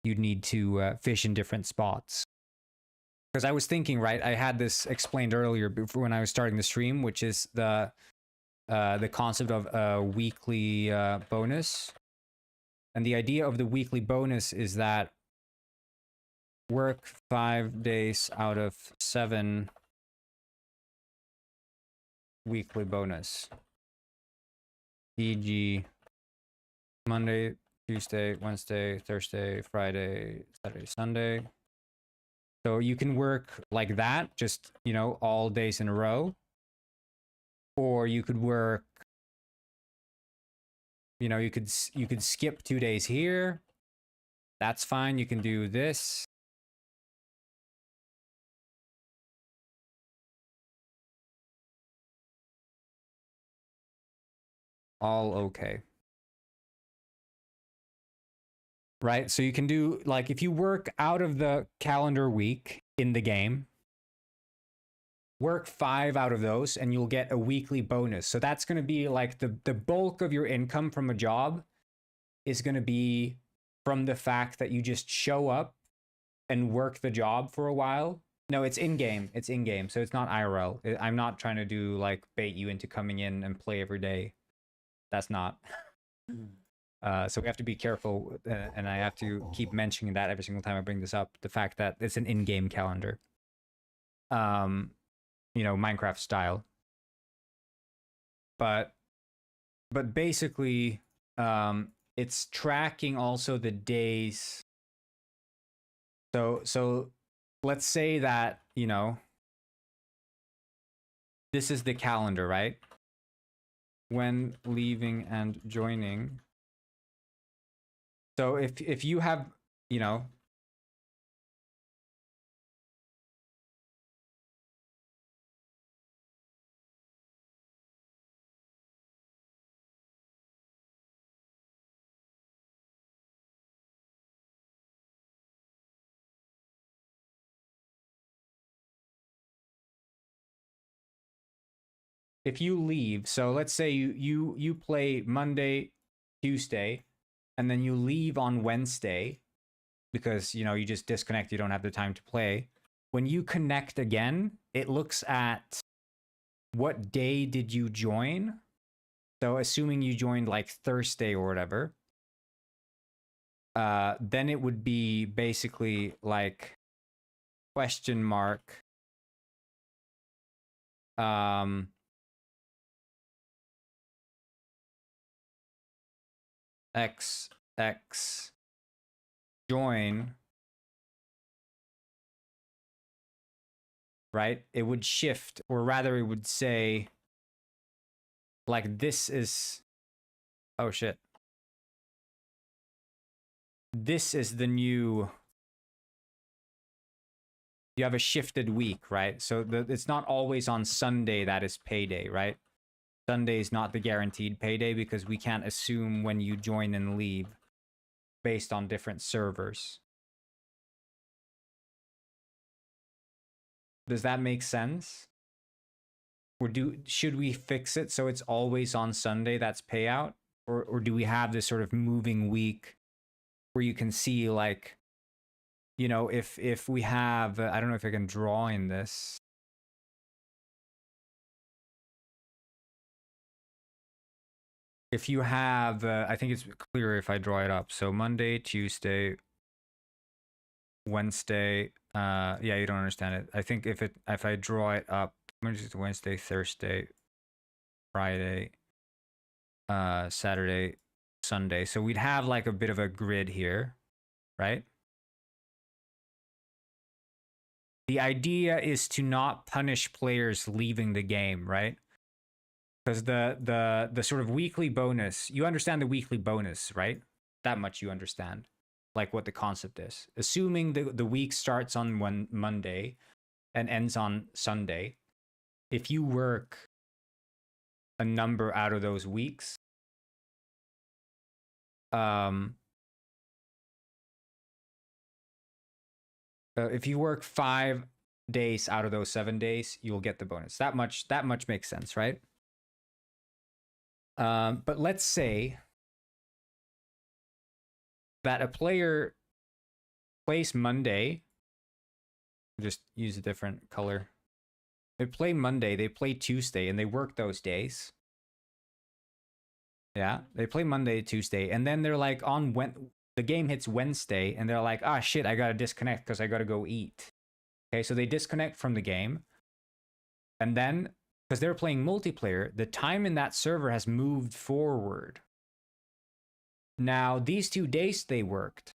you'd need to fish in different spots. Because I was thinking, right, I had this explained earlier before when I was starting the stream, which is the concept of a weekly bonus. And the idea of the weekly bonus is that work 5 days out of 7 weekly bonus. E.g. Monday, Tuesday, Wednesday, Thursday, Friday, Saturday, Sunday. So you can work like that, just, you know, all days in a row. Or you could work, you know, you could skip 2 days here. That's fine. You can do this. All okay. Right? So you can do, like, if you work out of the calendar week in the game, work 5 out of those and you'll get a weekly bonus. So that's going to be like the bulk of your income from a job is going to be from the fact that you just show up and work the job for a while. No, it's in-game. It's in-game. So it's not IRL. I'm not trying to do like bait you into coming in and play every day. That's not. So we have to be careful, and I have to keep mentioning that every single time I bring this up, the fact that it's an in-game calendar. You know, Minecraft style. But basically, it's tracking also the days. So let's say that, you know, this is the calendar, right? When leaving and joining. So if you have, you know, if you leave, so let's say you play Monday, Tuesday, and then you leave on Wednesday because you just disconnect, you don't have the time to play. When you connect again, it looks at what day did you join. So assuming you joined like Thursday or whatever, then it would be basically like question mark XX join, right? It would shift, or rather it would say like this is, oh shit, this is the new, you have a shifted week, right? So it's not always on Sunday that is payday, right? Sunday is not the guaranteed payday because we can't assume when you join and leave based on different servers. Does that make sense? Or should we fix it so it's always on Sunday that's payout? Or do we have this sort of moving week where you can see like, if we have, I don't know if I can draw in this. If you have, I think it's clearer if I draw it up. So Monday, Tuesday, Wednesday, yeah, you don't understand it. I think if I draw it up, Wednesday, Thursday, Friday, Saturday, Sunday. So we'd have like a bit of a grid here, right? The idea is to not punish players leaving the game, right? Because the sort of weekly bonus, you understand the weekly bonus, right? That much you understand, like what the concept is. Assuming the week starts on Monday and ends on Sunday, if you work a number out of those weeks, if you work 5 days out of those 7 days, you'll get the bonus. That much makes sense, right? But let's say that a player plays Monday. Just use a different color. They play Monday, they play Tuesday, and they work those days. Yeah, they play Monday, Tuesday, and then they're like when the game hits Wednesday, and they're like, ah, shit, I gotta disconnect because I gotta go eat. Okay, so they disconnect from the game, and then because they're playing multiplayer, the time in that server has moved forward. Now, these 2 days they worked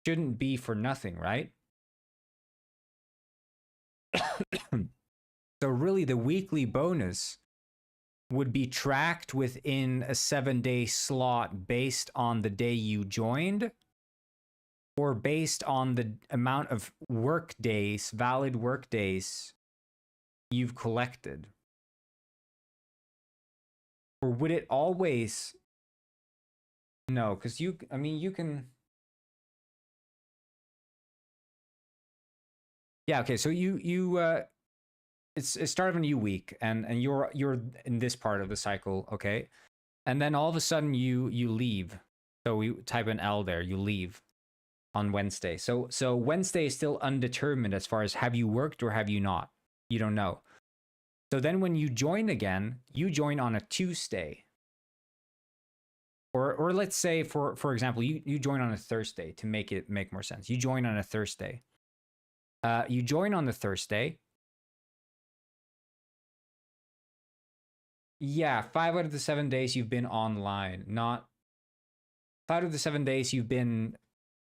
shouldn't be for nothing, right? So really, the weekly bonus would be tracked within a 7-day slot based on the day you joined, or based on the amount of work days, valid work days you've collected. Or would it always? No, because you can. Yeah, okay, so it's start of a new week, and you're in this part of the cycle, okay? And then all of a sudden you leave. So we type an L there, you leave on Wednesday. So Wednesday is still undetermined as far as have you worked or have you not? You don't know. So then when you join again, you join on a Tuesday. Or let's say for example, you join on a Thursday to make more sense. You join on a Thursday. You join on the Thursday. Yeah, 5 out of the 7 days you've been online. Not 5 out of the 7 days you've been.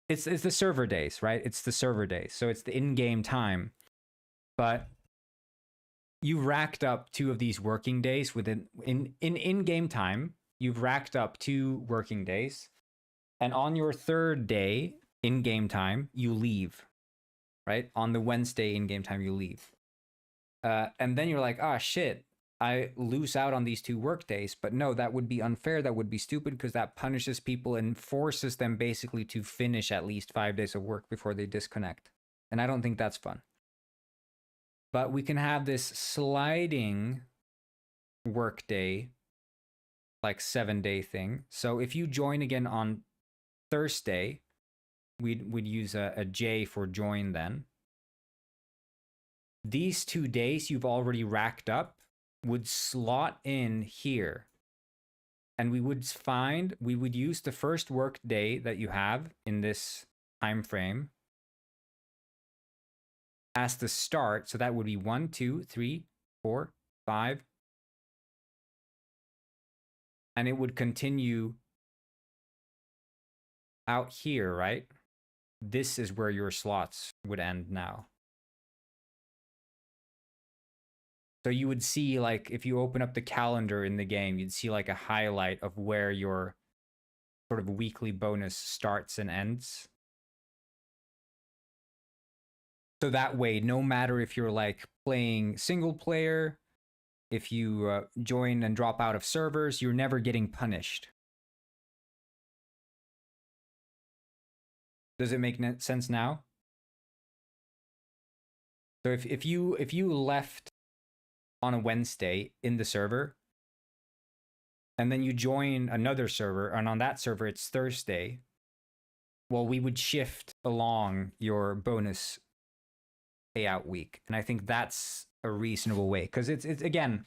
It's the server days, right? It's the server days, so it's the in-game time. But you racked up 2 of these working days within in-game time. You've racked up 2 working days, and on your 3rd day in-game time, you leave. Right? On the Wednesday in-game time, you leave. And then you're like, ah, shit, I lose out on these 2 work days. But no, that would be unfair. That would be stupid because that punishes people and forces them basically to finish at least 5 days of work before they disconnect. And I don't think that's fun. But we can have this sliding workday, like 7-day thing. So if you join again on Thursday, we'd use a J for join then. These 2 days you've already racked up would slot in here. And we would use the first work day that you have in this time frame as the start. So that would be 1, 2, 3, 4, 5. And it would continue out here, right? This is where your slots would end now. So you would see, like, if you open up the calendar in the game, you'd see like a highlight of where your sort of weekly bonus starts and ends. So that way, no matter if you're like playing single player, if you join and drop out of servers, you're never getting punished. Does it make sense now? So if you left on a Wednesday in the server, and then you join another server, and on that server it's Thursday, well, we would shift along your bonus payout week. And I think that's a reasonable way, because it's again,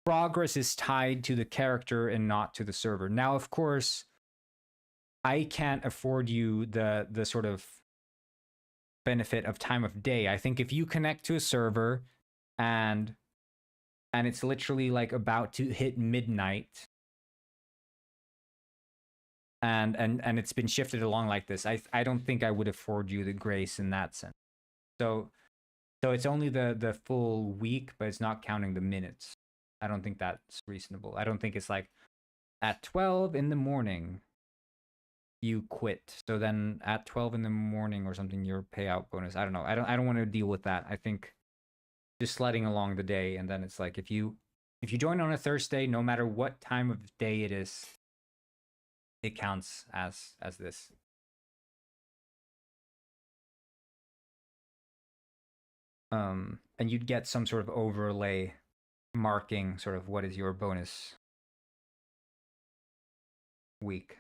progress is tied to the character and not to the server. Now, of course, I can't afford you the sort of benefit of time of day. I think if you connect to a server and it's literally like about to hit midnight, and it's been shifted along like this, I don't think I would afford you the grace in that sense. So it's only the full week, but it's not counting the minutes. I don't think that's reasonable. I don't think it's like at 12 in the morning you quit, so then at 12 in the morning or something your payout bonus. I don't know. I don't want to deal with that. I think just sledding along the day, and then it's like if you join on a Thursday, no matter what time of day it is, it counts as this. And you'd get some sort of overlay marking sort of what is your bonus week.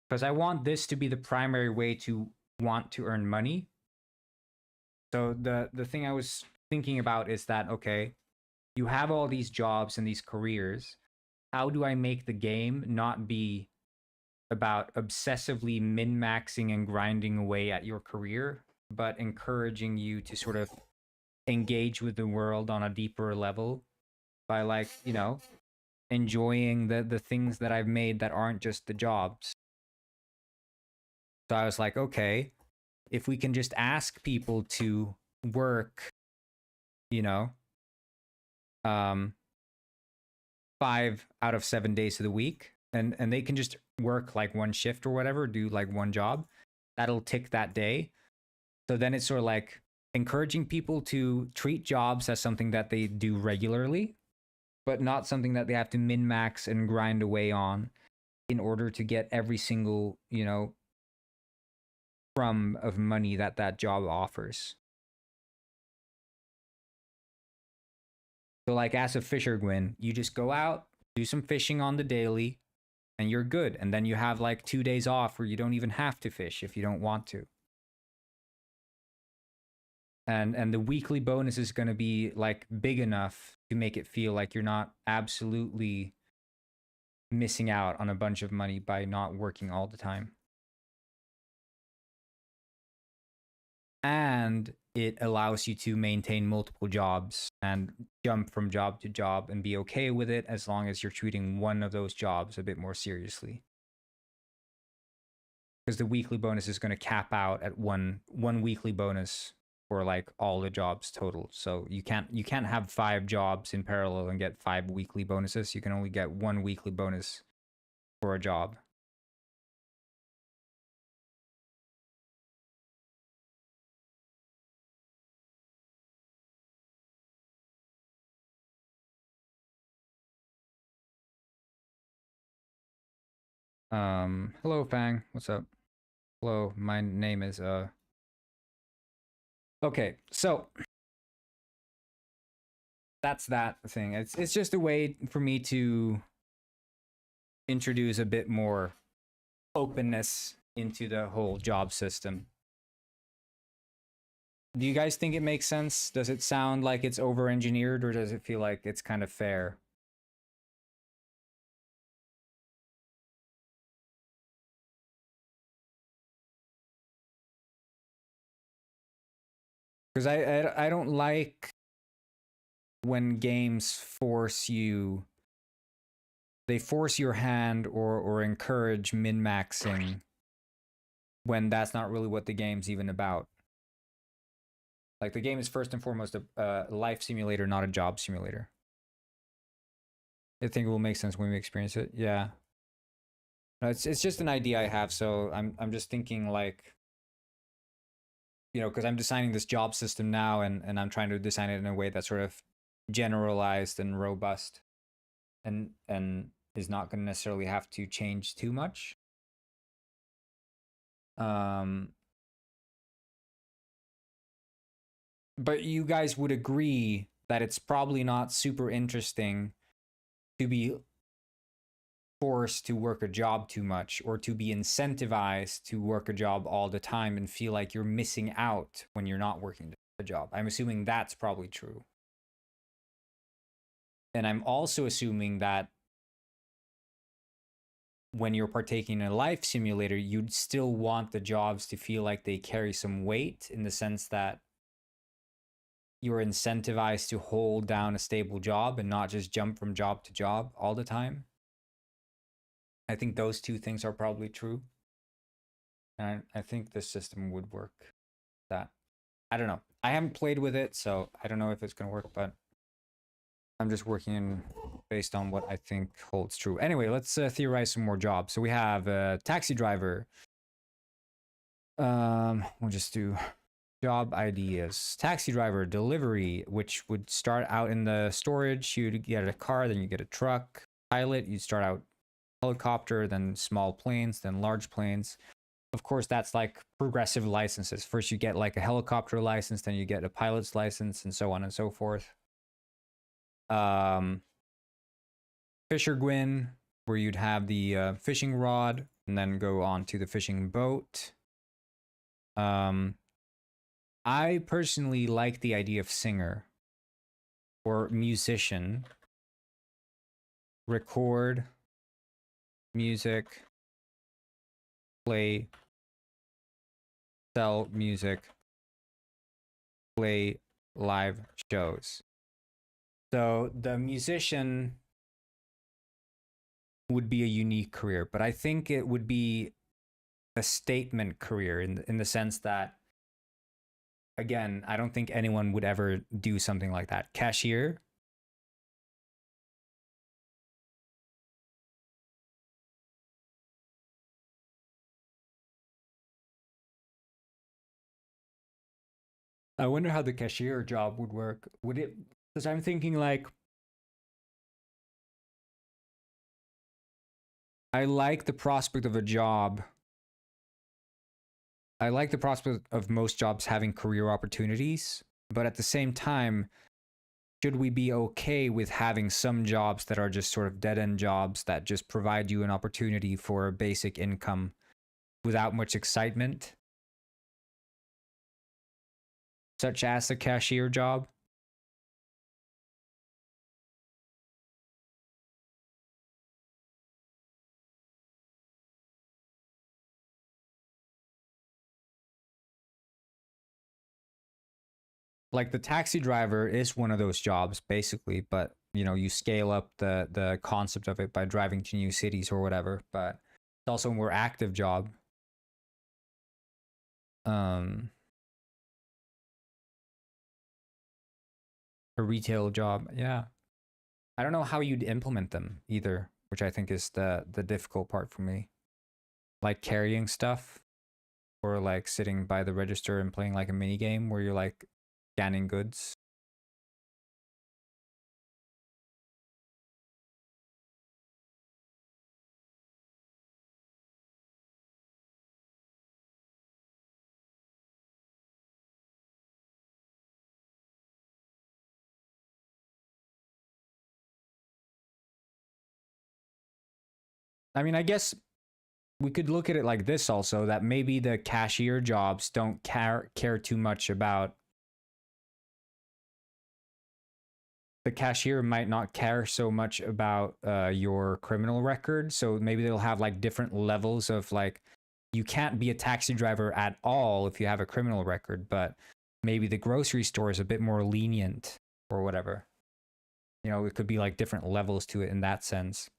Because I want this to be the primary way to want to earn money. So the thing I was thinking about is that, okay, you have all these jobs and these careers. How do I make the game not be about obsessively min-maxing and grinding away at your career, but encouraging you to sort of engage with the world on a deeper level by, like, you know, enjoying the things that I've made that aren't just the jobs. So I was like, okay, if we can just ask people to work, you know, 5 out of 7 days of the week, and they can just work like one shift or whatever, do like one job, that'll tick that day. So then it's sort of like encouraging people to treat jobs as something that they do regularly, but not something that they have to min-max and grind away on in order to get every single, you know, crumb of money that job offers. So like as a fisher, Gwyn, you just go out, do some fishing on the daily, and you're good. And then you have like 2 days off where you don't even have to fish if you don't want to. And the weekly bonus is going to be like big enough to make it feel like you're not absolutely missing out on a bunch of money by not working all the time. And it allows you to maintain multiple jobs and jump from job to job and be okay with it as long as you're treating one of those jobs a bit more seriously. Because the weekly bonus is going to cap out at one weekly bonus for like all the jobs total. So you can't have 5 jobs in parallel and get 5 weekly bonuses. You can only get 1 weekly bonus for a job. Hello Fang, what's up? Hello, my name is okay, so that's that thing. It's just a way for me to introduce a bit more openness into the whole job system. Do you guys think it makes sense? Does it sound like it's over-engineered, or does it feel like it's kind of fair? Because I don't like when games force you, they force your hand or encourage min-maxing when that's not really what the game's even about. Like, the game is first and foremost a life simulator, not a job simulator. I think it will make sense when we experience it. Yeah. No, it's just an idea I have, so I'm just thinking, like, you know, because I'm designing this job system now, and I'm trying to design it in a way that's sort of generalized and robust, and is not going to necessarily have to change too much. But you guys would agree that it's probably not super interesting to be forced to work a job too much, or to be incentivized to work a job all the time and feel like you're missing out when you're not working a job. I'm assuming that's probably true. And I'm also assuming that when you're partaking in a life simulator, you'd still want the jobs to feel like they carry some weight, in the sense that you're incentivized to hold down a stable job and not just jump from job to job all the time. I think those two things are probably true. And I think this system would work. That, I don't know. I haven't played with it, so I don't know if it's going to work, but I'm just working based on what I think holds true. Anyway, let's theorize some more jobs. So we have a taxi driver. We'll just do job ideas. Taxi driver, delivery, which would start out in the storage. You'd get a car, then you get a truck. Pilot, you'd start out helicopter, then small planes, then large planes. Of course, that's like progressive licenses. First you get like a helicopter license, then you get a pilot's license, and so on and so forth. Fisher Gwyn, where you'd have the fishing rod and then go on to the fishing boat. I personally like the idea of singer or musician. Record music, play, sell music, play live shows. So the musician would be a unique career, but I think it would be a statement career in the sense that, again, I don't think anyone would ever do something like that. Cashier, I wonder how the cashier job would work. Would it, because I'm thinking like, I like the prospect of a job. I like the prospect of most jobs having career opportunities, but at the same time, should we be okay with having some jobs that are just sort of dead-end jobs that just provide you an opportunity for a basic income without much excitement? Such as a cashier job? Like the taxi driver is one of those jobs, basically, but you know, you scale up the concept of it by driving to new cities or whatever, but it's also a more active job. A retail job, yeah. I don't know how you'd implement them either, which I think is the difficult part for me. Like carrying stuff, or like sitting by the register and playing like a mini game where you're like scanning goods. I mean, I guess we could look at it like this also, that maybe the cashier jobs don't care too much about, the cashier might not care so much about your criminal record. So maybe they'll have like different levels of like, you can't be a taxi driver at all if you have a criminal record, but maybe the grocery store is a bit more lenient or whatever. You know, it could be like different levels to it in that sense.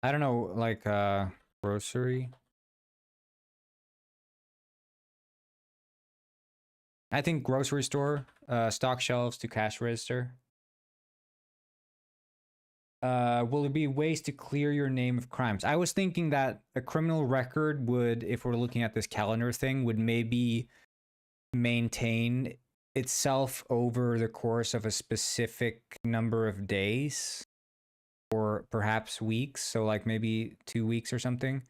I don't know, like grocery. I think grocery store, stock shelves to cash register. Will there be ways to clear your name of crimes? I was thinking that a criminal record would, if we're looking at this calendar thing, would maybe maintain itself over the course of a specific number of days or perhaps weeks. So like maybe 2 weeks or something.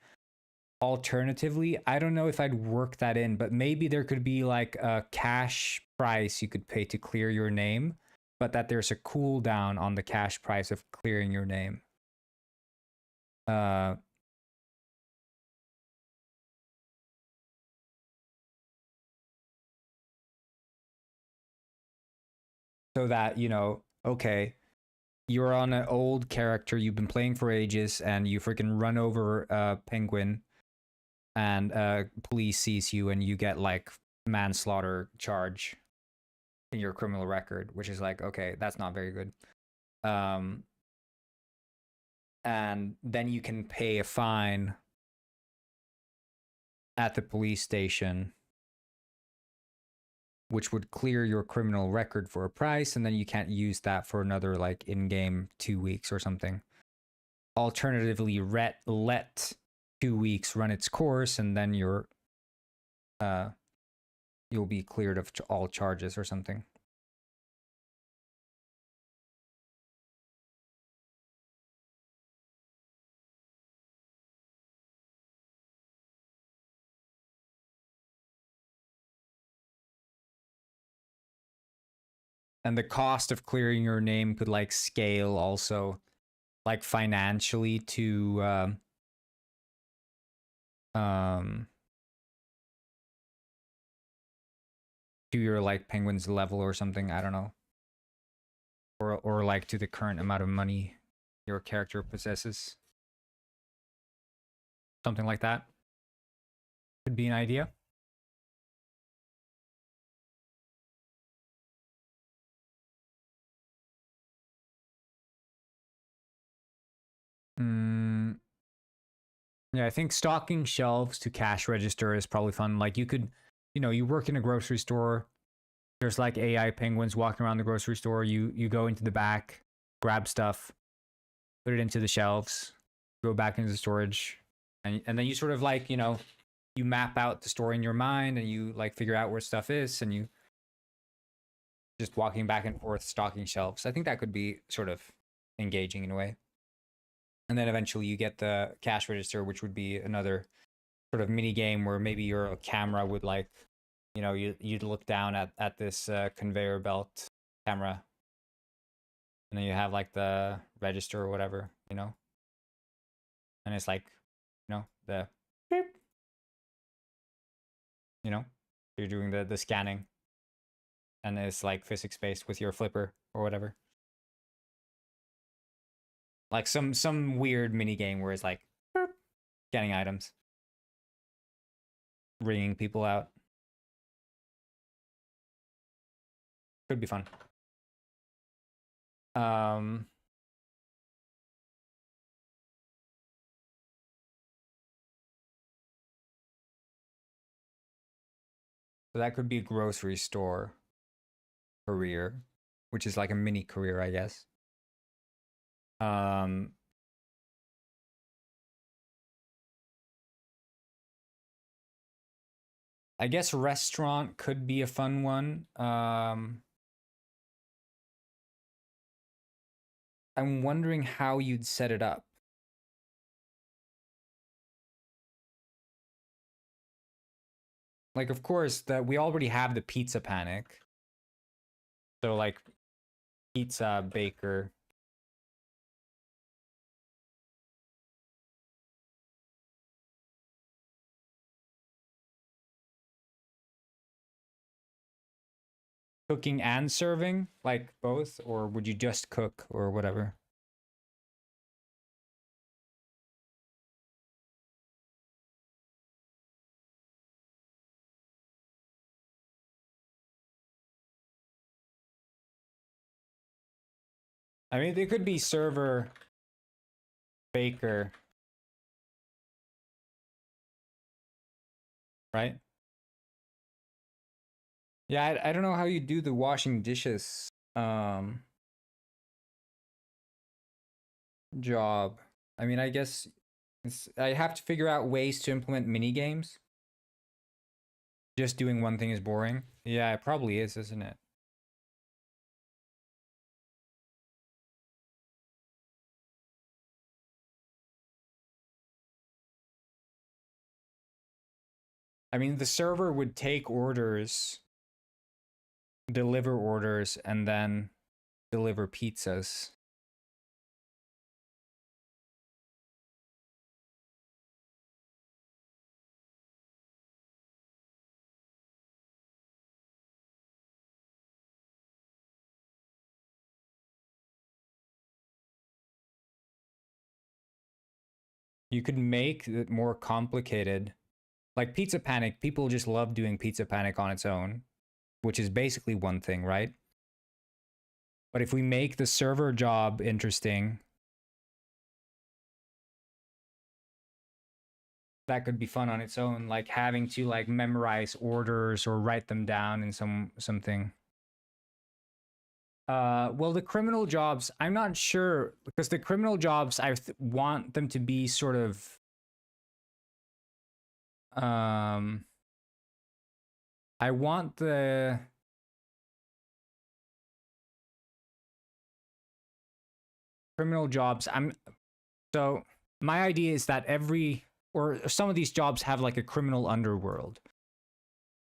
Alternatively, I don't know if I'd work that in, but maybe there could be like a cash price you could pay to clear your name, but that there's a cooldown on the cash price of clearing your name. So that, you know, okay, you're on an old character you've been playing for ages and you freaking run over a penguin and police sees you and you get like manslaughter charge in your criminal record, which is like, okay, that's not very good. And then you can pay a fine at the police station, which would clear your criminal record for a price, and then you can't use that for another like in-game 2 weeks or something. Alternatively, let 2 weeks run its course, and then you'll be cleared of all charges or something. And the cost of clearing your name could like scale also, like financially to to your like penguin's level or something. I don't know, or like to the current amount of money your character possesses. Something like that could be an idea. Yeah, I think stocking shelves to cash register is probably fun. Like you could, you know, you work in a grocery store. There's like AI penguins walking around the grocery store. You go into the back, grab stuff, put it into the shelves, go back into the storage, and then you sort of like, you know, you map out the store in your mind and you like figure out where stuff is and you just walking back and forth stocking shelves. I think that could be sort of engaging in a way. And then eventually you get the cash register, which would be another sort of mini game where maybe your camera would like, you know, you'd look down at this conveyor belt camera, and then you have like the register or whatever, you know, and it's like, you know, the beep, you know, you're doing the scanning, and it's like physics based with your flipper or whatever. Like some weird mini game where it's like boop, scanning items, ringing people out. Could be fun. So that could be a grocery store career, which is like a mini career, I guess. I guess restaurant could be a fun one. I'm wondering how you'd set it up. Like, of course, that we already have the pizza panic. So, like, pizza baker. Cooking and serving, like both, or would you just cook or whatever? I mean, they could be server, baker, right? Yeah, I don't know how you do the washing dishes job. I mean, I guess I have to figure out ways to implement mini games. Just doing one thing is boring. Yeah, it probably is, isn't it? I mean, the server would take orders, deliver orders, and then deliver pizzas. You could make it more complicated. Like Pizza Panic, people just love doing Pizza Panic on its own, which is basically one thing, right? But if we make the server job interesting, that could be fun on its own, like having to like memorize orders or write them down in something. Well, the criminal jobs, I'm not sure, because the criminal jobs, want them to be sort of I want the criminal jobs. So my idea is that some of these jobs have like a criminal underworld.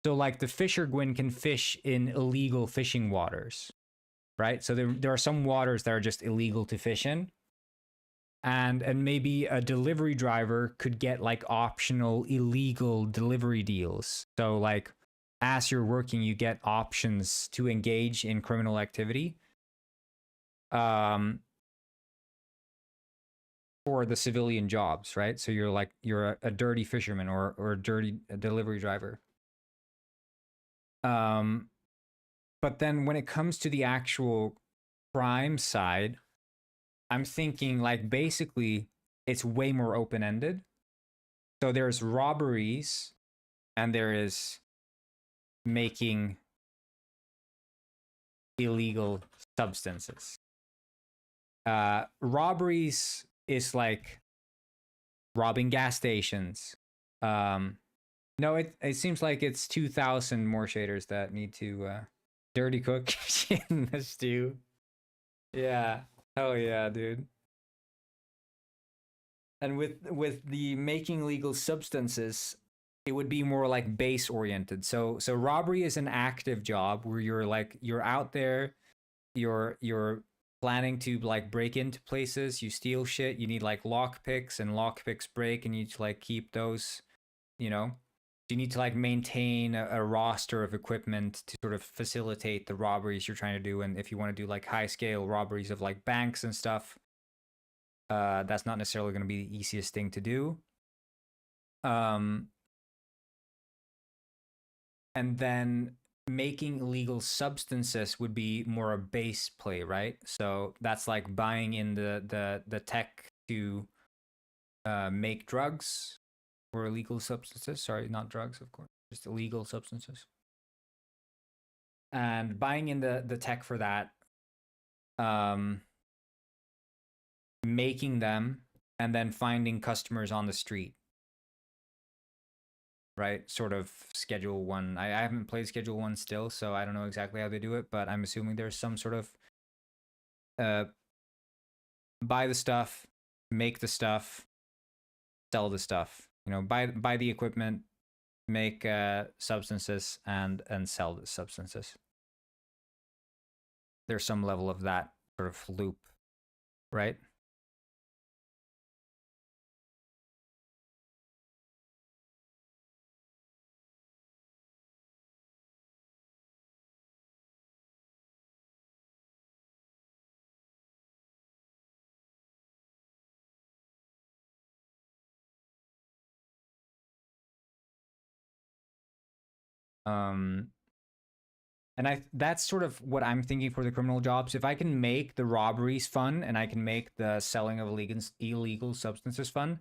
So like the fisher Gwyn can fish in illegal fishing waters, right? So there are some waters that are just illegal to fish in. And maybe a delivery driver could get like optional illegal delivery deals. So like as you're working, you get options to engage in criminal activity. For the civilian jobs, right? So you're a dirty fisherman or a dirty delivery driver. But then when it comes to the actual crime side, I'm thinking like basically it's way more open-ended. So there's robberies and there is making illegal substances. Robberies is like robbing gas stations. No, it seems like it's 2,000 more shaders that need to dirty cook in the stew. Yeah. Hell yeah, dude. And with the making legal substances, it would be more like base oriented. So robbery is an active job where you're out there, you're planning to like break into places, you steal shit, you need like lock picks and lock picks break and you need to like keep those, you know. You need to like maintain a roster of equipment to sort of facilitate the robberies you're trying to do. And if you want to do like high scale robberies of like banks and stuff, that's not necessarily going to be the easiest thing to do. And then making illegal substances would be more a base play, right? So that's like buying in the tech to make drugs or illegal substances. Sorry, not drugs, of course, just illegal substances. And buying in the tech for that, making them, and then finding customers on the street. right? Sort of Schedule 1. I haven't played Schedule 1 still, so I don't know exactly how they do it, but I'm assuming there's some sort of buy the stuff, make the stuff, sell the stuff. You know, buy the equipment, make substances, and sell the substances. There's some level of that sort of loop, right? And that's sort of what I'm thinking for the criminal jobs. If I can make the robberies fun and I can make the selling of illegal substances fun,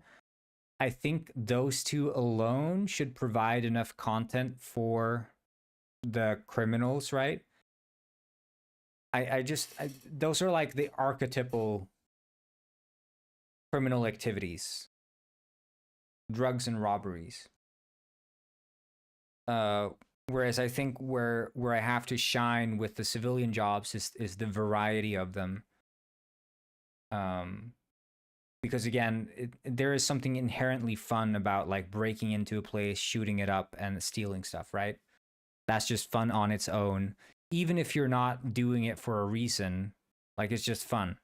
I think those two alone should provide enough content for the criminals, right? Those are like the archetypal criminal activities, drugs and robberies. Whereas I think where I have to shine with the civilian jobs is the variety of them. Because again, there is something inherently fun about like breaking into a place, shooting it up, and stealing stuff, right? That's just fun on its own. Even if you're not doing it for a reason, like it's just fun.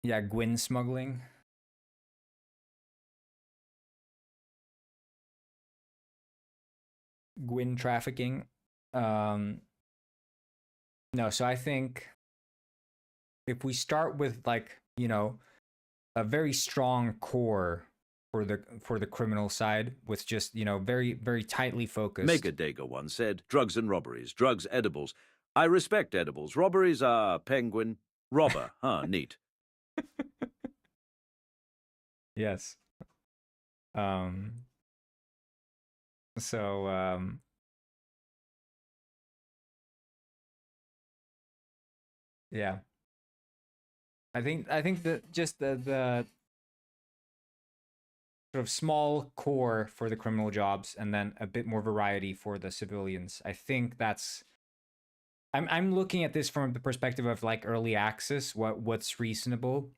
Yeah, Gwyn smuggling. Gwyn trafficking. No, so I think if we start with like, you know, a very strong core for the criminal side with just, you know, very, very tightly focused. Megadega once said, drugs and robberies, drugs, edibles. I respect edibles. Robberies are penguin. Robber, huh, neat. Yes. So yeah. I think that just the sort of small core for the criminal jobs and then a bit more variety for the civilians. I think that's I'm looking at this from the perspective of like early access, what's reasonable.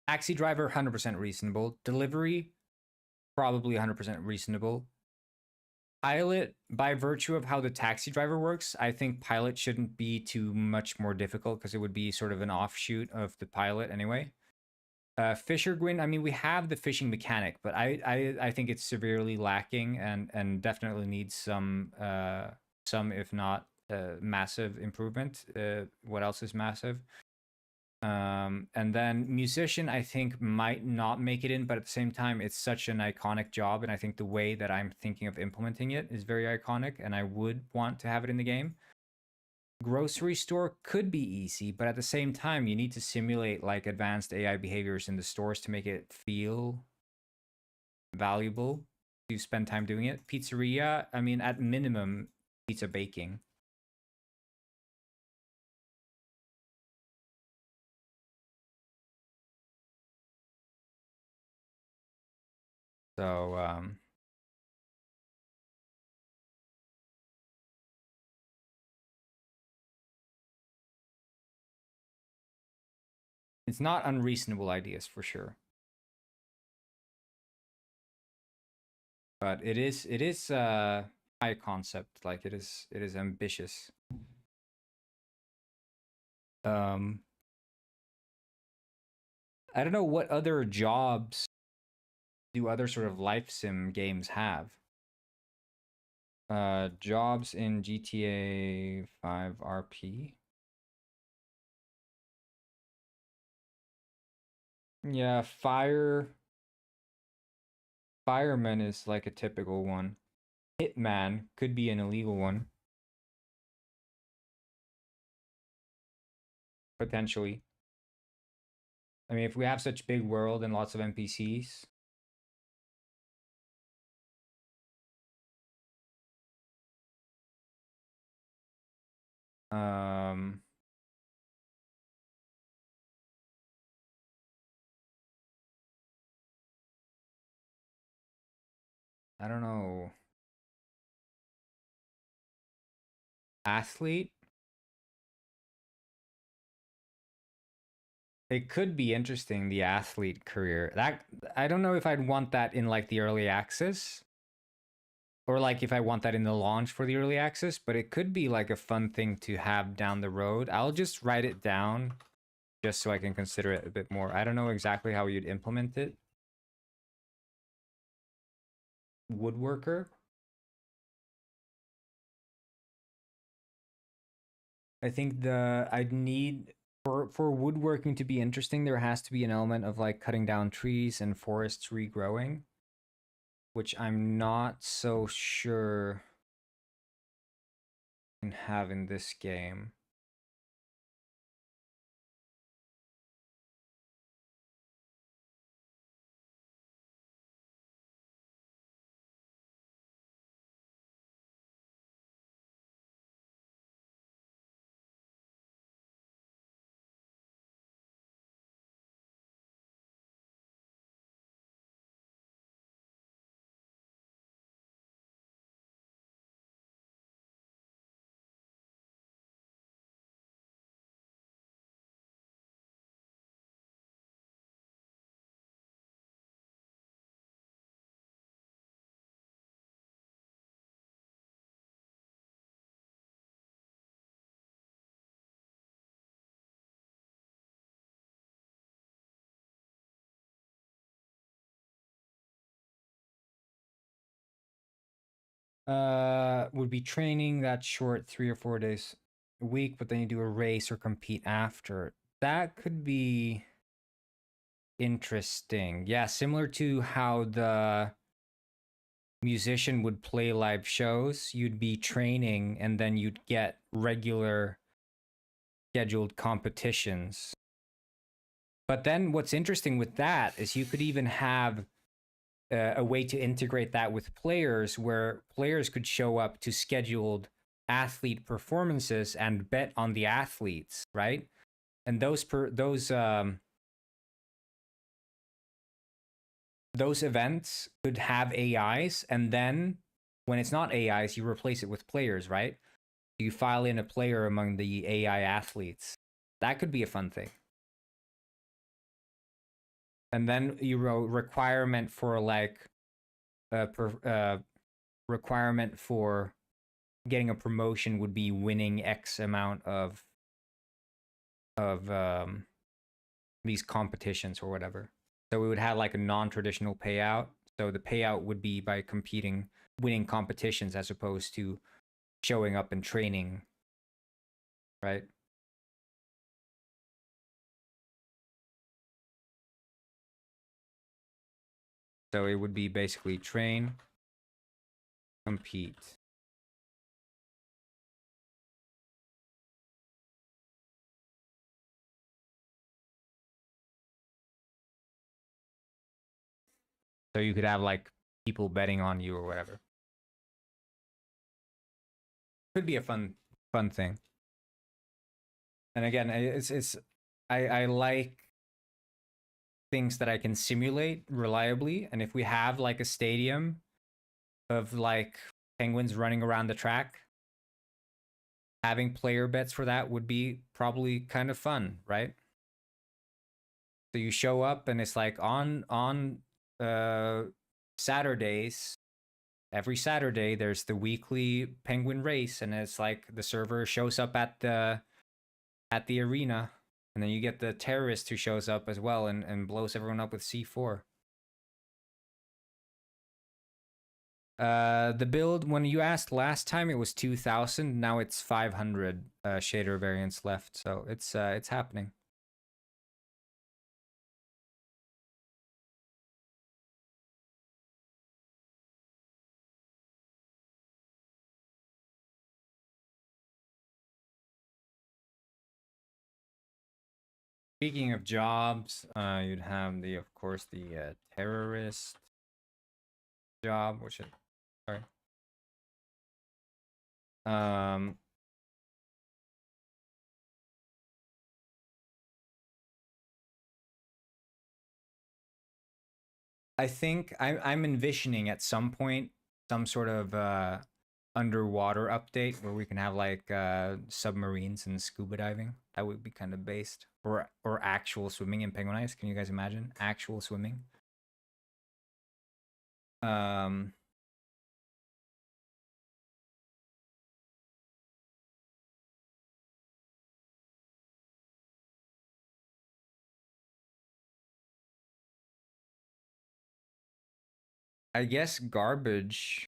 Taxi driver 100% reasonable. Delivery probably 100% reasonable. Pilot, by virtue of how the taxi driver works, I think pilot shouldn't be too much more difficult because it would be sort of an offshoot of the pilot anyway. Fisher Gwyn, I mean, we have the fishing mechanic, but I think it's severely lacking and definitely needs some if not massive improvement. What else is massive? And then musician, I think might not make it in, but at the same time, it's such an iconic job, and I think the way that I'm thinking of implementing it is very iconic, and I would want to have it in the game. Grocery store could be easy, but at the same time, you need to simulate like advanced AI behaviors in the stores to make it feel valuable to spend time doing it. Pizzeria, I mean, at minimum, pizza baking. So, it's not unreasonable ideas for sure. But it is high concept, like it is ambitious. I don't know what other jobs do other sort of life sim games have. Jobs in GTA 5 RP. Yeah, fireman is like a typical one. Hitman could be an illegal one. Potentially. I mean, if we have such big world and lots of NPCs. I don't know. Athlete? It could be interesting, the athlete career. That I don't know if I'd want that in like the early access. Or like if I want that in the launch for the early access, but it could be like a fun thing to have down the road. I'll just write it down just so I can consider it a bit more. I don't know exactly how you'd implement it. Woodworker? I think I'd need for woodworking to be interesting, there has to be an element of like cutting down trees and forests regrowing, which I'm not so sure can have in this game. Would be training that short 3 or 4 days a week, but then you do a race or compete after. That could be interesting. Yeah, similar to how the musician would play live shows, you'd be training and then you'd get regular scheduled competitions. But then what's interesting with that is you could even have a way to integrate that with players where players could show up to scheduled athlete performances and bet on the athletes, right? And those events could have AIs, and then when it's not AIs, you replace it with players, right? You file in a player among the AI athletes. That could be a fun thing. And then you wrote requirement for like requirement for getting a promotion would be winning X amount of these competitions or whatever. So we would have like a non-traditional payout. So the payout would be by competing, winning competitions as opposed to showing up and training, right? So it would be basically train, compete. So you could have like people betting on you or whatever. Could be a fun thing. And again, I like things that I can simulate reliably. And if we have like a stadium of like penguins running around the track, having player bets for that would be probably kind of fun, right? So you show up and it's like on Saturdays, every Saturday there's the weekly penguin race, and it's like the server shows up at the arena, and then you get the terrorist who shows up as well and blows everyone up with C4. The build, when you asked last time, it was 2,000. Now it's 500 shader variants left, so it's happening. Speaking of jobs, you'd have of course, the terrorist job, which is sorry. I think I'm envisioning at some point some sort of underwater update where we can have like submarines and scuba diving. That would be kind of based, or actual swimming in Penguin Ice. Can you guys imagine actual swimming? I guess garbage.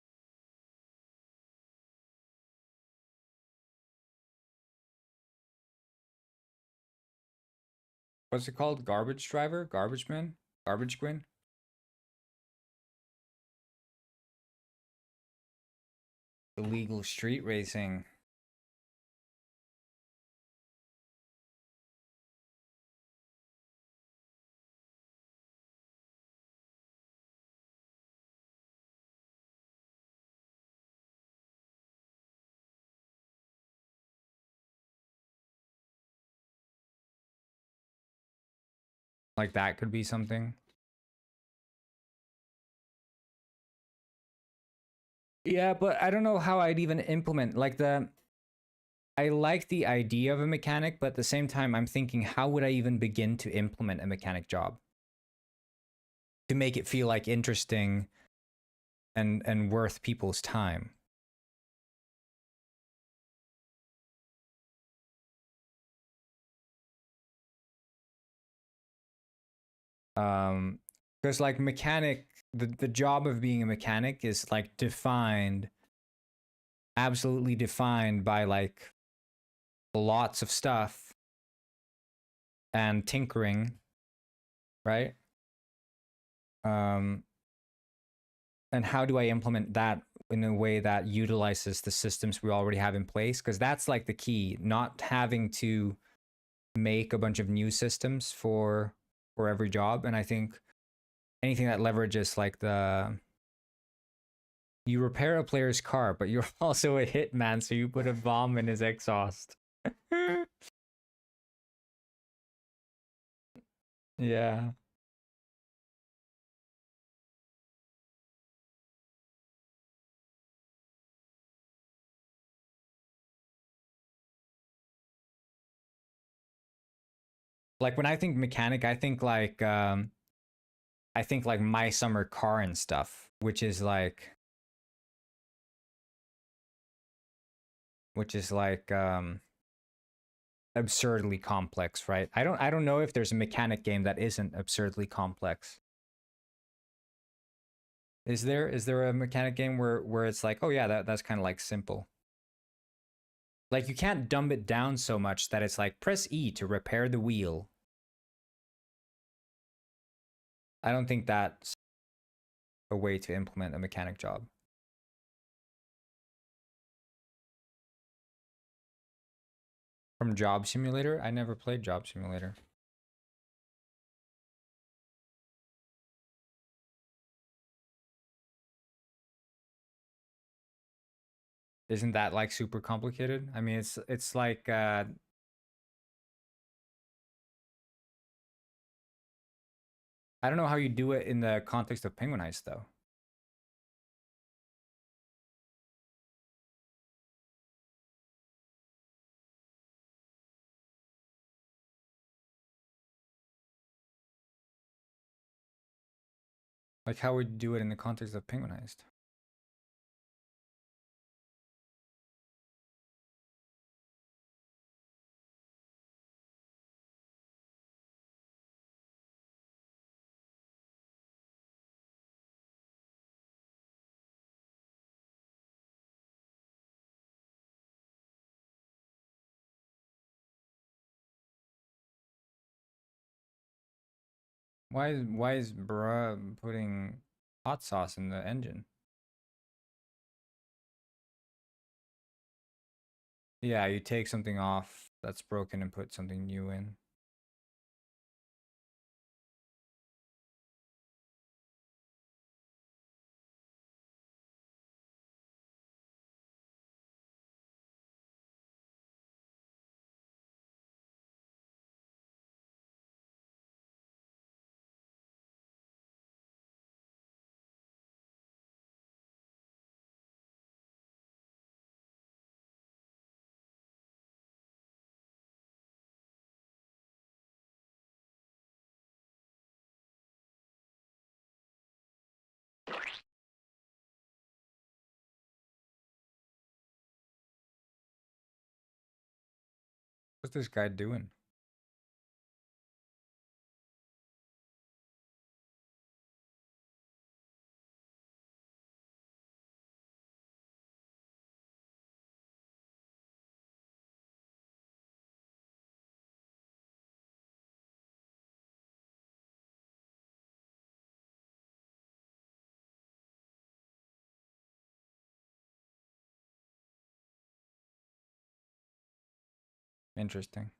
What's it called? Garbage driver? Garbage man? Garbage Queen? Illegal street racing. Like that could be something. Yeah, but I don't know how I'd even implement like I like the idea of a mechanic, but at the same time I'm thinking how would I even begin to implement a mechanic job to make it feel like interesting and worth people's time. Because like mechanic, the job of being a mechanic is like defined, absolutely defined by like lots of stuff and tinkering, right? And how do I implement that in a way that utilizes the systems we already have in place? Because that's like the key, not having to make a bunch of new systems for every job. And I think anything that leverages like you repair a player's car, but you're also a hitman, so you put a bomb in his exhaust. Yeah. Like when I think mechanic, I think like my summer car and stuff, which is like absurdly complex, right? I don't know if there's a mechanic game that isn't absurdly complex. Is there a mechanic game where it's like, oh yeah, that's kind of like simple. Like you can't dumb it down so much that it's like press E to repair the wheel. I don't think that's a way to implement a mechanic job. From Job Simulator? I never played Job Simulator. Isn't that like super complicated? I mean, it's like I don't know how you do it in the context of Penguin Ice though. Like how would you do it in the context of Penguin Ice? Why is bruh putting hot sauce in the engine? Yeah, you take something off that's broken and put something new in. What's this guy doing? Interesting.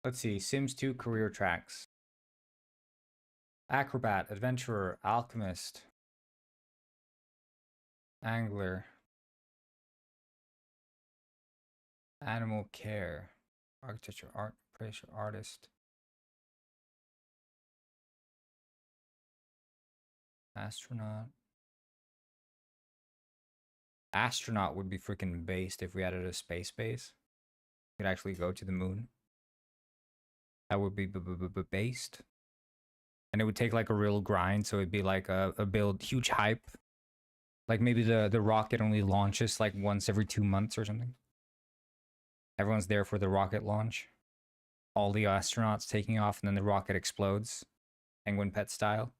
Let's see. Sims 2 career tracks. Acrobat, adventurer, alchemist, angler, animal care, architecture, art, pressure, artist, astronaut. Astronaut would be freaking based if we added a space base. We could actually go to the moon. That would be based. And it would take like a real grind, so it'd be like a build, huge hype. Like maybe the rocket only launches like once every 2 months or something. Everyone's there for the rocket launch. All the astronauts taking off, and then the rocket explodes. Penguin Pet style.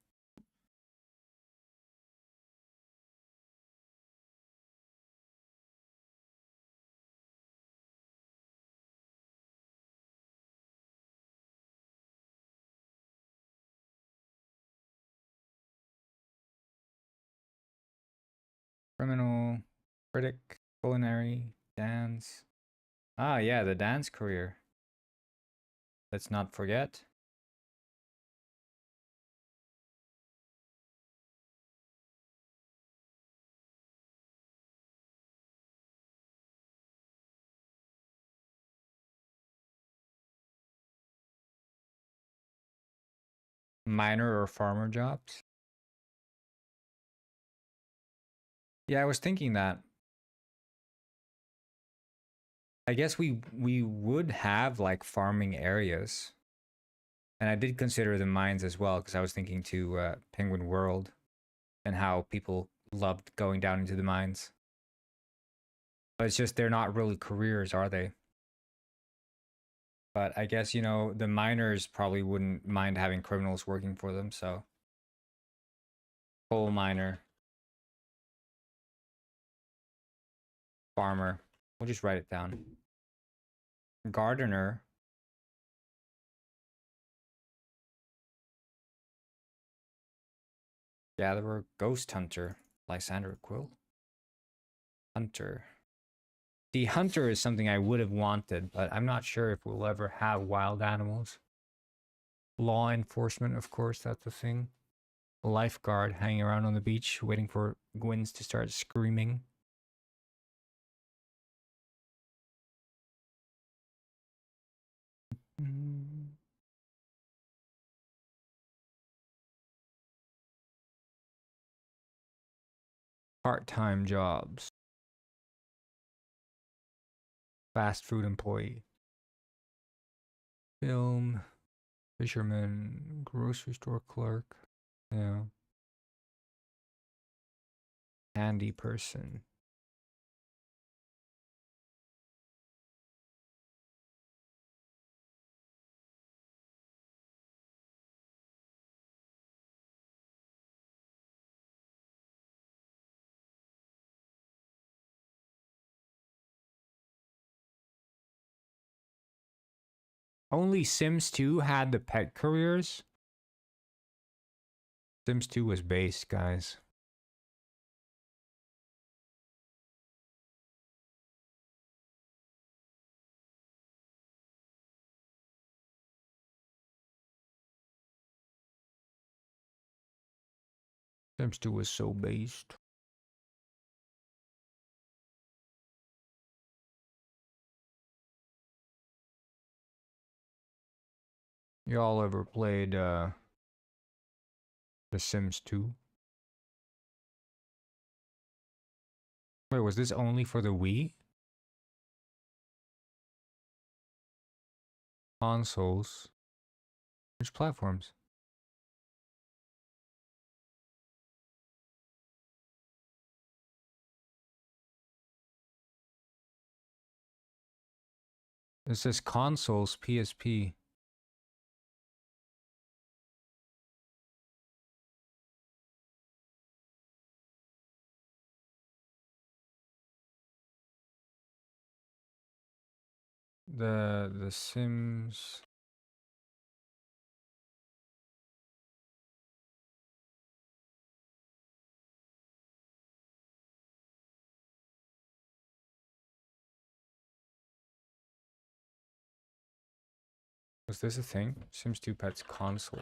Criminal, critic, culinary, dance. Ah, yeah, the dance career. Let's not forget. Miner or farmer jobs. Yeah, I was thinking that. I guess we would have like farming areas. And I did consider the mines as well, because I was thinking to Penguin World and how people loved going down into the mines. But it's just they're not really careers, are they? But I guess, you know, the miners probably wouldn't mind having criminals working for them, so. Coal miner. Farmer. We'll just write it down. Gardener. Gatherer. Ghost hunter. Lysander Quill. Hunter. The hunter is something I would have wanted, but I'm not sure if we'll ever have wild animals. Law enforcement, of course, that's a thing. Lifeguard hanging around on the beach, waiting for Gwyn's to start screaming. Part-time jobs. Fast food employee. Film. Fisherman. Grocery store clerk. Yeah. Handy person. Only Sims 2 had the pet careers. Sims 2 was based, guys. Sims 2 was so based. Y'all ever played The Sims 2? Wait, was this only for the Wii? Consoles. Which platforms? It says consoles PSP. The Sims. Was this a thing? Sims 2 Pets console.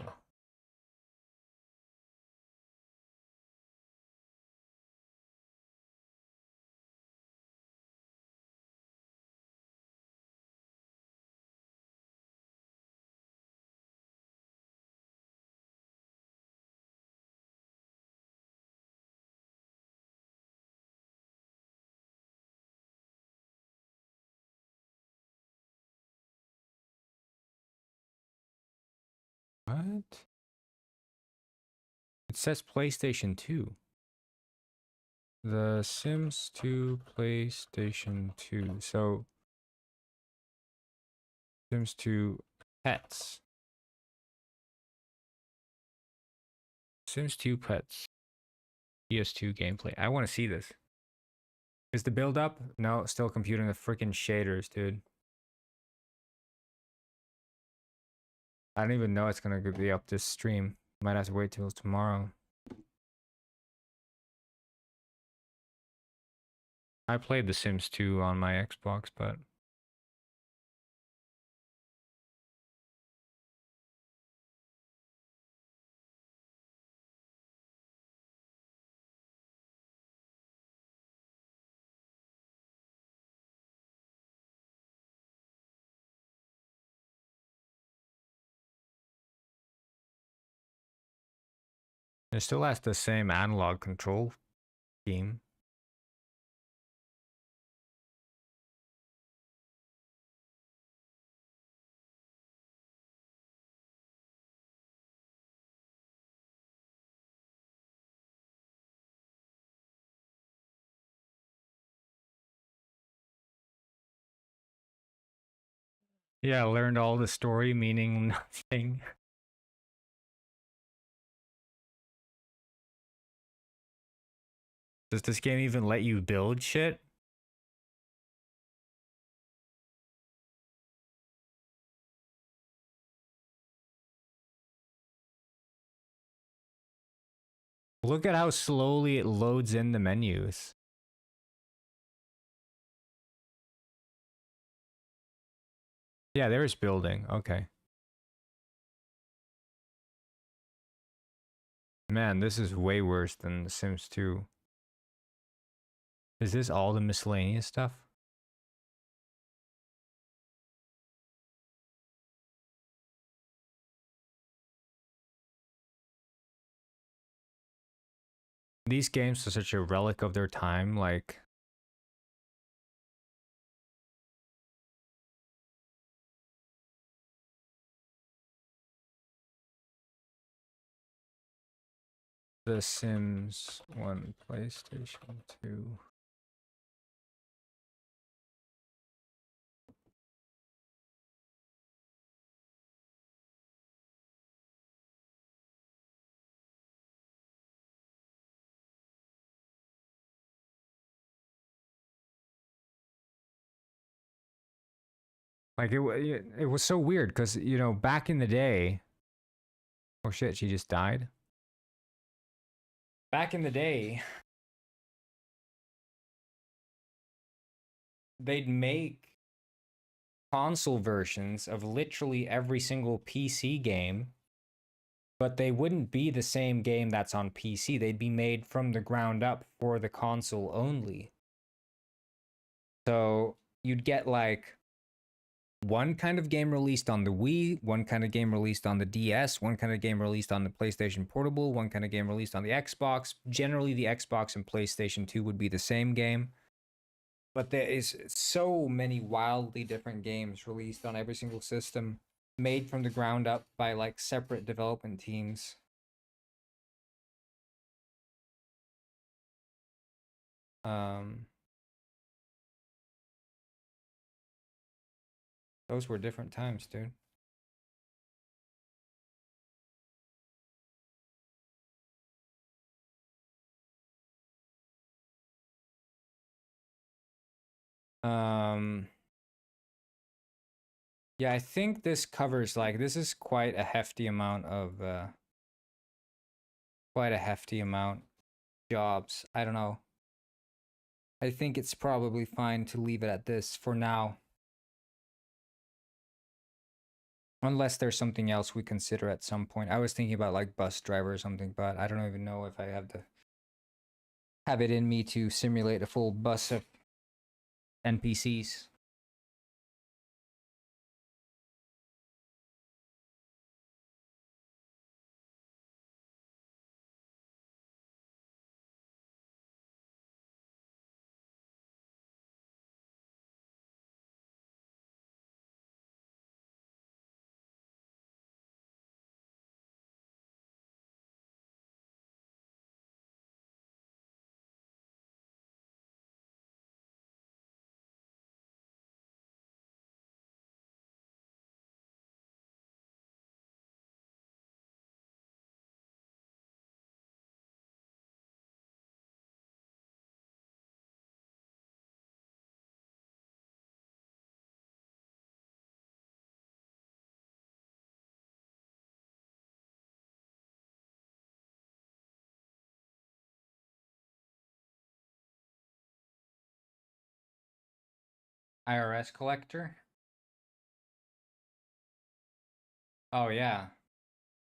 What? It says PlayStation 2. The Sims 2 PlayStation 2. So Sims 2 Pets. Sims 2 Pets. PS2 gameplay. I want to see this. Is the build up? No, still computing the freaking shaders, dude. I don't even know it's gonna be up this stream. Might have to wait till tomorrow. I played The Sims 2 on my Xbox, but it still has the same analog control scheme. Yeah, I learned all the story meaning nothing. Does this game even let you build shit? Look at how slowly it loads in the menus. Yeah, there's building. Okay. Man, this is way worse than The Sims 2. Is this all the miscellaneous stuff? These games are such a relic of their time, like... The Sims 1, PlayStation 2. Like, it was so weird, because, you know, back in the day... Oh shit, she just died? Back in the day... They'd make console versions of literally every single PC game, but they wouldn't be the same game that's on PC. They'd be made from the ground up for the console only. So you'd get like one kind of game released on the Wii, one kind of game released on the DS, one kind of game released on the PlayStation Portable, one kind of game released on the Xbox. Generally, the Xbox and PlayStation 2 would be the same game. But there is so many wildly different games released on every single system. made from the ground up by like separate development teams. Those were different times, dude. Yeah, I think this covers like this is quite a hefty amount of jobs. I don't know. I think it's probably fine to leave it at this for now. Unless there's something else we consider at some point. I was thinking about like bus driver or something, but I don't even know if I have it in me to simulate a full bus of NPCs. IRS collector? Oh yeah.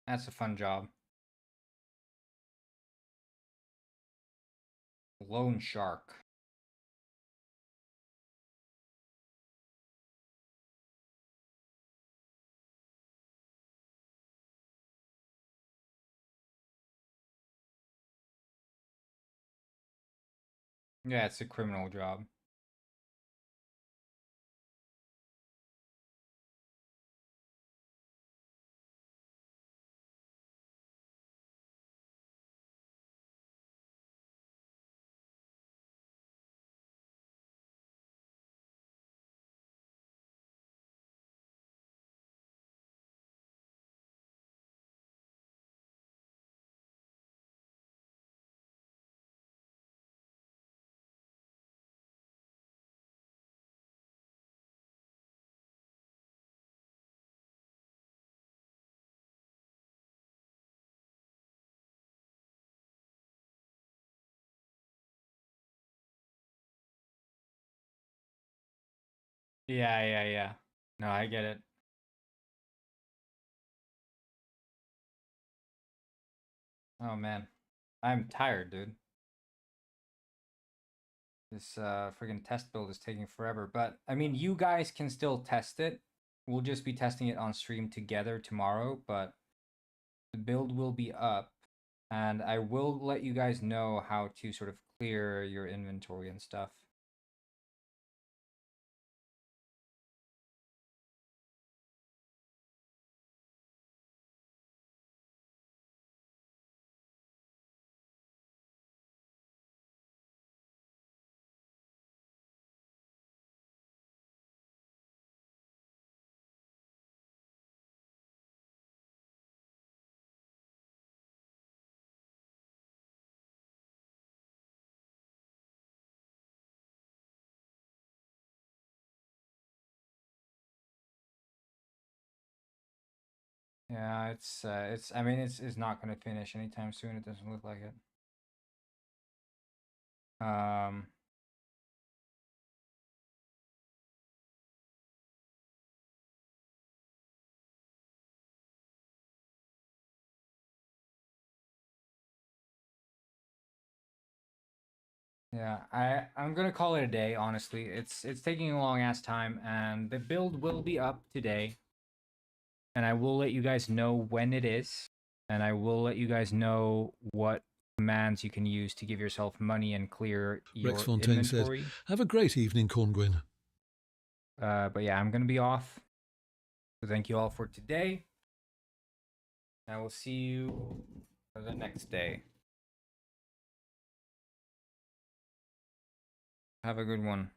That's a fun job. Loan shark. Yeah, it's a criminal job. Yeah. No, I get it. Oh man. I'm tired, dude. This friggin' test build is taking forever, but I mean, you guys can still test it. We'll just be testing it on stream together tomorrow, but the build will be up, and I will let you guys know how to sort of clear your inventory and stuff. Yeah, it's I mean it's not gonna finish anytime soon. It doesn't look like it. Yeah, I'm gonna call it a day, honestly. It's taking a long ass time, and the build will be up today. And I will let you guys know when it is, and I will let you guys know what commands you can use to give yourself money and clear your Rex Fontaine inventory. said, "Have a great evening, Corngwyn." But yeah, I'm gonna be off. So thank you all for today. I will see you for the next day. Have a good one.